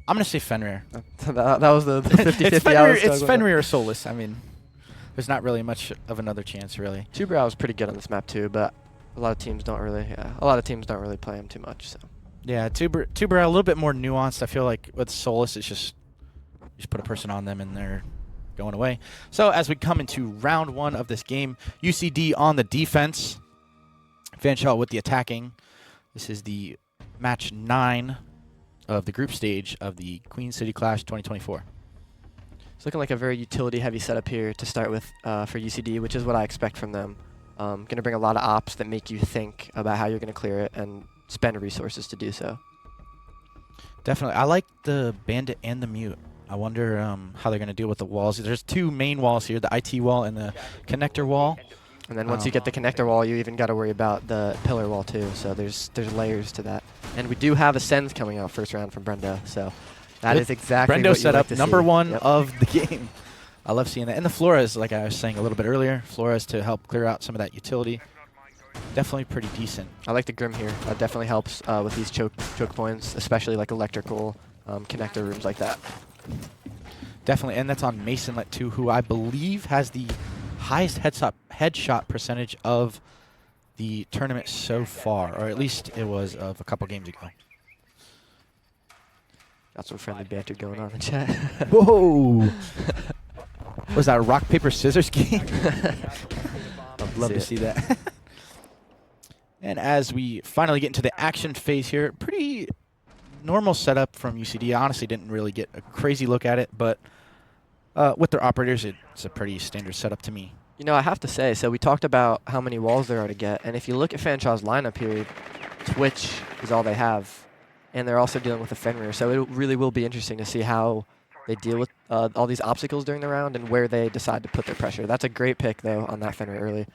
I'm going to say Fenrir. that was the 50-50. It's Fenrir or Solus. I mean, there's not really much of another chance, really. Tubrau was pretty good on this map, too, but a lot of teams don't really play him too much. So. Yeah, Tubrau a little bit more nuanced. I feel like with Solus, it's just you just put a person on them and they're going away. So as we come into round 1 of this game, UCD on the defense, Fanshawe with the attacking. This is the match 9 of the group stage of the Queen City Clash 2024. It's looking like a very utility-heavy setup here to start with for UCD, which is what I expect from them. Going to bring a lot of ops that make you think about how you're going to clear it and spend resources to do so. Definitely. I like the Bandit and the Mute. I wonder how they're going to deal with the walls. There's 2 main walls here, the IT wall and the connector wall. And then once you get the connector wall, you even got to worry about the pillar wall too. So there's layers to that. And we do have Ascends coming out first round from Brendo. So that is exactly Brendo what set you up like to number see. 1 Yep. of the game. I love seeing that. And the Flores, like I was saying a little bit earlier, Flores to help clear out some of that utility. Definitely pretty decent. I like the Grim here. That definitely helps with these choke points, especially like electrical connector rooms like that. Definitely, and that's on Masonlet too, who I believe has the highest headshot percentage of the tournament so far, or at least it was of a couple games ago. Got some friendly banter going on in the chat. Whoa! Was that a rock, paper, scissors game? I'd love to see that. And as we finally get into the action phase here, pretty normal setup from UCD. I honestly didn't really get a crazy look at it, but with their operators, it's a pretty standard setup to me. You know, I have to say, so we talked about how many walls there are to get, and if you look at Fanshaw's lineup here, Twitch is all they have, and they're also dealing with the Fenrir, so it really will be interesting to see how they deal with all these obstacles during the round and where they decide to put their pressure. That's a great pick, though, on that Fenrir early.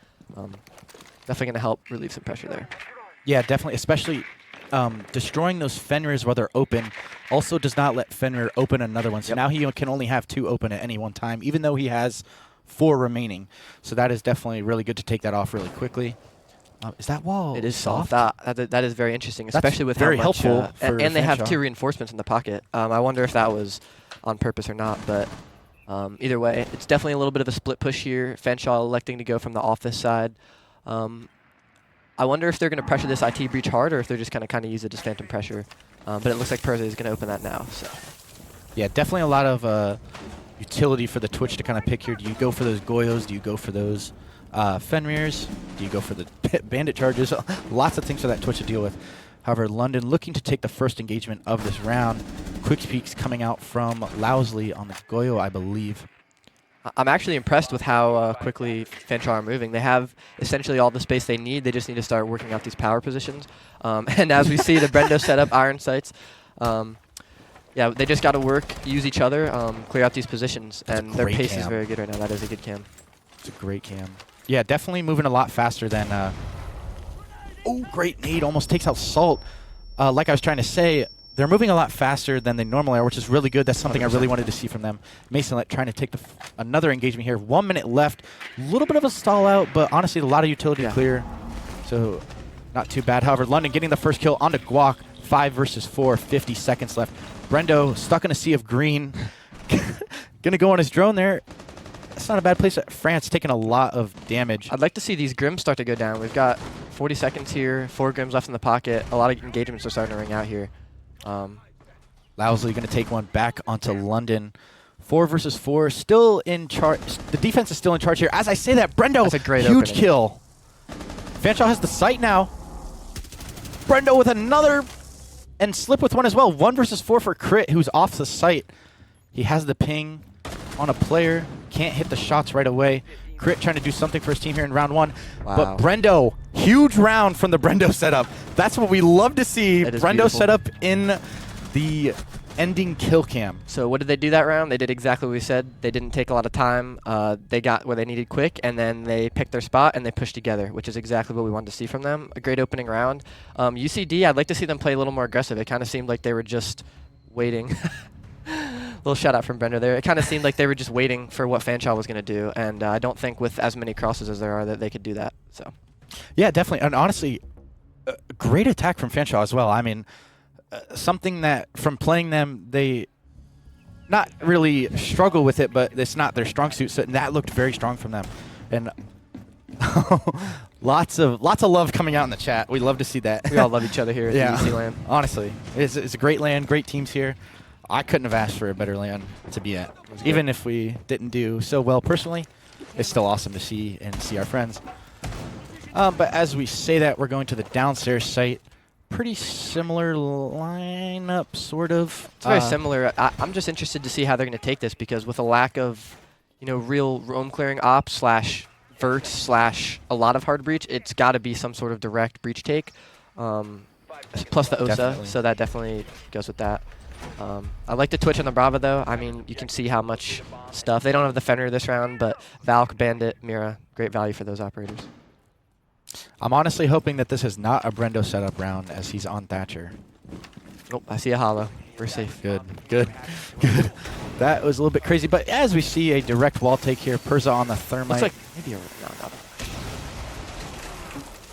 Definitely going to help relieve some pressure there. Yeah, definitely, especially destroying those Fenrirs while they're open also does not let Fenrir open another one. So now he can only have 2 open at any one time, even though he has 4 remaining. So that is definitely really good to take that off really quickly. Is that wall It is soft? That is very interesting, especially with very how much, helpful for and they have Fanshawe. 2 reinforcements in the pocket. I wonder if that was on purpose or not, but either way, it's definitely a little bit of a split push here. Fanshawe electing to go from the office side. I wonder if they're going to pressure this IT breach hard or if they're just going to kind of use it as phantom pressure. But it looks like Perza is going to open that now. So, yeah, definitely a lot of utility for the Twitch to kind of pick here. Do you go for those Goyos? Do you go for those Fenrirs? Do you go for the bandit charges? Lots of things for that Twitch to deal with. However, London looking to take the first engagement of this round. Quick peeks coming out from Lousley on the Goyo, I believe. I'm actually impressed with how quickly Fanshawe are moving. They have essentially all the space they need. They just need to start working out these power positions. And as we see the Brendo set up iron sights, yeah, they just got to work, use each other, clear out these positions, and their pace is very good right now. That is a good cam. It's a great cam. Yeah, definitely moving a lot faster than... oh, great nade. Almost takes out Salt. Like I was trying to say, they're moving a lot faster than they normally are, which is really good. That's something 100%. I really wanted to see from them. Masonlet trying to take another engagement here. 1 minute left. A little bit of a stall out, but honestly, a lot of utility clear. So not too bad. However, London getting the first kill onto Guac. 5 versus 4, 50 seconds left. Brendo stuck in a sea of green. Gonna go on his drone there. That's not a bad place. France taking a lot of damage. I'd like to see these Grims start to go down. We've got 40 seconds here, 4 Grims left in the pocket. A lot of engagements are starting to ring out here. Lousley going to take one back onto London. 4 versus 4, still in charge. The defense is still in charge here. As I say that, Brendo, that's a great huge opening. Kill. Fanshawe has the sight now. Brendo with another, and Slip with one as well. 1 versus 4 for Crit, who's off the site. He has the ping on a player. Can't hit the shots right away. Crit trying to do something for his team here in round 1. Wow. But Brendo, huge round from the Brendo setup. That's what we love to see. Brendo set up in the ending kill cam. So what did they do that round? They did exactly what we said. They didn't take a lot of time. They got where they needed quick, and then they picked their spot, and they pushed together, which is exactly what we wanted to see from them. A great opening round. UCD, I'd like to see them play a little more aggressive. It kind of seemed like they were just waiting. Little shout out from Brenda there. It kind of seemed like they were just waiting for what Fanshawe was going to do, and I don't think with as many crosses as there are that they could do that. So, yeah, definitely. And honestly, great attack from Fanshawe as well. I mean, something that from playing them, they not really struggle with it, but it's not their strong suit. So that looked very strong from them, and lots of love coming out in the chat. We love to see that. We all love each other here at the UC LAN. Honestly, it's a great LAN, great teams here. I couldn't have asked for a better LAN to be at. Even if we didn't do so well personally, it's still awesome to see and see our friends. But as we say that, we're going to the downstairs site. Pretty similar lineup, sort of. It's very similar. I'm just interested to see how they're going to take this, because with a lack of, real roam clearing ops slash vert slash a lot of hard breach, it's got to be some sort of direct breach take. Plus the OSA, so that definitely goes with that. I like the Twitch on the Brava, though. I mean, you can see how much stuff. They don't have the Fenrir this round, but Valk, Bandit, Mira, great value for those operators. I'm honestly hoping that this is not a Brendo setup round as he's on Thatcher. Oh, I see a hollow. We're safe. Good, good, good. That was a little bit crazy, but as we see a direct wall take here, Perza on the Thermite. Looks like maybe a not.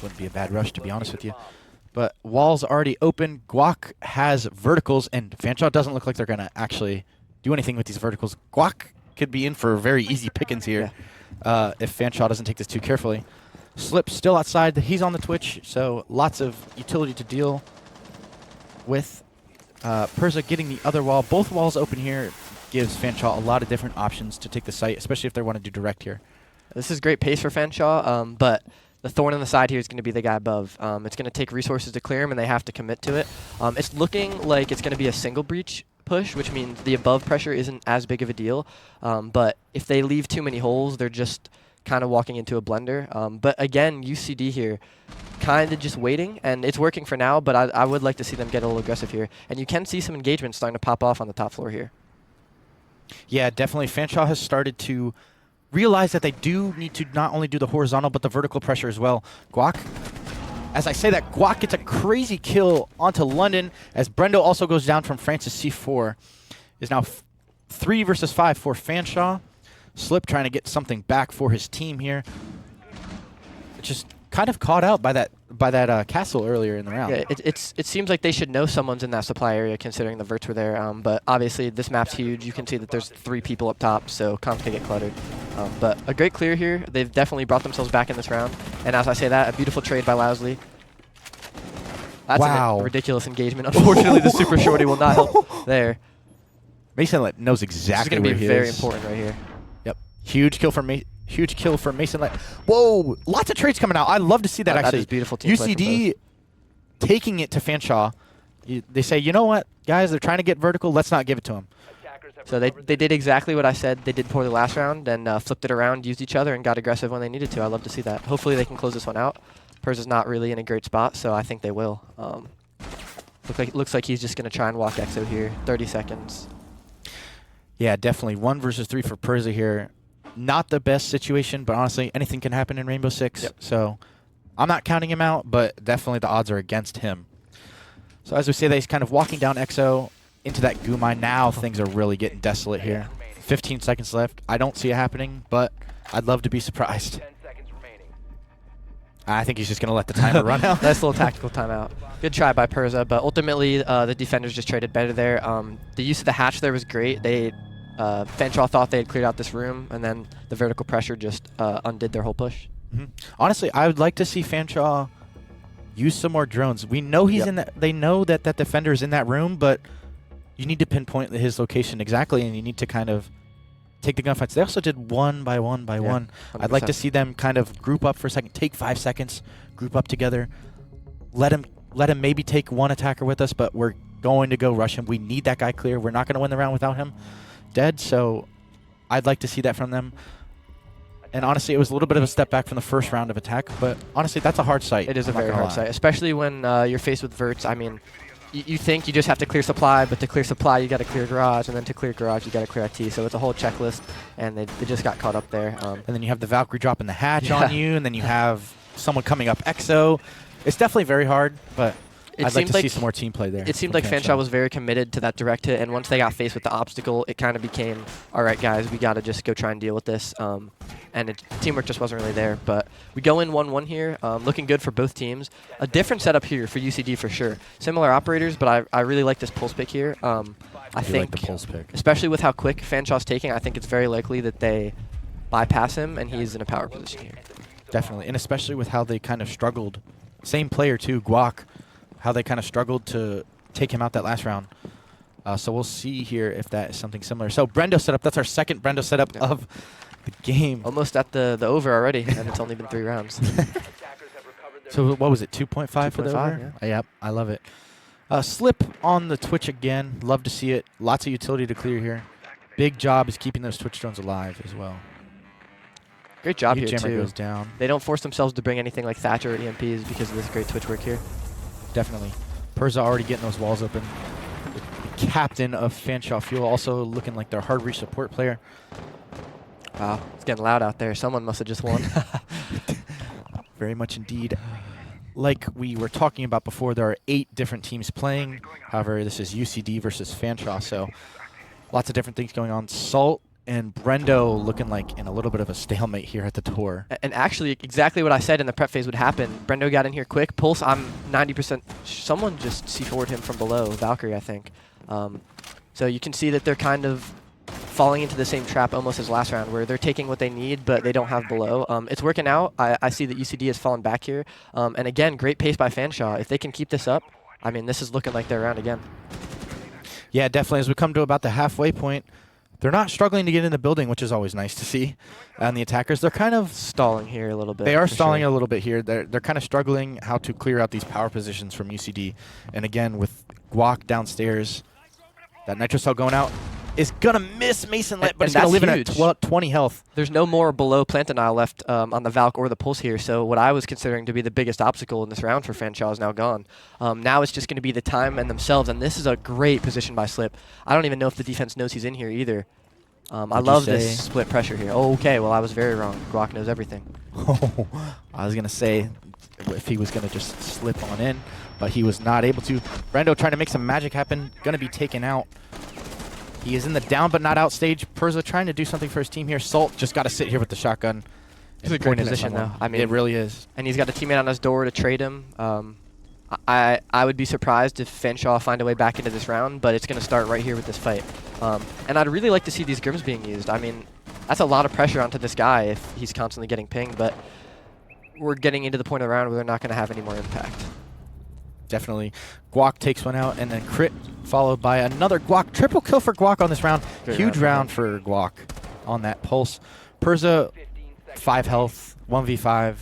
Wouldn't be a bad rush, to be honest with you. But wall's already open. Guac has verticals, and Fanshawe doesn't look like they're going to actually do anything with these verticals. Guac could be in for very easy pickings here if Fanshawe doesn't take this too carefully. Slip still outside. He's on the Twitch, so lots of utility to deal with. Perza getting the other wall. Both walls open here gives Fanshawe a lot of different options to take the site, especially if they want to do direct here. This is great pace for Fanshawe, but the thorn on the side here is going to be the guy above. It's going to take resources to clear him, and they have to commit to it. It's looking like it's going to be a single breach push, which means the above pressure isn't as big of a deal. But if they leave too many holes, they're just kind of walking into a blender. But again, UCD here, kind of just waiting, and it's working for now, but I would like to see them get a little aggressive here. And you can see some engagement starting to pop off on the top floor here. Yeah, definitely. Fanshawe has started to realize that they do need to not only do the horizontal, but the vertical pressure as well. Guac, as I say that, Guac gets a crazy kill onto London, as Brendo also goes down from Francis C4. Is now 3 versus 5 for Fanshawe. Slip trying to get something back for his team here. Just kind of caught out by that castle earlier in the round. Yeah, it seems like they should know someone's in that supply area considering the verts were there. But obviously this map's huge. You can see that there's 3 people up top, so comps can get cluttered. But a great clear here. They've definitely brought themselves back in this round. And as I say that, a beautiful trade by Lousley. That's a ridiculous engagement. Unfortunately, the super shorty will not help there. Mason knows exactly where he is. This is going to be very important right here. Yep. Huge kill for Mason. Whoa, lots of trades coming out. I love to see that, actually. That is beautiful team play UCD taking it to Fanshawe. They say, you know what, guys, they're trying to get vertical. Let's not give it to them. So they did exactly what I said they did for the last round, and flipped it around, used each other, and got aggressive when they needed to. I love to see that. Hopefully they can close this one out. Perza's not really in a great spot, so I think they will. Looks like he's just going to try and walk EXO here. 30 seconds. Yeah, definitely. 1 versus 3 for Perza here. Not the best situation, but honestly, anything can happen in Rainbow Six. Yep. So I'm not counting him out, but definitely the odds are against him. So as we say that, he's kind of walking down EXO into that goo mine. Now things are really getting desolate here. 15 seconds left. I don't see it happening, but I'd love to be surprised. I think he's just going to let the timer run out. Nice little tactical timeout. Good try by Perza, but ultimately the defenders just traded better there. The use of the hatch there was great. Fanshawe thought they had cleared out this room, and then the vertical pressure just undid their whole push. Mm-hmm. Honestly, I would like to see Fanshawe use some more drones. We know he's in that. They know that that defender is in that room, but you need to pinpoint his location exactly, and you need to kind of take the gunfights. They also did one by one by one. 100%. I'd like to see them kind of group up for a second, take 5 seconds, group up together, let him maybe take one attacker with us, but we're going to go rush him. We need that guy clear. We're not going to win the round without him dead, so I'd like to see that from them. And honestly, it was a little bit of a step back from the first round of attack, but honestly, that's a hard site. It is a very hard site, especially when you're faced with verts. I mean, you think you just have to clear supply, but to clear supply, you got to clear garage, and then to clear garage, you got to clear IT. So it's a whole checklist, and they just got caught up there. And then you have the Valkyrie dropping the hatch on you, and then you have someone coming up EXO. It's definitely very hard, but I'd like to see some more team play there. It seemed like Fanshawe was very committed to that direct hit, and once they got faced with the obstacle, it kind of became, all right, guys, we got to just go try and deal with this. And teamwork just wasn't really there. But we go in 1-1 here, looking good for both teams. A different setup here for UCD for sure. Similar operators, but I really like this pulse pick here. I think, like the pulse pick, especially with how quick Fanshawe's taking, I think it's very likely that they bypass him, and he's in a power position here. Definitely, and especially with how they kind of struggled. Same player too, Guac, how they kind of struggled to take him out that last round. So we'll see here if that is something similar. So Brendo setup, that's our second Brendo setup of the game. Almost at the over already, and it's only been 3 rounds. So what was it, 2.5 for the over? Yeah. Yep, I love it. Slip on the Twitch again. Love to see it. Lots of utility to clear here. Big job is keeping those Twitch drones alive as well. Great job here, Jammer too. goes down. They don't force themselves to bring anything like Thatcher or EMPs because of this great Twitch work here. Definitely. Perza already getting those walls open. The captain of Fanshawe Fuel, also looking like their hard reach support player. Wow, it's getting loud out there. Someone must have just won. Very much indeed. Like we were talking about before, there are 8 different teams playing. However, this is UCD versus Fanshawe, so lots of different things going on. Salt and Brendo looking like in a little bit of a stalemate here at the tour. And actually, exactly what I said in the prep phase would happen. Brendo got in here quick. Pulse, I'm 90%. Someone just C4'd him from below. Valkyrie, I think. So you can see that they're kind of falling into the same trap almost as last round, where they're taking what they need, but they don't have below. It's working out. I see that UCD has fallen back here. And again, great pace by Fanshawe. If they can keep this up, I mean, this is looking like their round again. Yeah, definitely. As we come to about the halfway point, they're not struggling to get in the building, which is always nice to see. And the attackers, they're kind of stalling here a little bit. They are stalling a little bit here. They're kind of struggling how to clear out these power positions from UCD. And again, with Guac downstairs, that Nitro Cell going out is going to miss Mason Lit, but it's going to leave it at 20 health. There's no more below plant denial left on the Valk or the Pulse here, so what I was considering to be the biggest obstacle in this round for Fanshawe is now gone. Now it's just going to be the time and themselves, and this is a great position by Slip. I don't even know if the defense knows he's in here either. I love this split pressure here. Oh, okay, well, I was very wrong. Guac knows everything. I was going to say if he was going to just slip on in, but he was not able to. Brendo trying to make some magic happen, going to be taken out. He is in the down but not out stage. Perza trying to do something for his team here. Salt just got to sit here with the shotgun. It's a great position, though. I mean, it really is. And he's got a teammate on his door to trade him. I would be surprised if Fanshawe find a way back into this round, but it's going to start right here with this fight. And I'd really like to see these Grims being used. I mean, that's a lot of pressure onto this guy if he's constantly getting pinged, but we're getting into the point of the round where they're not going to have any more impact. Definitely. Guac takes one out, and then crit followed by another Guac. Triple kill for Guac on this round. Huge round for Guac on that Pulse. Perza, 5 health, 1v5. A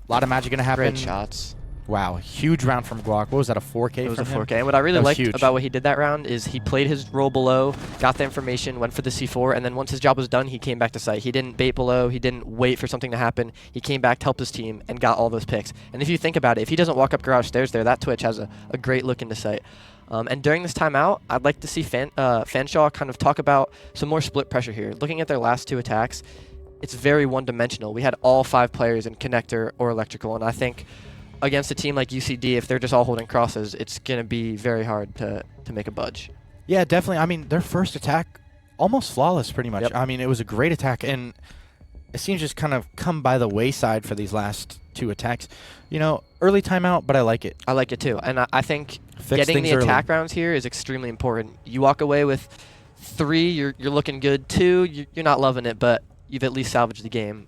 lot of magic going to happen. Great shots. Wow, huge round from Guac. What was that, a 4K It was from a him? 4K. And what I really liked huge. about what he did that round is he played his role below, got the information, went for the C4, and then once his job was done, he came back to site. He didn't bait below. He didn't wait for something to happen. He came back to help his team and got all those picks. And if you think about it, if he doesn't walk up garage stairs there, that Twitch has a great look into site. And during this timeout, I'd like to see Fanshawe kind of talk about some more split pressure here. Looking at their last 2 attacks, it's very one-dimensional. We had all 5 players in connector or electrical, and I think against a team like UCD, if they're just all holding crosses, it's going to be very hard to make a budge. Yeah, definitely. I mean, their first attack, almost flawless pretty much. Yep. I mean, it was a great attack, and it seems just kind of come by the wayside for these last 2 attacks. You know, early timeout, but I like it. I like it too. And I think Fix getting the things attack early. rounds here is extremely important. You walk away with 3, you're looking good. 2, you're not loving it, but you've at least salvaged the game.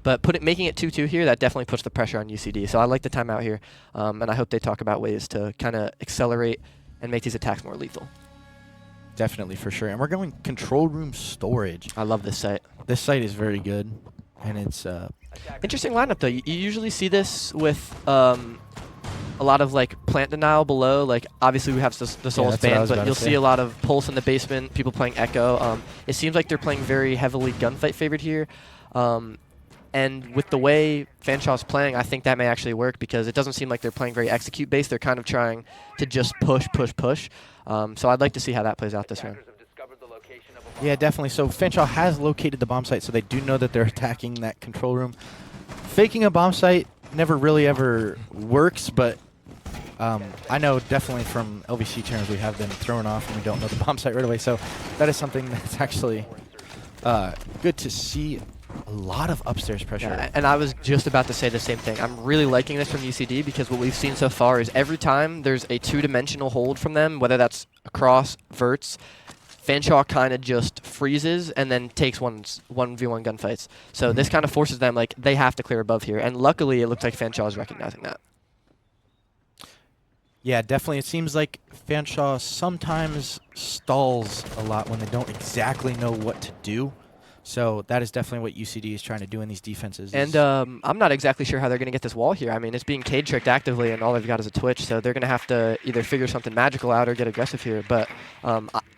But making it 2-2 here, that definitely puts the pressure on UCD. So I like the timeout here, and I hope they talk about ways to kind of accelerate and make these attacks more lethal. Definitely, for sure. And we're going control room storage. I love this site. This site is very good, and it's interesting lineup though. You usually see this with a lot of like plant denial below. Like obviously we have the Souls band, but you'll see a lot of Pulse in the basement. People playing Echo. It seems like they're playing very heavily gunfight favored here. And with the way Fanshawe's playing, I think that may actually work because it doesn't seem like they're playing very execute-based. They're kind of trying to just push. So I'd like to see how that plays out this round. Yeah, definitely. So Fanshawe has located the bomb site, so they do know that they're attacking that control room. Faking a bomb site never really ever works, but I know definitely from LVC channels we have them thrown off and we don't know the bomb site right away. So that is something that's actually good to see. A lot of upstairs pressure. Yeah, and I was just about to say the same thing. I'm really liking this from UCD because what we've seen so far is every time there's a 2-dimensional hold from them, whether that's across, verts, Fanshawe kind of just freezes and then takes 1v1 gunfights. So this kind of forces them, like, they have to clear above here. And luckily, it looks like Fanshawe is recognizing that. Yeah, definitely. It seems like Fanshawe sometimes stalls a lot when they don't exactly know what to do. So that is definitely what UCD is trying to do in these defenses. And I'm not exactly sure how they're going to get this wall here. I mean, it's being cage tricked actively, and all they've got is a Twitch, so they're going to have to either figure something magical out or get aggressive here. But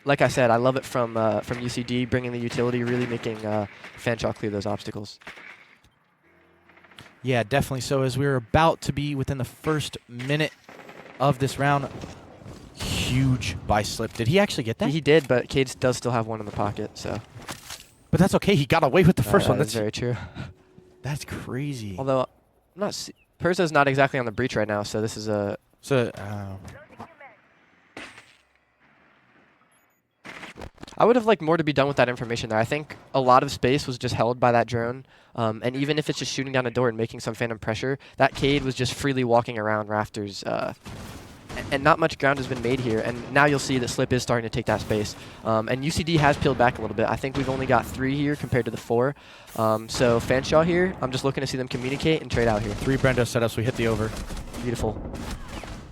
like I said, I love it from UCD, bringing the utility, really making Fanshawe clear those obstacles. Yeah, definitely. So as we're about to be within the first minute of this round, huge by Slip. Did he actually get that? He did, but Cade does still have one in the pocket, so. But that's okay. He got away with the first one. That's very true. That's crazy. Although, Perza's not exactly on the breach right now, so this is a. So. I would have liked more to be done with that information there. I think a lot of space was just held by that drone, and even if it's just shooting down a door and making some phantom pressure, that Cade was just freely walking around rafters, and not much ground has been made here. And now you'll see that Slip is starting to take that space, and UCD has peeled back a little bit. I think we've only got 3 here compared to the 4. So Fanshawe here, I'm just looking to see them communicate and trade out here. 3 Brendo setups. We hit the over. Beautiful.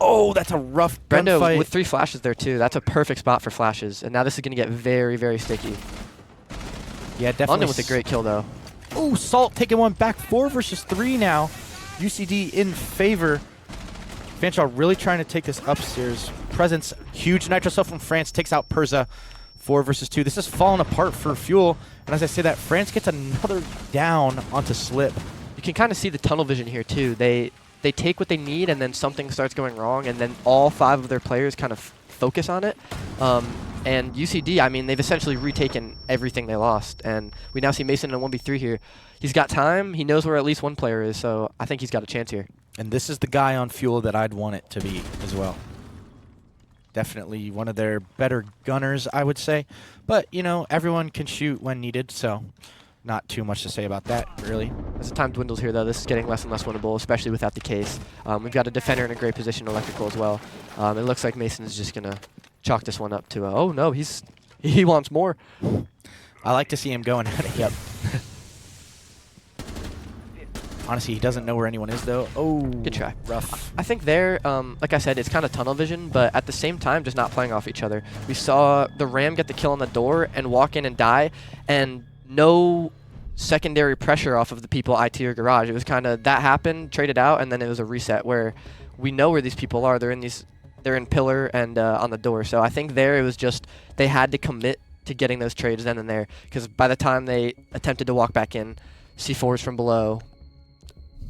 Oh, that's a rough Brendo gunfight. with 3 flashes there too. That's a perfect spot for flashes. And now this is going to get very, very sticky. Yeah, definitely. London with a great kill though. Oh, Salt taking one back. 4 versus 3 now. UCD in favor. Fanshawe really trying to take this upstairs. Presence, huge nitro cell from France takes out Perza. 4 versus 2. This is falling apart for Fuel. And as I say that, France gets another down onto Slip. You can kind of see the tunnel vision here too. They take what they need, and then something starts going wrong, and then all 5 of their players kind of focus on it. And UCD, I mean, they've essentially retaken everything they lost. And we now see Mason in a 1v3 here. He's got time. He knows where at least one player is, so I think he's got a chance here. And this is the guy on Fuel that I'd want it to be as well. Definitely one of their better gunners, I would say. But, you know, everyone can shoot when needed, so not too much to say about that, really. As the time dwindles here, though, this is getting less and less winnable, especially without the case. We've got a defender in a great position, electrical as well. It looks like Mason is just going to chalk this one up to, oh, no, he wants more. I like to see him going at it. Yep. Honestly, he doesn't know where anyone is, though. Oh, good try. Rough. I think there, like I said, it's kind of tunnel vision, but at the same time, just not playing off each other. We saw the Ram get the kill on the door and walk in and die, and no secondary pressure off of the people IT or garage. It was kind of that happened, traded out, and then it was a reset where we know where these people are. They're in pillar and on the door. So I think there it was just they had to commit to getting those trades then and there, because by the time they attempted to walk back in, C4s from below,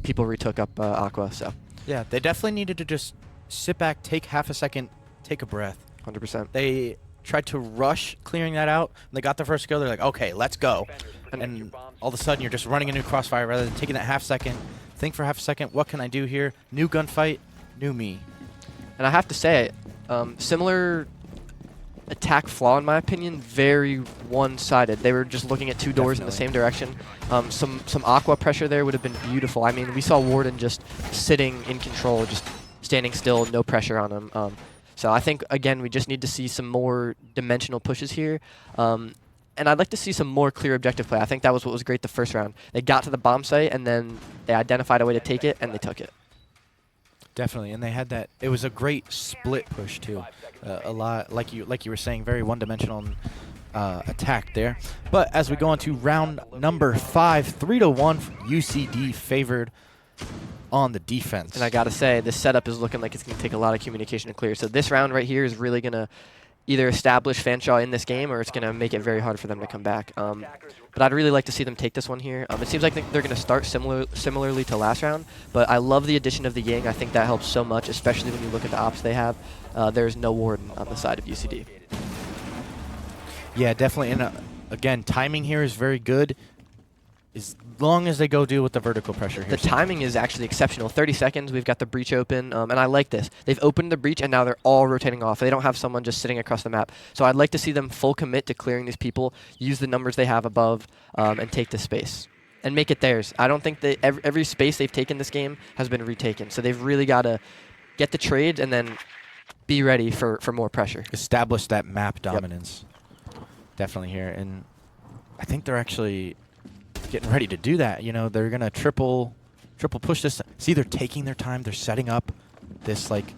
people retook up Aqua. So yeah, they definitely needed to just sit back, take half a second, take a breath. 100%. They tried to rush clearing that out. They got the first kill. They're like, okay, let's go. And all of a sudden, you're just running a new crossfire rather than taking that half second. Think for half a second, what can I do here? New gunfight, new me. And I have to say, similar attack flaw, in my opinion, very one-sided. They were just looking at 2 doors in the same direction. Some Aqua pressure there would have been beautiful. I mean, we saw Warden just sitting in control, just standing still, no pressure on him. So I think, again, we just need to see some more dimensional pushes here. And I'd like to see some more clear objective play. I think that was what was great the first round. They got to the bomb site, and then they identified a way to take it, and they took it. Definitely, and they had that. It was a great split push, too. A lot, like you were saying, very one-dimensional attack there. But as we go on to round number 5, 3-1, UCD favored on the defense. And I got to say, this setup is looking like it's going to take a lot of communication to clear. So this round right here is really going to either establish Fanshawe in this game, or it's going to make it very hard for them to come back. But I'd really like to see them take this one here. It seems like they're going to start similarly to last round, but I love the addition of the Ying. I think that helps so much, especially when you look at the ops they have. There's no Warden on the side of UCD. Yeah, definitely. And again, timing here is very good. As long as they go deal with the vertical pressure here. The timing is actually exceptional. 30 seconds, we've got the breach open, and I like this. They've opened the breach, and now they're all rotating off. They don't have someone just sitting across the map. So I'd like to see them full commit to clearing these people, use the numbers they have above, and take this space. And make it theirs. I don't think that every space they've taken this game has been retaken. So they've really got to get the trades and then be ready for more pressure. Establish that map dominance. Yep. Definitely here. And I think they're actually getting ready to do that. You know, they're going to triple push this. See, they're taking their time. They're setting up this, like,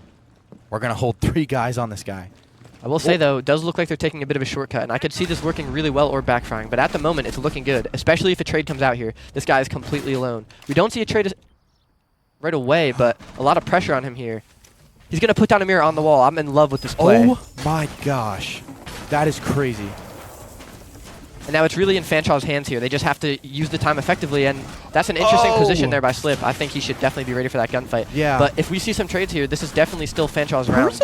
we're going to hold 3 guys on this guy. I will say, though, it does look like they're taking a bit of a shortcut, and I could see this working really well or backfiring. But at the moment, it's looking good, especially if a trade comes out here. This guy is completely alone. We don't see a trade right away, but a lot of pressure on him here. He's going to put down a mirror on the wall. I'm in love with this play. Oh, my gosh. That is crazy. And now it's really in Fanshawe's hands here. They just have to use the time effectively, and that's an interesting position there by Slip. I think he should definitely be ready for that gunfight. Yeah. But if we see some trades here, this is definitely still Fanshawe's round.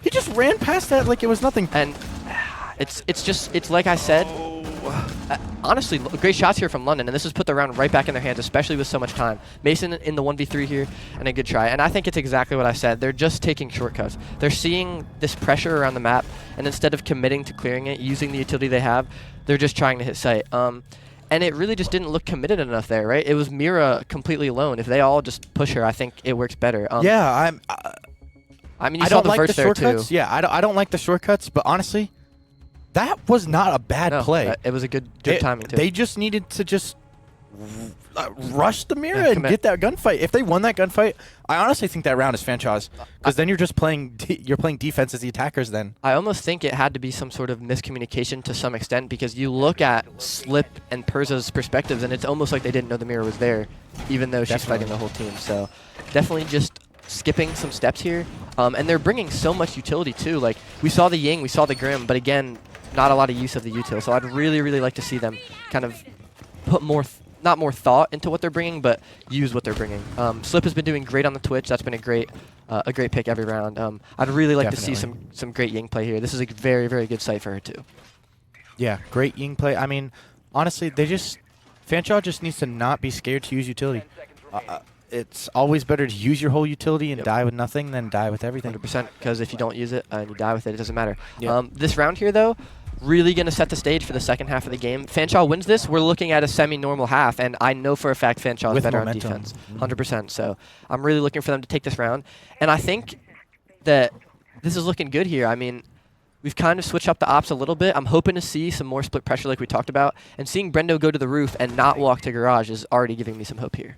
He just ran past that like it was nothing. And it's like I said. Honestly, great shots here from London, and this has put the round right back in their hands, especially with so much time. Mason in the 1v3 here, and a good try. And I think it's exactly what I said. They're just taking shortcuts. They're seeing this pressure around the map, and instead of committing to clearing it, using the utility they have, they're just trying to hit site. And it really just didn't look committed enough there, right? It was Mira completely alone. If they all just push her, I think it works better. Yeah, I mean, you I saw don't the like verse the there shortcuts. too. Yeah, I don't like the shortcuts, but honestly, that was not a bad No, play. it was a good timing too. They just needed to just rush the Mira Yeah, and commit. get that gunfight. If they won that gunfight, I honestly think that round is Fanchaw's, because then you're just playing you're playing defense as the attackers. Then I almost think it had to be some sort of miscommunication to some extent, because you look at Slip and Perza's perspectives, and it's almost like they didn't know the Mira was there, even though she's fighting the whole team. So definitely just skipping some steps here. And they're bringing so much utility too. Like, we saw the Ying, we saw the Grim, but again, not a lot of use of the util. So I'd really, really like to see them kind of put more, not more thought into what they're bringing, but use what they're bringing. Slip has been doing great on the Twitch. That's been a great pick every round. I'd really like to see some great Ying play here. This is a very, very good site for her too. yeah, great Ying play. I mean, honestly, Fanchaw just needs to not be scared to use utility. It's always better to use your whole utility and die with nothing than die with everything. 100%, because if you don't use it and you die with it, it doesn't matter. Yep. This round here, though, really going to set the stage for the second half of the game. Fanchaw wins this. We're looking at a semi-normal half, and I know for a fact Fanchaw is With better momentum. on defense. 100%. So I'm really looking for them to take this round. And I think that this is looking good here. I mean, we've kind of switched up the ops a little bit. I'm hoping to see some more split pressure like we talked about. And seeing Brendo go to the roof and not walk to garage is already giving me some hope here.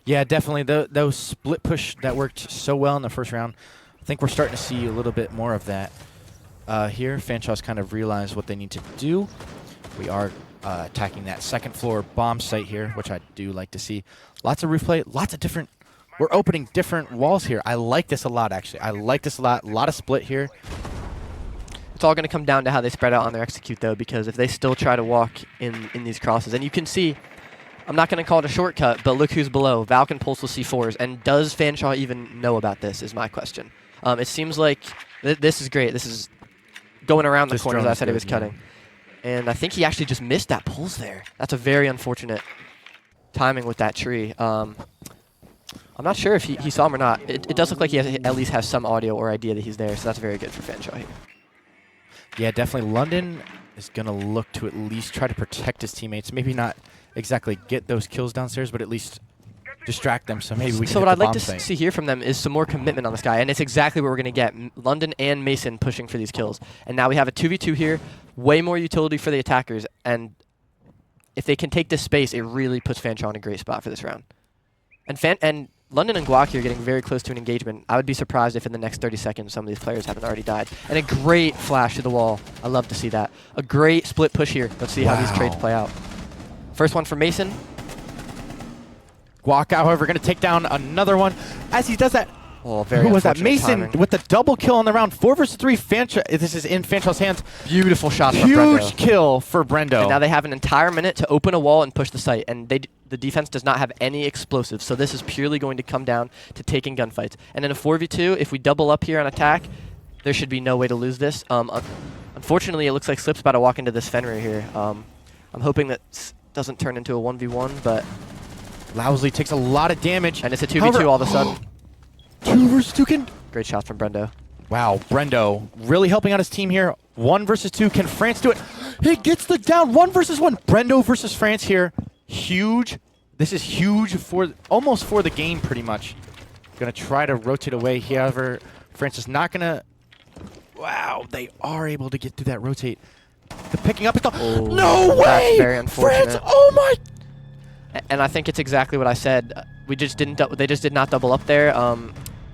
Yeah, definitely. Those split push that worked so well in the first round, I think we're starting to see a little bit more of that here. Fanchaw's kind of realized what they need to do. We are attacking that second floor bomb site here, which I do like to see. Lots of roof play, lots of different... We're opening different walls here. I like this a lot, actually. I like this a lot. A lot of split here. It's all going to come down to how they spread out on their execute, though, because if they still try to walk in these crosses, and you can see... I'm not going to call it a shortcut, but look who's below. Valk and Pulse will C4s. And does Fanshawe even know about this is my question. It seems like this is great. This is going around the corners I said he was cutting. And I think he actually just missed that Pulse there. That's a very unfortunate timing with that tree. I'm not sure if he saw him or not. It does look like he at least has some audio or idea that he's there, so that's very good for Fanshawe here. Yeah, definitely. London is going to look to at least try to protect his teammates. Maybe not exactly get those kills downstairs, but at least distract them. So maybe we can So what I'd like to see here from them is some more commitment on this guy, and it's exactly what we're going to get. London and Mason pushing for these kills. And now we have a 2v2 here, way more utility for the attackers, and if they can take this space, it really puts Fanshawe in a great spot for this round. And London and Guaki are getting very close to an engagement. I would be surprised if in the next 30 seconds some of these players haven't already died. And a great flash to the wall. I love to see that. A great split push here. Let's see how these trades play out. First one for Mason. Guak, however, going to take down another one. As he does that, oh, very who was that? unfortunate Mason timing. with the double kill on the round. 4 versus 3. This is in Fanchaw's hands. Beautiful shot from Brendo. Huge kill for Brendo. And now they have an entire minute to open a wall and push the site. And the defense does not have any explosives. So this is purely going to come down to taking gunfights. And in a 4v2, if we double up here on attack, there should be no way to lose this. Unfortunately, it looks like Slip's about to walk into this Fenrir here. I'm hoping that doesn't turn into a 1v1, but Lousley takes a lot of damage. And it's a 2v2 all of a sudden. 2 versus 2 can... Great shot from Brendo. Wow, Brendo really helping out his team here. 1 versus 2. Can France do it? He gets the down. 1 versus 1. Brendo versus France here. Huge. This is huge for almost for the game, pretty much. Going to try to rotate away. However, France is not going to... Wow, they are able to get through that rotate. The picking up is no way! That's very unfortunate. France, oh my... And I think it's exactly what I said. We just didn't. They just did not double up there.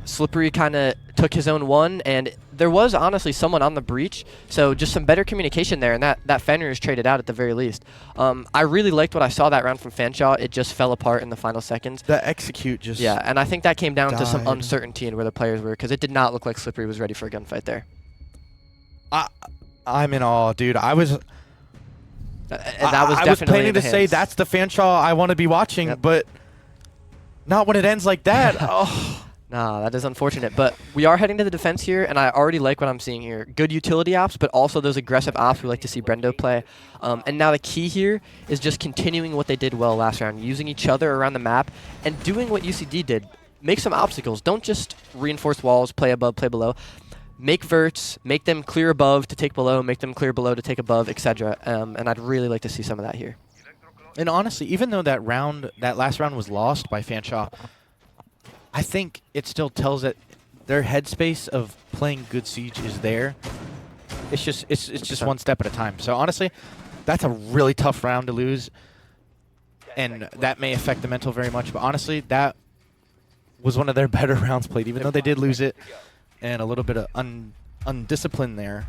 Slippery kind of took his own one, and there was honestly someone on the breach. So just some better communication there, and that Fenrir is traded out at the very least. I really liked what I saw that round from Fanshawe. It just fell apart in the final seconds. The execute just... Yeah, and I think that came down to some died. uncertainty in where the players were, because it did not look like Slippery was ready for a gunfight there. I'm in awe, dude. I was... And that was I definitely was planning in the to say hands. that's the Fanshawe I want to be watching, but not when it ends like that. Oh. Nah, that is unfortunate. But we are heading to the defense here, and I already like what I'm seeing here. Good utility ops, but also those aggressive ops we like to see Brendo play. And now the key here is just continuing what they did well last round, using each other around the map and doing what UCD did. Make some obstacles. Don't just reinforce walls, play above, play below. Make verts, make them clear above to take below, make them clear below to take above, etc. And I'd really like to see some of that here. And honestly, even though that last round was lost by Fanshawe, I think it still tells that their headspace of playing good Siege is there. It's just one step at a time. So honestly, that's a really tough round to lose, and that may affect the mental very much. But honestly, that was one of their better rounds played, even though they did lose it, and a little bit of undiscipline there.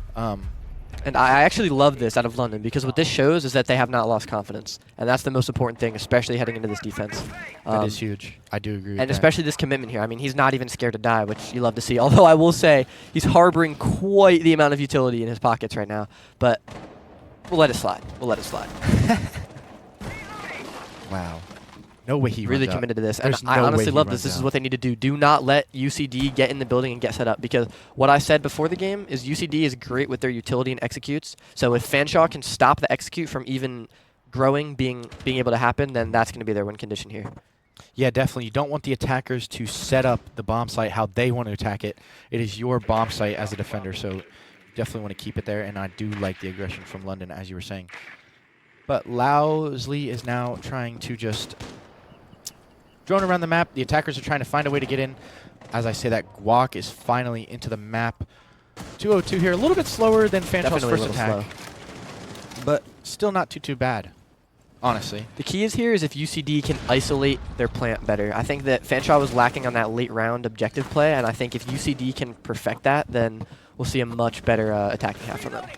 And I actually love this out of London, because what this shows is that they have not lost confidence. And that's the most important thing, especially heading into this defense. That is huge. I do agree with And that. especially this commitment here. I mean, he's not even scared to die, which you love to see. Although I will say, he's harboring quite the amount of utility in his pockets right now. But we'll let it slide. We'll let it slide. Wow. No way he really runs out. committed to this. There's And I no way honestly he love runs this. This is out. what they need to do. Do not let UCD get in the building and get set up, because what I said before the game is UCD is great with their utility and executes. So if Fanshawe can stop the execute from even growing, being able to happen, then that's going to be their win condition here. Yeah, definitely. You don't want the attackers to set up the bomb site how they want to attack it. It is your bomb site as a defender, so you definitely want to keep it there. And I do like the aggression from London, as you were saying. But Lausley is now trying to just drone around the map. The attackers are trying to find a way to get in. As I say that, Guac is finally into the map. 202 here, a little bit slower than Fanshawe's first attack. But still not too bad, honestly. The key is here is if UCD can isolate their plant better. I think that Fanshawe was lacking on that late round objective play, and I think if UCD can perfect that, then we'll see a much better attacking half from them.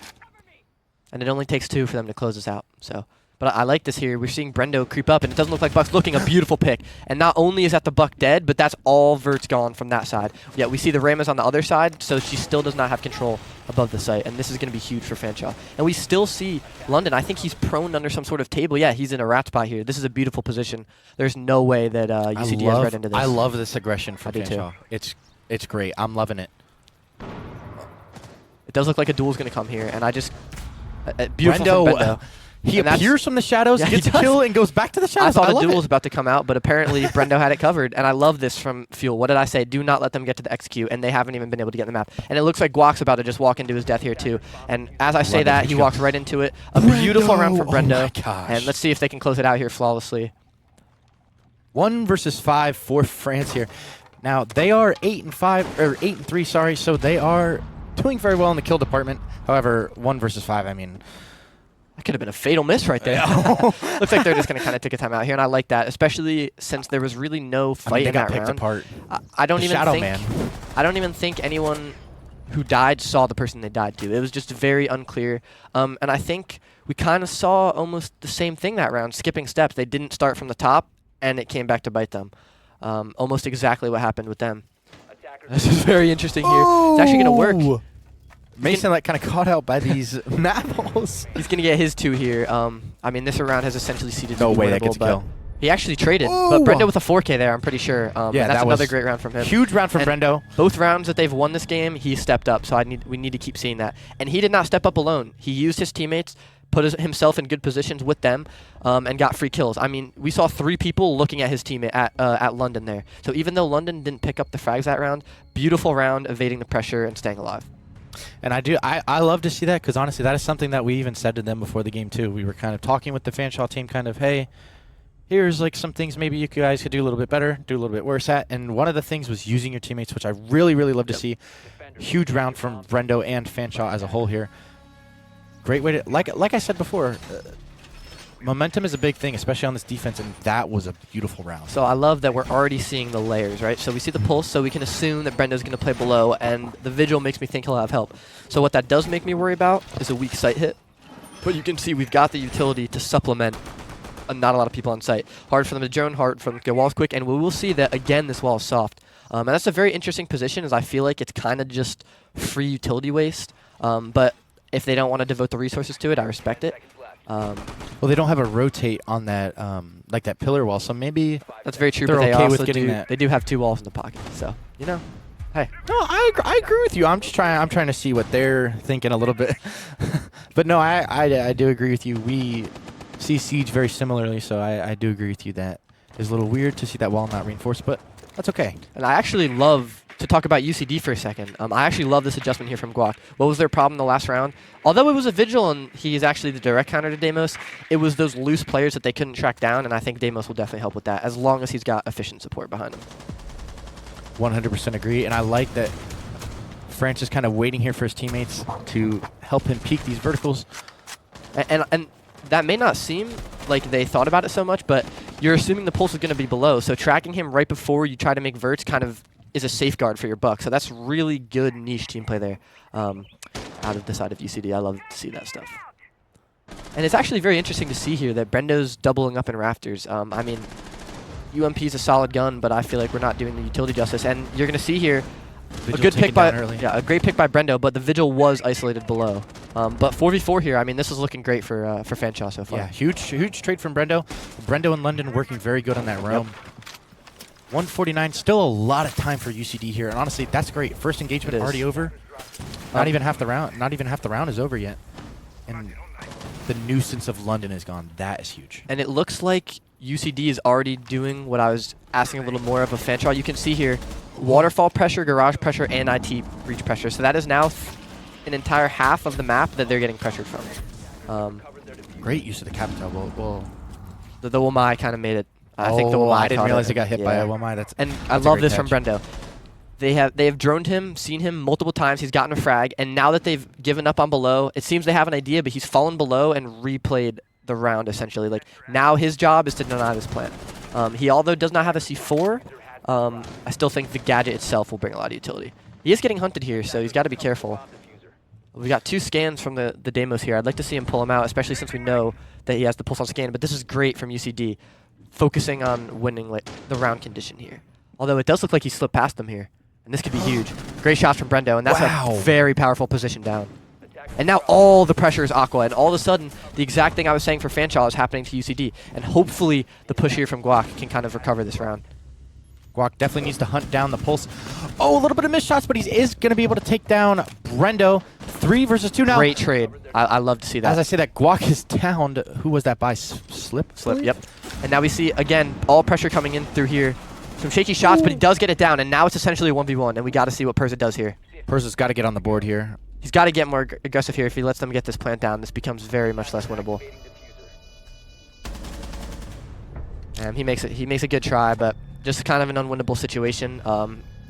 And it only takes 2 for them to close us out. So, but I like this here. We're seeing Brendo creep up, and it doesn't look like Buck's looking. A beautiful pick. And not only is that the Buck dead, but that's all verts gone from that side. Yeah, we see the Rama's on the other side, so she still does not have control above the site, and this is going to be huge for Fanshawe. And we still see London. I think he's prone under some sort of table. Yeah, he's in a rat spot here. This is a beautiful position. There's no way that UCD has read into this. I love this aggression from I do Fanshawe. too. It's great. I'm loving it. It does look like a duel's going to come here, and I just... beautiful from Brendo. He appears from the shadows, Yeah, gets he a kill, and goes back to the shadows. I thought a love duel it. was about to come out, but apparently Brendo had it covered, and I love this from Fuel. What did I say? Do not let them get to the execute, and they haven't even been able to get in the map. And it looks like Guac's about to just walk into his death here, too. And as I say that, he walks right into it. A beautiful round from Brendo. Oh my gosh. And let's see if they can close it out here flawlessly. 1 versus 5 for France here. Now, they are 8-5, or 8-3, sorry, so they are doing very well in the kill department. However, 1 versus 5, I mean... That could have been a fatal miss right there. Looks like they're just going to kind of take a time out here, and I like that, especially since there was really no fight they in got that picked round. apart. I don't The even Shadow think Man. I don't even think anyone who died saw the person they died to. It was just very unclear. And I think we kind of saw almost the same thing that round, skipping steps. They didn't start from the top, and it came back to bite them. Almost exactly what happened with them. This is very interesting here. It's actually going to work. Mason like kind of caught out by these map holes. He's going to get his 2 here. I mean, this round has essentially seeded No to be way that winnable, gets a but kill. he actually traded. Ooh. But Brendo with a 4K there, I'm pretty sure. Yeah, and that's that another was great round from him. Huge round from And Brendo. Both rounds that they've won this game, he stepped up. So we need to keep seeing that. And he did not step up alone. He used his teammates, put himself in good positions with them, and got free kills. I mean, we saw 3 people looking at his teammate at London there. So even though London didn't pick up the frags that round, beautiful round, evading the pressure and staying alive. And I love to see that, because honestly, that is something that we even said to them before the game too. We were kind of talking with the Fanshawe team, kind of, hey, here's like some things maybe you guys could do a little bit better, do a little bit worse at. And one of the things was using your teammates, which I really, really love to see. Huge round from Brendo and Fanshawe as a whole here. Great way to, like I said before, momentum is a big thing, especially on this defense, and that was a beautiful round. So I love that we're already seeing the layers, right? So we see the pulse, so we can assume that Brendo's going to play below, and the vigil makes me think he'll have help. So what that does make me worry about is a weak site hit. But you can see we've got the utility to supplement not a lot of people on site. Hard for them to drone, hard for them to get walls quick, and we will see that, again, this wall is soft. And that's a very interesting position, as I feel like it's kind of just free utility waste. But if they don't want to devote the resources to it, I respect it. Well, they don't have a rotate on that like that pillar wall. So maybe That's very true. they're But they okay also with getting do, that. they do have 2 walls in the pocket. So hey. No, I agree with you. I'm trying to see what they're thinking a little bit. But no, I do agree with you. We see Siege very similarly, so I do agree with you that it's a little weird to see that wall not reinforced, but that's okay. And I actually love to talk about UCD for a second. I actually love this adjustment here from Guac. What was their problem the last round? Although it was a Vigil and he is actually the direct counter to Deimos, it was those loose players that they couldn't track down, and I think Deimos will definitely help with that as long as he's got efficient support behind him. 100% agree, and I like that France is kind of waiting here for his teammates to help him peek these verticals. And that may not seem like they thought about it so much, but you're assuming the pulse is going to be below, so tracking him right before you try to make verts kind of is a safeguard for your buck. So that's really good niche team play there out of the side of UCD. I love to see that stuff. And it's actually very interesting to see here that Brendo's doubling up in Rafters. I mean, UMP is a solid gun, but I feel like we're not doing the utility justice. And you're going to see here Vigil a good pick by early. a great pick by Brendo, but the Vigil was isolated below. But 4v4 here, I mean, this is looking great for Fanshawe so far. Yeah, huge trade from Brendo. Brendo and London working very good on that roam. 149, still a lot of time for UCD here, and honestly, that's great. First engagement already over. Not even half the round. Not even half the round is over yet, and the nuisance of London is gone. That is huge. And it looks like UCD is already doing what I was asking a little more of Fanshawe. You can see here, waterfall pressure, garage pressure, and IT breach pressure. So that is now an entire half of the map that they're getting pressured from. Great use of the capital. Well, the Wamai kind of made it. I think the Wamai I didn't caught realize it. it got hit by a Wamai. And I love this from Brendo. They have droned him, seen him multiple times. He's gotten a frag, and now that they've given up on below, it seems they have an idea, but he's fallen below and replayed the round essentially. Like now his job is to deny this plant. He although does not have a C4, I still think the gadget itself will bring a lot of utility. He is getting hunted here, so he's got to be careful. We got 2 scans from the Deimos here. I'd like to see him pull him out, especially since we know that he has the pulse on scan. But this is great from UCD, focusing on winning like the round condition here. Although it does look like he slipped past them here, and this could be huge. Great shots from Brendo, and that's a very powerful position down. And now all the pressure is Aqua, and all of a sudden, the exact thing I was saying for Fanshawe is happening to UCD. And hopefully, the push here from Guac can kind of recover this round. Guac definitely needs to hunt down the pulse. Oh, a little bit of missed shots, but he is going to be able to take down Brendo. 3 versus 2 now. Great trade. I love to see that. As I say that, Guac is downed. Who was that by? Slip? Slip, yep. And now we see, again, all pressure coming in through here. Some shaky shots, but he does get it down, and now it's essentially a 1v1, and we got to see what Perza does here. Perza's got to get on the board here. He's got to get more aggressive here. If he lets them get this plant down, this becomes very much less winnable. And he makes a good try, but just kind of an unwinnable situation.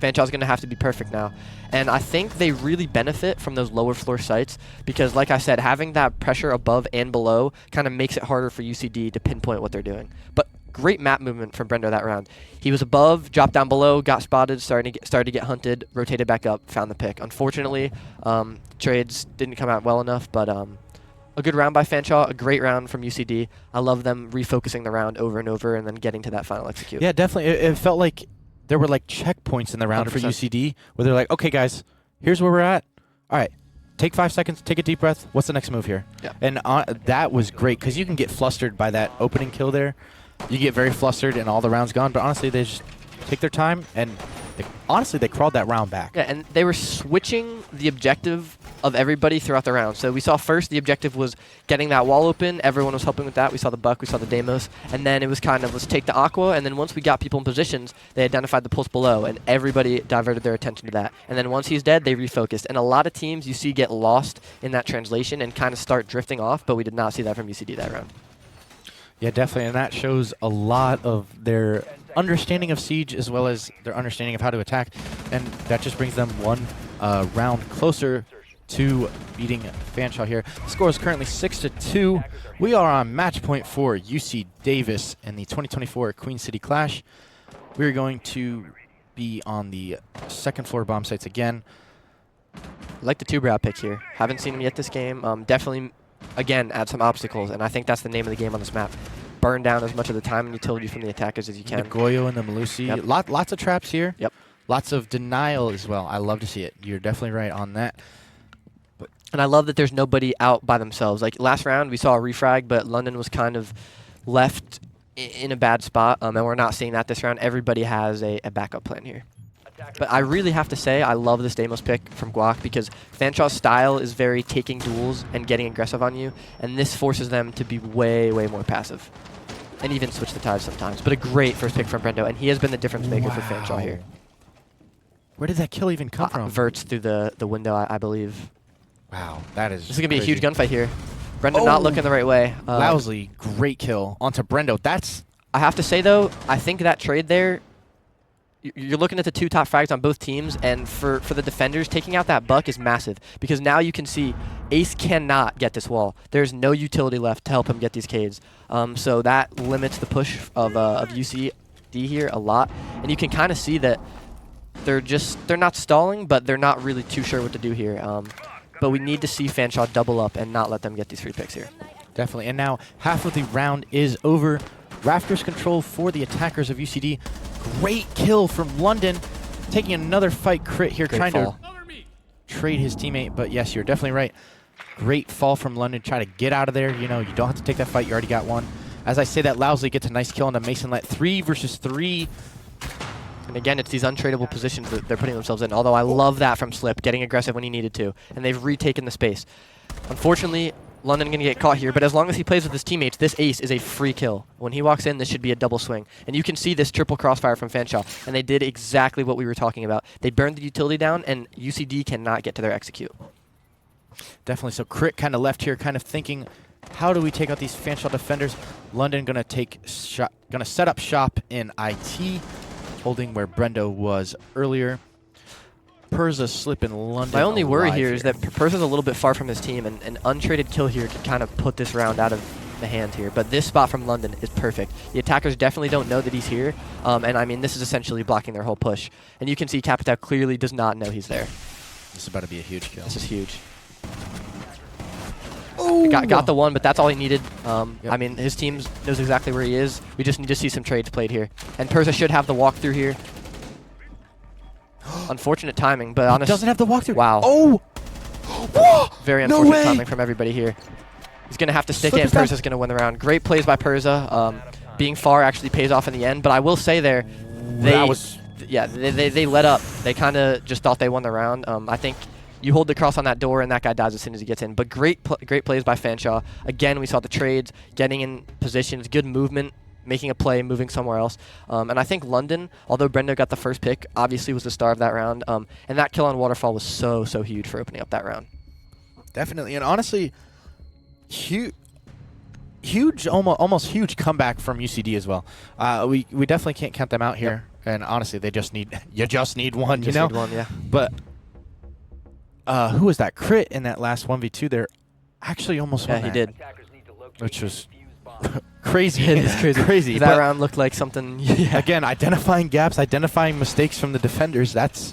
Fanshawe's going to have to be perfect now. And I think they really benefit from those lower floor sites because, like I said, having that pressure above and below kind of makes it harder for UCD to pinpoint what they're doing. But great map movement from Brendo that round. He was above, dropped down below, got spotted, started to get hunted, rotated back up, found the pick. Unfortunately, trades didn't come out well enough, but a good round by Fanshawe, a great round from UCD. I love them refocusing the round over and over and then getting to that final execute. Yeah, definitely. It felt like there were like checkpoints in the round 100%. for UCD where they're like, okay, guys, here's where we're at. All right, take 5 seconds, take a deep breath. What's the next move here? Yeah. And that was great because you can get flustered by that opening kill there. You get very flustered and all the rounds gone. But honestly, they just take their time and honestly, they crawled that round back. Yeah, and they were switching the objective of everybody throughout the round. So we saw first the objective was getting that wall open. Everyone was helping with that. We saw the Buck, we saw the Deimos. And then it was kind of, let's take the Aqua. And then once we got people in positions, they identified the pulse below. And everybody diverted their attention to that. And then once he's dead, they refocused. And a lot of teams you see get lost in that translation and kind of start drifting off. But we did not see that from UCD that round. Yeah, definitely. And that shows a lot of their understanding of Siege as well as their understanding of how to attack. And that just brings them one round closer to beating Fanshawe here. The score is currently 6-2. We are on match point for UC Davis in the 2024 Queen City Clash. We're going to be on the second floor bomb sites again. I like the two-brow pick here. Haven't seen him yet this game. Definitely, again, add some obstacles, and I think that's the name of the game on this map. Burn down as much of the time and utility from the attackers as you can. The Goyo and the Malusi. Yep. Lots of traps here. Yep. Lots of denial as well. I love to see it. You're definitely right on that. And I love that there's nobody out by themselves. Like last round, we saw a refrag, but London was kind of left in a bad spot, and we're not seeing that this round. Everybody has a backup plan here. But I really have to say, I love this Deimos pick from Guac because Fanshaw's style is very taking duels and getting aggressive on you, and this forces them to be way, way more passive. And even switch the tides sometimes. But a great first pick from Brendo, and he has been the difference maker for Fanshaw here. Where did that kill even come from? Verts through the window, I believe. Wow, that is This is going to be a crazy. huge gunfight here. Brendo not looking the right way. Lousy, great kill onto Brendo. That's... I have to say, though, I think that trade there, you're looking at the 2 top frags on both teams, and for the defenders, taking out that buck is massive because now you can see Ace cannot get this wall. There's no utility left to help him get these K's. So that limits the push of UCD here a lot, and you can kind of see that they're not stalling, but they're not really too sure what to do here. But we need to see Fanshaw double up and not let them get these free picks here. Definitely. And now half of the round is over. Rafters control for the attackers of UCD. Great kill from London. Taking another fight crit here, Great trying fall. to trade his teammate. But yes, you're definitely right. Great fall from London. Try to get out of there. You know, you don't have to take that fight. You already got one. As I say that, Lousley gets a nice kill on the Mason Let. 3 versus 3. And again, it's these untradeable positions that they're putting themselves in. Although I love that from Slip, getting aggressive when he needed to. And they've retaken the space. Unfortunately, London going to get caught here, but as long as he plays with his teammates, this ace is a free kill. When he walks in, this should be a double swing. And you can see this triple crossfire from Fanshaw, and they did exactly what we were talking about. They burned the utility down, and UCD cannot get to their execute. Definitely. So Crit kind of left here, kind of thinking, how do we take out these Fanshaw defenders? London going to set up shop in IT, holding where Brendo was earlier. Perza slipping London. My only worry alive here is that Perza's a little bit far from his team, and an untraded kill here could kind of put this round out of the hand here. But this spot from London is perfect. The attackers definitely don't know that he's here, and I mean, this is essentially blocking their whole push. And you can see Capitao clearly does not know he's there. This is about to be a huge kill. This is huge. Oh! Got the one, but that's all he needed. I mean, his team knows exactly where he is. We just need to see some trades played here. And Perza should have the walkthrough here. Unfortunate timing, but honestly, doesn't have the walkthrough. Wow. Oh! Very No unfortunate way! timing from everybody here. He's going to have to stick Slip it, and is Perza's going to win the round. Great plays by Perza. Being far actually pays off in the end, but I will say there, they let up. They kind of just thought they won the round. I think you hold the cross on that door, and that guy dies as soon as he gets in. But great plays by Fanshaw. Again, we saw the trades, getting in positions, good movement, making a play, moving somewhere else. And I think London, although Brendo got the first pick, obviously was the star of that round. And that kill on Waterfall was so huge for opening up that round. Definitely. And honestly, huge, almost huge comeback from UCD as well. We definitely can't count them out here. Yep. And honestly, they just need one, you know? Need one, yeah. But who was that? Crit in that last 1v2 there actually almost won Yeah, he that, did. which was crazy. It is crazy. That But round looked like something. again, identifying gaps, identifying mistakes from the defenders. That's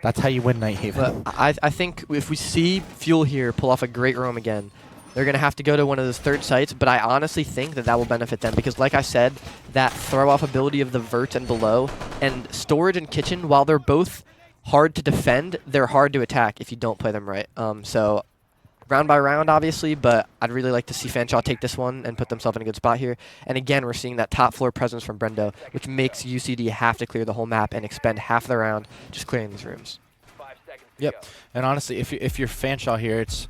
how you win Night Haven. But I think if we see Fuel here pull off a great roam again, they're going to have to go to one of those third sites, but I honestly think that will benefit them because, like I said, that throw-off ability of the vert and below, and storage and kitchen, while they're both hard to defend, they're hard to attack if you don't play them right. So round by round, obviously, but I'd really like to see Fanshaw take this one and put themselves in a good spot here. And again, we're seeing that top floor presence from Brendo, which makes UCD have to clear the whole map and expend half the round just clearing these rooms. Yep. And honestly, if you're Fanshaw here, it's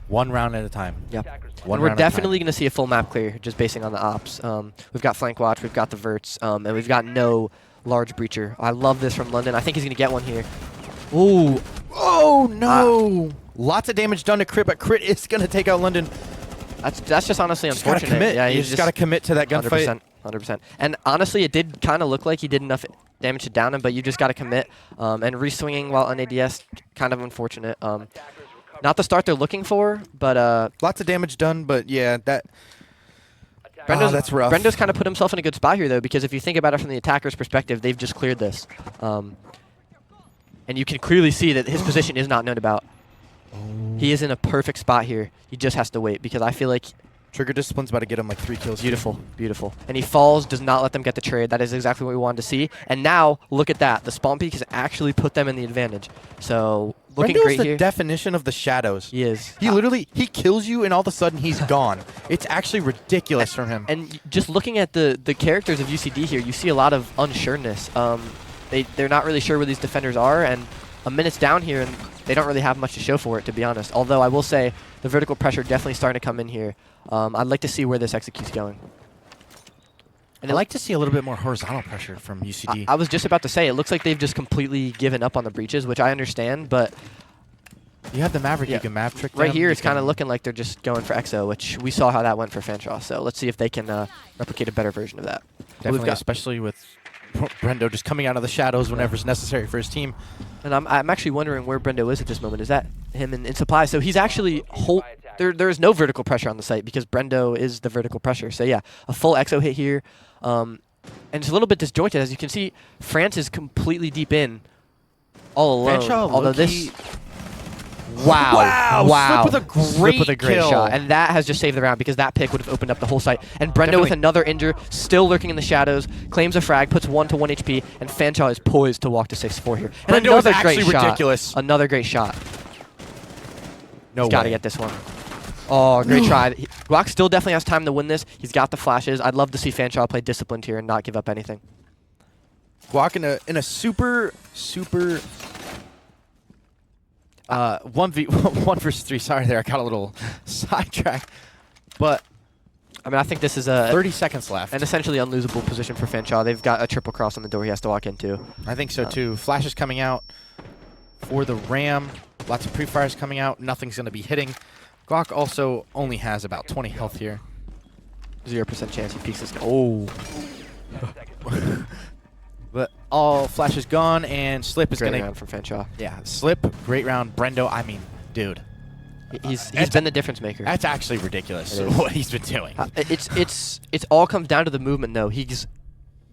one round at a time. Yep. One And we're round at a definitely going to see a full map clear just basing on the ops. We've got flank watch, we've got the verts, and we've got no large breacher. I love this from London. I think he's going to get one here. Ooh. Oh, no. Lots of damage done to Crit, but Crit is going to take out London. That's just honestly Just gotta unfortunate. commit. Yeah, You just got to commit to that gunfight. 100%. And honestly, it did kind of look like he did enough damage to down him, but you just got to commit. And re-swinging while on ADS, kind of unfortunate. Not the start they're looking for, but lots of damage done, but yeah, that's rough. Brendo's kind of put himself in a good spot here, though, because if you think about it from the attacker's perspective, they've just cleared this. And you can clearly see that his position is not known about. He is in a perfect spot here. He just has to wait, because I feel like Trigger Discipline's about to get him like 3 kills. Beautiful, beautiful. And he falls, does not let them get the trade. That is exactly what we wanted to see. And now, look at that. The spawn peak has actually put them in the advantage. So, looking Brendo great is the here. definition of the shadows. He is. He literally, he kills you and all of a sudden he's gone. It's actually ridiculous from him. And just looking at the characters of UCD here, you see a lot of unsureness. They're not really sure where these defenders are, and a minute's down here, and they don't really have much to show for it, to be honest. Although I will say the vertical pressure definitely starting to come in here. I'd like to see where this execute's going. And I'd like to see a little bit more horizontal pressure from UCD. I was just about to say, it looks like they've just completely given up on the breaches, which I understand, but you have the Maverick, you can Mav trick right them, here, you it's kind of can- looking like they're just going for Exo, which we saw how that went for Fanshawe. So let's see if they can replicate a better version of that. Definitely, especially with Brendo just coming out of the shadows whenever it's necessary for his team. And I'm actually wondering where Brendo is at this moment. Is that him in supply? So he's actually there is no vertical pressure on the site because Brendo is the vertical pressure. So yeah, a full Exo hit here. And it's a little bit disjointed. As you can see, France is completely deep in all alone. Fanshawe, Although low-key- this... Wow. Slip with a great kill. shot. And that has just saved the round because that pick would have opened up the whole site. And Brendo with another injure, still lurking in the shadows, claims a frag, puts 1 to 1 HP, and Fanshawe is poised to walk to 6-4 here. And Brendo is another great actually shot. ridiculous. Another great shot. No He's got to way. get this one. Oh, great try. Guac still definitely has time to win this. He's got the flashes. I'd love to see Fanshawe play disciplined here and not give up anything. Guac in a super 1 versus 3. Sorry there, I got a little sidetracked. But I mean, I think this is a 30 seconds left. An essentially unlosable position for Fanshawe. They've got a triple cross on the door he has to walk into. I think so too. Flash is coming out for the Ram. Lots of pre-fires coming out. Nothing's going to be hitting. Guac also only has about 20 health here. 0% chance he peeks this guy. Oh. But all Flash is gone, and Slip is Great going to... round from Fanshawe. Yeah, Slip, great round. Brendo, I mean, dude. He's been the difference maker. That's actually ridiculous what he's been doing. It's all comes down to the movement, though. He's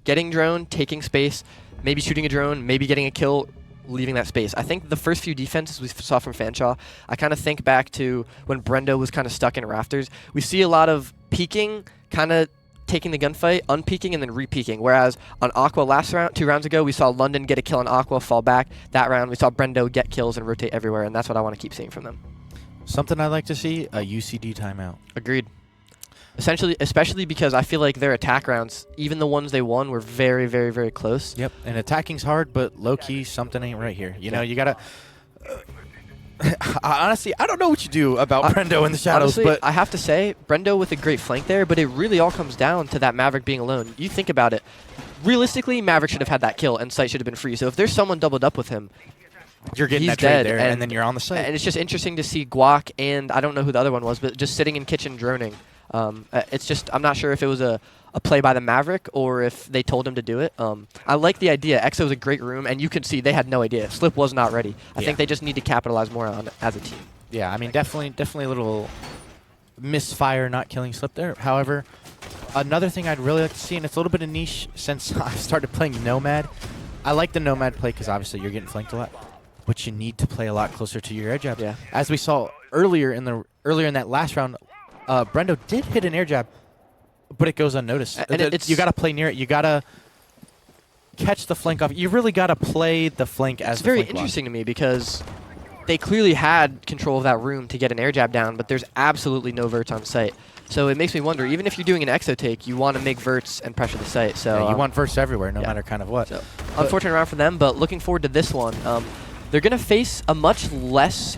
getting drone, taking space, maybe shooting a drone, maybe getting a kill, leaving that space. I think the first few defenses we saw from Fanshawe, I kind of think back to when Brendo was kind of stuck in rafters. We see a lot of peeking, kind of taking the gunfight, unpeaking, and then re-peaking. Whereas on Aqua last round, 2 rounds ago, we saw London get a kill on Aqua, fall back. That round, we saw Brendo get kills and rotate everywhere, and that's what I want to keep seeing from them. Something I'd like to see, a UCD timeout. Agreed. Essentially, especially because I feel like their attack rounds, even the ones they won, were very, very, very close. Yep, and attacking's hard, but low-key, something ain't right here. You know, you got to... honestly, I don't know what you do about Brendo in the shadows, honestly, but... I have to say, Brendo with a great flank there, but it really all comes down to that Maverick being alone. You think about it. Realistically, Maverick should have had that kill, and Sight should have been free. So if there's someone doubled up with him, you're getting he's that trade dead, there, and then you're on the site. And it's just interesting to see Guac and I don't know who the other one was, but just sitting in kitchen droning. It's just, I'm not sure if it was a play by the Maverick or if they told him to do it. I like the idea. EXO's a great room, and you can see they had no idea. Slip was not ready. I think they just need to capitalize more on it as a team. Yeah, I mean, definitely a little misfire not killing Slip there. However, another thing I'd really like to see, and it's a little bit of niche since I started playing Nomad. I like the Nomad play because obviously you're getting flanked a lot, but you need to play a lot closer to your air jab. Yeah. As we saw earlier in that last round, Brendo did hit an air jab, but it goes unnoticed. And you got to play near it. You got to catch the flank off. You really got to play the flank as It's the very flank interesting to me because they clearly had control of that room to get an air jab down, but there's absolutely no verts on site. So it makes me wonder, even if you're doing an exo take, you want to make verts and pressure the site. So Yeah, you want verts everywhere, no matter kind of what. So, unfortunate round for them, but looking forward to this one. They're going to face a much less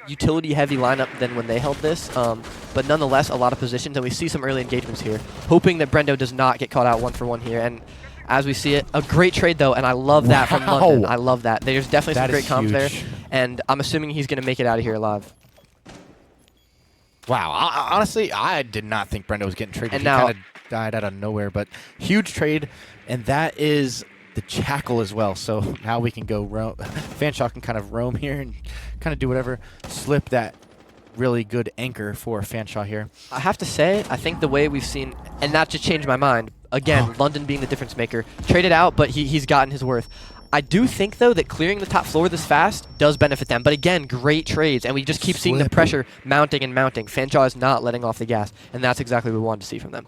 utility-heavy lineup than when they held this, but nonetheless, a lot of positions, and we see some early engagements here, hoping that Brendo does not get caught out 1-for-1 here. And as we see it, a great trade, though, and I love that from London. I love that. There's definitely some great comms there, and I'm assuming he's going to make it out of here alive. Wow, honestly, I did not think Brendo was getting traded. And he now- kind of died out of nowhere, but huge trade, and that is the Jackal as well. So now we can go roam. Fanshawe can kind of roam here and kind of do whatever. Slip that really good anchor for Fanshawe here. I have to say, I think the way we've seen, and that just changed my mind, again, London being the difference maker, traded out, but he's gotten his worth. I do think, though, that clearing the top floor this fast does benefit them. But again, great trades, and we just keep seeing the pressure mounting and mounting. Fanshawe is not letting off the gas, and that's exactly what we wanted to see from them.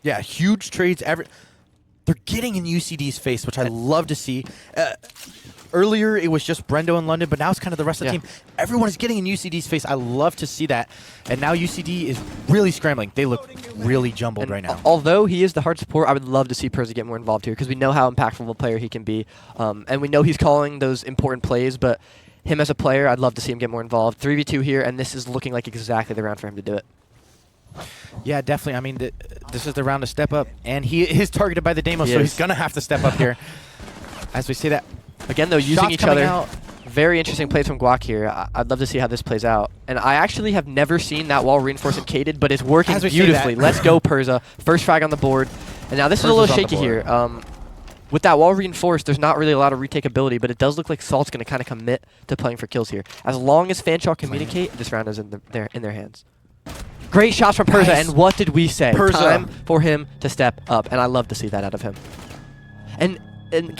Yeah, huge trades. They're getting in UCD's face, which I love to see. Earlier, it was just Brendo and London, but now it's kind of the rest of the team. Everyone is getting in UCD's face. I love to see that. And now UCD is really scrambling. They look really jumbled right now. Although he is the hard support, I would love to see Perza get more involved here because we know how impactful of a player he can be. And we know he's calling those important plays, but him as a player, I'd love to see him get more involved. 3v2 here, and this is looking like exactly the round for him to do it. Yeah, definitely. I mean, this is the round to step up. And he is targeted by the Demos, so he's going to have to step up here. As we see that. Again, though, using each other. Very interesting plays from Guac here. I'd love to see how this plays out. And I actually have never seen that wall reinforced and cated, but it's working beautifully. Let's go, Perza. First frag on the board. And now this is a little shaky here. With that wall reinforced, there's not really a lot of retake ability, but it does look like Salt's going to kind of commit to playing for kills here. As long as Fanshawe communicate, this round is in their hands. Great shots from Perza, and what did we say? Time for him to step up, and I love to see that out of him. And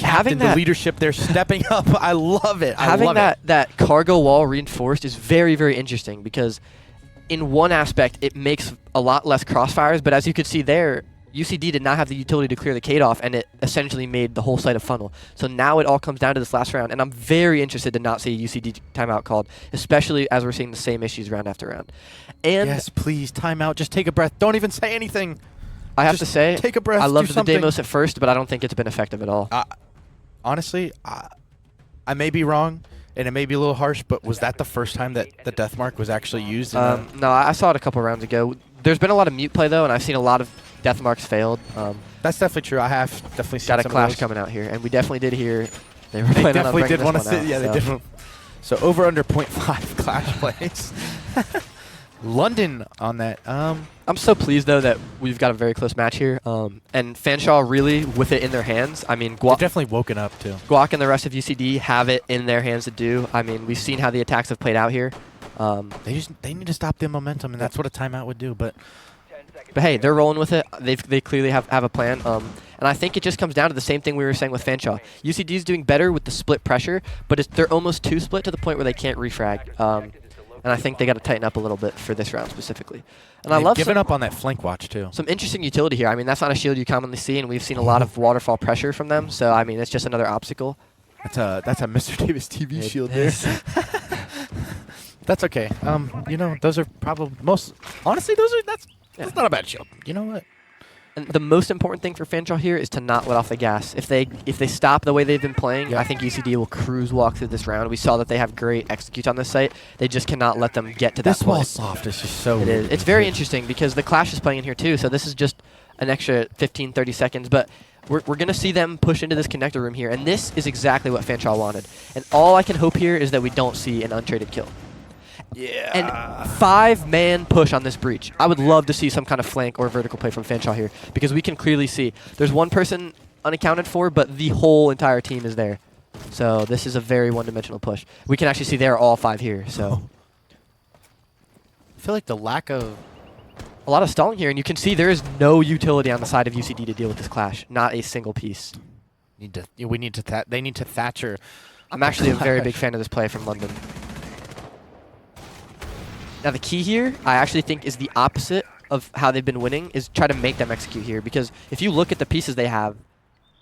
having the leadership there, stepping up, I love it. Having that cargo wall reinforced is very, very interesting because in one aspect, it makes a lot less crossfires, but as you could see there, UCD did not have the utility to clear the Kate off, and it essentially made the whole site a funnel. So now it all comes down to this last round, and I'm very interested to not see a UCD timeout called, especially as we're seeing the same issues round after round. And yes, please, timeout. Just take a breath. Don't even say anything. I have to say, take a breath. I loved the demos at first, but I don't think it's been effective at all. Honestly, I may be wrong, and it may be a little harsh, but was that the first time that the death mark was actually used? No, I saw it a couple rounds ago. There's been a lot of mute play, though, and I've seen a lot of death marks failed. That's definitely true. I have definitely seen got a some clash of those. coming out here, and we definitely did hear they were They planning on definitely bringing did this want to one sit. out, Yeah, they did. So over under 0.5 clash plays. London on that. I'm so pleased, though, that we've got a very close match here. And Fanshawe really with it in their hands. I mean, They've definitely woken up, too. Guac and the rest of UCD have it in their hands to do. I mean, we've seen how the attacks have played out here. They need to stop the momentum, and that's what a timeout would do. But hey, they're rolling with it. They clearly have a plan. And I think it just comes down to the same thing we were saying with Fanshawe. UCD is doing better with the split pressure, but they're almost too split to the point where they can't refrag. And I think they got to tighten up a little bit for this round specifically. And I love giving up on that flank watch too. Some interesting utility here. I mean, that's not a shield you commonly see, and we've seen a lot of waterfall pressure from them. So I mean, it's just another obstacle. That's a Mr. Davis TV shield there. That's okay. You know, those are probably honestly, that's not a bad shield. You know what? And the most important thing for Fanshawe here is to not let off the gas. If they stop the way they've been playing, I think UCD will cruise walk through this round. We saw that they have great executes on this site. They just cannot let them get to that point. This wall soft is just so It is. It's very interesting because the Clash is playing in here too, so this is just an extra 15, 30 seconds. But we're going to see them push into this connector room here, and this is exactly what Fanshawe wanted. And all I can hope here is that we don't see an untraded kill. Yeah. And 5-man push on this breach. I would love to see some kind of flank or vertical play from Fanshawe here because we can clearly see there's one person unaccounted for, but the whole entire team is there. So this is a very one-dimensional push. We can actually see they're all 5 here. So I feel like the lack of a lot of stalling here, and you can see there is no utility on the side of UCD to deal with this clash. Not a single piece. They need to Thatcher. I'm actually a very big fan of this play from London. Now the key here, I actually think, is the opposite of how they've been winning, is try to make them execute here. Because if you look at the pieces they have,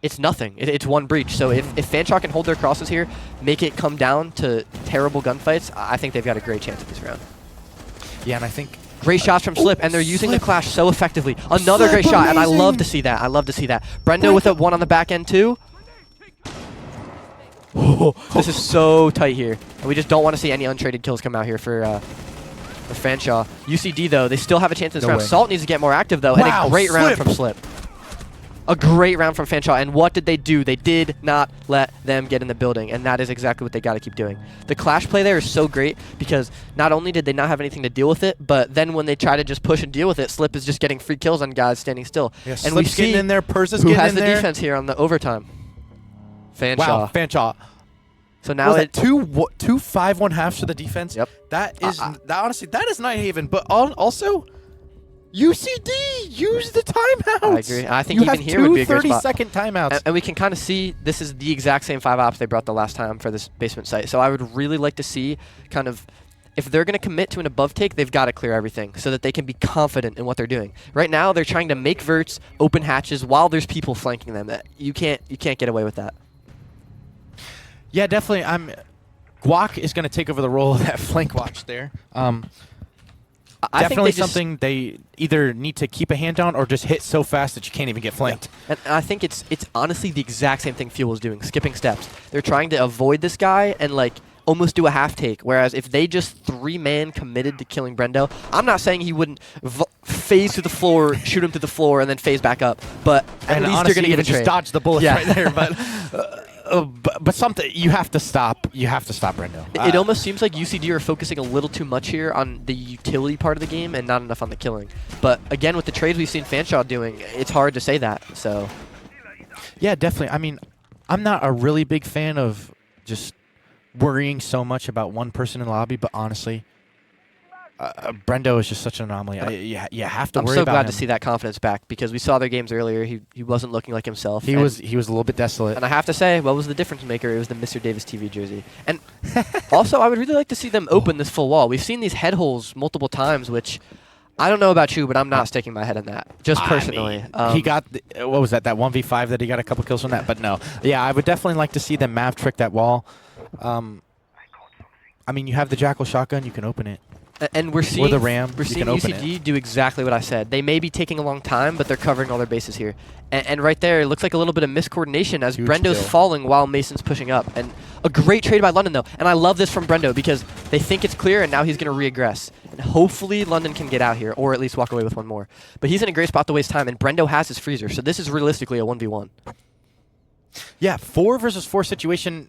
it's nothing. It's one breach. So if Fanshawe can hold their crosses here, make it come down to terrible gunfights, I think they've got a great chance at this round. Yeah, and I think great shots from Slip, and they're using the Clash so effectively. Another great shot, and I love to see that. I love to see that. Brendo with a one on the back end too. This is so tight here. And we just don't want to see any untraded kills come out here for Fanshawe. UCD, though, they still have a chance in this round. Salt needs to get more active, though, and a great round from Slip. A great round from Fanshawe, and what did they do? They did not let them get in the building, and that is exactly what they got to keep doing. The Clash play there is so great because not only did they not have anything to deal with it, but then when they try to just push and deal with it, Slip is just getting free kills on guys standing still. Yeah, and Slip's we see getting in there, Perza's who getting has in the there. defense here on the overtime. Fanshawe. Wow, Fanshawe. So now it two 5-1 halves for the defense. Yep. That is honestly that is not even. But also, UCD, use the timeouts. I agree. I think you even have here would be a great 30-second timeouts. And we can kind of see this is the exact same 5 ops they brought the last time for this basement site. So I would really like to see kind of, if they're going to commit to an above take, they've got to clear everything so that they can be confident in what they're doing. Right now, they're trying to make verts, open hatches while there's people flanking them. You can't get away with that. Yeah, definitely. Guac is going to take over the role of that flank watch there. I definitely think something they either need to keep a hand on or just hit so fast that you can't even get flanked. And I think it's honestly the exact same thing Fuel is doing, skipping steps. They're trying to avoid this guy and like almost do a half take, whereas if they just 3-man committed to killing Brendo, I'm not saying he wouldn't phase to the floor, shoot him to the floor, and then phase back up, but at least honestly, they're going to get a just trade. dodge the bullets right there. But something you have to stop. You have to stop Brendo. It almost seems like UCD are focusing a little too much here on the utility part of the game and not enough on the killing. But again, with the trades we've seen Fanshaw doing, it's hard to say that. So, yeah, definitely. I mean, I'm not a really big fan of just worrying so much about one person in the lobby, but honestly, Brendo is just such an anomaly. You have to worry about him. I'm so glad to see that confidence back because we saw their games earlier. He wasn't looking like himself. He was a little bit desolate. And I have to say, what was the difference maker? It was the Mr. Davis TV jersey. And also, I would really like to see them open this full wall. We've seen these head holes multiple times, which I don't know about you, but I'm not sticking my head in that, just personally. He got, what was that 1v5 that he got a couple kills from that? But no. Yeah, I would definitely like to see them Mav trick that wall. I mean, you have the Jackal shotgun, you can open it. And we're seeing, the Ram, we're seeing UCD do exactly what I said. They may be taking a long time, but they're covering all their bases here. And right there, it looks like a little bit of miscoordination as Huge Brendo's kill. falling while Mason's pushing up. And a great trade by London, though. And I love this from Brendo because they think it's clear, and now he's going to re-aggress. And hopefully London can get out here, or at least walk away with one more. But he's in a great spot to waste time, and Brendo has his freezer. So this is realistically a 1v1. Yeah, 4 versus 4 situation.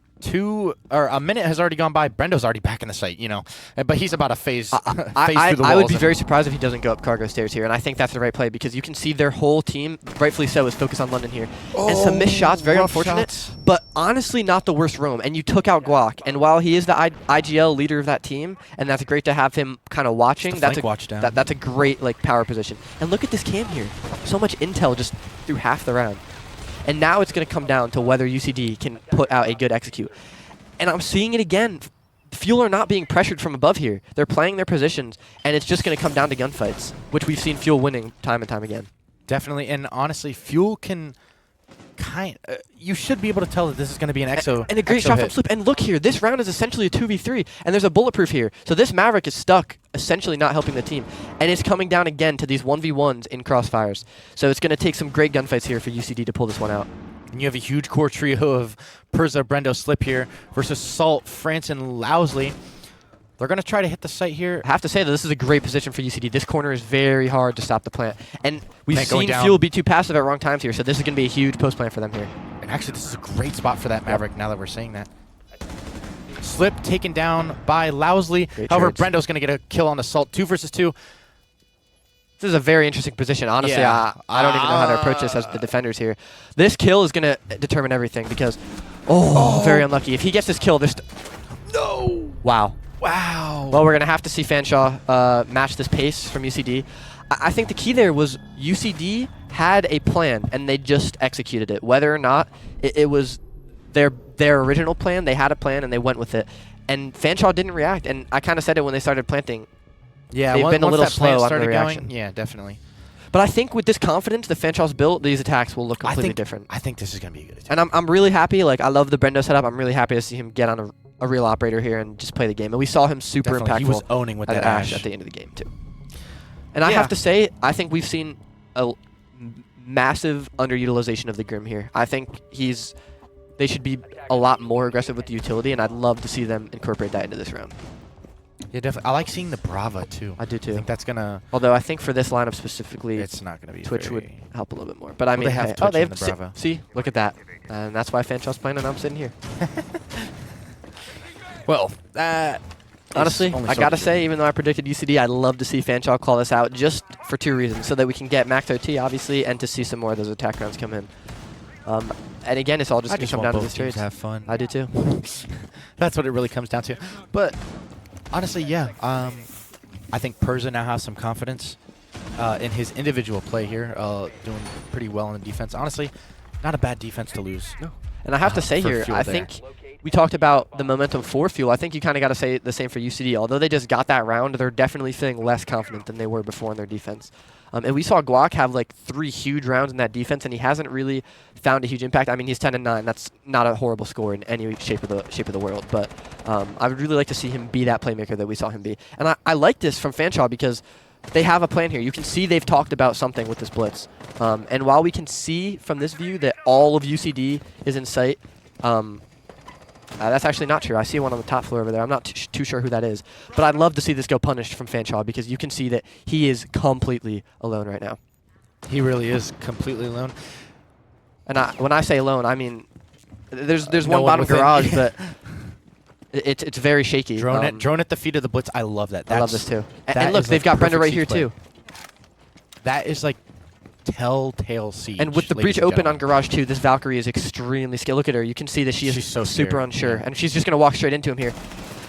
A minute has already gone by. Brendo's already back in the site, you know, but he's about to phase through the walls. I would be very surprised if he doesn't go up cargo stairs here, and I think that's the right play because you can see their whole team, rightfully so, is focused on London here. And some missed shots, very unfortunate, but honestly not the worst roam. And you took out Guac, and while he is the IGL leader of that team, and that's great to have him kind of watching, that's a great like power position. And look at this cam here. So much intel just through half the round. And now it's going to come down to whether UCD can put out a good execute. And I'm seeing it again. Fuel are not being pressured from above here. They're playing their positions, and it's just going to come down to gunfights, which we've seen Fuel winning time and time again. Definitely, and honestly, Fuel can you should be able to tell that this is going to be an exo. And a great shot from Sloop. And look here, this round is essentially a 2v3, and there's a bulletproof here. So this Maverick is stuck, essentially not helping the team. And it's coming down again to these 1v1s in crossfires. So it's going to take some great gunfights here for UCD to pull this one out. And you have a huge core trio of Perza, Brendo, Slip here versus Salt, France, and Lousley. They're going to try to hit the site here. I have to say that this is a great position for UCD. This corner is very hard to stop the plant. And we've seen Fuel be too passive at wrong times here, so this is going to be a huge post plant for them here. And actually, this is a great spot for that Maverick now that we're saying that. Slip taken down by Lousley. However, Brendo's going to get a kill on the Salt. 2 versus 2. This is a very interesting position. Honestly, I don't even know how to approach this as the defenders here. This kill is going to determine everything because, very unlucky. If he gets this kill, no! Wow. Wow. Well, we're going to have to see Fanshaw match this pace from UCD. I think the key there was UCD had a plan, and they just executed it. Whether or not it was their original plan, they had a plan, and they went with it. And Fanshaw didn't react, and I kind of said it when they started planting. Yeah, they've been a little slow on the reaction. Going, yeah, definitely. But I think with this confidence, the Fanshaw's built, these attacks will look completely different. I think this is going to be a good attack. And I'm really happy. Like, I love the Brendo setup. I'm really happy to see him get on a real operator here and just play the game. And we saw him super impactful. He was owning with that Ash at the end of the game, too. And I have to say, I think we've seen a massive underutilization of the Grim here. I think they should be a lot more aggressive with the utility, and I'd love to see them incorporate that into this round. Yeah, definitely. I like seeing the Brava, too. I do, too. I think that's going to... Although I think for this lineup specifically, it's not going to be Twitch would help a little bit more. But I mean, they have Twitch they in have the Brava. See, look at that. And that's why Fanshaw's playing, and I'm sitting here. Well, honestly, I got to say, even though I predicted UCD, I'd love to see Fanshaw call this out just for 2 reasons. So that we can get max OT, obviously, and to see some more of those attack rounds come in. And again, it's all just going to come down to this trade. Have fun. I do, too. That's what it really comes down to. But honestly, yeah. I think Perza now has some confidence. in his individual play here, doing pretty well in the defense. Honestly, not a bad defense to lose. No. And I have to say for here, Fuel I there. think we talked about the momentum for Fuel. I think you kind of got to say the same for UCD. Although they just got that round, they're definitely feeling less confident than they were before in their defense. And we saw Guac have like 3 huge rounds in that defense, and he hasn't really found a huge impact. I mean, he's 10-9. That's not a horrible score in any shape of the world. But I would really like to see him be that playmaker that we saw him be. And I like this from Fanshawe because they have a plan here. You can see they've talked about something with this blitz. And while we can see from this view that all of UCD is in sight, that's actually not true. I see one on the top floor over there. I'm not too sure who that is. But I'd love to see this go punished from Fanshawe because you can see that he is completely alone right now. He really is completely alone. And when I say alone, I mean there's No one bottom within. garage, but it's very shaky. Drone at the feet of the blitz. I love that. I love this too. that And look, is they've like got Brenda perfect right here siege play. too. That is like telltale siege. And with the ladies breach and open gentlemen. on Garage 2, this Valkyrie is extremely skilled. Look at her. You can see that she is She's so super scared. unsure. Yeah. And she's just going to walk straight into him here.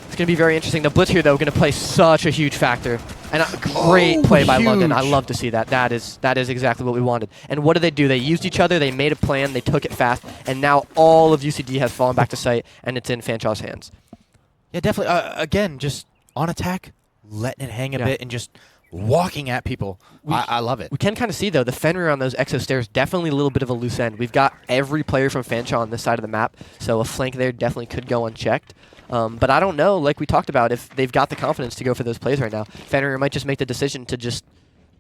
It's going to be very interesting. The blitz here, though, going to play such a huge factor. And a great play by London. I huge. love to see that. That is exactly what we wanted. And what did they do? They used each other. They made a plan. They took it fast. And now all of UCD has fallen back to sight, and it's in Fanshawe's hands. Yeah, definitely. Again, just on attack, letting it hang a Yeah. bit and just walking at people. I love it. We can kind of see, though, the Fenrir on those exo stairs, definitely a little bit of a loose end. We've got every player from Fanshawe on this side of the map, so a flank there definitely could go unchecked. But I don't know, like we talked about, if they've got the confidence to go for those plays right now. Fenrir might just make the decision to just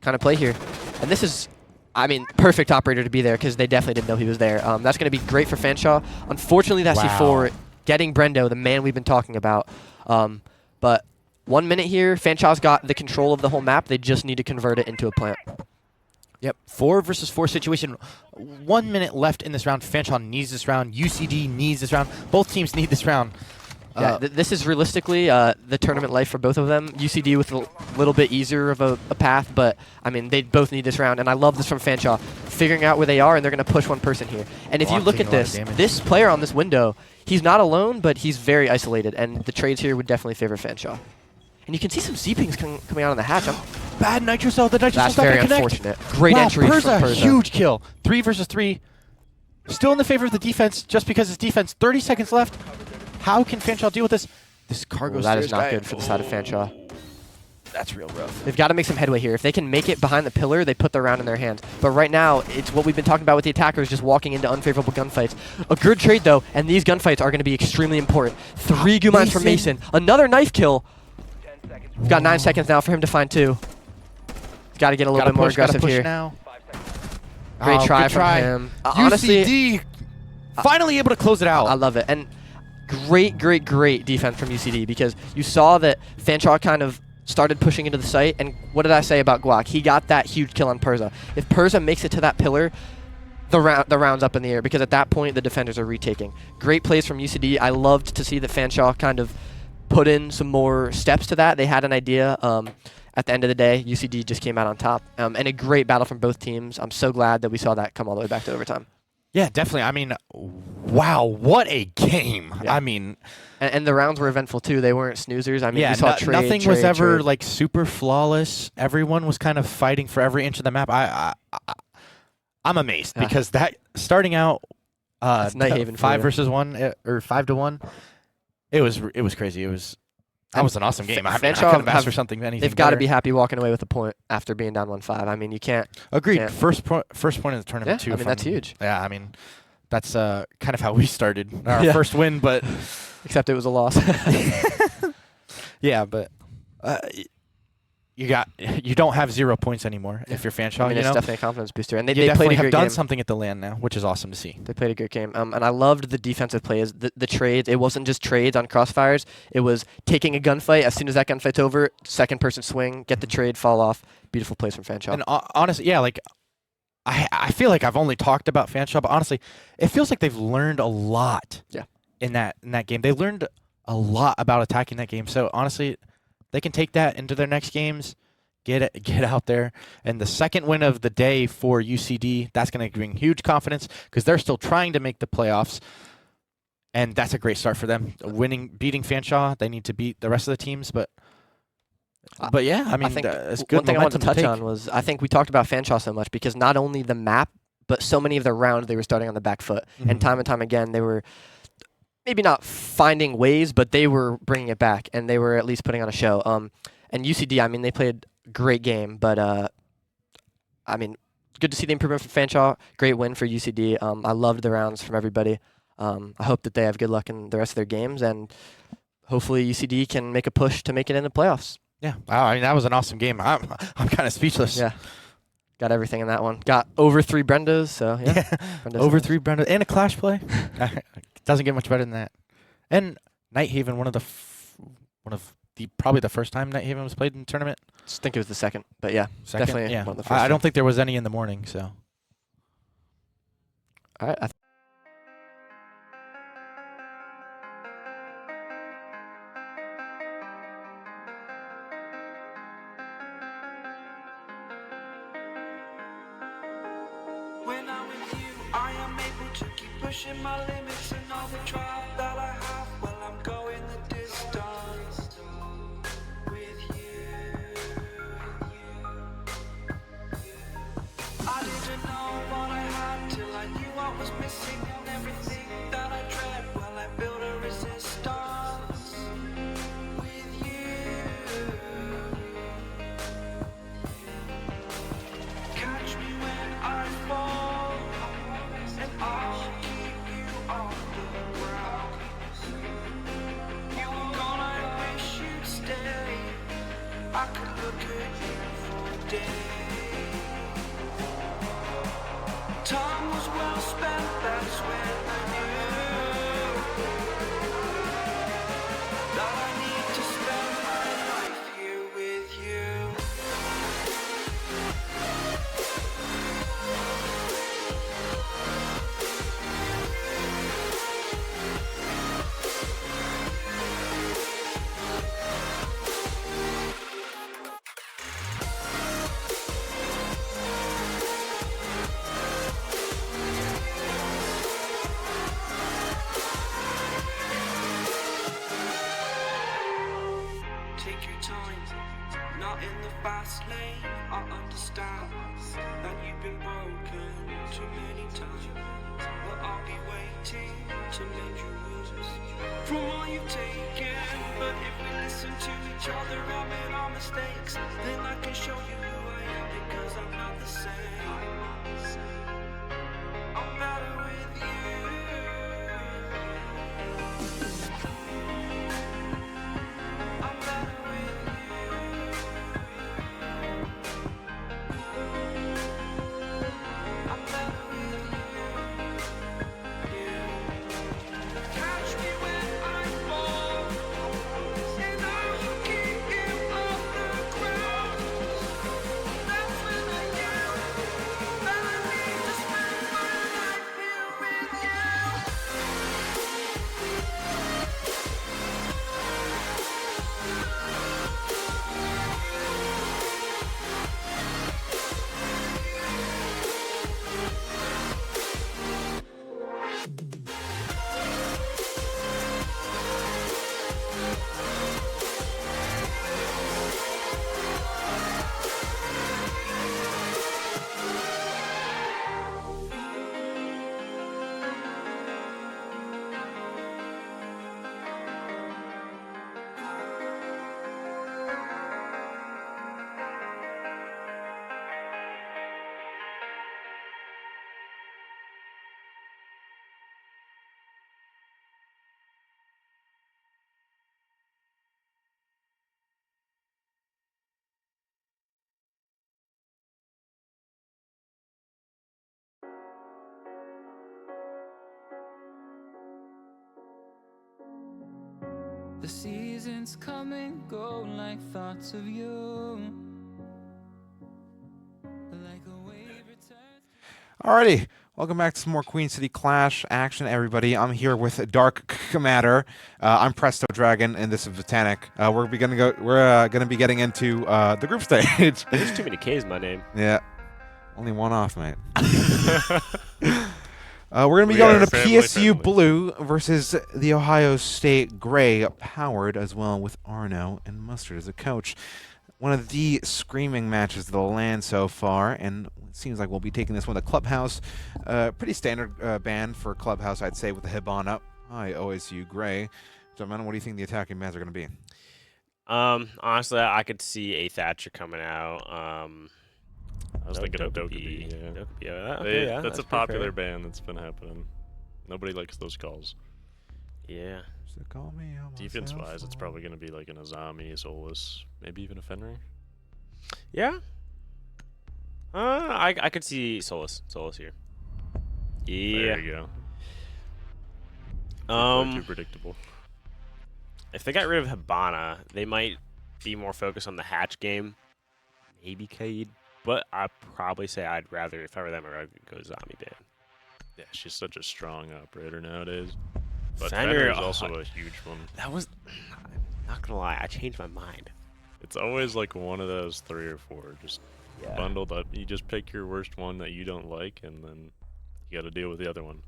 kind of play here. And this is, I mean, perfect operator to be there because they definitely didn't know he was there. That's going to be great for Fanshawe. Unfortunately, that's C4 getting Brendo, the man we've been talking about. But 1 minute here, Fanshawe's got the control of the whole map. They just need to convert it into a plant. Yep, 4 versus 4 situation. 1 minute left in this round. Fanshawe needs this round. UCD needs this round. Both teams need this round. Yeah, this is realistically the tournament life for both of them. UCD with a little bit easier of a path, but I mean they both need this round. And I love this from Fanshawe, figuring out where they are, and they're going to push one person here. And if you look at this player on this window, he's not alone, but he's very isolated. And the trades here would definitely favor Fanshawe. And you can see some Z-pings coming out on the hatch. Bad Nitro Cell. The Nitro That's Cell's not very gonna connect. unfortunate. Great wow, entry from Perza. Huge kill. 3 versus 3. Still in the favor of the defense, just because it's defense. 30 seconds left. How can Fanshawe deal with this? This cargo That is stairs not guy. good for the side of Fanshawe. That's real rough. They've got to make some headway here. If they can make it behind the pillar, they put the round in their hands. But right now, it's what we've been talking about with the attackers, just walking into unfavorable gunfights. A good trade, though, and these gunfights are going to be extremely important. 3 Gumines from Mason. Another knife kill. We've got 9 seconds now for him to find 2. He's got to get a little bit more aggressive here. Now. Great try good from try. him. Honestly, UCD finally able to close it out. I love it. And great defense from UCD because you saw that Fanshawe kind of started pushing into the site. And what did I say about Guac? He got that huge kill on Perza. If Perza makes it to that pillar, the round's up in the air because at that point the defenders are retaking. Great plays from UCD. I loved to see that Fanshawe kind of put in some more steps to that. They had an idea. At the end of the day, UCD just came out on top. And a great battle from both teams. I'm so glad that we saw that come all the way back to overtime. Yeah, definitely. I mean, wow, what a game. Yeah. I mean... And the rounds were eventful, too. They weren't snoozers. I mean, yeah, we saw trade, nothing was ever, trade. like, super flawless. Everyone was kind of fighting for every inch of the map. I'm amazed because that, starting out That's Nighthaven 5 versus 1, or 5 to 1, it was crazy. That was an awesome game. I couldn't have asked for something anything They've got to better. be happy walking away with a point after being down 1-5. I mean, you can't. Agreed. Can't. First point in the tournament, too. I mean, that's huge. Yeah, I mean, that's kind of how we started. Our first win, but... Except it was a loss. Yeah, but you don't have 0 points anymore if you're Fanshawe. I mean, you it's know? definitely a confidence booster. And they You played definitely a have great done game. something at the LAN now, which is awesome to see. They played a great game. And I loved the defensive plays, the trades. It wasn't just trades on crossfires. It was taking a gunfight. As soon as that gunfight's over, second person swing, get the trade, fall off. Beautiful plays from Fanshawe. And honestly, yeah, like, I feel like I've only talked about Fanshawe, but honestly, it feels like they've learned a lot in that game. They learned a lot about attacking that game. So honestly, they can take that into their next games, get out there. And the second win of the day for UCD, that's going to bring huge confidence because they're still trying to make the playoffs. And that's a great start for them. Beating Fanshawe, they need to beat the rest of the teams, but But yeah, I mean, I think it's good one thing I wanted to momentum touch take. on was I think we talked about Fanshawe so much because not only the map, but so many of the rounds they were starting on the back foot, and time again they were maybe not finding ways, but they were bringing it back, and they were at least putting on a show. And UCD, I mean, they played a great game, but I mean, good to see the improvement from Fanshawe. Great win for UCD. I loved the rounds from everybody. I hope that they have good luck in the rest of their games, and hopefully UCD can make a push to make it into playoffs. Yeah, wow, I mean, that was an awesome game. I'm kind of speechless. Yeah. Got everything in that one. Got over 3 Brendas, so yeah. Brenda's Over nice. 3 Brenda and a clash play. Doesn't get much better than that. And Nighthaven, one of the probably the first time Nighthaven was played in the tournament. I think it was the second, but yeah, Second? definitely Yeah. one of the first. I don't think there was any in the morning, so. All right. When I'm with you, I am able to keep pushing my limits and all the drive that I have. Well, I'm going the distance with you. I didn't know what I had till I knew what was missing and everything that I dread. Well, I built a resistance with you. Catch me when I fall, and I'll keep you on the ground. You were gone, I wish you'd stay. I could look at you for days. Time was well spent, that's when I knew that I need to spend my life here with you. Take your time, not in the fast lane. I understand that you've been broken too many times, but I'll be waiting to mend your wounds from all you've taken. But if we listen to each other, admit our mistakes, then I can show you who I am, because I'm not the same. I'm better with you. I'm better with you. I'm better with you. Catch me when I fall, and I'll keep you off the ground. That's when I knew that I need to spend my life here with you. The seasons come and go like thoughts of you. Like a wave returns. Alrighty, welcome back to some more Queen City Clash action, everybody. I'm here with Dark Commander. I'm Presto Dragon, and this is Botanic. We're gonna be getting into the group stage. There's too many K's in my name. Yeah, only one off, mate. We're going to be going into PSU Blue versus the Ohio State Gray, powered as well with Arno and Mustard as a coach. one of the screaming matches of the LAN so far, and it seems like we'll be taking this one to Clubhouse. Pretty standard ban for Clubhouse, I'd say, with the Hibana up. Hi, OSU Gray. Gentlemen, what do you think the attacking bans are going to be? Honestly, I could see a Thatcher coming out. I was thinking of Dokkaebi. Yeah. Dokkaebi, They- yeah, that's a pretty popular fair. ban that's been happening. Nobody likes those calls. Yeah. So call me on my Defense-wise, cell it's phone. probably going to be like an Azami, Solus, maybe even a Fenrir. Yeah. I could see Solus here. Yeah. There you go. Too predictable. If they got rid of Hibana, they might be more focused on the hatch game. Maybe Kaid, but I'd probably say I'd rather, if I were them, I'd go Zombie ban. Yeah, she's such a strong operator nowadays. But Fenrir, Fenrir is also a huge one. That was, I'm not gonna lie, I changed my mind. It's always like one of those 3 or 4 just bundled up. You just pick your worst one that you don't like, and then you got to deal with the other one.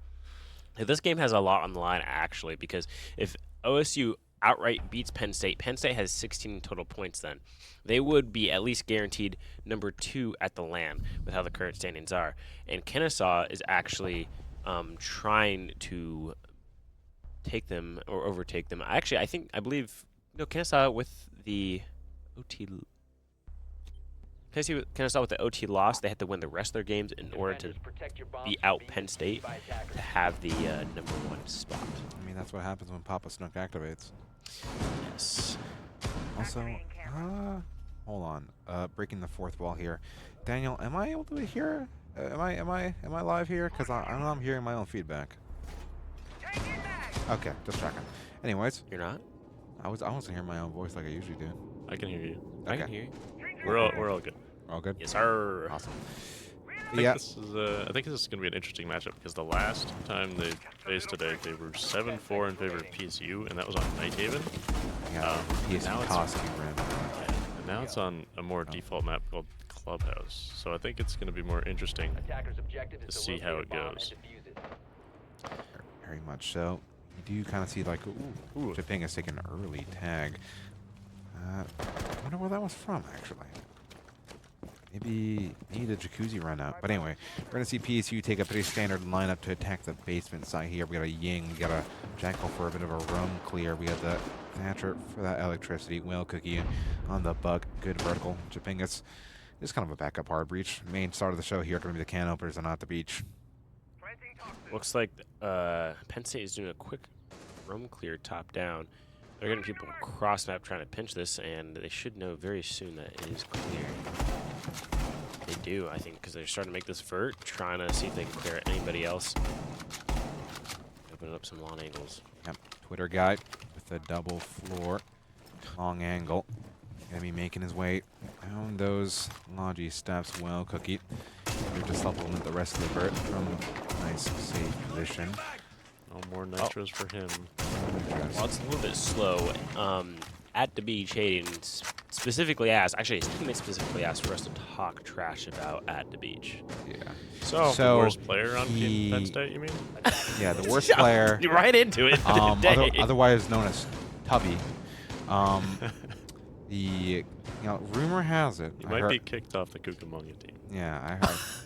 This game has a lot on the line, actually, because if OSU outright beats Penn State has 16 total points then. They would be at least guaranteed number 2 at the LAN with how the current standings are. And Kennesaw is actually trying to take them or overtake them. Actually, I believe, Kennesaw with the OT. Kennesaw with the OT loss, they had to win the rest of their games in order to beat out Penn State to have the number 1 spot. I mean, that's what happens when Papa Snook activates. Yes. Also, hold on. Breaking the fourth wall here. Daniel, am I able to hear? Am I live here? Because I know I'm hearing my own feedback. Okay, just checking. Anyways, you're not. I wasn't hearing my own voice like I usually do. I can hear you. I can hear you. We're all good. All good. Yes, sir. Awesome. I think this is going to be an interesting matchup because the last time they faced today, they were 7-4 in favor of PSU, and that was on Nighthaven. Yeah, PSU now cost you random. And now it's on a more default map called Clubhouse. So I think it's going to be more interesting to see how it goes. Very much so. You do kind of see like, ooh, Jiping is taking an early tag. I wonder where that was from, actually. Maybe need a jacuzzi run out. But anyway, we're going to see PSU take a pretty standard lineup to attack the basement side here. We got a Ying, we got a Jackal for a bit of a roam clear. We got the Thatcher for that electricity. Whale Cookie on the bug. Good vertical. Japingus is kind of a backup hard breach. Main start of the show here going to be the can openers and not the beach. Looks like Penn State is doing a quick roam clear top down. They're getting people cross map trying to pinch this, and they should know very soon that it is clear. They do, I think, because they're starting to make this vert, trying to see if they can clear anybody else. Opening up some long angles. Yep, Twitter guy with the double floor, long angle. Gonna be making his way down those Logi steps. Well, Cookie. Here to supplement the rest of the vert from a nice, safe position. No more nitros for him. Well, it's a little bit slow. At the beach, Hayden specifically asked, actually his teammate specifically asked for us to talk trash about at the beach. Yeah. So the worst player on Penn State, you mean? Yeah, the worst player. You're right into it today. Otherwise known as Tubby. Rumor has it. You might be kicked off the Cucamonga team. Yeah,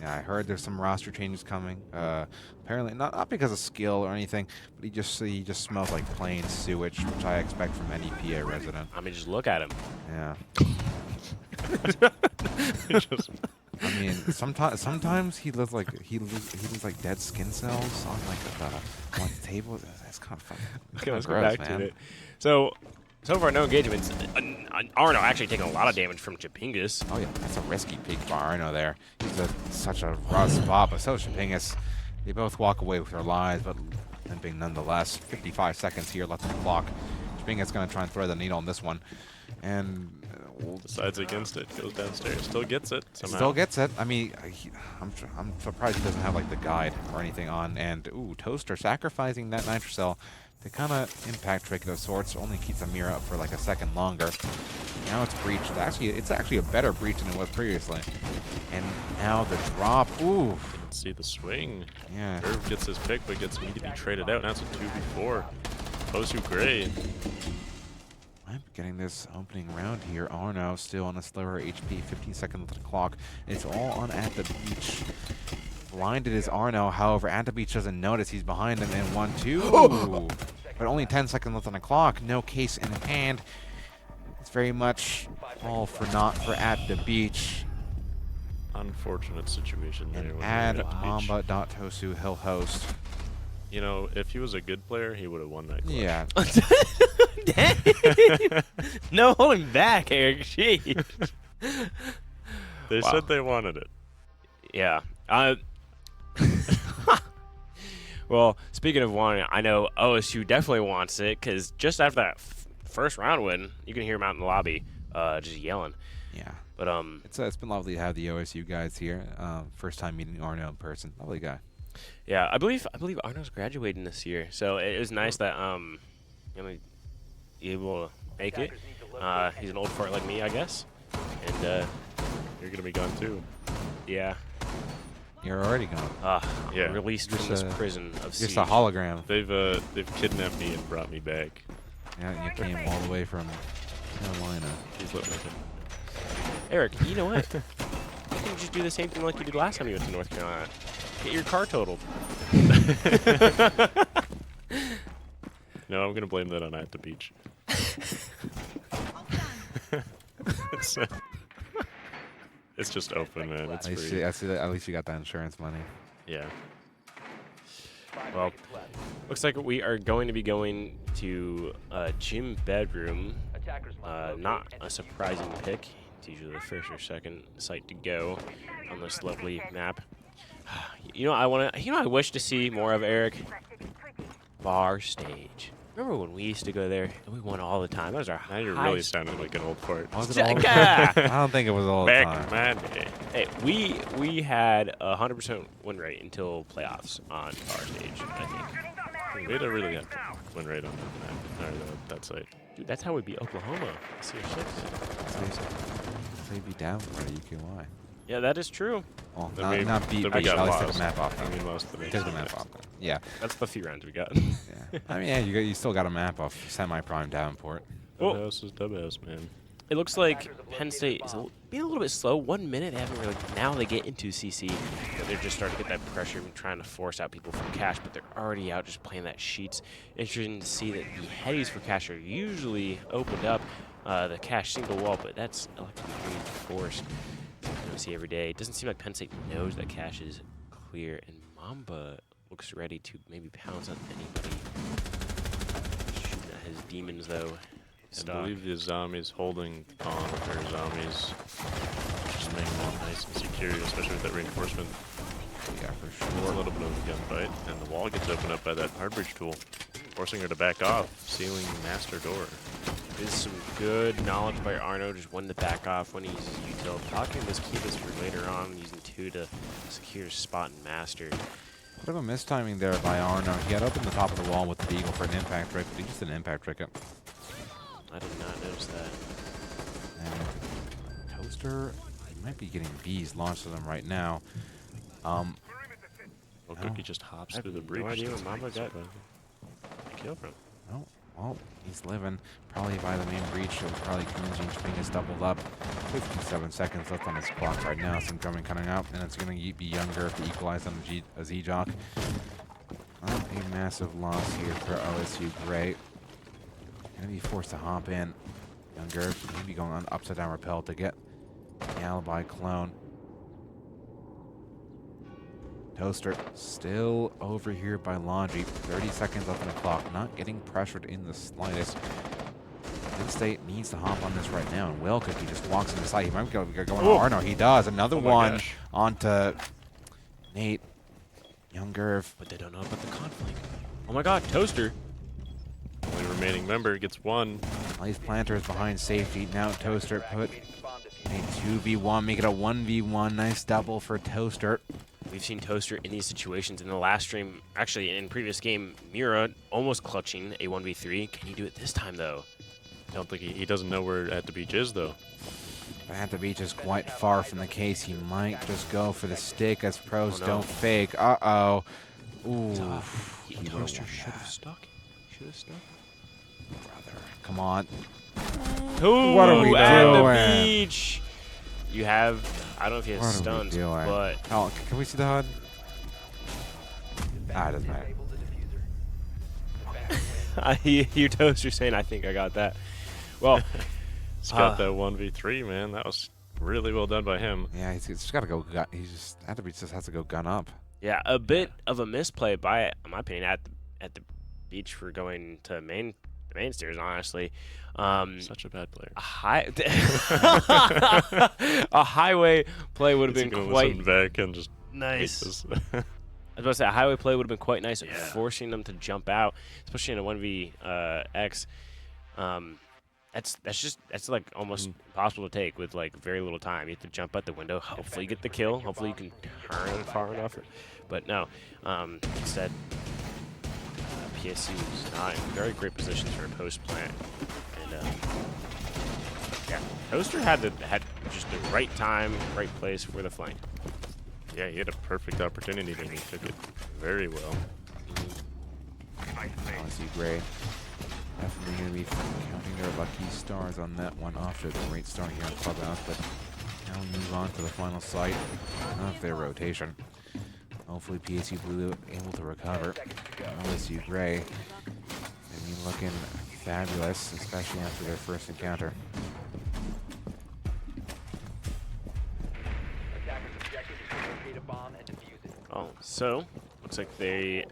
I heard there's some roster changes coming. Apparently, not because of skill or anything, but he just smells like plain sewage, which I expect from any PA resident. I mean, just look at him. Yeah. I mean, sometimes he looks like dead skin cells on like the table. That's kind of fucking. Okay, let's gross, go back man. to it. So far, no engagements. Arno actually taking a lot of damage from Chapingus. Oh yeah, that's a risky pick for Arno there. He's such a raw spot, but so is Chapingus. They both walk away with their lives, but limping nonetheless. 55 seconds here left on the clock. Chapingus gonna try and thread the needle on this one, and decides against it. Goes downstairs. Still gets it somehow. Still gets it. I mean, I'm surprised he doesn't have like the guide or anything on. And Toaster sacrificing that Nitrocell to kind of impact Trick of sorts. Only keeps Amira up for like a second longer. Now it's breached. It's actually a better breach than it was previously. And now the drop. Ooh. Didn't see the swing. Yeah. Irv gets his pick, but gets immediately traded out. Now it's a 2v4. OSU Gray. getting this opening round here. Arno still on a slower HP, 15 seconds left on the clock. It's all on At the Beach. Blinded is Arno, however, At the Beach doesn't notice. He's behind him in 1-2. But only 10 seconds left on the clock. No case in hand. It's very much all for naught for At the Beach. Unfortunate situation there. And when add you're at the beach. Mamba.Tosu, he'll host. You know, if he was a good player, he would have won that clutch. Yeah. No holding back, Eric. Jeez. They said they wanted it. Yeah. Well, speaking of wanting, I know OSU definitely wants it because just after that first round win, you can hear him out in the lobby just yelling. Yeah. But it's been lovely to have the OSU guys here. First time meeting Arno in person. Lovely guy. Yeah, I believe Arno's graduating this year, so it was nice that able to make it. He's an old fart like me, I guess, and you're gonna be gone too. Yeah. You're already gone. Yeah. Released from this prison of Just siege. a hologram. They've kidnapped me and brought me back. Yeah, and you came all the way from Carolina. Please let me. Eric, you know what? You can just do the same thing like you did last time you went to North Carolina. Get your car totaled. No, I'm gonna blame that on At the Beach. It's just open, man. It's free. I see that. At least you got that insurance money. Yeah. Well, looks like we are going to be going to gym bedroom. Not a surprising pick. It's usually the first or second site to go on this lovely map. You know, I wish to see more of, Eric. Bar stage. Remember when we used to go there and we won all the time? That was our Now you're really sounding like an old fart. Was it all the time? I don't think it was all the time. Back in my day. Hey, we had a 100% win rate until playoffs on bar stage, I think. We had a really good win rate on that site. Dude, that's how we beat Oklahoma. See your shit, man. So you'd be down for the UQY. Yeah, that is true. Well, Then not beat, then but we got at least lost. took the map off. And we lost the Took the map off. Yeah. That's the few rounds we got. Yeah. I mean, yeah, you still got a map off semi-prime Davenport. Dubhouse is Dubhouse, man. It looks like Penn State is being a little bit slow. 1 minute, they haven't really. Now they get into CC, but they're just starting to get that pressure and trying to force out people from Cash, but they're already out just playing that sheets. Interesting to see that the headies for Cash are usually opened up the Cash single wall, but that's electrically reinforced. We see every day. It doesn't seem like Penn State knows that Cash is clear, and Mamba looks ready to maybe pounce on anybody. Shooting at his demons, though. I believe the zombies holding on their zombies, just making them nice and secure, especially with that reinforcement. Yeah, for It's a sure. little bit of a gunfight, and the wall gets opened up by that hard bridge tool, forcing her to back off, sealing master door. There's some good knowledge by Arno, just when to back off, when he uses util. Talking this Kivas for later on, using 2 to secure spot and master. Bit of a mistiming there by Arno. He had opened the top of the wall with the Beagle for an impact trick, but he just didn't impact trick it. I did not notice that. And Toaster, he might be getting bees launched to them right now. Well, Cookie just hops through the breach. No idea That's where Mamba got fine. a kill from. Oh, well, he's living. Probably by the main breach. It was probably Kunji's fingers doubled up. 57 seconds left on his clock right now. Some drumming coming out, and it's going to be Younger to equalize on a Z-Jock. Not a massive loss here for OSU. Great. Going to be forced to hop in. Younger maybe going on upside down rappel to get the alibi clone. Toaster still over here by Laundry. 30 seconds left on the clock. Not getting pressured in the slightest. Penn State needs to hop on this right now. And Will Cookie just walks in the side. He might be going on Arno. He does. Another one onto Nate. Younger. But they don't know about the conflict. Oh my god, Toaster. Only remaining member gets one. These planters behind safety. Now Toaster put a 2v1. Make it a 1v1. Nice double for Toaster. We've seen Toaster in these situations in the last stream. Actually, in previous game, Mura almost clutching a 1v3. Can he do it this time, though? I don't think he doesn't know where At the Beach is, though. But At the Beach is quite far from the case. He might just go for the stick as pros don't fake. Uh-oh. Ooh. Toaster should have stuck. Should have stuck. Brother, come on. What are we at the doing? beach. You have, I don't know if he has What are we stuns, doing? but Oh, can we see the HUD? Ah, it doesn't matter. you Toaster saying, I think I got that. Well, He's got that 1v3, man. That was really well done by him. Yeah, he's just got to go. He's just just has to go gun up. yeah, a bit of a misplay by, in my opinion, at the beach for going to the main stairs. Honestly, Such a bad player. A highway play would have been quite back and just nice. I was about to say a highway play would have been quite nice, forcing them to jump out, especially in a 1v That's like almost impossible to take with like very little time. You have to jump out the window, hopefully get the kill, hopefully you can turn far enough. But no, instead, PSU is not in very great positions for a post plant. And yeah, Toaster had just the right time, right place for the flank. Yeah, he had a perfect opportunity and he took it very well. Honestly, Gray. Definitely going to be counting their lucky stars on that one after the great start here in Clubhouse, but now we move on to the final sight of their rotation. Hopefully PSU Blue able to recover. LSU Gray, I mean, looking fabulous, especially after their first encounter. Oh, so looks like they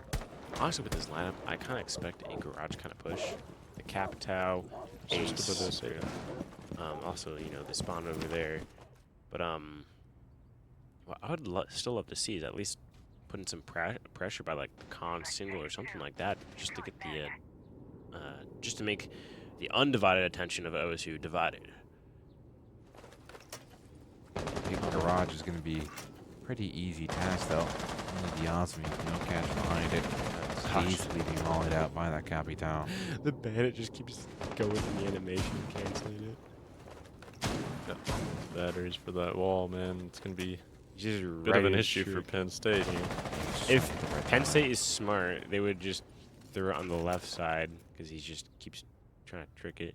honestly with this lineup, I kind of expect a garage kind of push. The Capitao, Ace, also the spawn over there, but what I would still love to see is at least putting some pressure by like the con single or something like that, just to get the just to make the undivided attention of OSU divided. I think garage is going to be pretty easy task though. Only the awesome, no catch behind it. Easily being volleyed out by that Capitao. The bandit just keeps going in the animation, canceling it. Batteries for that wall, man. It's going to be just a bit of an issue for Penn State here. If Penn State is smart, they would just throw it on the left side because he just keeps trying to trick it.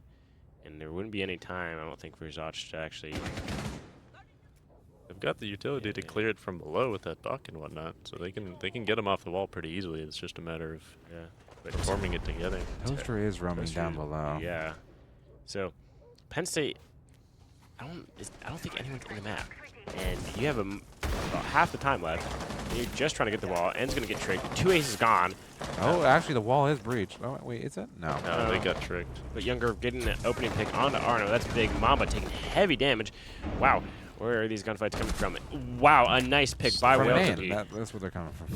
And there wouldn't be any time, I don't think, for Zoch to actually... They've got the utility to clear it from below with that buck and whatnot, so they can get him off the wall pretty easily. It's just a matter of performing it together. Toaster is roaming down below. Yeah. So, Penn State, I don't think anyone's in the map, and you have about half the time left. And you're just trying to get the wall. End's gonna get tricked. 2 aces gone. Oh, actually, the wall is breached. Oh, wait, is it? No. No, they got tricked. But Younger getting the opening pick onto Arno. That's big. Mamba taking heavy damage. Wow. Where are these gunfights coming from? Wow, a nice pick by From Whale in. Cookie. That's where they're coming from.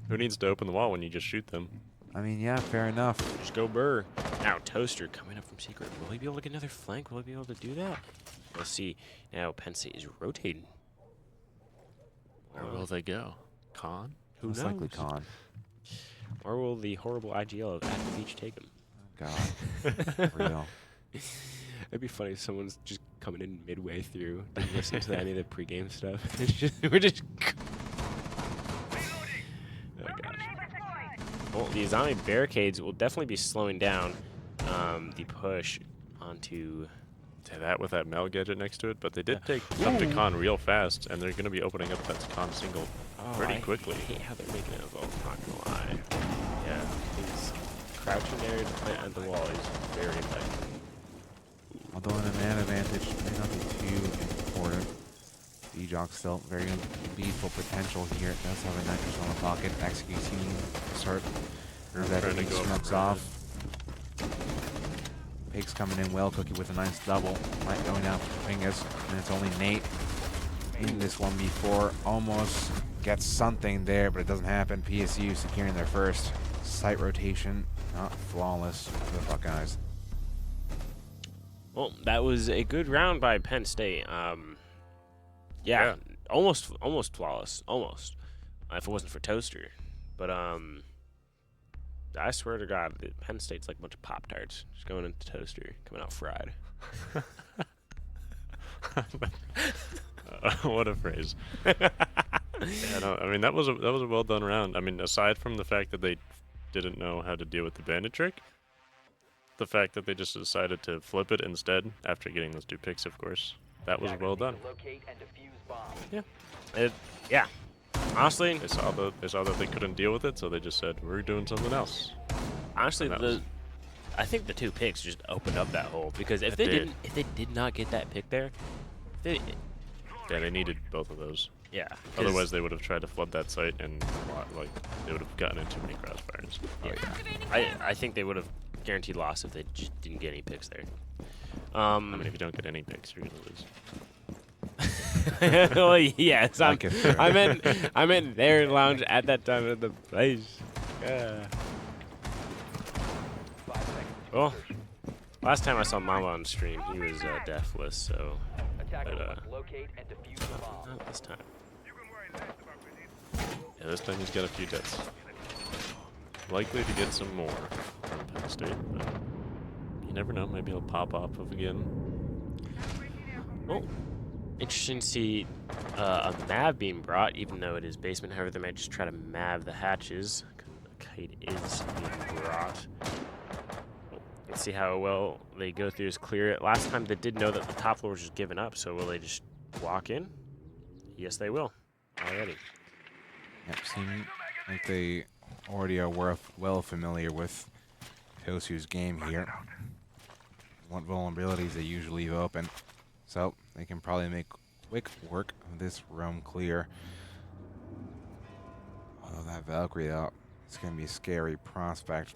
Who needs to open the wall when you just shoot them? I mean, yeah, fair enough. Just go Burr. Now Toaster coming up from secret. Will he be able to get another flank? Will he be able to do that? We'll see. Now Penn State is rotating. Where will they go? Con? Who Most knows? likely Con. Or will the horrible IGL of At the Beach take him? God. Real. It'd be funny if someone's just coming in midway through, didn't listen to any of the pregame stuff. It's just, we're just. Oh gosh. Well, the Azami barricades will definitely be slowing down the push onto. To that with that Mel gadget next to it, but they did take up the con real fast, and they're going to be opening up that con single pretty quickly. I hate how they're making it evolve, not gonna lie. Yeah, he's crouching there to plant on the wall is very effective. Although in a man advantage may not be too important. D-Jock still very lethal potential here. It does have a nitrous on the pocket. Executing start. That he smokes off. Pig's coming in well. Cookie with a nice double. Might going out for Pingus. And it's only Nate in this 1v4. Almost gets something there, but it doesn't happen. PSU securing their first site rotation. Not flawless for the Buckeyes. Well, that was a good round by Penn State. Yeah, almost flawless, almost. If it wasn't for Toaster, but I swear to God, Penn State's like a bunch of Pop-Tarts just going into Toaster, coming out fried. What a phrase. Yeah, no, I mean that was a well done round. I mean, aside from the fact that they didn't know how to deal with the bandit trick, the fact that they just decided to flip it instead after getting those 2 picks, of course. That was well done. Yeah. Yeah. Honestly, They saw that they couldn't deal with it, so they just said, we're doing something else. honestly, And that was- I think the 2 picks just opened up that hole because if It they did. if they did not get that pick there, Yeah, they needed both of those. yeah. 'cause- Otherwise, they would have tried to flood that site and like they would have gotten into too many crossfires. I think they would have guaranteed loss if they just didn't get any picks there. I mean, if you don't get any picks, you're gonna lose. Well, yes, I guess so. I meant their lounge at that time at the place. Yeah. Well, last time I saw Mama on stream, he was deathless, so. But, not this time. Yeah, this time he's got a few deaths. Likely to get some more from Penn State, but you never know. Maybe he'll pop off of again. Oh, interesting to see a MAV being brought, even though it is basement. However, they might just try to MAV the hatches. The kite is being brought. Let's see how well they go through this clear. Last time they did know that the top floor was just given up, so will they just walk in? Yes, they will. Already. Yep, seem like they already are well familiar with Tosu's game here. What vulnerabilities they usually leave open. So they can probably make quick work of this room clear. Although that Valkyrie out, it's going to be a scary prospect.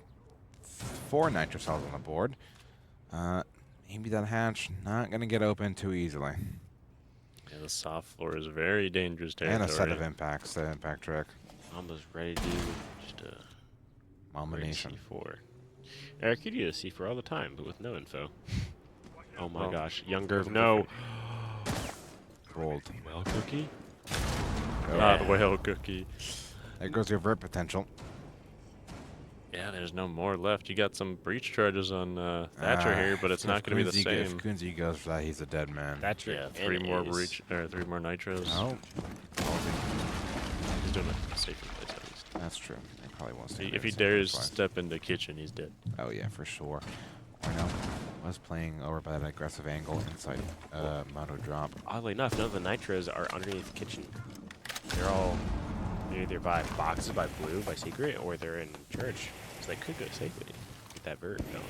4 nitro cells on the board. Maybe that hatch not going to get open too easily. Yeah, the soft floor is very dangerous territory. And a set of impacts, the impact trick. Almost ready to do just a Combination. C4. Eric, you do a C4 all the time, but with no info. Oh my Well, gosh, younger, no. Gold. Well, cookie. Not whale cookie. There goes your vert potential. Yeah, there's no more left. You got some breach charges on Thatcher here, but it's not going to be the same. If Kunzi goes for that, he's a dead man. Thatcher. Yeah, 3 more breach, or 3 more nitros. Oh. He's doing it safe place at least. That's true. He probably won't stay If there, he so dares that's fine. step into kitchen, he's dead. Oh yeah, for sure. Rhino was playing over by that aggressive angle inside Moto drop. Oddly enough, none of the nitros are underneath the kitchen. They're all either by boxes by blue, by secret, or they're in church. So they could go safely. Get that vert going.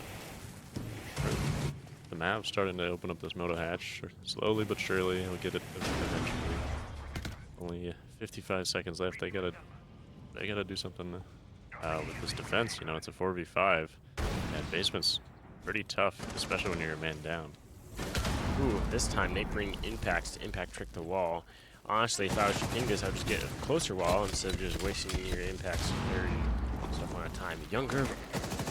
The map's starting to open up this moto hatch. Slowly but surely, he'll get it eventually. Only 55 seconds left. They gotta do something with this defense. You know, it's a 4v5, and basement's pretty tough, especially when you're a man down. Ooh, this time they bring impacts to impact trick the wall. Honestly, if I was Chupingus, I'd just get a closer wall instead of just wasting your impacts and stuff on a time. Younger,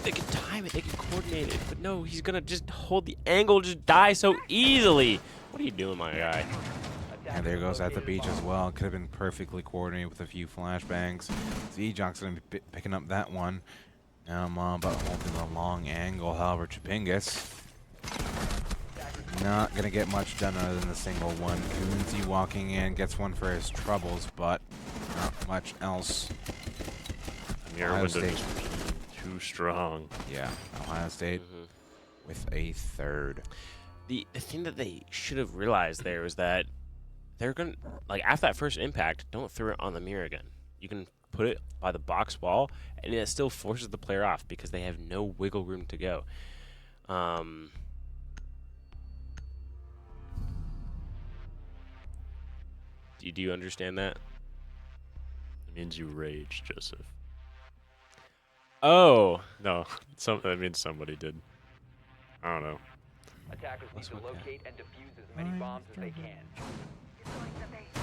they can time it, they can coordinate it, but no, he's gonna just hold the angle, just die so easily. What are you doing, my guy? And there goes at the beach as well. Could have been perfectly coordinated with a few flashbangs. Z-Jock's going to be picking up that one. Now Mamba holding the long angle. However, Chupingus not going to get much done other than the single one. Kunzi walking in, gets one for his troubles, but not much else. Mirror Ohio window State. just too strong. Yeah, Ohio State with a third. The thing that they should have realized there was that they're going to, like, after that first impact, don't throw it on the mirror gun. You can put it by the box wall, and it still forces the player off because they have no wiggle room to go. Do you understand that? It means you rage, Joseph. Oh. No, that means somebody did. I don't know. Attackers need to locate and defuse as many bombs as they can.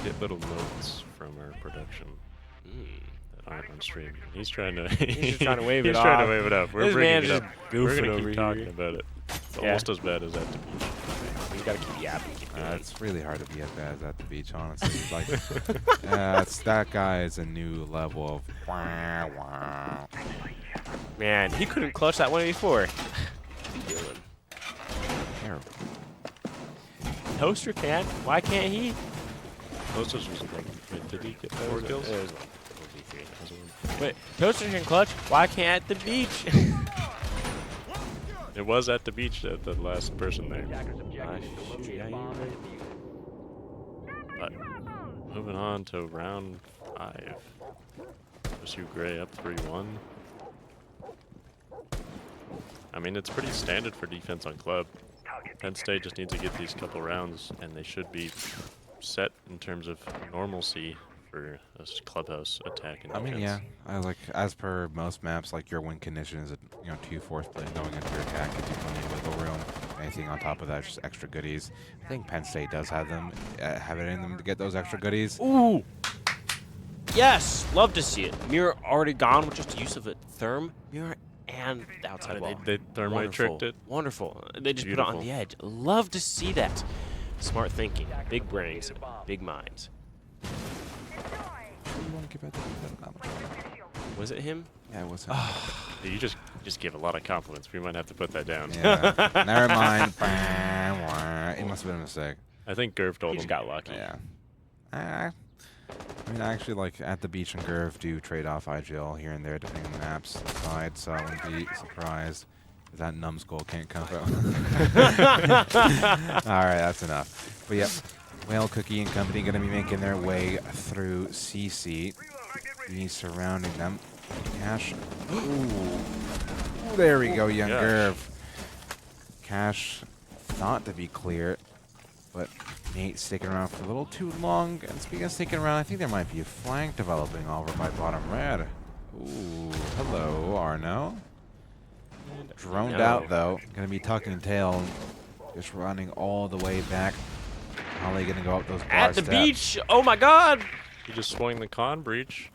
Get little notes from our production that aren't on stream. He's trying to. He's just trying to wave it He's off. trying to wave it up. We're This bringing man's it up. just We're goofing gonna over keep talking here. about it. It's Yeah. almost as bad as at the beach. You gotta keep yapping. It's really hard to be as bad as at the beach, honestly. Like, that guy is a new level of wow, wow. Man, he couldn't clutch that one before. What are you doing? Terrible. Toaster can. Why can't he? Toaster's was like, did he get 4 kills? It was one. It was 3. But Toaster can clutch. Why can't at the beach? It was at the beach at the last person there. Shoot, yeah, you're right. But moving on to round 5. OSU Gray up 3-1. I mean, it's pretty standard for defense on club. Penn State just needs to get these couple rounds, and they should be set in terms of normalcy for a clubhouse attack and I defense. mean, yeah, I like as per most maps, like your win condition is 2 fourth play going into your attack, gives you plenty of wiggle room. Anything on top of that, just extra goodies. I think Penn State does have it in them to get those extra goodies. Ooh. Yes, love to see it. Mirror already gone with just the use of it. Therm, mirror, and the outside wall. They thermite tricked it. Wonderful. They just put it on the edge. Love to see that. Smart thinking, big brains, big minds. Was it him? Yeah, it was him. You just give a lot of compliments. We might have to put that down. Yeah. Never mind. It must have been a mistake. I think Gerv told him. He just got lucky. Yeah. I mean, actually, like, at the beach and Gerv do trade off IGL here and there, depending on the maps side, so I wouldn't be surprised if that numbskull can't come out. Alright, that's enough. But yep, Whale Cookie and company going to be making their way through CC. He's surrounding them. Cash. Ooh. There we go, young Gerv. Cash thought to be clear, but Nate sticking around for a little too long. And speaking of sticking around, I think there might be a flank developing over by bottom red. Ooh, hello, Arno. Droned out, though. Going to be tucking tail. Just running all the way back. How are they going to go up those bar At the steps? beach. Oh, my God. He just swung the con breach.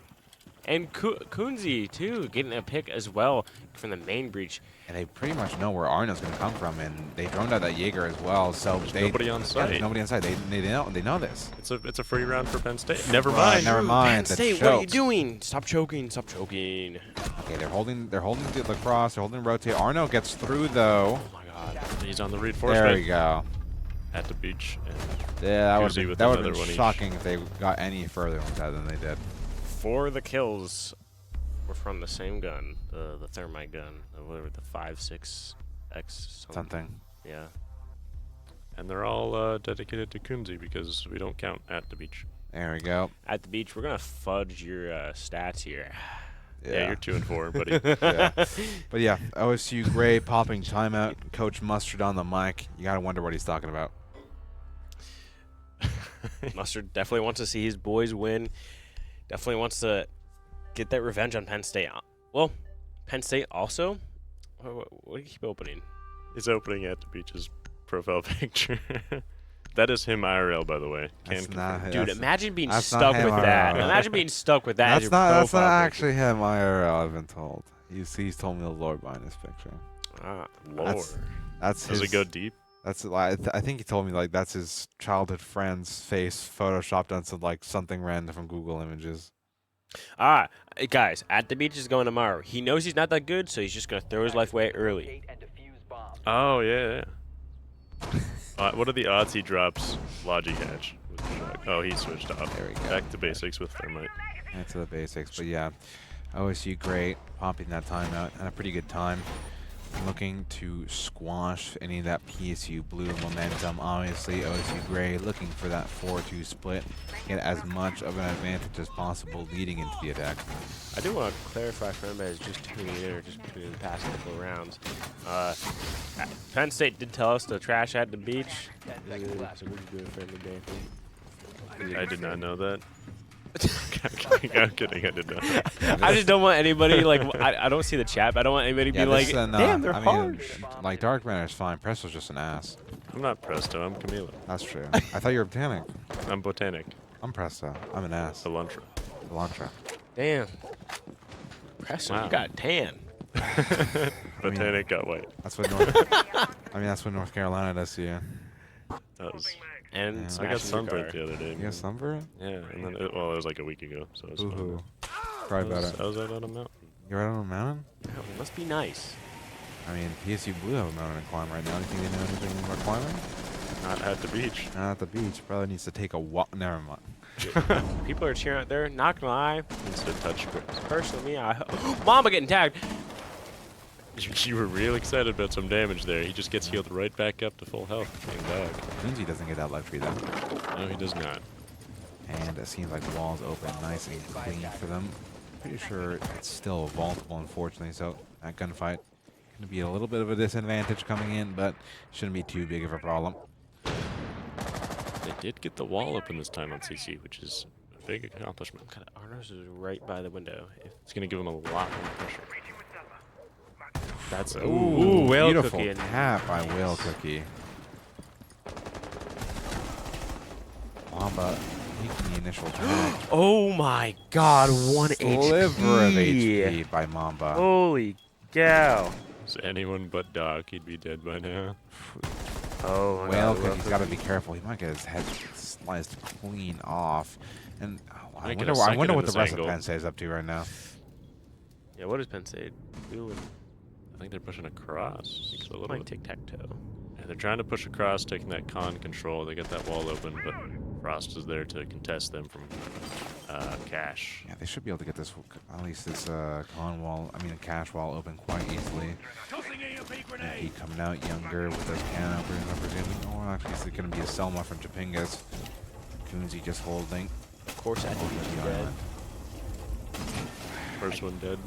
And Kunzi, too, getting a pick as well from the main breach. And they pretty much know where Arno's going to come from, and they droned out that Jaeger as well. So there's nobody on site. There's nobody on site. They know this. It's a free round for Penn State. Never mind. Never mind. Penn State, what are you doing? Stop choking. Stop choking. Okay, they're holding the cross. They're holding rotate. Arno gets through though. Oh my God. He's on the reinforcement. There we go. At the beach. And yeah, that would have been one shocking if they got any further with that than they did. 4 of the kills were from the same gun, the thermite gun, whatever, the 5.6x something. Yeah. And they're all dedicated to Kunzi because we don't count at the beach. There we go. At the beach, we're gonna fudge your stats here. Yeah, you're 2 and 4, buddy. Yeah. But yeah, OSU Gray popping timeout. Coach Mustard on the mic. You gotta wonder what he's talking about. Mustard definitely wants to see his boys win. Definitely wants to get that revenge on Penn State. Well, Penn State also. What do you keep opening? He's opening at the beach's profile picture. That is him IRL, by the way. Dude, imagine being stuck with that. Imagine being stuck with that. That's not actually him IRL. I've been told. He's told me the Lord behind this picture. Lord. That's Does his, it go deep? That's I think he told me like that's his childhood friend's face photoshopped onto like something random from Google Images. Guys, at the beach is going tomorrow. He knows he's not that good, so he's just gonna throw his life away early. Oh yeah. What are the odds he drops Logic Hatch? Oh, he switched off. There we go. Back to basics with Thermite. Back to the basics, but yeah, OSU great, popping that timeout, and a pretty good time. Looking to squash any of that PSU blue momentum. Obviously, OSU Gray looking for that 4-2 split, get as much of an advantage as possible leading into the attack. I do want to clarify for anybody who's just tuning in or just tuning in the past couple of rounds. Penn State did tell us to trash at the beach. So we can do a friendly day. I did not know that. I'm kidding, I did not. I just don't want anybody, like, I don't see the chat, but I don't want anybody to be like, damn, they're hard. Like, Dark Banner's fine. Presto's just an ass. I'm not Presto, I'm Camilo. That's true. I thought you were Botanic. I'm Botanic. I'm Presto. I'm an ass. Elantra. Elantra. Damn. Presto, Wow. you got tan. Botanic got white. That's what North. That's what North Carolina does to you. And I got sunburnt the other day. You got sunburnt? Yeah, and then it was like a week ago, so it was Boo-hoo. fun. Cry about it. I was out on a mountain. You're out on a mountain? Oh, it must be nice. I mean, PSU Blue have a mountain to climb right now. Do you think they know anything about climbing? Not at the beach. Not at the beach. Probably needs to take a walk. Never mind. People are cheering out there. Not gonna lie. Needs to touch grass. Personally, Mamba getting tagged. You were real excited about some damage there. He just gets healed right back up to full health. Came back. Kunzi doesn't get that luxury though. No, he does not. And it seems like the wall's open nice and clean for them. Pretty sure it's still vaultable, unfortunately, so that gunfight going to be a little bit of a disadvantage coming in, but shouldn't be too big of a problem. They did get the wall open this time on CC, which is a big accomplishment. Arnos is right by the window. It's going to give him a lot more pressure. That's ooh, whale beautiful cookie. tap by Whale Cookie. Wamba taking the initial attack. Oh my God, 1 Sliver of HP. HP by Mamba. Holy cow. Is anyone but Doc, he'd be dead by now. Oh my Whale God, Cookie's got to be careful. He might get his head sliced clean off. And I Might get a wonder second what in the this rest angle. of Pensei is up to right now. Yeah, what is Pensei doing? I think they're pushing across. Just a little Playing bit. tic-tac-toe. Yeah, they're trying to push across, taking that con control. They get that wall open, but Frost is there to contest them from Cash. Yeah, they should be able to get this, at least this con wall, I mean a cash wall open quite easily. He coming out younger with those can openers, I'm presuming. Oh, actually, it's going to be a Selma from Japingas. Kunzi just holding. Of course, I think he's dead. First one dead.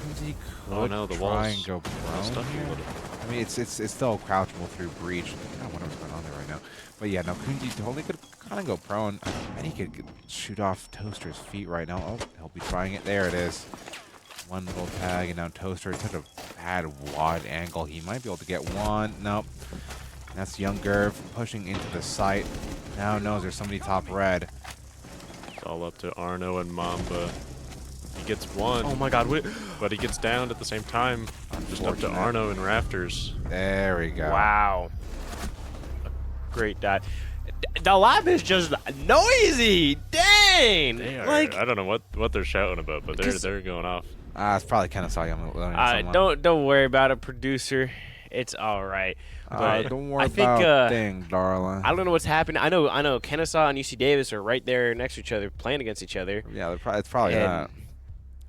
Kunzi could Oh no, the try wall's and go stuck prone a here. little. I mean, it's still crouchable through breach. I don't wonder what's going on there right now. But yeah, no, Kunzi totally could kind of go prone. And he could shoot off Toaster's feet right now. Oh, he'll be trying it. There it is. One little tag, and now Toaster. It's such a bad wide angle. He might be able to get one. Nope. That's Young Gerv pushing into the site. Now knows there's somebody top red. It's all up to Arno and Mamba. He gets one. Oh my God, but he gets downed at the same time. Just up to Arno and Rafters. There we go. Wow. Great dot. The lab is just noisy. Dang. They are, Like, I don't know what they're shouting about, but they're going off. It's probably kind of saw you. don't worry about it, producer. It's all right. But don't worry I think, about thing, darling. I don't know what's happening. I know Kennesaw and UC Davis are right there next to each other, playing against each other. Yeah, it's probably that.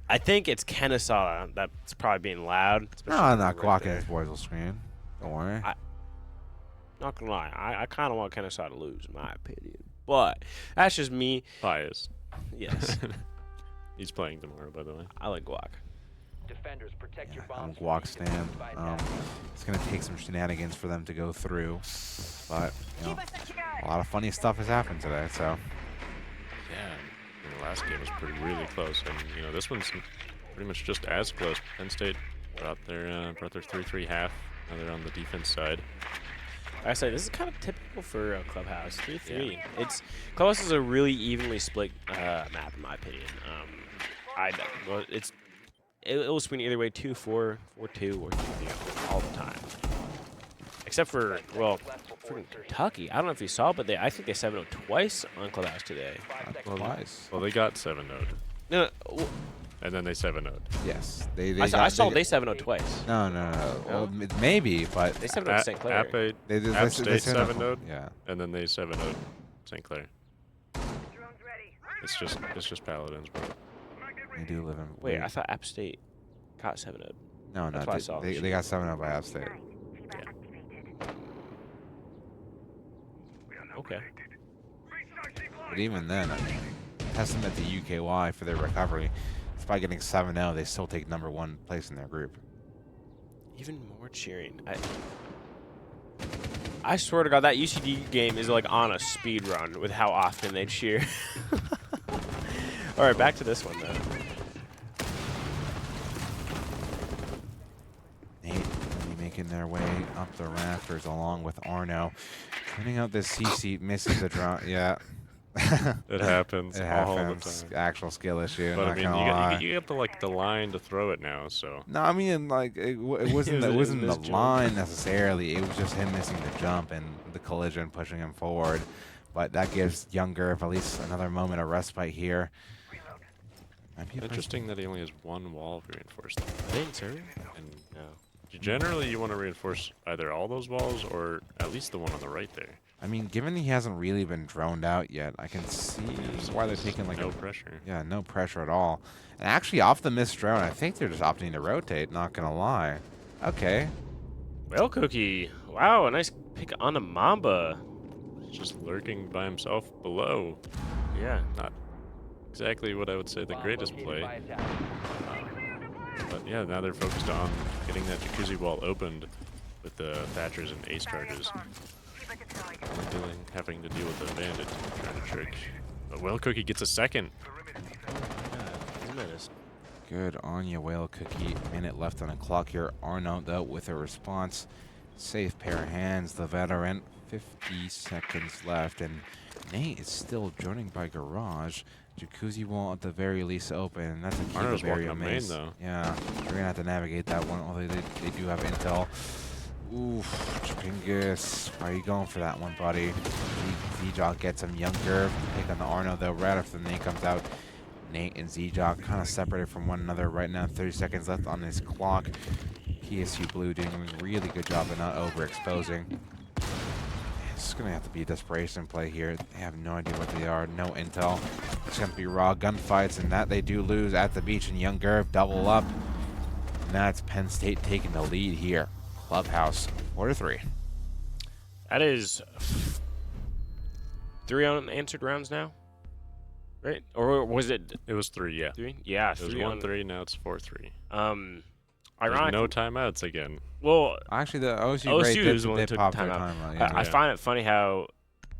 I think it's Kennesaw that's probably being loud. No, not Guac and his boys will scream. Don't worry. Not gonna lie, I kind of want Kennesaw to lose, in my opinion. But that's just me. Bias. Yes. He's playing tomorrow, by the way. I like Guac. Defenders, protect your I'm bombs. Guac stand. It's going to take some shenanigans for them to go through. But, you know, a lot of funny stuff has happened today, so. Yeah, the last game was really close, and you know this one's pretty much just as close. Penn State brought their 3-3 half. Now they're on the defense side. I say this is kind of typical for Clubhouse 3-3. Yeah. Clubhouse is a really evenly split map, in my opinion. It will swing either way, 2-4, 4-2, or 2-3 all the time. Except for Kentucky. I don't know if you saw, but I think they 7-0 twice on Clubhouse today. Twice. Well, they got 7-0. No. And then they 7-0'd. Yes. I saw they 7-0 twice. No. Well, maybe, but they 7-0 St. Clair. App State 7-0'd. Yeah. And then they 7-0'd St. Clair. It's just Paladins, bro. They do live in. Wait, I thought App State got 7-0. No, That's what I saw. They got 7-0 by App State. Yeah. Okay. But even then, I mean, testament to UKY for their recovery. Despite getting 7-0, they still take #1 place in their group. Even more cheering. I swear to God, that UCD game is like on a speed run with how often they cheer. All right, back to this one though. Making their way up the rafters along with Arno. Turning out this CC misses the draw. Yeah. It happens. It all happens. the time. Actual skill issue. But I not mean, gonna lie. you get the line to throw it now, so. No, I mean, like it wasn't the line necessarily. It was just him missing the jump and the collision pushing him forward. But that gives Young Gerv at least another moment of respite here. Interesting that he only has one wall reinforced. Thanks, sir. And generally, you want to reinforce either all those walls or at least the one on the right there. I mean, given he hasn't really been droned out yet, I can see why they're taking like no pressure. Yeah, no pressure at all. And actually, off the missed drone, I think they're just opting to rotate. Not gonna lie. Okay. Well, Cookie. Wow, a nice pick on a Mamba. He's just lurking by himself below. Yeah. Not exactly what I would say the greatest play. But yeah, now they're focused on getting that jacuzzi wall opened with the Thatchers and Ace charges. Only having to deal with the bandit trying to trick. But Well Cookie gets a second. Good on you, Whale Cookie. Minute left on the clock here. Arno, though, with a response. Safe pair of hands, the veteran. 50 seconds left, and Nate is still joining by garage. Jacuzzi wall at the very least open. That's a key Arno's to very walking up main, though. Yeah, you're gonna have to navigate that one, although they do have intel. Oof, Chipingus. Why are you going for that one, buddy? Z-Jock gets him. Young Gerv take on the Arno, though, right after the Nate comes out. Nate and Z-Jock kind of separated from one another right now. 30 seconds left on his clock. PSU Blue doing a really good job of not overexposing. It's going to have to be a desperation play here. They have no idea what they are. No intel. It's going to be raw gunfights, and that they do lose at the beach. And Young Gerv double up. And that's Penn State taking the lead here. Clubhouse, 4-3. That is 3 unanswered rounds now, right? Or was it? It was 3, yeah. 3? Yeah, it was 1-3. Now it's 4-3. Ironically, no timeouts again. Well, actually, the OSU is the one that took timeout. I find it funny how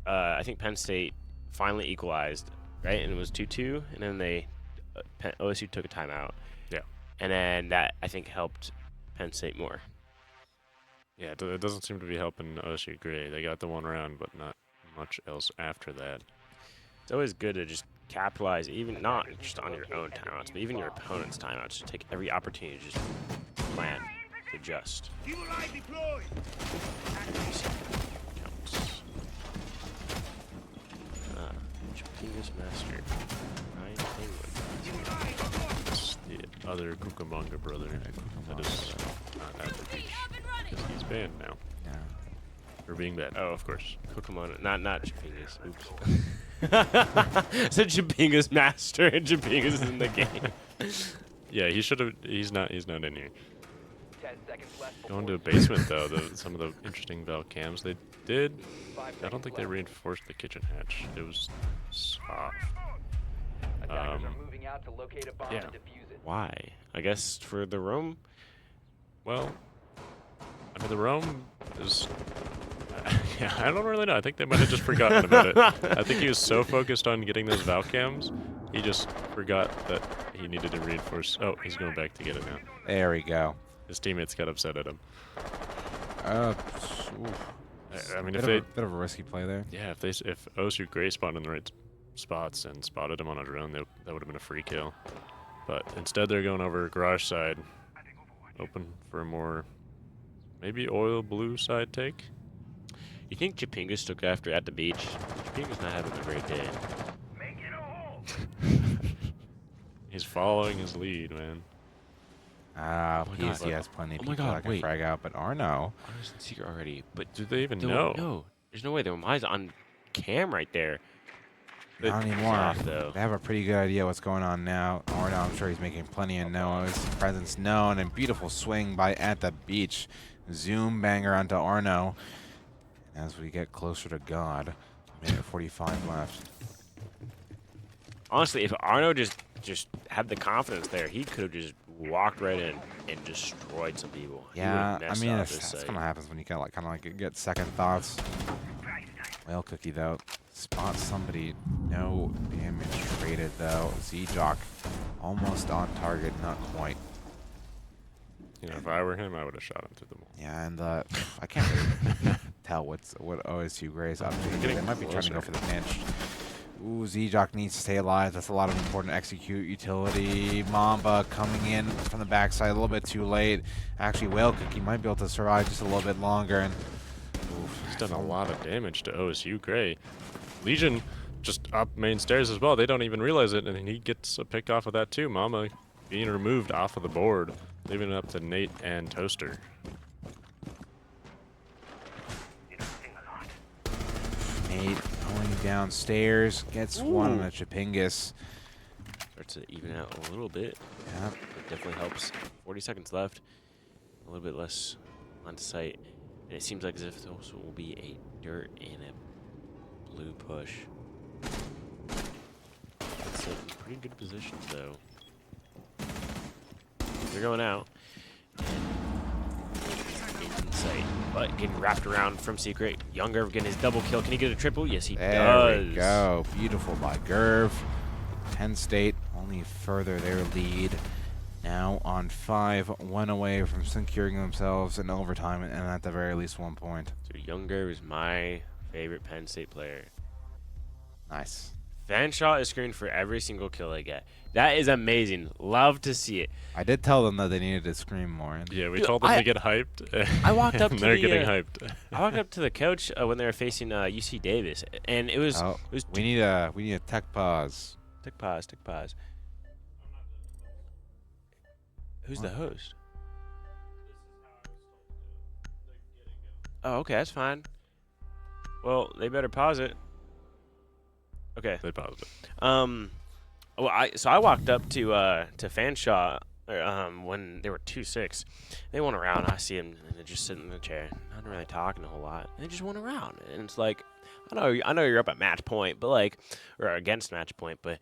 I think Penn State finally equalized, right? And it was 2-2, and then OSU took a timeout. Yeah. And then that, I think, helped Penn State more. Yeah, it doesn't seem to be helping OSU Gray. They got the one round, but not much else after that. It's always good to just capitalize, even not just on your own timeouts, but even your opponent's timeouts. Just take every opportunity to just plan, to adjust. Counts. Chipingus Master. Ryan Penguin. It's the other Cucamonga brother that is not at the beach. Because he's banned now. Yeah. For being bad. Oh, of course. Kokomono. Not Chipingus. Oops. So Chipingus Master and Chipingus is in the game. Yeah, he should have. He's not in here. 10 seconds left. Going to a basement though. Some of the interesting Valve cams they did. I don't think they reinforced the kitchen hatch. It was soft. Attackers are moving out to locate a bomb and defuse it. Why? I guess for the room. Well, I mean the roam is. Yeah, I don't really know. I think they might have just forgotten about it. I think he was so focused on getting those Valve cams, he just forgot that he needed to reinforce. Oh, he's going back to get it now. There we go. His teammates got upset at him. I mean, bit of a risky play there. Yeah, if OSU Gray spawned in the right spots and spotted him on a drone, that would have been a free kill. But instead, they're going over garage side, open for a more maybe oil blue side take. You think Chipingus took after at the beach? Chipingus not having a great day. He's following his lead, man. PSC has plenty of people that can frag out, but Arno. Arno's in secret already, but do they even know? No, there's no way. Their eyes on cam right there. Not anymore. They have a pretty good idea what's going on now. Arno, I'm sure he's making plenty of noise. Presence known, and beautiful swing by At the Beach. Zoom banger onto Arno. As we get closer to God, minute 45 left. Honestly, if Arno just had the confidence there, he could have just walked right in and destroyed some people. Yeah, I mean, that's kind of happens when you get second thoughts. Whale Cookie though spots somebody. No damage traded though. Z-Jock almost on target, not quite. You know, if I were him, I would have shot him through the wall. Yeah, and I can't really tell what OSU Gray's up to. They might be trying to go for the pinch. Ooh, Z-Jock needs to stay alive. That's a lot of important execute utility. Mamba coming in from the backside a little bit too late. Actually, Whale Cookie might be able to survive just a little bit longer. And he's done a lot of damage to OSU Gray. Legion just up main stairs as well. They don't even realize it, and he gets a pick off of that too. Mama being removed off of the board, leaving it up to Nate and Toaster. Nate going downstairs, gets one on a Chipingus. Starts to even out a little bit. Yeah. It definitely helps. 40 seconds left. a little bit less on sight. And it seems like as if there also will be a dirt and a blue push. It's in pretty good positions, though. They're going out. In sight. But getting wrapped around from Secret. Young Gerv getting his double kill. Can he get a triple? Yes, he does. There we go. Beautiful by Gerv. Penn State only further their lead. Now on 5, 1 away from securing themselves in overtime and at the very least 1 point. So Young Gerv is my favorite Penn State player. Nice. Fanshawe is screened for every single kill they get. That is amazing. Love to see it. I did tell them that they needed to scream more. Yeah, we told them to get hyped. I walked up to they're getting hyped. I walked up to the coach when they were facing UC Davis, and it was. Oh, it was we need a tech pause. Tech pause. Tech pause. Who's the host? Oh, okay, that's fine. Well, they better pause it. Okay. They paused it. Well, I walked up to Fanshawe when they were 2-6. They went around. I see him and they're just sitting in the chair, not really talking a whole lot. And they just went around, and it's like, I know you're up at match point, but like, or against match point, but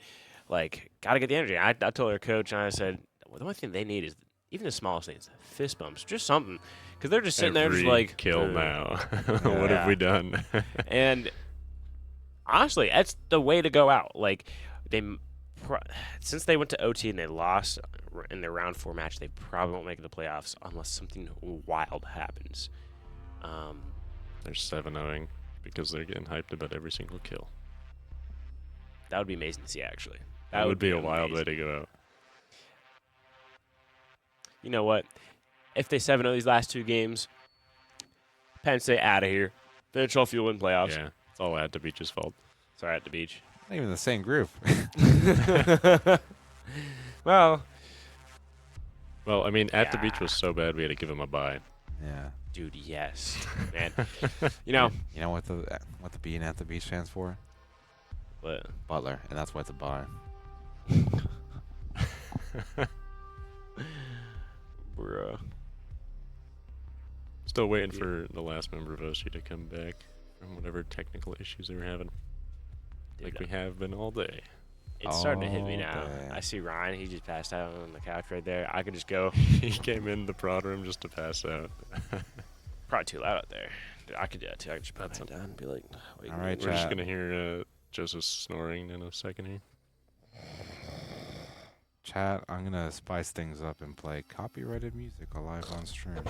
like, gotta get the energy. I told their coach, and I said, well, the only thing they need is even the smallest things, fist bumps, just something, because they're just sitting there, just like kill now. What have we done? And honestly, that's the way to go out. Like, since they went to OT and they lost in their round 4 match, they probably won't make the playoffs unless something wild happens. They're 7-0 because they're getting hyped about every single kill. That would be amazing to see, actually. That would be a wild way to go out. You know what? If they 7-0 these last 2 games, Penn State out of here. Fanshawe Fuel win playoffs. Yeah, it's all at the Beach's fault. Sorry, at the beach. Not even the same group. Well, I mean, at the beach was so bad we had to give him a bye. Yeah. Dude, yes, man. You know what the being at the beach stands for? What? Butler, and that's why it's a bar. Bruh. Still waiting for the last member of OC to come back from whatever technical issues they were having. Dude, like we have been all day. It's starting to hit me now. I see Ryan. He just passed out on the couch right there. I could just go. He came in the prod room just to pass out. Probably too loud out there. Dude, I could do that too. I could just put that down and be like, wait. All right, we're just going to hear Joseph snoring in a second here. Chat, I'm going to spice things up and play copyrighted music live on stream.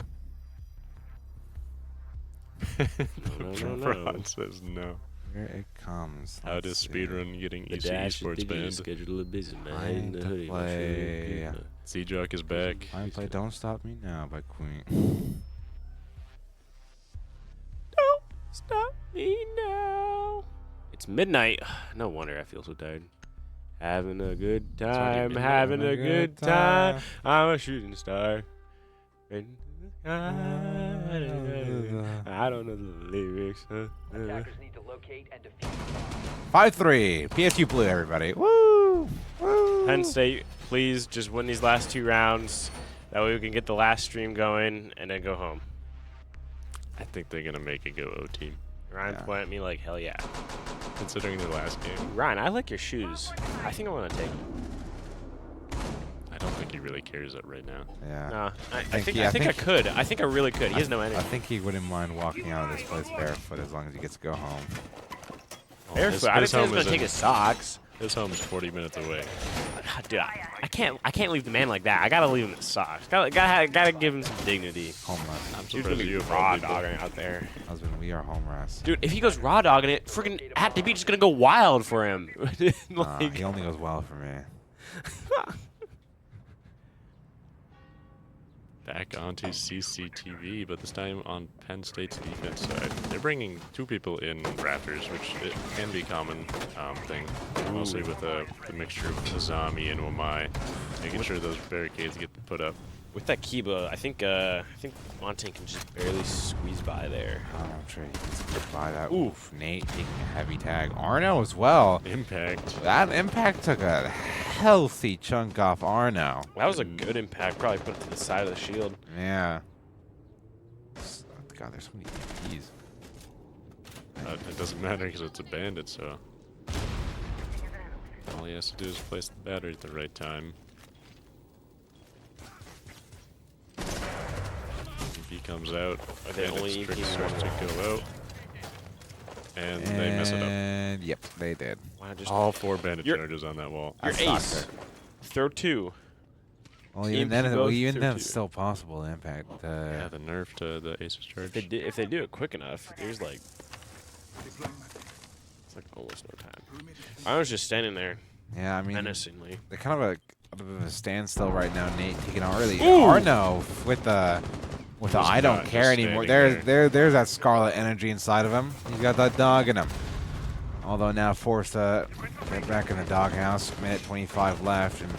No. Rod says no. Here it comes. How does speedrun getting the EC Esports banned? Schedule a busy Time to play. C-Jock is back. Time to play Don't Stop Me Now by Queen. Don't stop me now. It's midnight. No wonder I feel so tired. Having a good time, having a good time. I'm a shooting star. I don't know the lyrics. Attackers need to locate and defuse. 5-3. PSU Blue, everybody. Woo! Woo! Penn State, please just win these last 2 rounds. That way we can get the last stream going and then go home. I think they're going to make it go OT. Ryan's pointing at me like, hell yeah. Considering their last game. Ryan, I like your shoes. I think I want to take them. I don't think he really cares that right now. Yeah. Nah, I think I could. I think I really could. He has no energy. I think he wouldn't mind walking out of this place barefoot as long as he gets to go home. Barefoot? I didn't say he was going to take his socks. His home is 40 minutes away. Dude, I can't leave the man like that. I gotta leave him in socks. Gotta give him some dignity. Homeless. I'm He's gonna be raw dogging out there. Husband, we are homeless. Dude, if he goes raw dogging it, freaking at the beach is gonna go wild for him. He only goes wild for me. Back onto CCTV, but this time on Penn State's defense side. They're bringing 2 people in Raptors, which it can be a common thing, mostly with the mixture of Azami and Wamai, making sure those barricades get put up. With that Kiba, I think Montagne can just barely squeeze by there. I'm sure he can squeeze by that. Oof, Nate taking a heavy tag. Arno as well. Impact. That impact took a healthy chunk off Arno. That was a good impact. Probably put it to the side of the shield. Yeah. God, there's so many EMPs. It doesn't matter because it's a bandit, so all he has to do is place the battery at the right time. EMP comes out. Are they only Bandit's trick EMP starts to go out. And they mess it up. And yep, they did. Wow, just All 4 bandit charges on that wall. Your ace. Throw 2. Well, even EMP then, both, even throw then, 2. it's still possible to impact. Yeah, the nerf to the aces charge. If they do it quick enough, there's like it's like almost no time. I was just standing there. Yeah, I mean, menacingly. they're kind of a bit of a standstill right now. Nate taking out early. Ooh! Arno with the I don't not care just anymore. standing There's that scarlet energy inside of him. He's got that dog in him. Although now forced to get back in the doghouse. Minute 25 left, and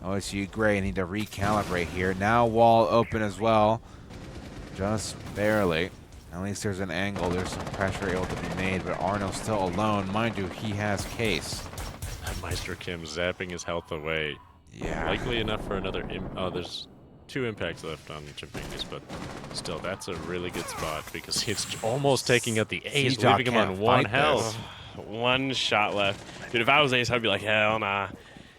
OSU Gray need to recalibrate here. Now wall open as well, just barely. At least there's an angle. There's some pressure able to be made, but Arno's still alone. Mind you, he has case. Meister Kim zapping his health away. Yeah. Likely enough for another. There's 2 impacts left on Chimpingus, but still, that's a really good spot because it's almost taking out the ace, C-Jock leaving him on can't 1 fight health. One shot left. Dude, if I was ace, I'd be like, hell nah.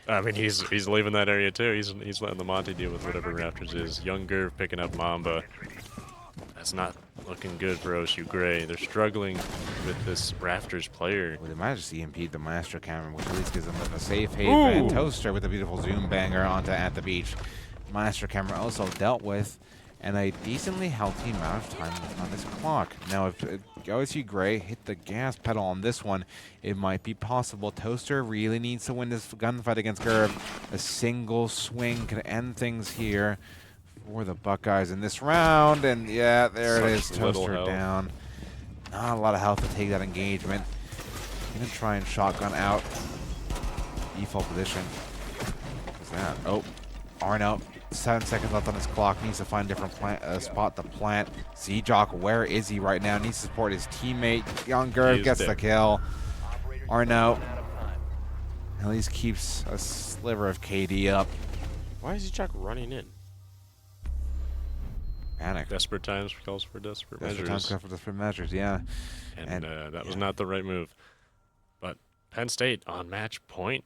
I mean, he's leaving that area too. He's letting the Monty deal with whatever Raptors is. Young Gerv picking up Mamba. That's not looking good for OSU Gray. They're struggling with this Raptors player. Well, they might just EMP the Master Camera, which at least gives them a safe haven. Ooh. Toaster with a beautiful zoom banger onto At the Beach. Master Camera also dealt with, and a decently healthy amount of time left on this clock. Now, if OSU Gray hit the gas pedal on this one, it might be possible. Toaster really needs to win this gunfight against Gerb. A single swing could end things here for the Buckeyes in this round. And yeah, there it is. Such little Toaster health. down. Not a lot of health to take that engagement. Gonna try and shotgun out. Default position. What's that? Oh, Arno. 7 seconds left on his clock. Needs to find a different spot to plant. Z-Jock, where is he right now? Needs to support his teammate. Young Gerv gets the kill. Arno at least keeps a sliver of KD up. Why is Z-Jock running in? Panic. Desperate times calls for desperate Desperate measures. times call for desperate measures, yeah. And that was not the right move. But Penn State on match point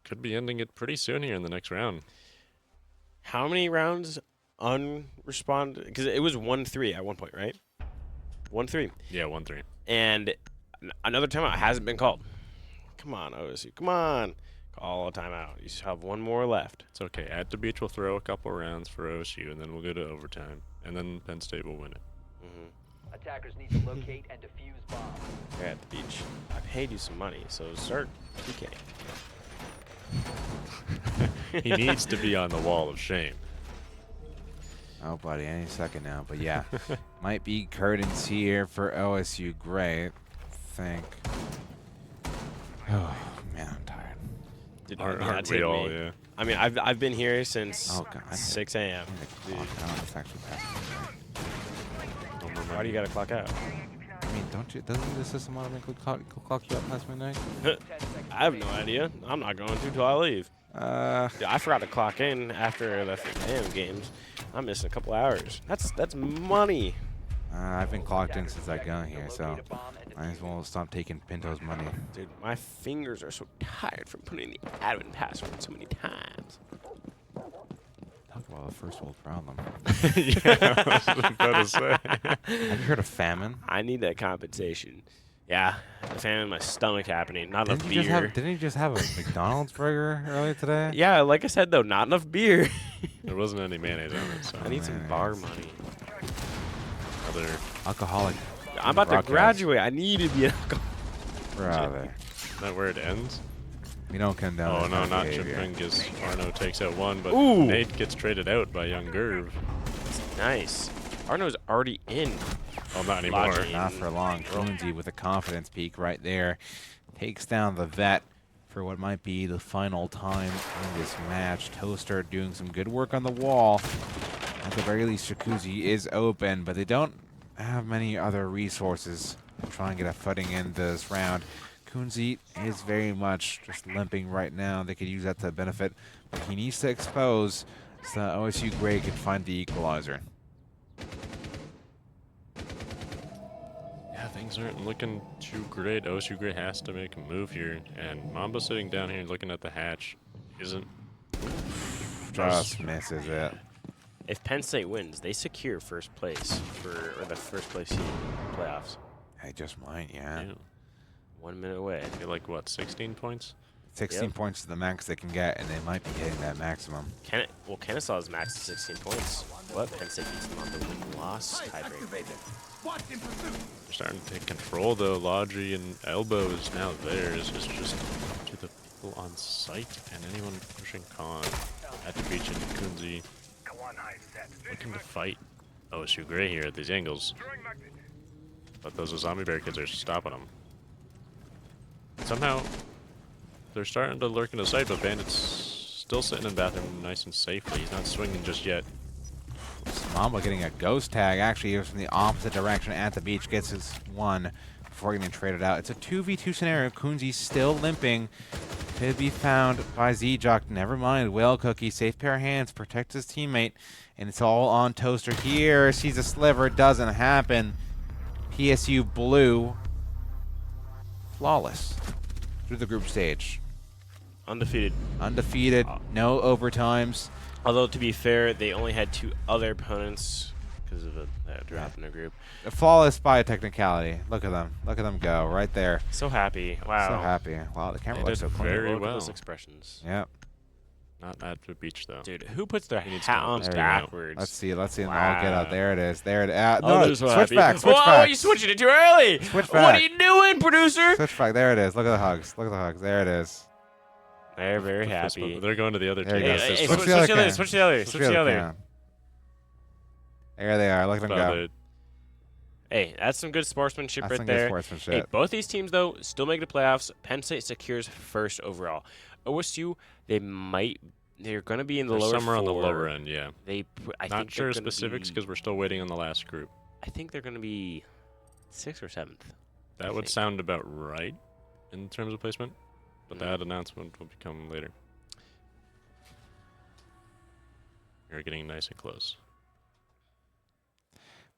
could be ending it pretty soon here in the next round. How many rounds unresponded? Because it was 1-3 at one point, right? 1-3. Yeah, 1-3. And another timeout hasn't been called. Come on, OSU. Come on. Call a timeout. You still have one more left. It's okay. At the Beach, we'll throw a couple rounds for OSU, and then we'll go to overtime. And then Penn State will win it. Attackers need to locate and defuse bombs. You're at the beach. I paid you some money, so start PK. He needs to be on the wall of shame. Oh, buddy, any second now. But yeah, might be curtains here for OSU Gray. I think. Oh, man, I'm tired. Dude, Aren't that's we hit all, me. yeah. I mean, I've been here since Oh, God, 6 a.m. I don't know if it's actually passing. Why do you gotta clock out? I mean, doesn't the system automatically clock you out past midnight? I have no idea. I'm not going to till I leave. Dude, I forgot to clock in after the AM games. I'm missing a couple hours. That's money. I've been clocked in since I got here, so might as well stop taking Pinto's money. Dude, my fingers are so tired from putting the admin password so many times. Talk about a first world problem. Yeah, I was about to say. Have you heard of famine? I need that compensation. Yeah, the famine in my stomach happening. Not enough beer. Didn't you just have a McDonald's burger earlier today? Yeah, like I said though, not enough beer. There wasn't any mayonnaise on it, so. I need some bar money. Other alcoholic. I'm about to graduate. I need to be an alcoholic. Brother. Is that where it ends? We don't condone. Oh, that no, kind of not behavior. Chimpingus. Arno takes out one, but Ooh. Nate gets traded out by Young Gerv. Nice. Arno's already in. Well, not anymore. Lodging. Not for long. Coonsy with a confidence peak right there. Takes down the vet for what might be the final time in this match. Toaster doing some good work on the wall. At the very least, Jacuzzi is open, but they don't have many other resources to try and get a footing in this round. Coonsy is very much just limping right now. They could use that to benefit, but he needs to expose so OSU Gray can find the equalizer. things aren't looking too great. OSU Gray has to make a move here, and Mamba sitting down here looking at the hatch isn't. Just misses it. If Penn State wins, they secure first place or the first place seed in the playoffs. They just might, yeah. 1 minute away. They're like, what, 16 points? 16 points is the max they can get, and they might be hitting that maximum. Kennesaw's max is 16 points. What? Penn State beats them on the win-loss tiebreak. They're starting to take control, though. Laundry and Elbow is now theirs. It's just to the people on site and anyone pushing con at the beach and Kunzi looking to fight OSU Gray here at these angles. But those zombie bear kids are stopping them. Somehow, they're starting to lurk in the sight, but Bandit's still sitting in bathroom nice and safely. He's not swinging just yet. Mamba getting a ghost tag. Actually, he was from the opposite direction at the beach. Gets his one before getting traded out. It's a 2v2 scenario. Kunzi still limping. Could be found by Z-Jock. Never mind. Whale Cookie. Safe pair of hands. Protects his teammate. And it's all on Toaster here. Sees a sliver. Doesn't happen. PSU Blue. Flawless. Through the group stage. Undefeated. Undefeated. No overtimes. Although, to be fair, they only had 2 other opponents because of a drop in their group. Flawless by a technicality. Look at them. Look at them go right there. So happy. Wow. So happy. Wow, the camera looks so clean. Very Look at well. those expressions. Yep. Not at the beach, though. Dude, who puts their He needs hat to- on There you go. Let's backwards? see. Let's see. Wow. I'll get out. There it is. There it is. Oh, No, they're so switch happy. back. Switch Whoa, back. you switching it too early. Switch What back. are you doing, producer? Switch back. There it is. Look at the hugs. Look at the hugs. There it is. They're very The fist happy. bump. They're going to the other There team. you go. Hey, Switch switch the other the other, can. switch the other, switch the other. can. There they are. Look at them go. Hey, that's some good sportsmanship That's right some good there. sportsmanship. Hey, both these teams, though, still make the playoffs. Penn State secures first overall. OSU, they're going to be in the They're lower somewhere on the 4. lower end, yeah. I Not think sure they're gonna specifics be- because we're still waiting on the last group. I think they're going to be 6th or 7th. That would sound about right in terms of placement, but that announcement will become later. You're getting nice and close.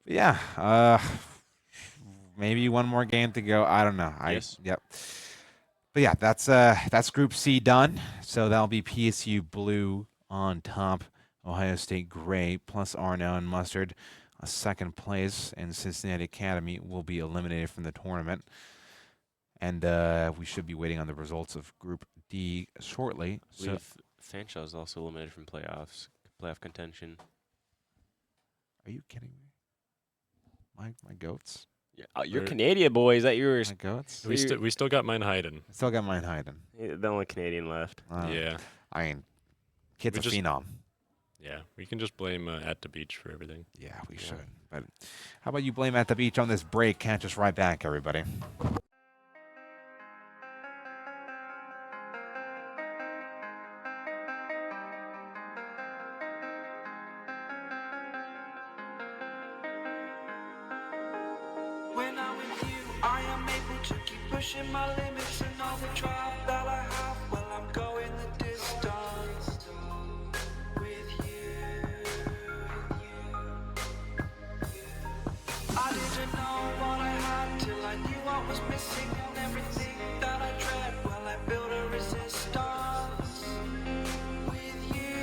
Yeah. Maybe one more game to go. I don't know. Yes. Yep. But yeah, that's Group C done. So that'll be PSU Blue on top, Ohio State Gray plus Arno and Mustard. A second place, and Cincinnati Academy will be eliminated from the tournament. And we should be waiting on the results of Group D shortly. I believe Fanshawe is also eliminated from playoff contention. Are you kidding me? My goats. Yeah, you're Canadian, boy. Is that yours? My goats. We still got mine hiding. Still got mine hiding. The only Canadian left. Yeah. I mean, kid's a phenom. Yeah, we can just blame At the Beach for everything. Yeah, we should. But how about you blame At the Beach on this break? Catch us right back, everybody. When I'm with you, I am able to keep pushing my limits and all the drive that I have. Well, I'm going the distance with you. I didn't know what I had till I knew what was missing and everything that I dread. Well, I built a resistance with you.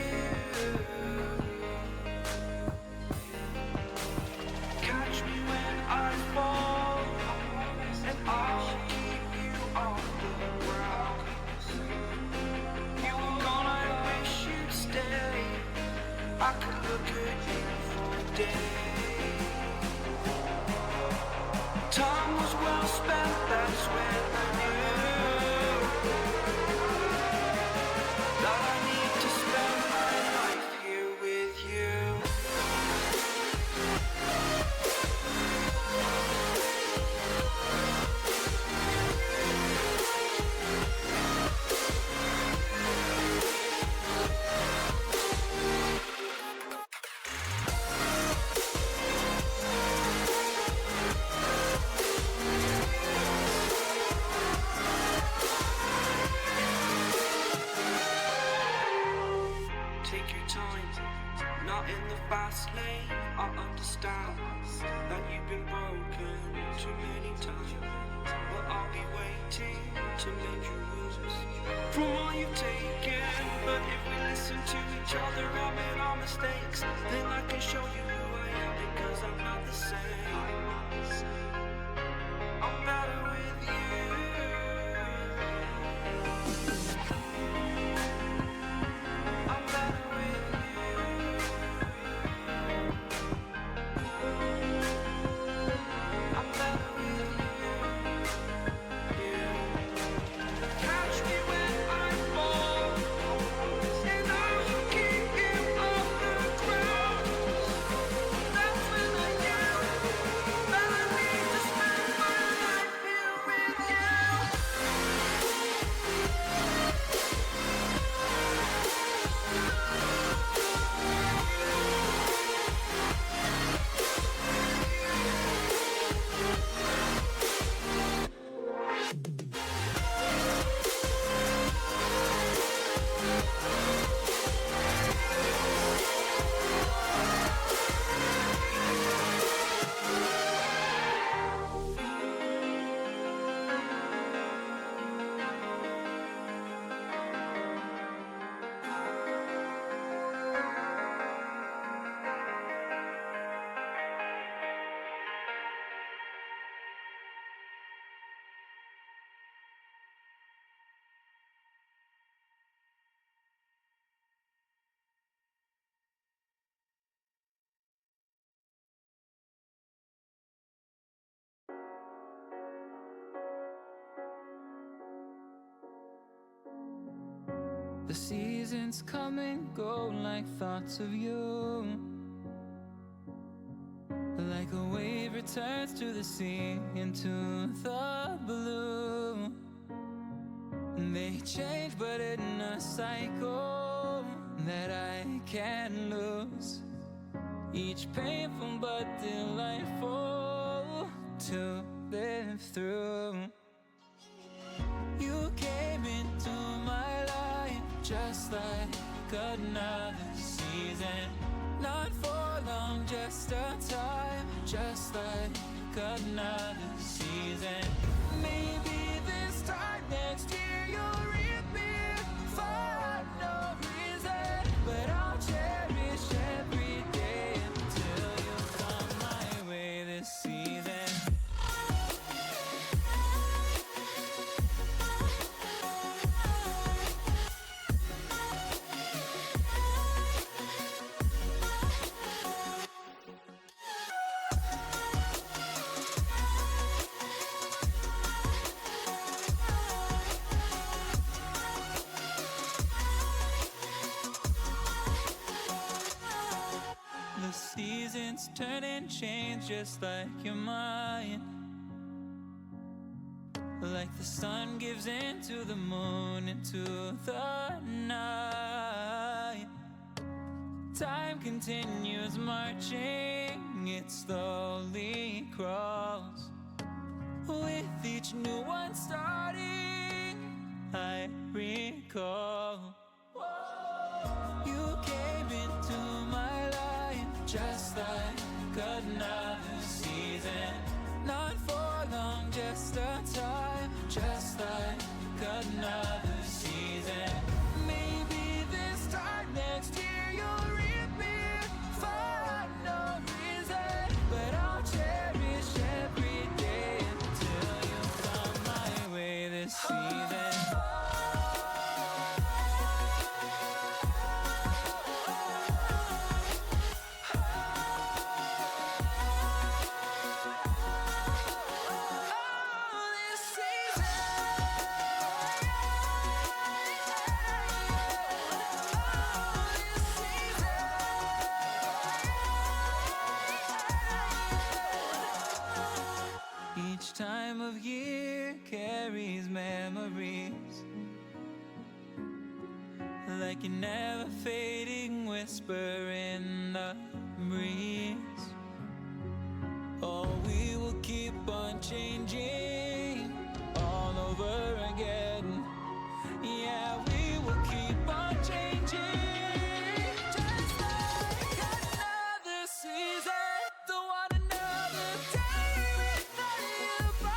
Catch me when I fall, and I'll keep you on the ground. You were gone, I wish you'd stay. I could look at you for days. Time was well spent, that's when I knew that I need to spend my life here with you. Take your time, not in the fast lane. I understand that you've been broken too many many times, but I'll be waiting to make you lose from all you've taken. But if we listen to each other, admit our mistakes, then I can show you who I am, because I'm not the same. I'm better with you. I'm better with you. I'm better with you. Catch me when I fall, and I'll keep you off the ground. That's when I knew that I need to spend my life here with you. The seasons come and go like thoughts of you. Like a wave returns to the sea, into the blue. They change, but in a cycle that I can't lose. Each painful but delightful to live through. You came into my life just like another season. Not for long, just a time, just like another season. Maybe this time next year you'll reappear for no reason, but I'll cherish every day until you come my way this season. The seasons turn and change just like your mind. Like the sun gives into the moon, into the night. Time continues marching, it slowly crawls. With each new one starting, I recall. You came into my life just like another season. Not for long, just a time, just like another season. Maybe this time next year you'll reappear for no reason, but I'll cherish every day until you come my way this season. Each time of year carries memories, like a never fading whisper in the breeze. Oh, we will keep on changing all over again. Yeah, we will keep on changing, just like another season. Don't want another day without you.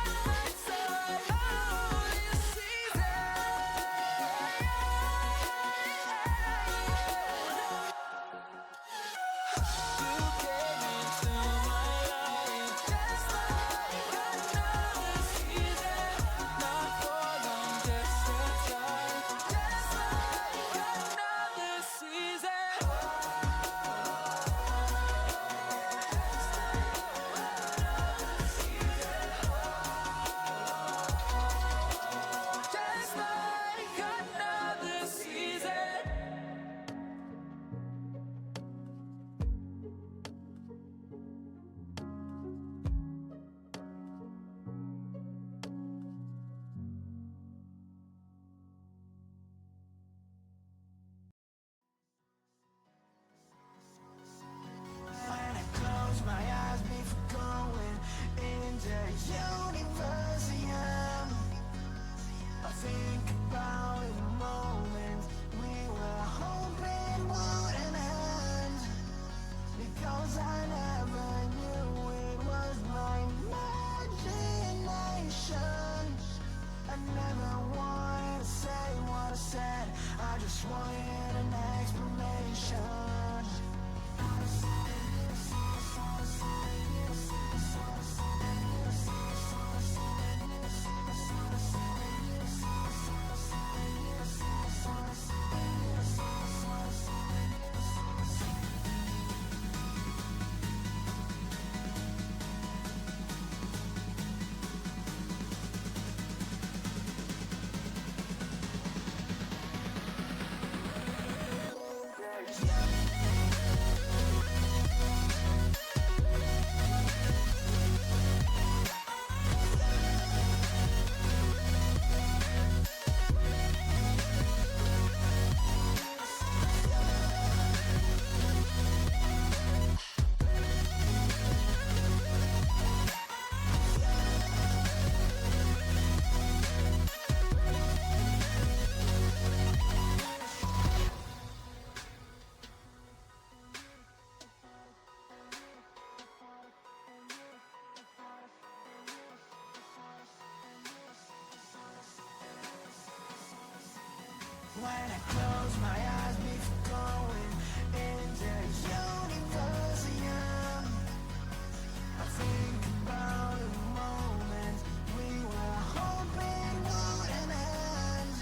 just wanted an explanation. When I close my eyes before going into Universum, I think about the moment we were hoping wouldn't end,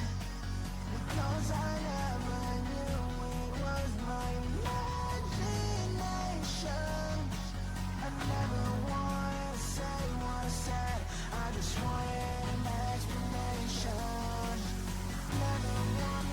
because I never knew it was my imagination. I never wanted to say what I said, I just wanted an explanation. Never wanted.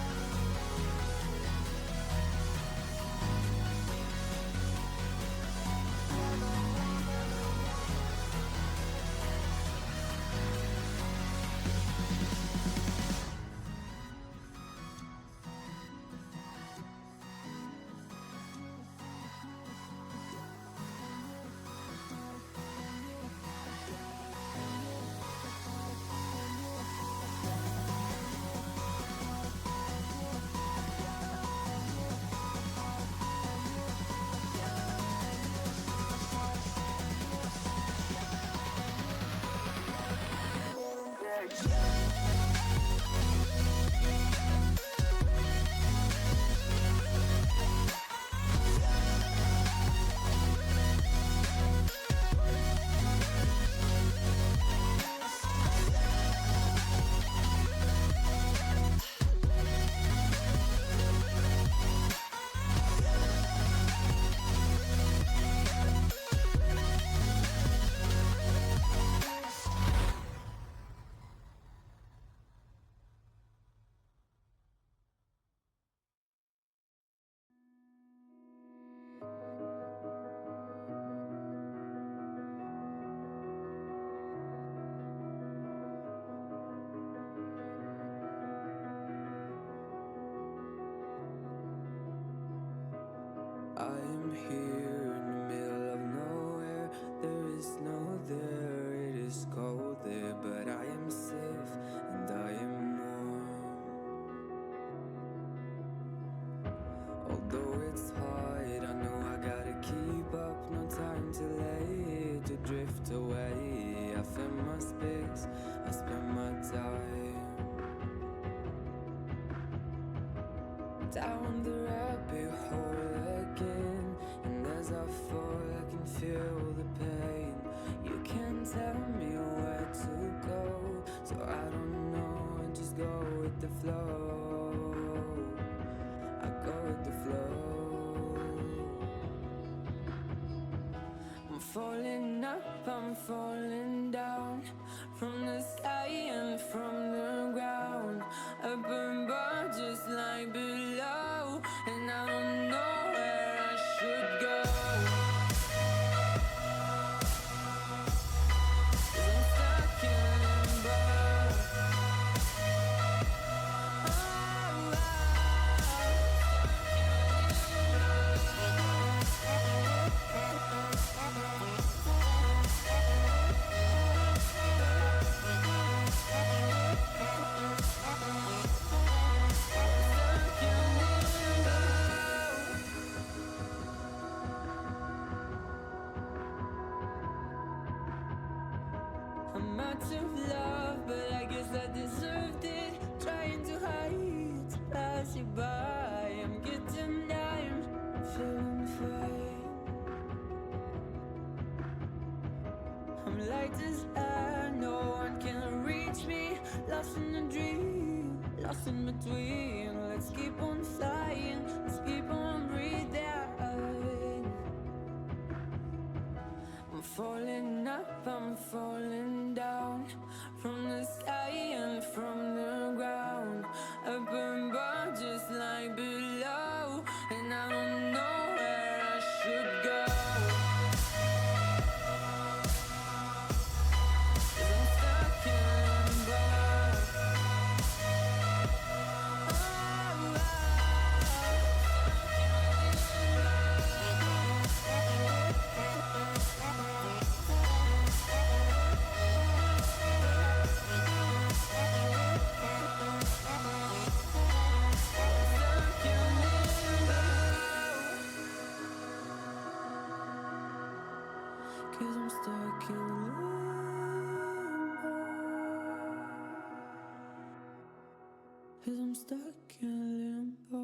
I am here in the middle of nowhere. There is no there, it is cold there, but I am safe and I am warm. Although it's hard, I know I gotta keep up. No time to late to drift away. I find my space, I spend my time down the rabbit hole again, and as I fall I can feel the pain. You can't tell me where to go, so I don't know, I just go with the flow. I go with the flow. I'm falling up, I'm falling down, from the sky and from the ground. Up above just like below, and I don't know where I should go. 'Cause I'm stuck in limbo. I'm out of love, but I guess I deserved it. Trying to hide past you by. I'm getting down, feeling fine. I'm light as air, no one can reach me. Lost in a dream, lost in between. Let's keep on flying, let's keep on breathing. I'm falling up, I'm falling down. From the sky and from the ground. Up above just like below. And I don't know where I should go. Cause I'm stuck in limbo. Cause I'm stuck in limbo.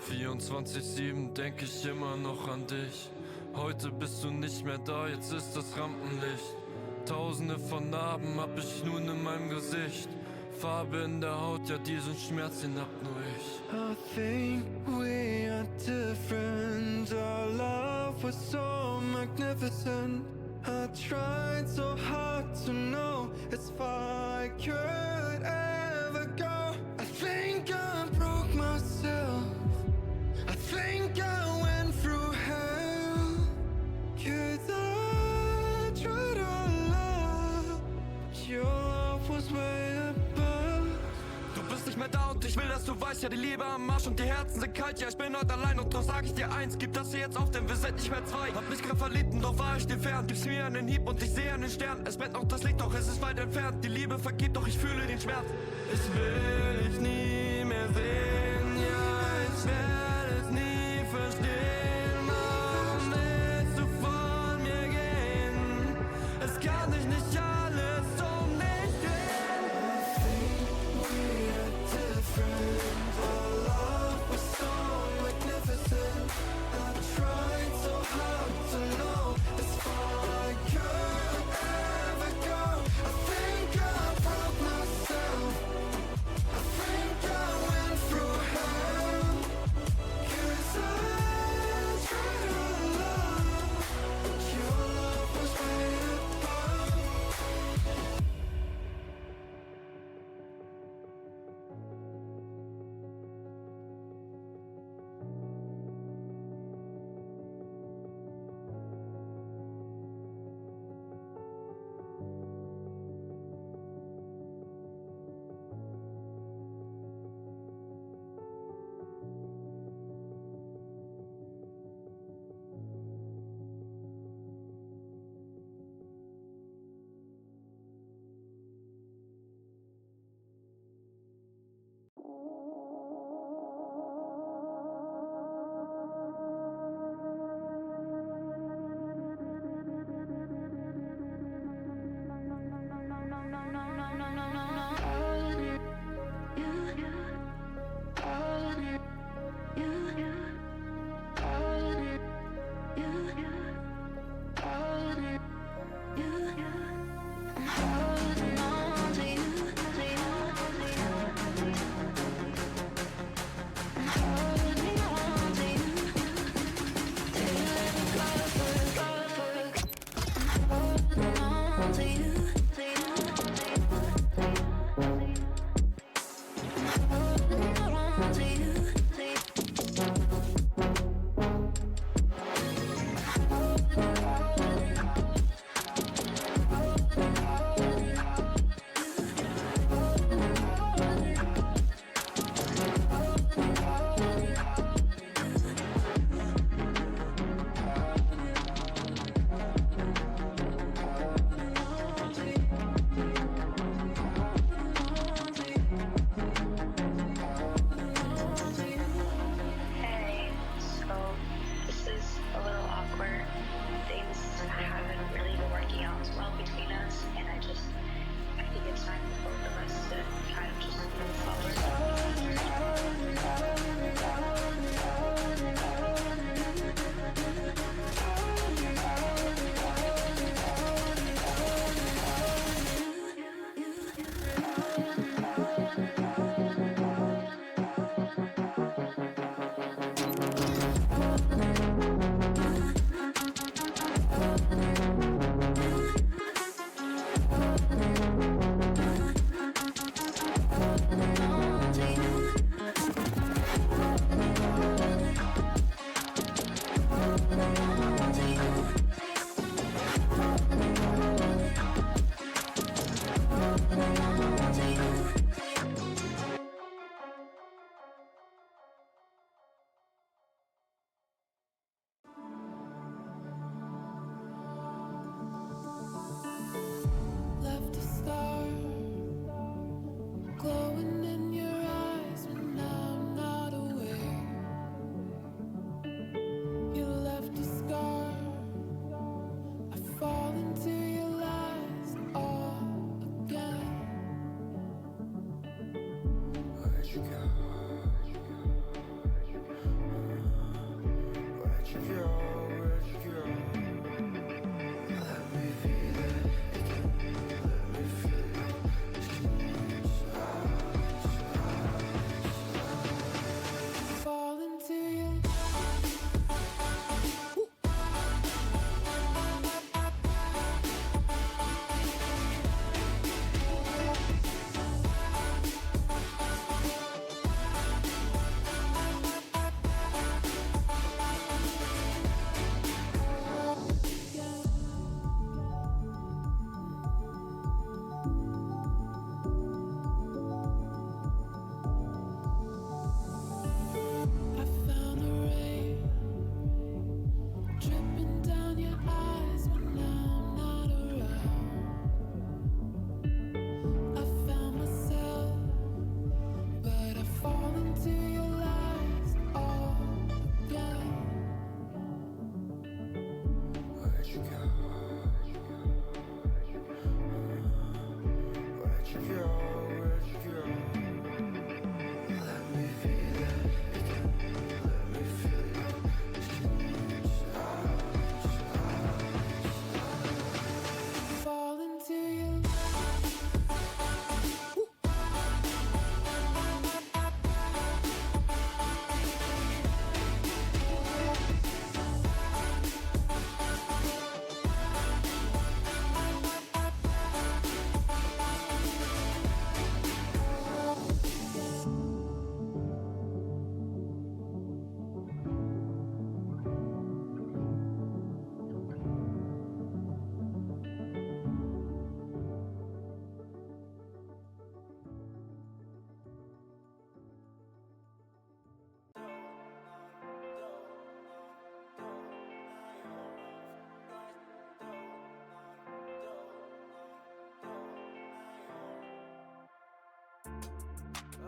...24/7 denk ich immer noch an dich. Heute bist du nicht mehr da, jetzt ist das Rampenlicht. Tausende von Narben hab ich nun in meinem Gesicht. Farbe in der Haut, ja diesen Schmerz, den hab nur ich. I think we are different. Our love was so magnificent. I tried so hard to know as far I could ever go. I think I broke myself. I think I went through hell. 'Cause I tried our love, but your love was way above. Du bist nicht mehr da und ich will, dass du weißt, ja die Liebe am Arsch und die Herzen sind kalt. Ja ich bin heute allein und doch sag ich dir eins, gib das hier jetzt auf, denn wir sind nicht mehr zwei. Hab mich grad verliebt und doch war ich dir fern. Gib's mir einen Hieb und ich sehe einen Stern. Es brennt noch das Licht, doch es ist weit entfernt. Die Liebe vergibt, doch ich fühle den Schmerz. Ich will dich nie mehr sehen, ja ich werde es nie verstehen. Warum willst du von mir gehen? Es kann dich nicht alles um mich drehen. I think we are different. Our love was so magnificent. I tried so hard to know as far I could ever go. I think I broke myself. I think I went through hell.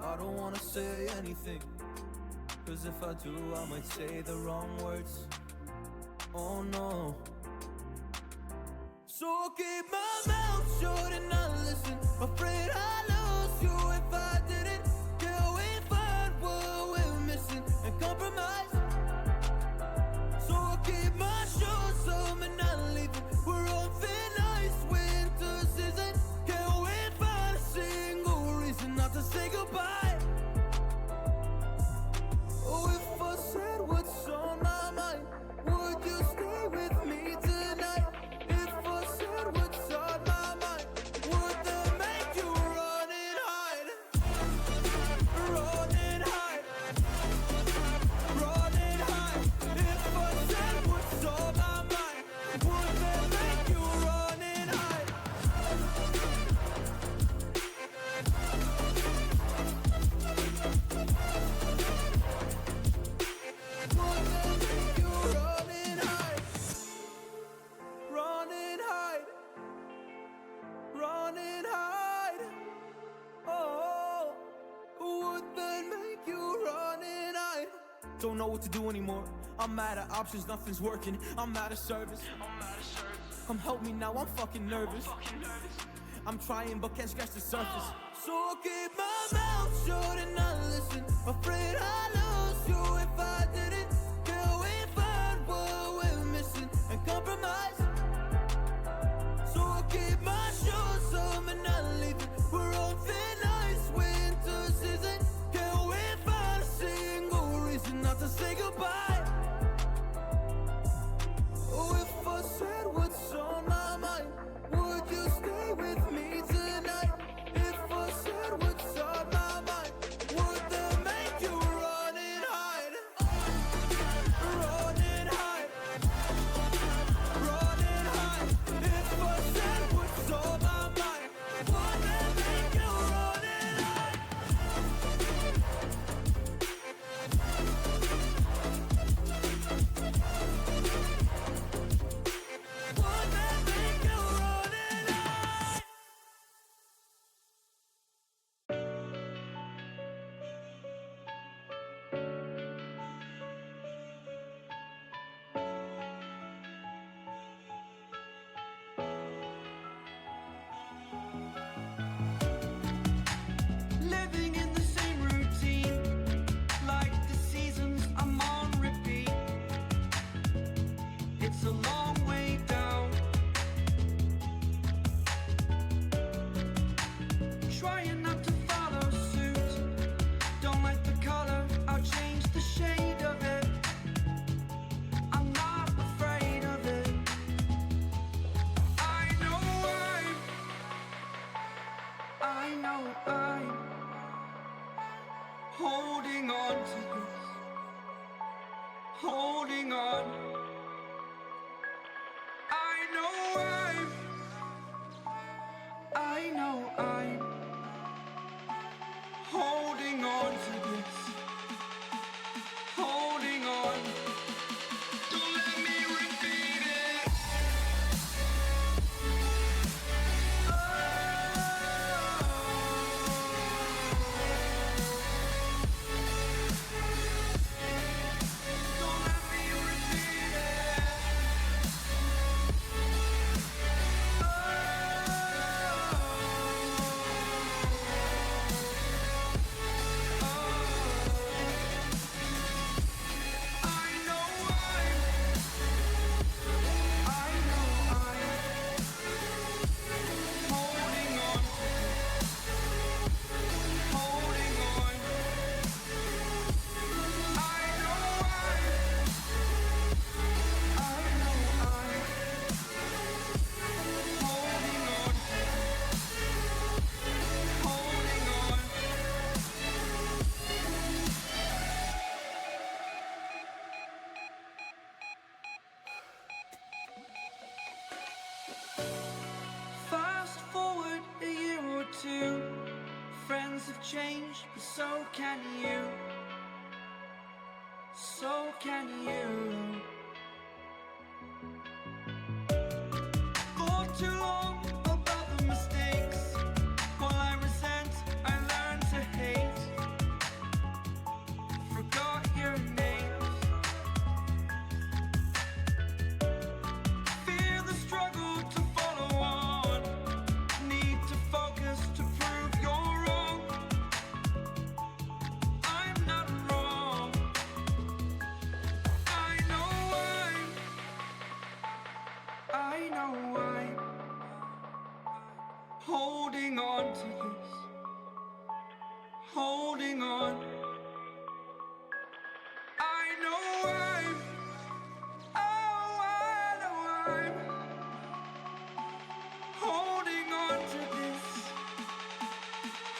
I don't wanna say anything, cause if I do I might say the wrong words. Oh no. So I'll keep my mouth shut and not listen. Afraid I lose you if I didn't. Till we find what we're missing and compromise. So I'll keep my shoes on and not leaving. We're on thin ice, winter season. Can't we find a single reason not to say goodbye? Oh, if I said what's on my mind, would you stay with me tonight? If I said what's on my mind, would that make you run and hide? Run and hide. Run and hide. If I said what's on my mind, would that make you run and hide? Would that make you run and hide? Run and hide. Run and hide. Oh, would that make you run and hide? Don't know what to do anymore. I'm out of options, nothing's working. I'm out of service. Come help me now, I'm fucking nervous. I'm trying but can't scratch the surface. So I'll keep my mouth shut and not listen. Afraid I lose you if I didn't. Till we find what we're missing and compromise. So I'll keep my shoes on and not leaving. We're on thin ice, winter season. Can't we find a single reason not to say goodbye? Oh, if I said what's on my mind, would you stay with me tonight? If I said what's on my mind, would that make you run and hide? Run and hide. Run and hide. If I said what's on my mind, would that make you run and hide? Would that make you run and hide? Living in the same routine, like the seasons I'm on repeat. It's a long way down. Trying not to follow suit. Don't like the color, I'll change the shade of it. I'm not afraid of it. I know I'm holding on to this, holding on. I know I'm holding on to this, holding on. Don't let me repeat it. Don't let me repeat it. Fast forward a year or two, friends have changed, but so can you. So can you. Go too long about the mistakes. While I resent, I learn to hate. holding on. I know I know I'm holding on to this,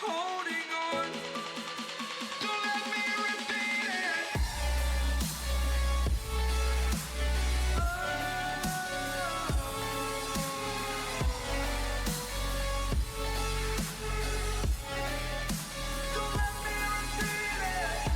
holding on. Don't let me repeat it. Don't let me repeat it.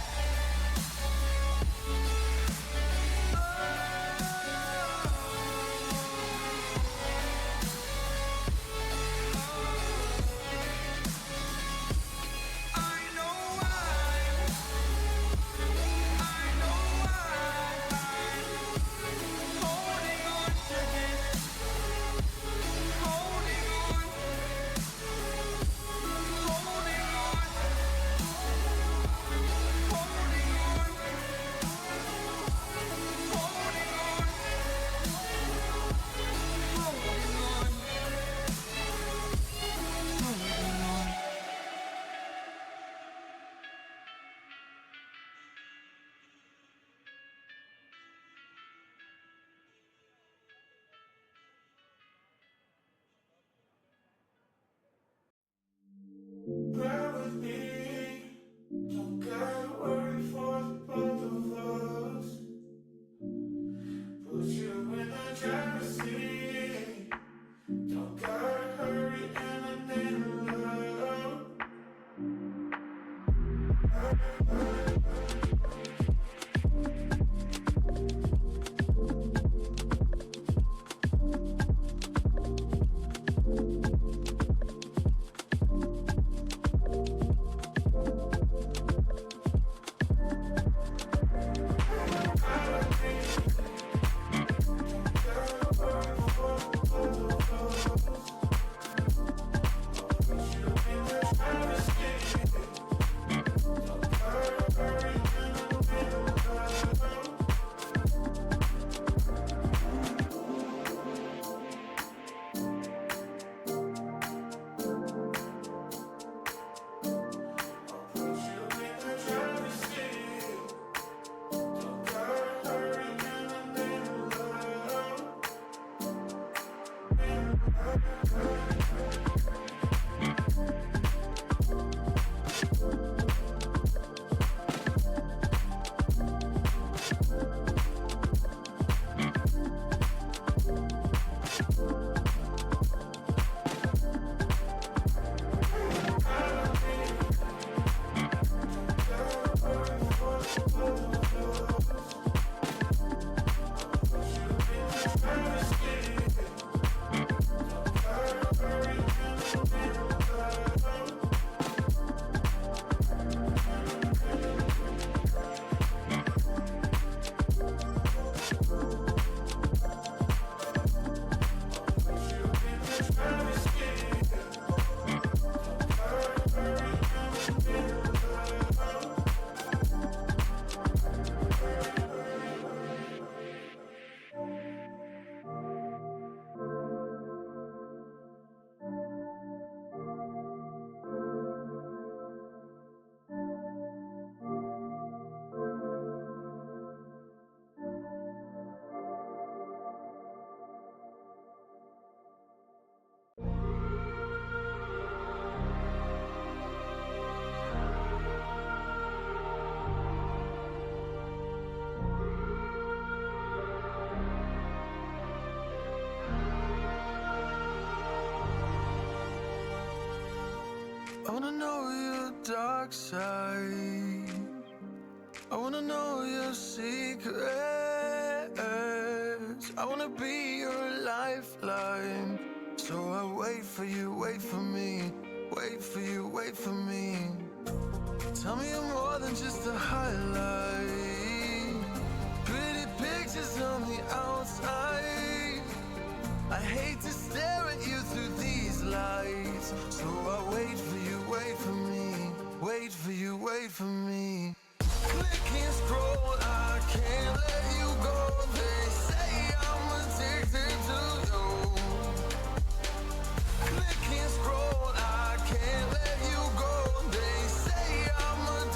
Bear with me, don't gotta worry for the both of us. Put you in the driver's seat, don't gotta hurry and I need love. I wanna know your dark side. I wanna know your secrets. I wanna be your lifeline. So I wait for you, wait for me. Wait for you, wait for me. Tell me you're more than just a highlight. Pretty pictures on the outside. I hate to stare at you through these lights. So I wait for you, wait for me. Wait for you, wait for me. Click and scroll, I can't let you go. They say I'm addicted to you. Click and scroll, I can't let you go. They say I'm addicted.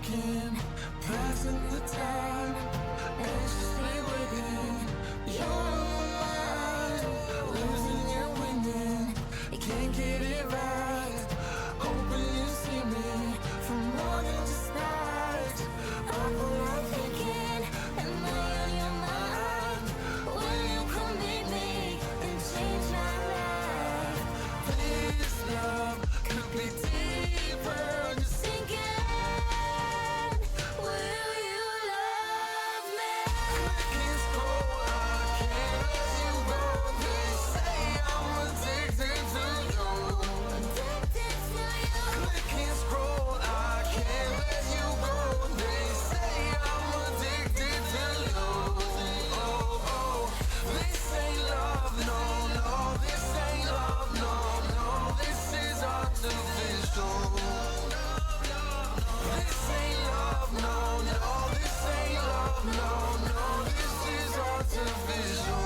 thinking, passing the time, anxiously waiting. You're mine, losing and winning. Can't get it right. Hoping you see me for more than just nights. Up what I'm thinking, and now in your mind. Will you come meet me and change my life? This love could be deeper, just thinking. Will you love me? Can't scroll, I can't let you go. They say I'm addicted to you. Addicted to you. Click and scroll, I can't let you go. They say I'm addicted to you. Oh, oh. This ain't love, no, no. This ain't love, no, no. This is artificial. This ain't love, no, no. This ain't love, no, no. This is artificial.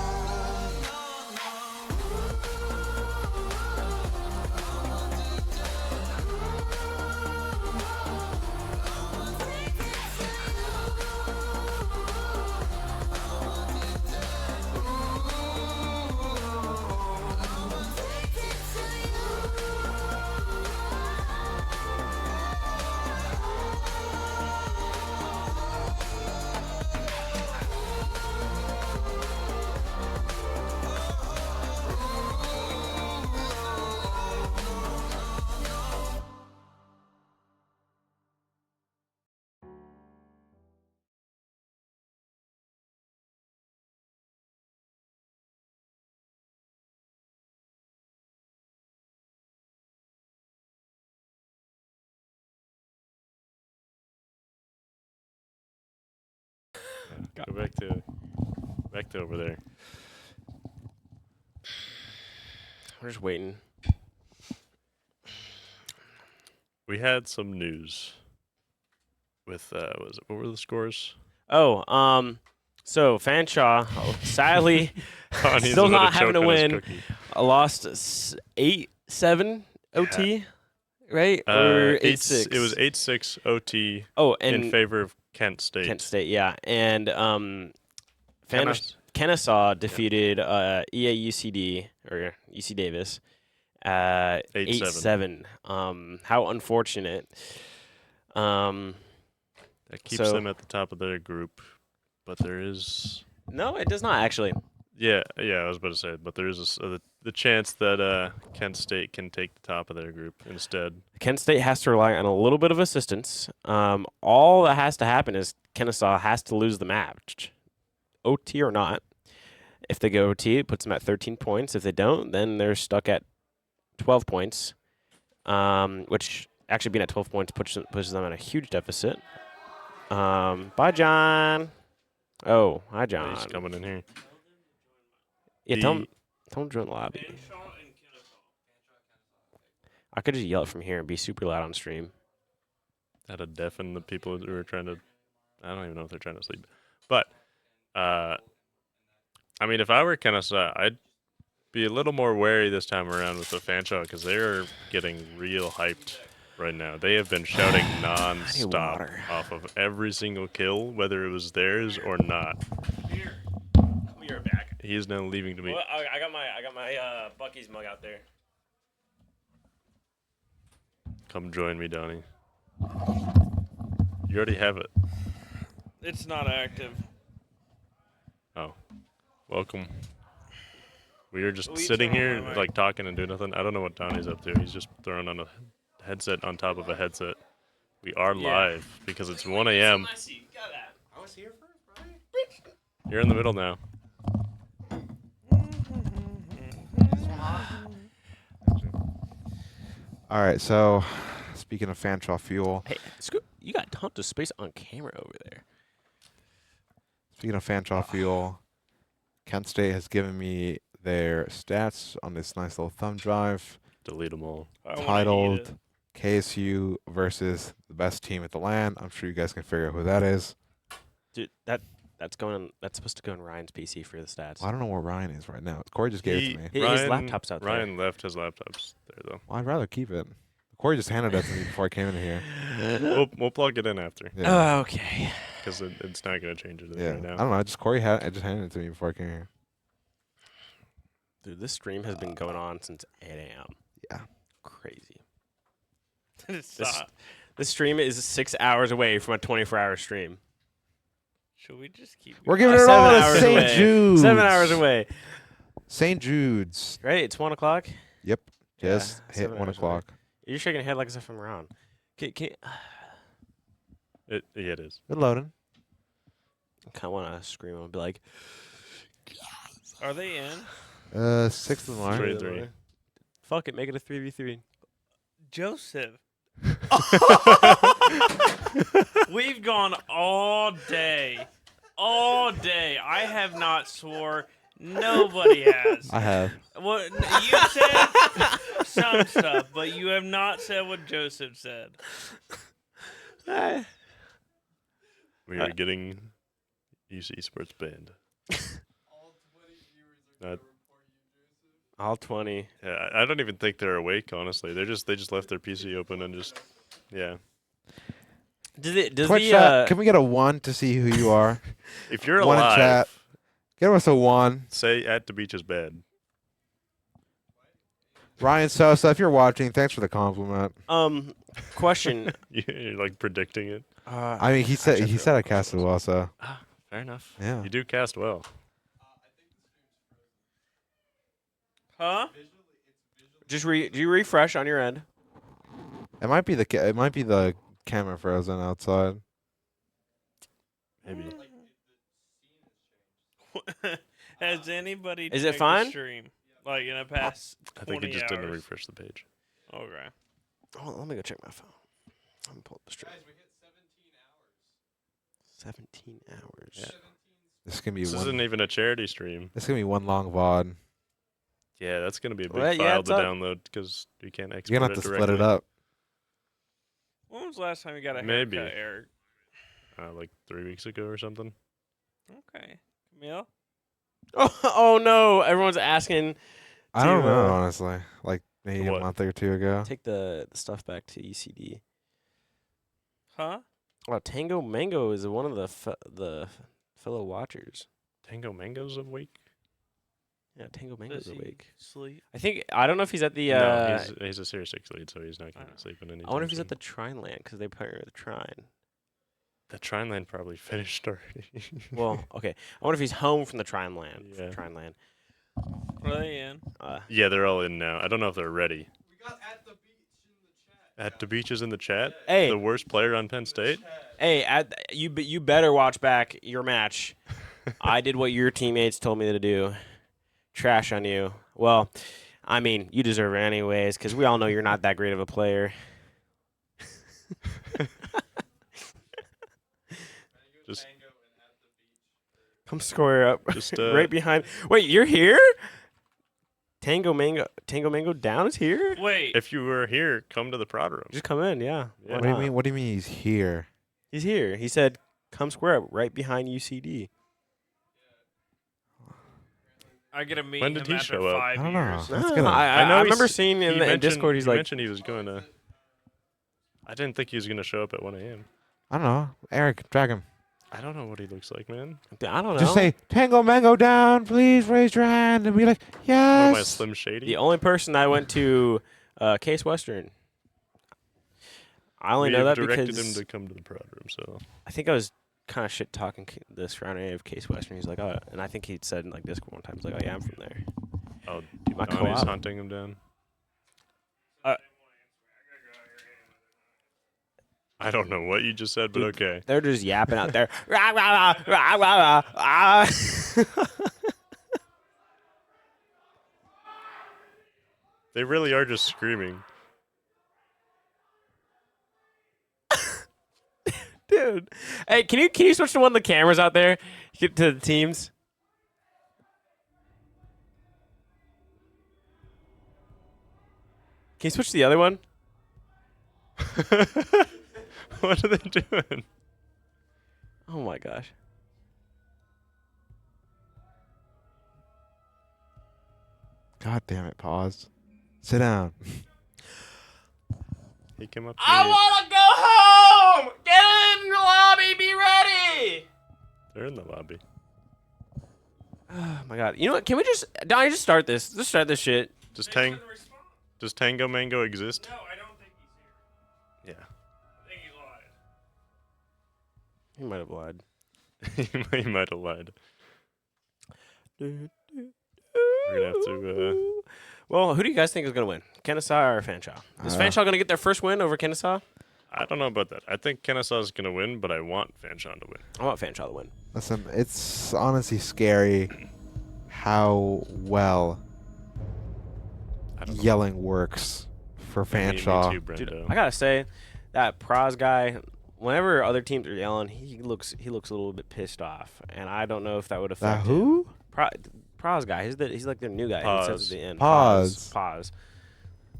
Go back to over there. We're just waiting. We had some news with what were the scores? Oh, so Fanshawe, sadly, Donnie's still about not to having a choke on his win. cookie. Lost 8-7 OT, right? Or 8-6. It was 8-6 OT. Oh, and in favor of Kent State. Kent State, yeah, and Kennesaw defeated EAUCD or UC Davis 8-7. How unfortunate. That keeps them at the top of their group, but there is no, it does not actually. Yeah, I was about to say, but there is the chance that Kent State can take the top of their group instead. Kent State has to rely on a little bit of assistance. All that has to happen is Kennesaw has to lose the match, OT or not. If they go OT, it puts them at 13 points. If they don't, then they're stuck at 12 points, which actually being at 12 points pushes them at a huge deficit. Bye, John. Oh, hi, John. He's coming in here. Yeah, tell him to join the lobby. I could just yell it from here and be super loud on stream. That'd deafen the people who are trying to. I don't even know if they're trying to sleep, but I mean, if I were Kennesaw, I'd be a little more wary this time around with the Fanshawe because they're getting real hyped right now. They have been shouting non-stop off of every single kill, whether it was theirs or not. Here, come here, back. He is now leaving to me. Well, I got my Bucky's mug out there. Come join me, Donnie. You already have it. It's not active. Oh, welcome. We are just sitting here, like, talking and doing nothing. I don't know what Donnie's up to. He's just throwing on a headset on top of a headset. We are live because it's 1 a.m. I was here first, Brian. You're in the middle now. All right, so speaking of Fanshawe Fuel. Hey, you got tons of space on camera over there. Speaking of Fanshawe Fuel, Kent State has given me their stats on this nice little thumb drive. Delete them all. Titled KSU versus the best team at the land. I'm sure you guys can figure out who that is. Dude, that's supposed to go in Ryan's PC for the stats. Well, I don't know where Ryan is right now. Corey just gave it to me. His laptop's out there. Ryan left his laptops there, though. Well, I'd rather keep it. Corey just handed that to me before I came in here. We'll plug it in after. Yeah. Okay. Because it's not going to change it Yeah. right now. I don't know. I just handed it to me before I came here. Dude, this stream has been going on since 8 a.m. Yeah. Crazy. Stop. This stream is 6 hours away from a 24-hour stream. Should we just keep? We're giving it all to St. away. Jude's. 7 hours away. St. Jude's. Right? It's 1 o'clock? Yep. Yeah, Just hit 7 1 hours away. o'clock. You're shaking your head like as if I'm around. Yeah, it is. Good loading. I kind of want to scream and be like, Are they in? 6 of them are. 3-3. fuck it, make it a 3v3. Joseph. We've gone all day. All day. I have not swore. Nobody has. I have. What you said some stuff, but you have not said what Joseph said. We are getting UC Sports banned. All 20. Yeah, I don't even think they're awake. Honestly, they just left their PC open and just Does Twitch chat, can we get a 1 to see who you are? If you're 1 in alive, chat. Give us a 1. say at the beach is bad. Ryan Sosa, if you're watching, thanks for the compliment. Question. You're like predicting it. I mean, he said I casted well, so Fair enough. yeah. You do cast well. Huh? Just do you refresh on your end? It might be the camera frozen outside. Maybe. Has anybody Is it checked fine? the stream? Like in the past I think 20 he just didn't hours? refresh the page. Okay. Oh, let me go check my phone. Let me pull up the stream. 17 hours. Yeah. This is gonna be This one. isn't even a charity stream. This is gonna be one long VOD. Yeah, that's gonna be a big Well, yeah, file it's to up. download because you can't export You're gonna have it to directly. split it up. When was the last time you got a Maybe. haircut, Eric? Like 3 weeks ago or something. Okay. Camille? Oh no! Everyone's asking. I don't to, know, honestly. Like maybe What? a month or two ago. Take the stuff back to ECD. Huh? Oh, Tango Mango is one of the fellow watchers. Tango Mango's awake? Yeah, Tango Mango's Does he awake. sleep? I don't know if he's at the. No, he's a Series 6 lead, so he's not going to sleep in any I wonder if he's at the Trine Land because they partner with the Trine. The Trine Land probably finished already. Well, okay. I wonder if he's home from the Trine Land. Yeah. Trine Land. Are they in? Yeah, they're all in now. I don't know if they're ready. At the beach is in the chat. Hey. The worst player on Penn State. Hey, you better watch back your match. I did what your teammates told me to do. Trash on you. Well, I mean, you deserve it anyways because we all know you're not that great of a player. Just Come square up. Just, right behind. Wait, you're here? Tango Mango Down is here? Wait. if you were here, come to the prod room. Just come in, yeah. Yeah. Why What do you not? mean? What do you mean he's here? He's here. He said, come square up right behind UCD. I get to meet When him did he after show up? 5 I don't know. years. That's gonna. I know remember he's- seeing he in mentioned- Discord, he's he like, mentioned he was going to. I didn't think he was going to show up at 1 a.m. I don't know. Eric, drag him. I don't know what he looks like, man. I don't know. Just say Tango Mango down, please raise your hand, and be like, What am I, yes. Slim Shady? The only person I went to Case Western. I only know that directed because him to come to the prod room, so. I think I was kind of shit talking this round of Case Western. He's like, oh, and I think he'd said in like Discord one time, he's like, oh yeah, I'm from there. Oh, Dude, my he's co-op. hunting him down. I don't know what you just said, but Dude, okay. They're just yapping out there. Rah, rah, rah, rah, rah, rah, ah. They really are just screaming. Dude, hey, can you switch to one of the cameras out there? Get to the teams. Can you switch to the other one? What are they doing? Oh my gosh. God damn it! Pause. Sit down. He came up to I me. want to go home! Get in the lobby, be ready! They're in the lobby. Oh my god. You know what? Can we just... Donnie, just start this. Just start this shit. Does Tango Mango exist? No, I don't think he's here. Yeah. I think he lied. He might have lied. He might have lied. We're gonna have to. Well, who do you guys think is gonna win? Kennesaw or Fanshawe? Is Fanshawe gonna get their first win over Kennesaw? I don't know about that. I think Kennesaw is gonna win, but I want Fanshawe to win. I want Fanshawe to win. Listen, it's honestly scary how well yelling works for Fanshawe. Me too, Brendo. Dude, I gotta say, that Praz guy, whenever other teams are yelling, he looks a little bit pissed off, and I don't know if that would affect who? Praz guy. He's like their new guy. He says at the end. Pause.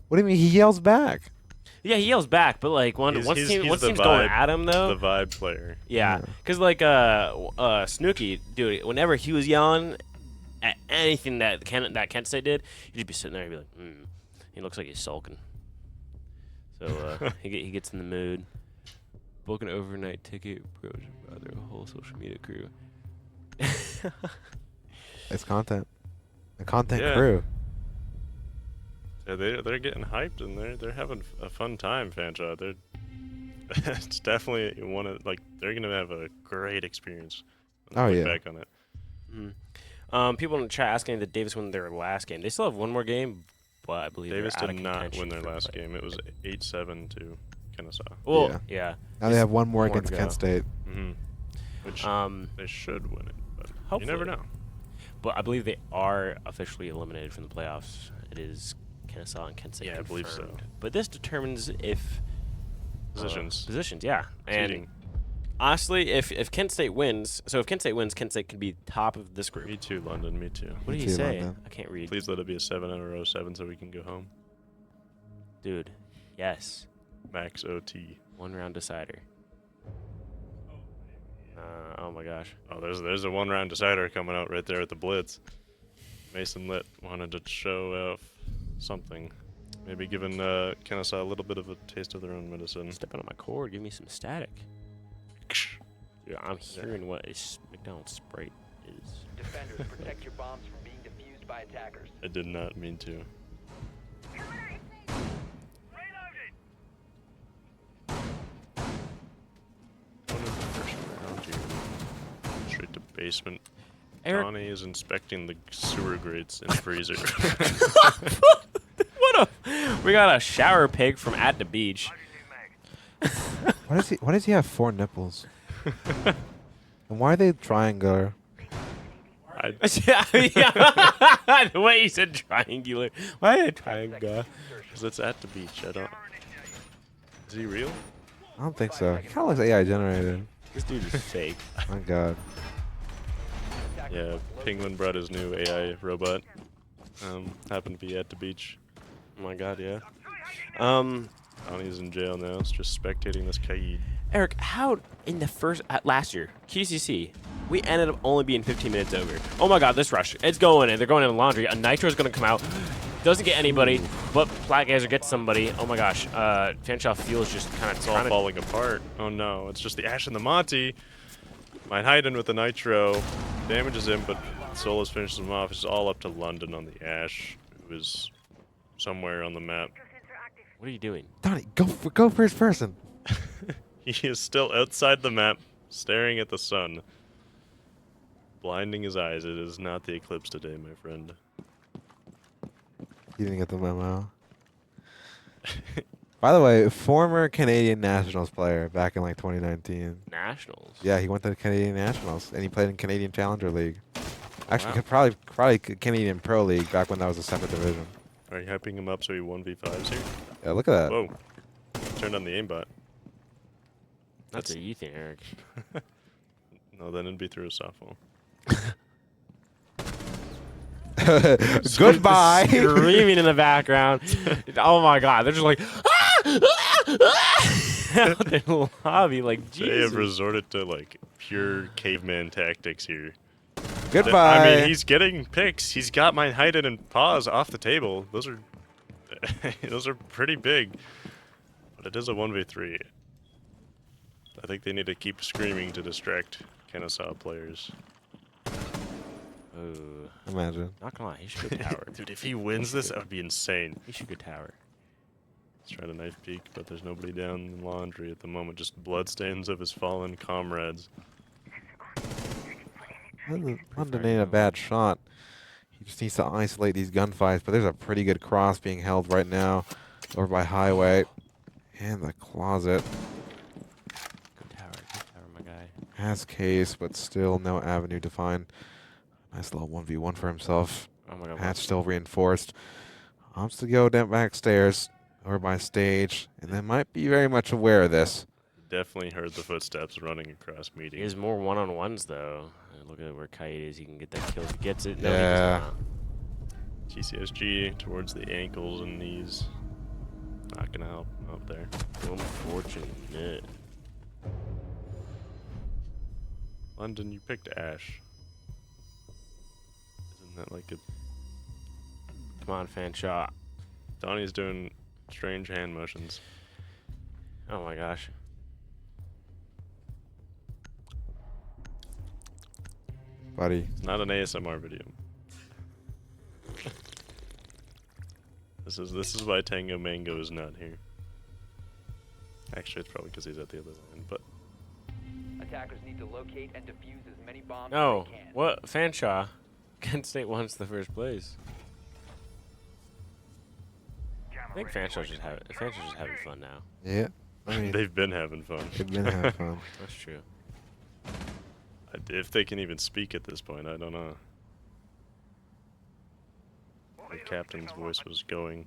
What do you mean he yells back? Yeah, he yells back, but like once team's going at him though. The vibe player. Yeah, because like Snooki, dude, whenever he was yelling at anything that Kent State did, he'd just be sitting there and be like, he looks like he's sulking. So he gets in the mood. Book an overnight ticket, bro. Rather a whole social media crew. It's content. A content Yeah. crew. Yeah, they're getting hyped and they're having a fun time, Fanshawe. It's definitely they're gonna have a great experience. When they look back on it. People in the chat asking did Davis win their last game. They still have one more game, but I believe Davis they're out did of not contention win their for last play. game. It was 8-7 to Kennesaw. Well, yeah. Now they have one more More to against go. Kent State. Which they should win it, but you never know. But I believe they are officially eliminated from the playoffs. It is Kennesaw and Kent State. Yeah, I believe so. confirmed. But this determines if Positions. positions, yeah. And Seeding. honestly, if Kent State wins, Kent State can be top of this group. Me too, London. Me too. What do you say? I can't read. Please let it be a 7 in a row 7 so we can go home. Dude, yes. Max OT. One round decider. Oh my gosh. Oh, there's a 1 round decider coming out right there at the Blitz. Mason Litt wanted to show off something. Maybe giving Kennesaw a little bit of a taste of their own medicine. Stepping on my cord, give me some static. Dude, I'm hearing what a McDonald's Sprite is. Defenders, protect your bombs from being defused by attackers. I did not mean to. Straight to basement. Eric- Donnie is inspecting the sewer grates in the freezer. We got a shower pig from at the beach. Why does he have 4 nipples? And why are they triangular? The way you said triangular. Why a triangle? Because it's at the beach. I don't. Is he real? I don't think so. He kind of looks AI generated. This dude is fake. My God. Yeah, Penguin brought his new AI robot. Happened to be at the beach. Oh my God, yeah. Donnie's in jail now. It's just spectating this Kaid. Eric, how in the last year, QCC, we ended up only being 15 minutes over. Oh my God, this rush. It's going in. They're going in the laundry. A Nitro's going to come out. Doesn't get anybody, but Black Gazer gets somebody. Oh my gosh. Fanshawe Fuel's just kind of It's all falling apart. Oh no, it's just the Ash and the Monty. Might hide in with the Nitro. Damages him, but Solus finishes him off. It's all up to London on the Ash, who is somewhere on the map. What are you doing? Donnie, go first person. He is still outside the map, staring at the sun. Blinding his eyes. It is not the eclipse today, my friend. You didn't get the memo. By the way, former Canadian Nationals player back in like 2019. Nationals? Yeah, he went to the Canadian Nationals and he played in Canadian Challenger League. Actually, Wow. probably Canadian Pro League back when that was a separate division. Are you hyping him up so he 1v5s here? Yeah, look at that. Whoa. Turned on the aimbot. That's what you think, Eric. No, then it'd be through a softball. Goodbye. Screaming in the background. Oh my God, they're just like out in the lobby, like Jesus. They have resorted to like pure caveman tactics here. Goodbye. I mean, he's getting picks. He's got my Haydn and pause off the table. Those are those are pretty big. But it is a 1v3. I think they need to keep screaming to distract Kennesaw players. Ooh. Imagine. Not gonna lie, he should go tower. Dude, if he wins this, that would be insane. He should go tower. He's trying to knife peek, but there's nobody down in laundry at the moment. Just bloodstains of his fallen comrades. London ain't a bad shot. He just needs to isolate these gunfights, but there's a pretty good cross being held right now over by Highway. And the closet. Good tower, my guy. Has case, but still no avenue to find. Nice little 1v1 for himself. Oh my god. Hatch still reinforced. Opts to go down backstairs over by stage, and they might be very much aware of this. Definitely heard the footsteps running across meeting. He has more one-on-ones though. And look at where Kite is. He can get that kill if he gets it. No, Yeah. he does not. TCSG towards the ankles and knees. Not gonna help up there. Unfortunate. London, you picked Ash. Isn't that like a... Come on, Fanshaw. Donnie's doing strange hand motions. Oh my gosh. Buddy. It's not an ASMR video. This is why Tango Mango is not here. Actually, it's probably because he's at the other line, but... Attackers need to locate and defuse as many bombs No, as they can. what? Fanshaw. Kent State wants the first place. I think Fanshaw's just having fun now. Yeah. I mean, they've been having fun. They've been having fun. That's true. If they can even speak at this point, I don't know. The captain's voice was going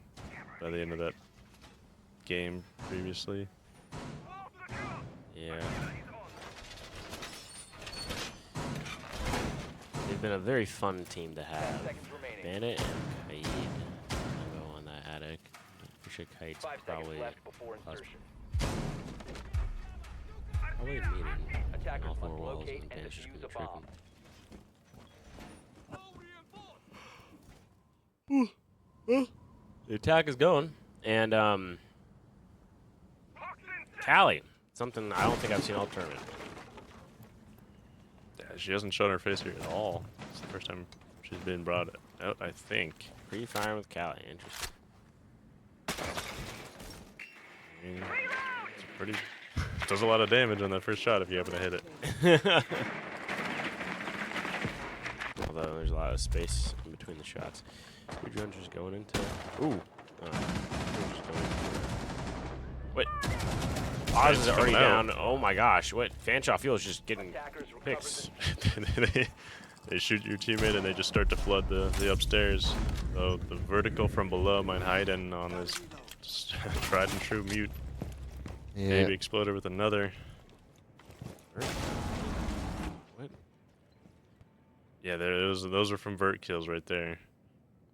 by the end of that game previously. Yeah. They've been a very fun team to have. Bandit and Kite. I'll go on that attic. I'm sure Kite's probably probably meeting all four walls and Bandit's just gonna trick him. The attack is going, and Callie, something I don't think I've seen all tournament. Yeah, she hasn't shown her face here at all. It's the first time she's been brought out, I think. Pre-firing with Callie, interesting. I mean, it's pretty... does a lot of damage on that first shot if you happen to hit it. Although there's a lot of space in between the shots. Two Rangers going into... Ooh. Wait. Oz is already down. Oh my gosh. What? Fanshaw Field is just getting picks. They shoot your teammate and they just start to flood the upstairs. So the vertical from below might hide in on this tried and true mute. Yeah. Maybe explode her with another. What? Yeah, those are from vert kills right there.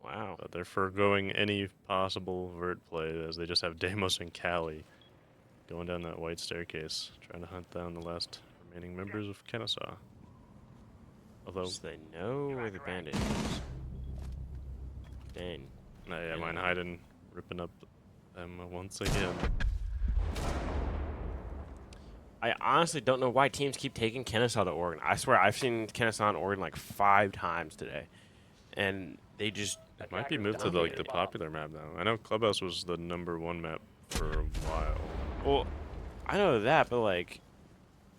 Wow. But they're foregoing any possible vert play as they just have Deimos and Callie going down that white staircase, trying to hunt down the last remaining members of Kennesaw. Although so they know where the bandit is. Dang. Yeah, mine hiding, ripping up them once again. I honestly don't know why teams keep taking Kennesaw to Oregon. I swear I've seen Kennesaw and Oregon like 5 times today, and they just it might be moved to the popular map now. I know Clubhouse was the #1 map for a while. Well, I know that, but like,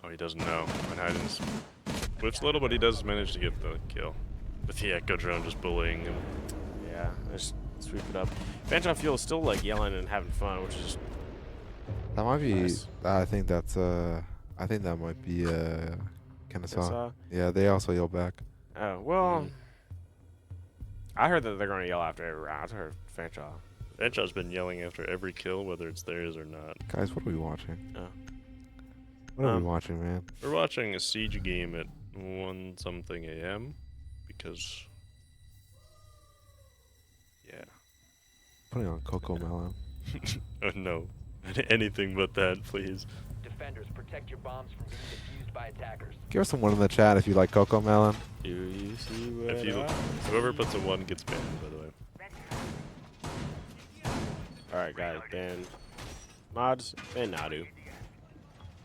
oh, he doesn't know. Manhattan's whiffs little, but he does manage to get the kill with the Echo drone just bullying him. Yeah, just sweep it up. Fanshaw Field is still like yelling and having fun, which is That might be. nice. I think that's. I think that might be. Kennesaw. Kennesaw? Yeah, they also yell back. Oh well. I heard that they're going to yell after every round. I heard Fanshaw. Fanshaw's been yelling after every kill, whether it's theirs or not. Guys, what are we watching? Oh. What are we watching, man? We're watching a Siege game at 1-something a.m. because, yeah. Putting on Coco Melon. Oh no, anything but that, please. Defenders, protect your bombs from being defused by attackers. Give us someone in the chat if you like Coco Melon. Do you see what Whoever puts a 1 gets banned, by the way. Alright, guys, banned. Mods and Nadu.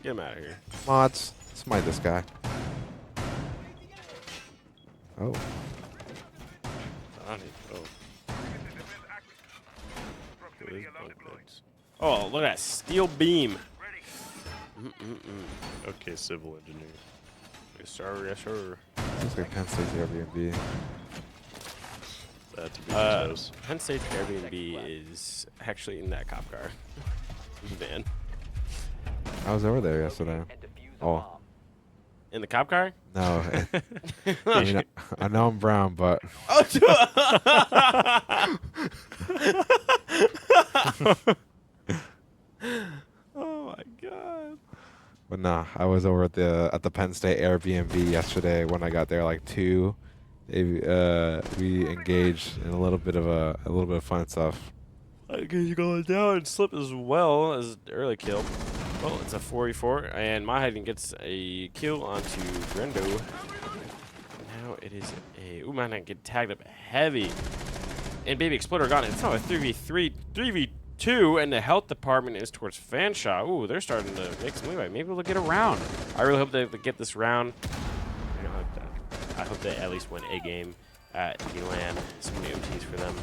Get him out of here. Mods, smite this guy. Oh. Oh, look at that steel beam. Okay, civil engineer. Yes, sir. Yes, sir. Looks like Penn State's Airbnb. That's a house. Penn State's Airbnb is actually in that cop car. Van. I was over there yesterday. Oh. In the cop car? No. I mean, I know I'm brown, but. Oh my god. But nah, I was over at the Penn State Airbnb yesterday when I got there like 2. We engaged in a little bit of fun stuff. He's going down and slip as well as the early kill. Well, it's a 4v4, and Mahiden gets a kill onto Brendo. Now it is a... Ooh, Mahiden get tagged up heavy. And Baby Exploder gone. It's now a 3v3, 3v2, and the health department is towards Fanshaw. Ooh, they're starting to make some leeway. Maybe we'll get a round. I really hope they get this round. You know, I hope they at least win a game at the LAN. So many OTs for them.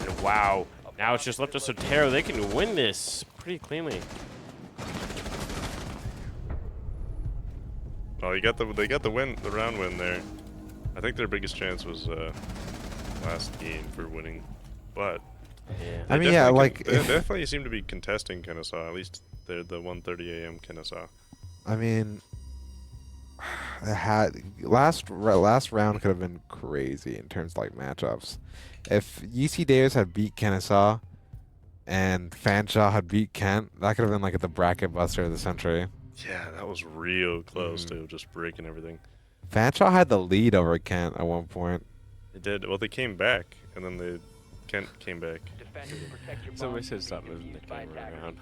And wow, now it's just left to Sotero. They can win this pretty cleanly. Oh, they got the win, the round win there. I think their biggest chance was last game for winning, but yeah. I mean, yeah, like they definitely seem to be contesting Kennesaw. At least they're the 1:30 a.m. Kennesaw. I mean, last round could have been crazy in terms of like matchups. If UC Davis had beat Kennesaw and Fanshaw had beat Kent, that could have been like the bracket buster of the century. Yeah, that was real close to just breaking everything. Fanshaw had the lead over Kent at one point. They did. Well, they came back, and then Kent came back. Somebody said stop moving the camera around.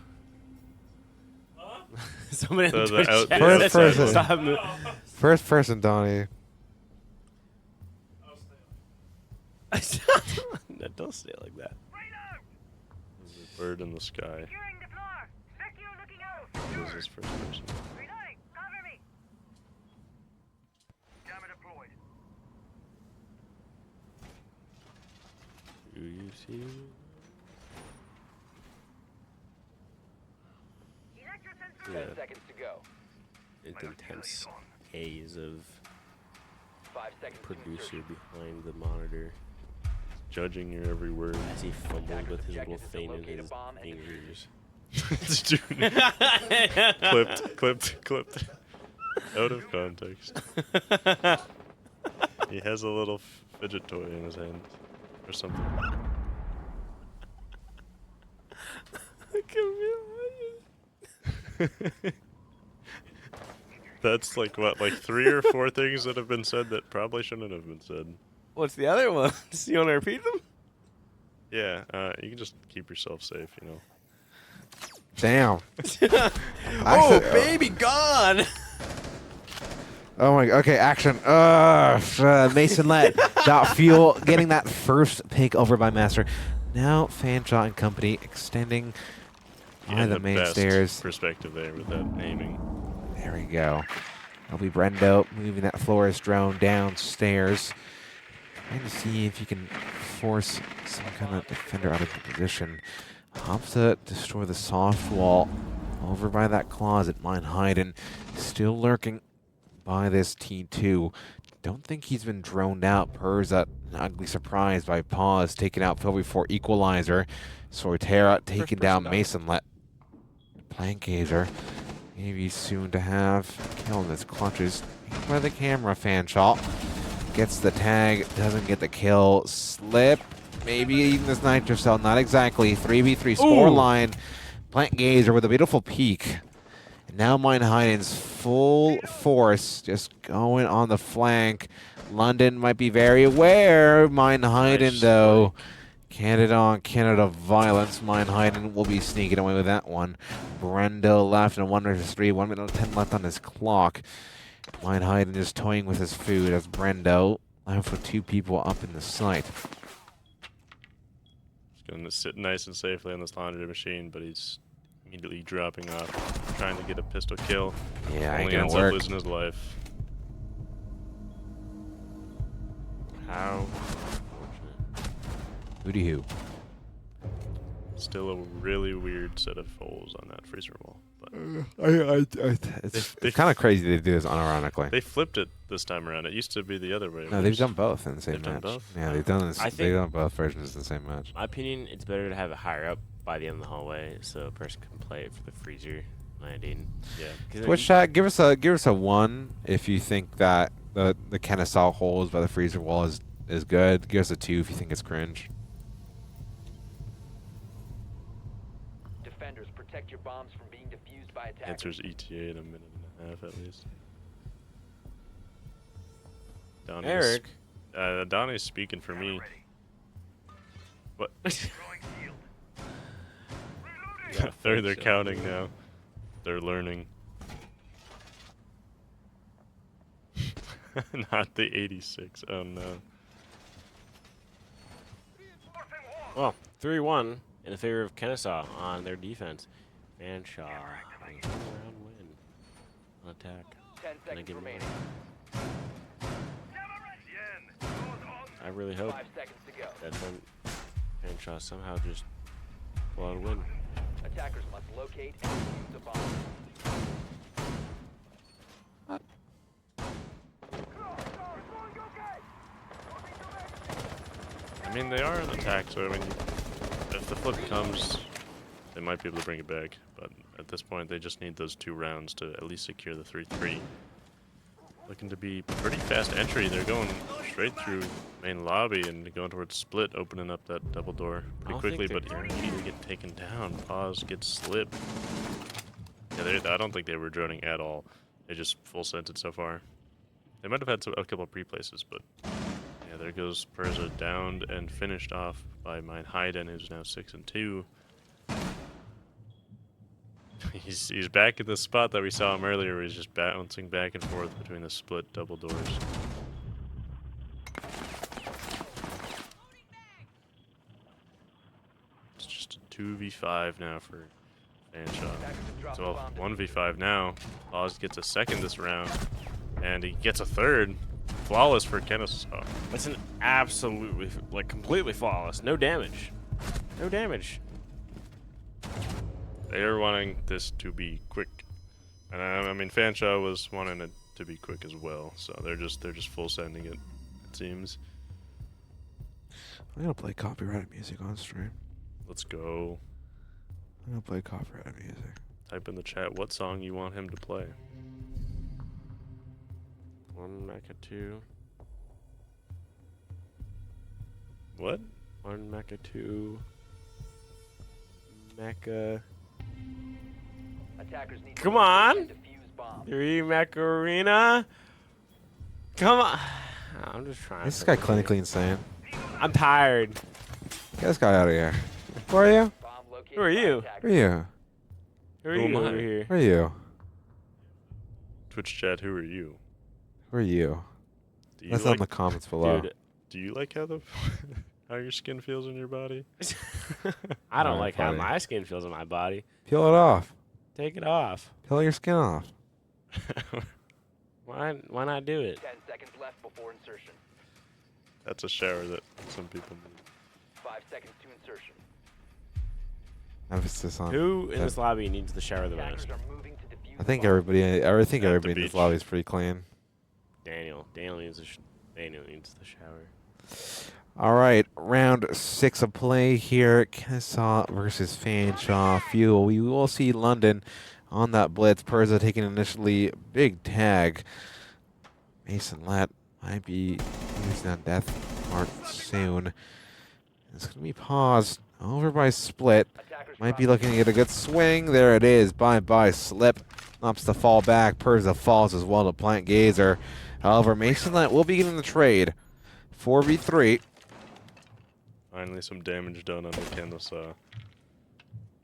Somebody in So the the chat First said person. stop moving. First person, Donnie. No, don't stay like that. There's a bird in the sky. This is his first person. Do you see? Yeah. 10 seconds to go. It's intense haze of 5 seconds. producer behind the monitor Judging your every word. as he fumbled with his little feint in his fingers. clipped. Out of context. He has a little fidget toy in his hand. Or something. That's like what, like 3 or 4 things that have been said that probably shouldn't have been said. What's the other one? You want to repeat them? Yeah, you can just keep yourself safe, you know. Damn. Oh, baby, gone! Oh my. Okay, action. Mason let fuel getting that first pick over by Master. Now Fanshaw and company extending by the main best stairs. Perspective there with that aiming. There we go. That'll be Brendo moving that Flores drone downstairs. Trying to see if you can force some kind of defender out of position. Hops to destroy the soft wall over by that closet. Mine still lurking by this T2. Don't think he's been droned out. Purrs an ugly surprise by Pause taking out Phil before Equalizer. Sortera taking down Mason. Let Plank Gazer. Maybe soon to have kill in his clutches. By the camera, Fanshaw. Gets the tag, doesn't get the kill. Slip. Maybe even this Nitro Cell. Not exactly. 3v3 scoreline. Plant Gazer with a beautiful peek. And now Heiden's full force just going on the flank. London might be very aware. Heiden, though. Canada on Canada violence. Heiden will be sneaking away with that one. Brendo left and 1 versus 3. 1 minute and 10 left on his clock. Heiden just toying with his food as Brendo left with 2 people up in the site. He's going to sit nice and safely on this laundry machine, but he's immediately dropping off, trying to get a pistol kill. Yeah, ain't Only gonna ends work. up losing his life. How? Hooty hoo. Still a really weird set of holes on that freezer wall. But It's kind of crazy they do this unironically. they flipped it this time around. It used to be the other way. No, they've done both in the same They've done match. both? Yeah, they've done this. I They've think- done both versions in the same match. My opinion, it's better to have it higher up by the end of the hallway so a person can play it for the freezer landing. Yeah. 'Cause Twitch chat, give us a 1 if you think that the Kennesaw holes by the freezer wall is good. Give us a 2 if you think it's cringe. Defenders, protect your bombs from being defused by attackers. Answers ETA in a minute and a half at least. Donnie's, Eric. Donnie's speaking for me. What? They're counting now. They're learning. Not the 86. Oh no. Well, 3-1 in the favor of Kennesaw on their defense. Fanshaw. Round win. On attack. 10 seconds remaining. I really hope 5 seconds to go. that Fanshaw somehow just pull out a win. Attackers must locate and defuse the bomb. I mean, they are an attack, so I mean, if the flip comes, they might be able to bring it back. But at this point, they just need those 2 rounds to at least secure the 3-3. Looking to be pretty fast entry. They're going straight through main lobby and going towards split, opening up that double door pretty quickly. But they immediately get taken down. Pause, gets slipped. Yeah, I don't think they were droning at all. They just full sent it so far. They might have had a couple of pre-places, but yeah, there goes Perza downed and finished off by Mine Hayden, who's now 6-2. He's back at the spot that we saw him earlier, where he's just bouncing back and forth between the split double doors. It's just a 2v5 now for Fanshaw. So 1v5 now. Oz gets a second this round, and he gets a third. Flawless for Kennesaw. That's an absolutely, like, completely flawless. No damage. No damage. They are wanting this to be quick, and I mean Fanshaw was wanting it to be quick as well. So they're just full sending it. It seems. I'm gonna play copyrighted music on stream. Let's go. I'm gonna play copyrighted music. Type in the chat what song you want him to play. 1 Mecha 2. What? 1 Mecha 2. Mecha. Attackers need Come to on! locate and defuse bombs. 3 Mecha Arena. Come on. I'm just trying. This guy clinically insane. I'm tired. Get this guy out of here. Who are you? Bomb located Who are by you? attackers. Who are you? Who are Who am you I? over here? Who are you? Twitch chat, who are you? Who are you? Do you That's like, in the comments below. Dude, do you like how how your skin feels in your body? I don't Alright, like how buddy. my skin feels on my body. Peel it off. Take it off. Peel your skin off. Why not do it? 10 seconds left before insertion. That's a shower that some people need. 5 seconds to insertion. Emphasis on. Who in that. this lobby needs the shower the Attackers most? are moving to defuse I think the bomb. everybody. I think At everybody the in this beach. lobby is pretty clean. Daniel. Daniel needs the shower. All right, round 6 of play here. Kennesaw versus Fanshaw Fuel. We will see London on that blitz. Perza taking initially big tag. Mason Lett might be using that death mark soon. It's going to be paused over by Split. Might be looking to get a good swing. There it is. Bye-bye Slip. Opts to fall back. Perza falls as well to Plant Gazer. However, Mason Lett will be getting the trade. 4v3. Finally, some damage done on the Kennesaw.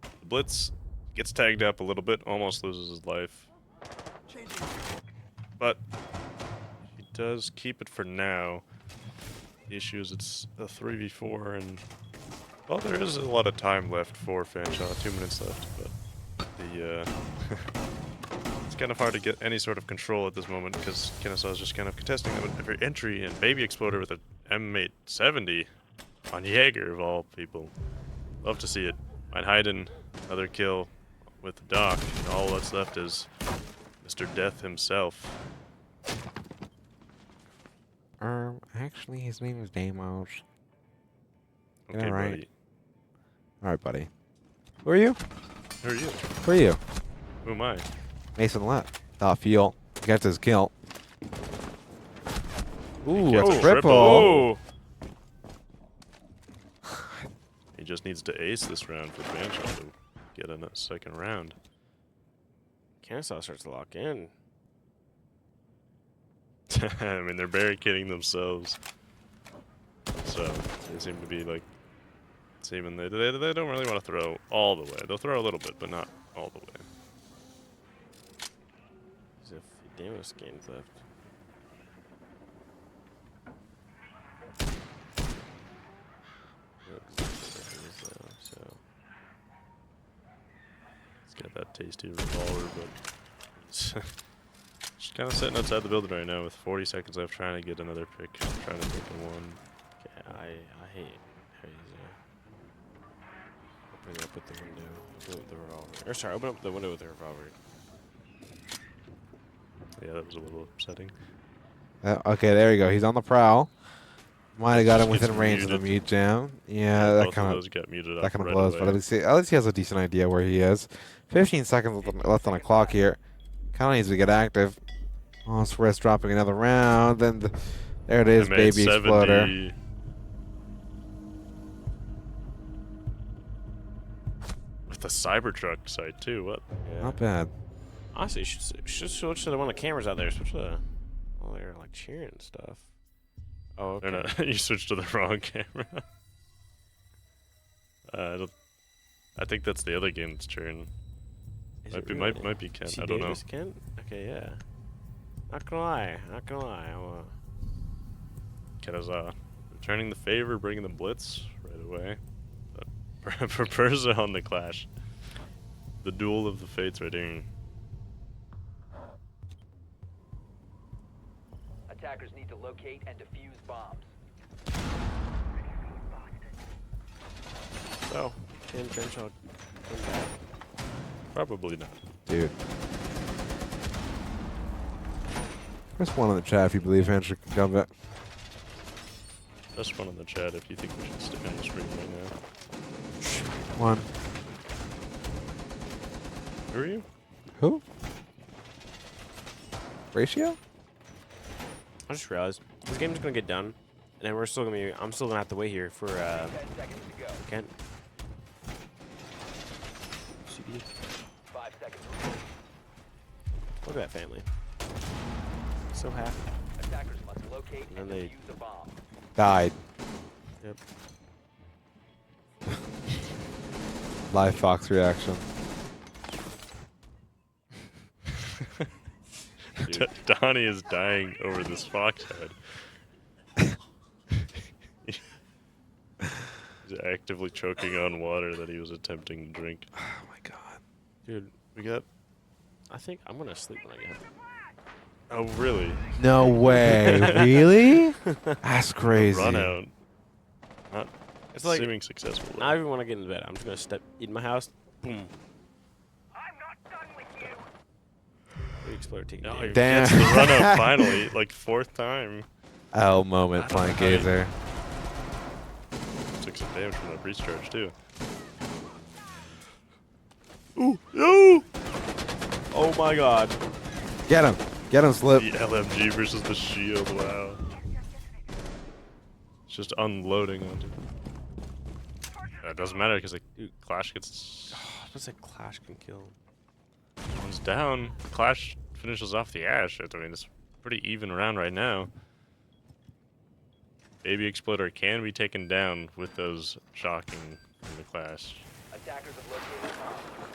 The Blitz gets tagged up a little bit, almost loses his life. But he does keep it for now. The issue is it's a 3v4, and well, there is a lot of time left for Fanshaw. 2 minutes left, but the it's kind of hard to get any sort of control at this moment because Kennesaw is just kind of contesting every entry, and Baby Exploder with an M870 on Jaeger of all people. Love to see it. Might hide in another kill with the Doc, and all that's left is Mr. Death himself. Actually, his name is Deimos. Okay, right. buddy. All right, buddy. Who are you? Who are you? Who are you? Who am I? Mason left. Fuel. Gets his kill. Ooh, Gets a a triple. He just needs to ace this round for Banshot to get in a second round. Kennesaw starts to lock in. I mean, they're barricading themselves. So, they seem to be like... they don't really want to throw all the way. They'll throw a little bit, but not all the way. There's a few Deimos games left. So he's got that tasty revolver, but just kind of sitting outside the building right now with 40 seconds left, trying to get another pick, trying to take a one. Okay, I hate how he's opening up with the window, open up the revolver. Or sorry, open up the window with the revolver. Yeah, that was a little upsetting. Okay, there you go. He's on the prowl. Might have got him Just within gets range of the muted. mute jam. Yeah, Both that of kind those got muted that up kind of right blows. away. But at least he has a decent idea where he is. 15 seconds left on the clock here. Kind of needs to get active. Oh, Swiss dropping another round. Then there it is, Baby Exploder. M870. With the Cybertruck sight too. What? Yeah. Not bad. Honestly, you should switch to the one of the cameras out there. Switch to the... Oh, they're like cheering and stuff. Oh, okay. They're not, you switched to the wrong camera. I think that's the other game that's cheering. Is Might it be, really? might be Kent. See I don't know. Davis, Kent? Okay, yeah. Not gonna lie. Kent is returning the favor, bringing the blitz right away. But for Persa on the clash, the duel of the fates right here. Attackers need to locate and defuse bombs. So, can Banshot come back? Probably not. Dude. Press one in the chat if you believe Andrew can come back. Just one in the chat if you think we should stick on the stream right now. One. Who are you? Who? Ratio? I just realized this game's gonna get done, and then we're still gonna be. I'm still gonna have to wait here for 10 seconds to go. Kent. CD. 5 seconds. Look at that family. So happy. Attackers must locate And and then they- defuse a bomb. Died. Yep. Live Fox reaction. Donnie is dying over this fox head. He's actively choking on water that he was attempting to drink. Oh my god. Dude, we got... I think I'm gonna sleep when I get home. Oh, really? No way. Really? That's crazy. Run out. Not It's like seeming successful. Now I even want to get into bed. I'm just gonna step in my house. Boom. The Explorer taking No, damage. he Damn. gets the run out finally, like 4th time. Oh, moment, Flank Gazer. Took some damage from that breach charge too. Ooh, ooh! Oh my god. Get him. Get him, Slip. The LMG versus the shield, wow. It's just unloading onto. It doesn't matter because Clash gets. What's that Clash can kill? One's down. Clash finishes off the Ash. I mean, it's pretty even round right now. Baby Exploder can be taken down with those shocking from the Clash. Attackers have located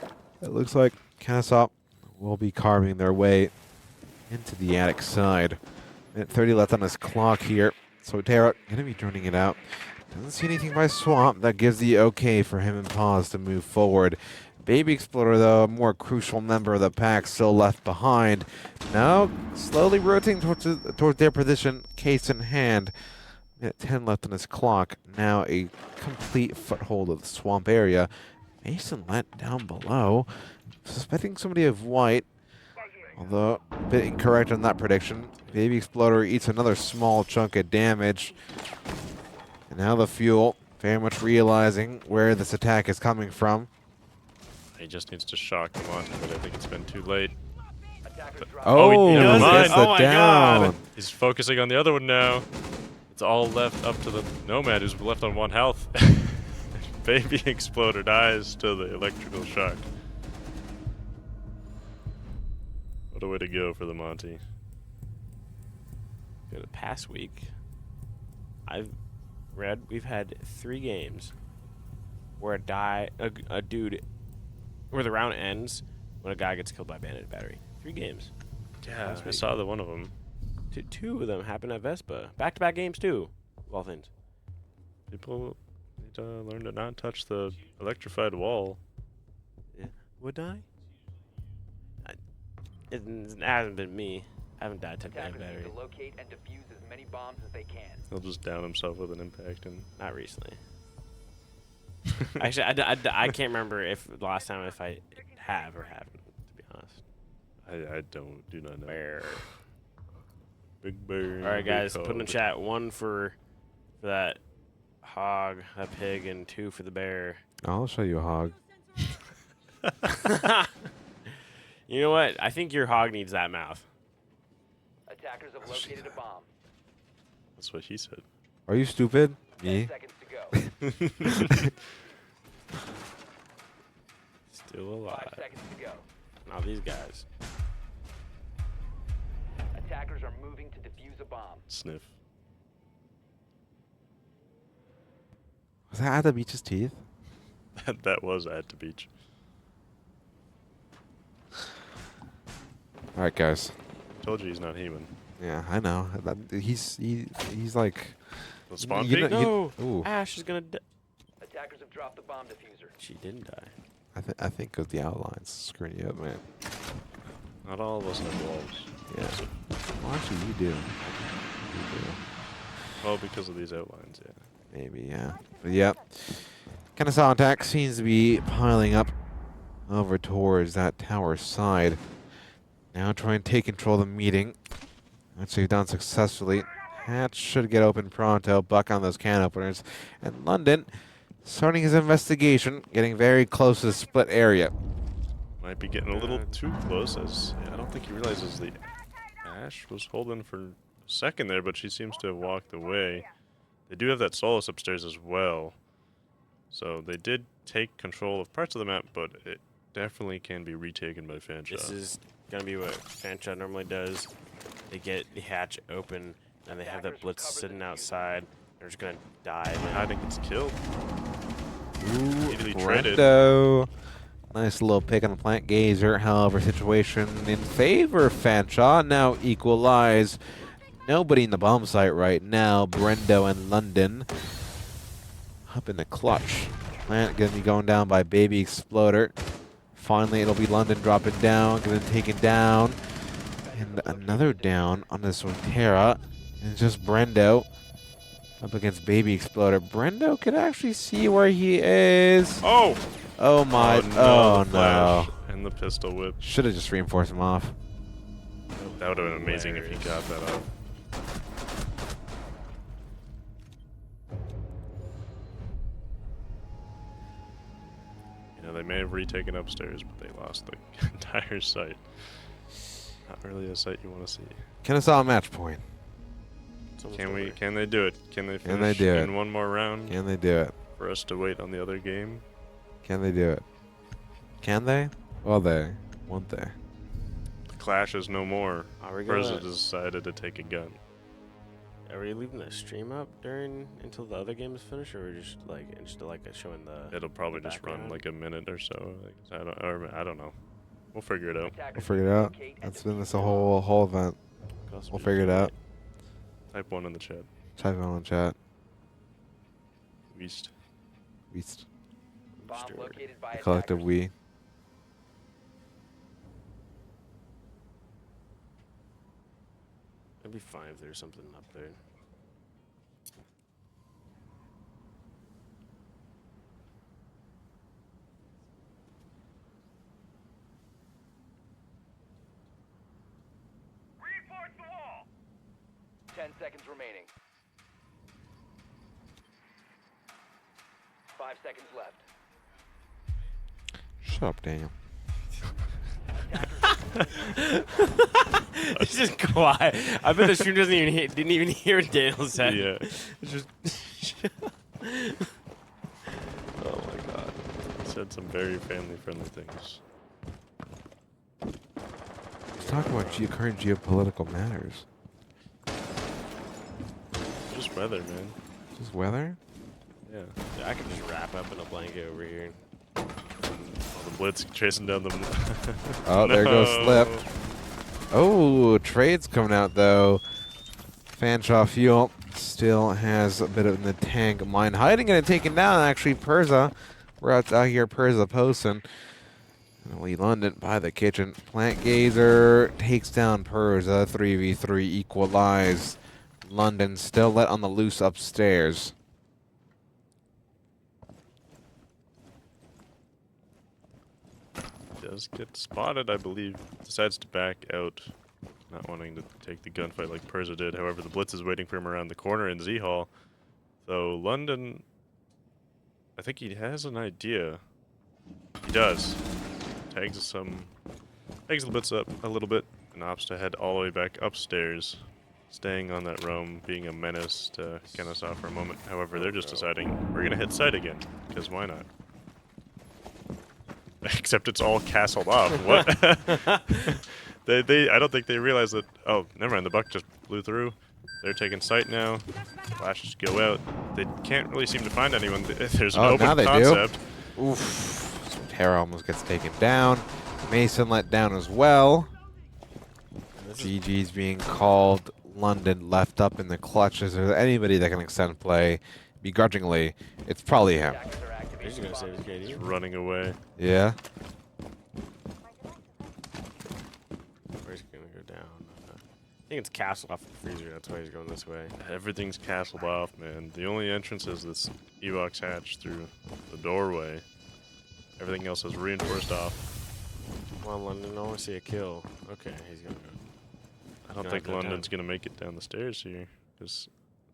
a bomb. It looks like Kennesaw will be carving their way into the attic side. Minute 30 left on his clock here. So Tara gonna be turning it out. Doesn't see anything by Swamp. That gives the okay for him and Pause to move forward. Baby Exploder, though, a more crucial member of the pack, still left behind. Now, slowly rotating towards their position, case in hand. Minute 10 left on his clock. Now a complete foothold of the swamp area. Mason let down below. Suspecting somebody of white, although a bit incorrect on that prediction. Baby Exploder eats another small chunk of damage. And now the fuel, very much realizing where this attack is coming from. He just needs to shock them on, but I think it's been too late. Oh, never mind. gets the Oh my down. God. He's focusing on the other one now. It's all left up to the Nomad, who's left on 1 health. Baby Exploder dies to the electrical shock. What a way to go for the Monty. In the past week, I've read we've had 3 games where a dude, where the round ends when a guy gets killed by bandit battery. 3 games. Yeah, I saw the one of them. 2 of them happened at Vespa. Back-to-back games too. Of all things. People need to learn to not touch the electrified wall. Yeah. Would I? It hasn't been me. I haven't died to bandit battery. Locate and defuse as many bombs as they can. He'll just down himself with an impact and not recently. Actually, I can't remember if the last time if I have or haven't, to be honest. I do not know. Bear. Big bear. All right, guys, put in the chat 1 for that hog, that pig, and 2 for the bear. I'll show you a hog. You know what? I think your hog needs that mouth. Attackers have located a bomb. That's what he said. Are you stupid? 10 Me? seconds to go. Still alive. 5 seconds to go. Not these guys. Attackers are moving to defuse a bomb. Sniff. Was that at the beach's teeth? That was at the beach. All right, guys. Told you he's not human. Yeah, I know. He's like. The spawn you peak? know- No! ooh. Ash is gonna die. Attackers have dropped the bomb diffuser. She didn't die. I think it was the outlines screwing you up, man. Not all of us have walls. Yeah. Well, actually, you do. You do. Well, because of these outlines, yeah. Maybe, yeah. But yeah. Kennesaw attack seems to be piling up over towards that tower side. Now trying to take control of the meeting. Which they've done successfully. Hatch should get open pronto. Buck on those can openers. And London starting his investigation, getting very close to the split area. Might be getting a little too close, as I don't think he realizes the Ash was holding for a second there, but she seems to have walked away. They do have that Solace upstairs as well. So they did take control of parts of the map, but it definitely can be retaken by Fanshawe. This is gonna be what Fanshawe normally does. They get the hatch open, and they have that blitz sitting outside. They're just gonna dive in. I think it's killed. Ooh, Immediately traded. Brendo. Nice little pick on the plant gazer. However, situation in favor of Fanshawe. Now equalize. Nobody in the bomb site right now. Brendo and London up in the clutch. Plant gonna be going down by Baby Exploder. Finally, it'll be London dropping down, getting taken down. And another down on this one, Terra. And it's just Brendo up against Baby Exploder. Brendo can actually see where he is. Oh! Oh my, the no. flash and the pistol whip. Should have just reinforced him off. That would have been amazing if he got that off. You know, they may have retaken upstairs, but they lost the entire site. Not really a site you want to see. Kennesaw match point. Can they do it? Can they Can they finish do it? in one more round? Can they do it? For us to wait on the other game? Can they do it? Can they? Will they? Won't they? The clash is no more. Are we First gonna- decided to take a gun. Are we leaving the stream up until the other game is finished, or just showing the? It'll probably just run like a minute or so. Like, I don't know. We'll figure it out. We'll figure it out. That's been this whole event. We'll figure it out. Type 1 in the chat. Type it on the chat. Weast. Weast. Bomb located by The collective attackers. we. I'd be fine if there's something up there. Reinforce the wall. 10 seconds remaining. 5 seconds left. Shut up, Daniel. It's just quiet. I bet the stream didn't even hear what Daniel said. Yeah. It's just. Oh my god. Said some very family-friendly things. Let's talk about current geopolitical matters. Just weather, man. Just weather? Yeah. I could just wrap up in a blanket over here. All the blitz chasing down the. Oh, there goes Slip. Oh, trade's coming out though. Fanshawe Fuel still has a bit in the tank. Mine hiding and taken down. Actually, Perza. We're out here. Perza posting. Lee London by the kitchen. Plant Gazer takes down Perza. 3v3 equalize. London still let on the loose upstairs. Does get spotted, I believe. Decides to back out, not wanting to take the gunfight like Perza did. However, the blitz is waiting for him around the corner in Z Hall. So London, I think he has an idea. He does. Tags the blitz up a little bit and opts to head all the way back upstairs, staying on that roam, being a menace to Kennesaw for a moment. However, they're just deciding we're gonna hit site again, because why not? Except it's all castled off. What? I don't think they realize that. Oh, never mind. The buck just blew through. They're taking sight now. Flashes go out. They can't really seem to find anyone. There's an open now they concept. do. Oof. So Terra almost gets taken down. Mason let down as well. GG's being called. London left up in the clutch. Is there anybody that can extend play begrudgingly? It's probably him. He's gonna save his KD. He's running away. Yeah. Where's he gonna go down? I think it's castled off the freezer. That's why he's going this way. Everything's castled off, man. The only entrance is this Evox hatch through the doorway. Everything else is reinforced off. Come on, London. I want to see a kill. Okay, he's gonna go. I don't think London's gonna make it down the stairs here, because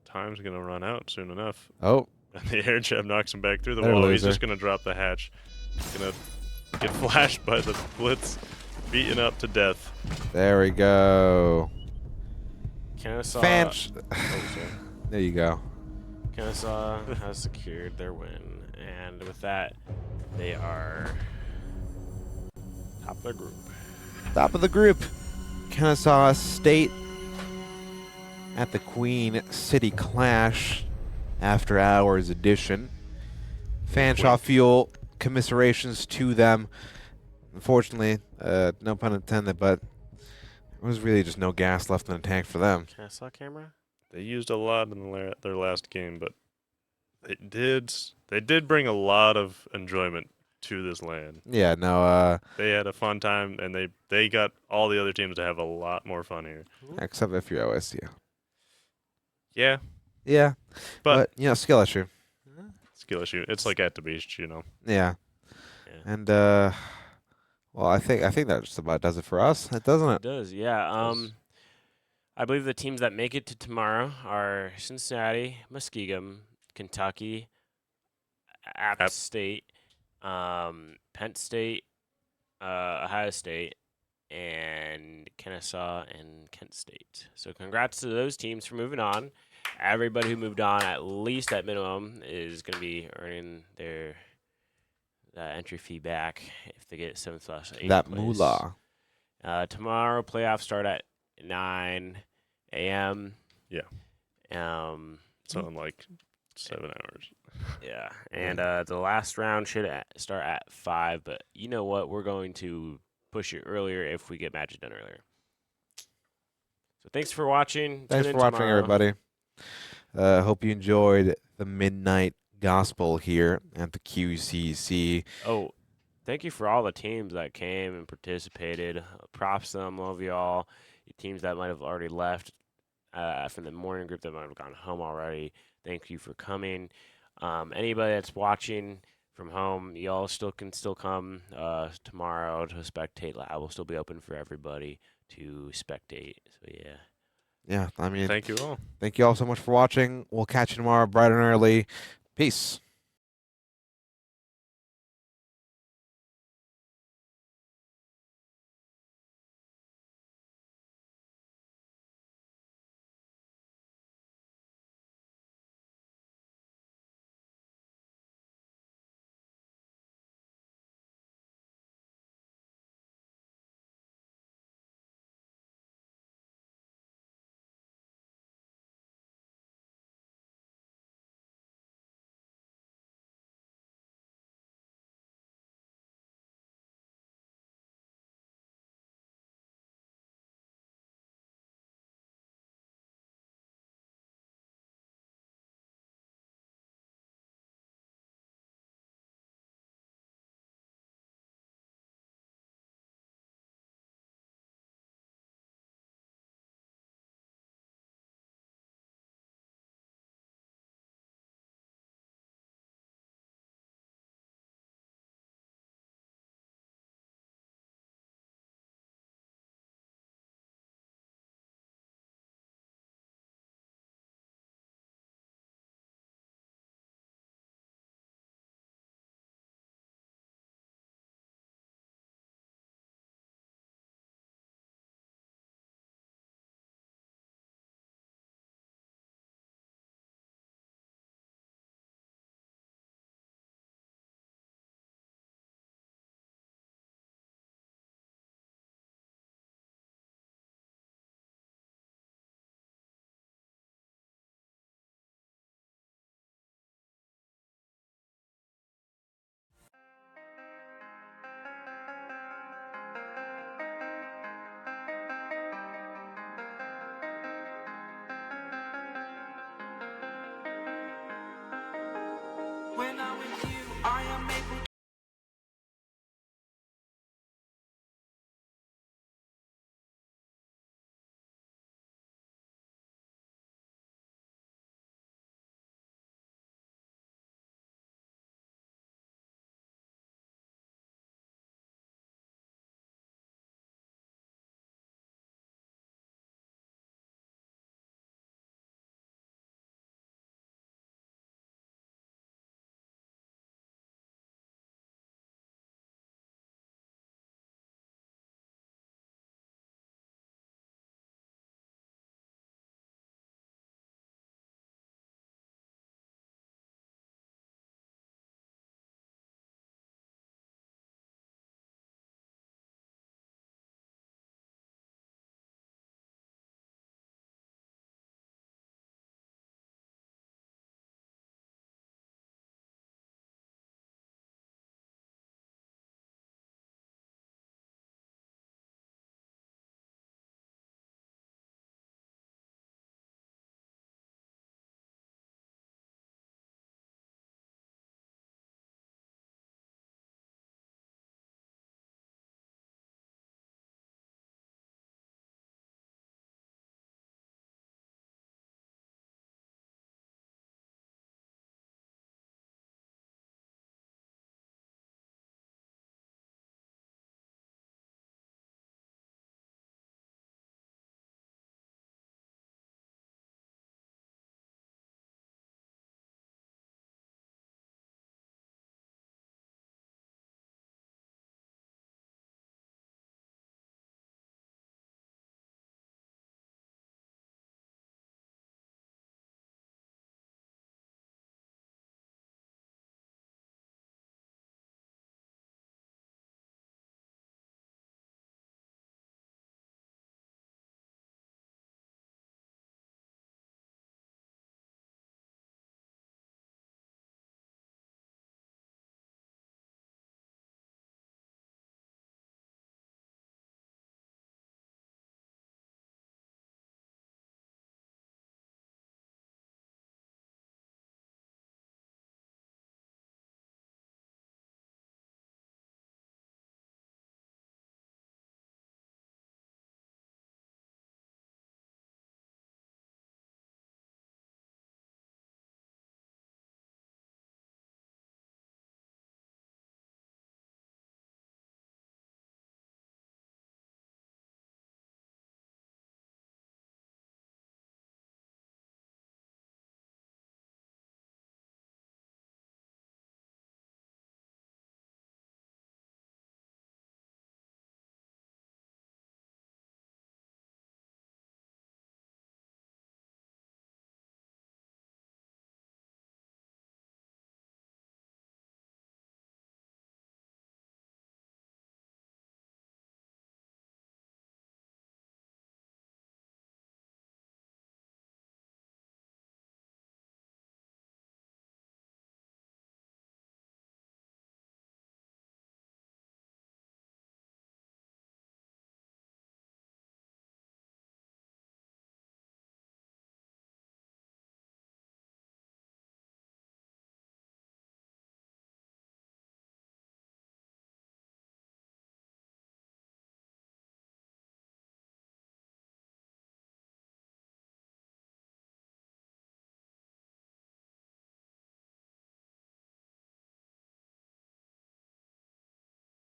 time's gonna run out soon enough. Oh. And the air jab knocks him back through the They're wall. loser. He's just gonna drop the hatch. He's gonna get flashed by the blitz, beaten up to death. There we go. Kennesaw. There you go. Kennesaw has secured their win, and with that, they are top of their group. Top of the group. Kennesaw State at the Queen City Clash After Hours edition. Fanshawe Fuel, commiserations to them. Unfortunately, no pun intended, but there was really just no gas left in the tank for them. Kennesaw camera? They used a lot in their last game, but they did bring a lot of enjoyment to this land. Yeah, no. They had a fun time, and they got all the other teams to have a lot more fun here. Except if you're OSU. Yeah. Yeah. But you know, skill issue. Skill issue. It's like at the beach, you know. Yeah. And well, I think that just about does it for us, doesn't it? It does, yeah. I believe the teams that make it to tomorrow are Cincinnati, Muskegum, Kentucky, App State, Penn State, Ohio State, and Kennesaw and Kent State. So congrats to those teams for moving on. Everybody who moved on, at least at minimum, is going to be earning their entry fee back if they get 7/8. That place. moolah. Tomorrow, playoffs start at 9 a.m. Yeah. So in like 7 hours. Yeah, and the last round should start at 5. But you know what? We're going to push it earlier if we get matches done earlier. So thanks for watching. Thanks Tune for in watching, tomorrow. everybody. Hope you enjoyed the midnight gospel here at the QCC. Oh, thank you for all the teams that came and participated. Props to them. Love y'all. Teams that might have already left. from the morning group that might have gone home already, thank you for coming. Anybody that's watching from home, y'all can still come tomorrow to spectate. Lab will still be open for everybody to spectate. So yeah. Yeah, I mean, Thank you all. Thank you all so much for watching. We'll catch you tomorrow bright and early. Peace. When I'm with you, I am able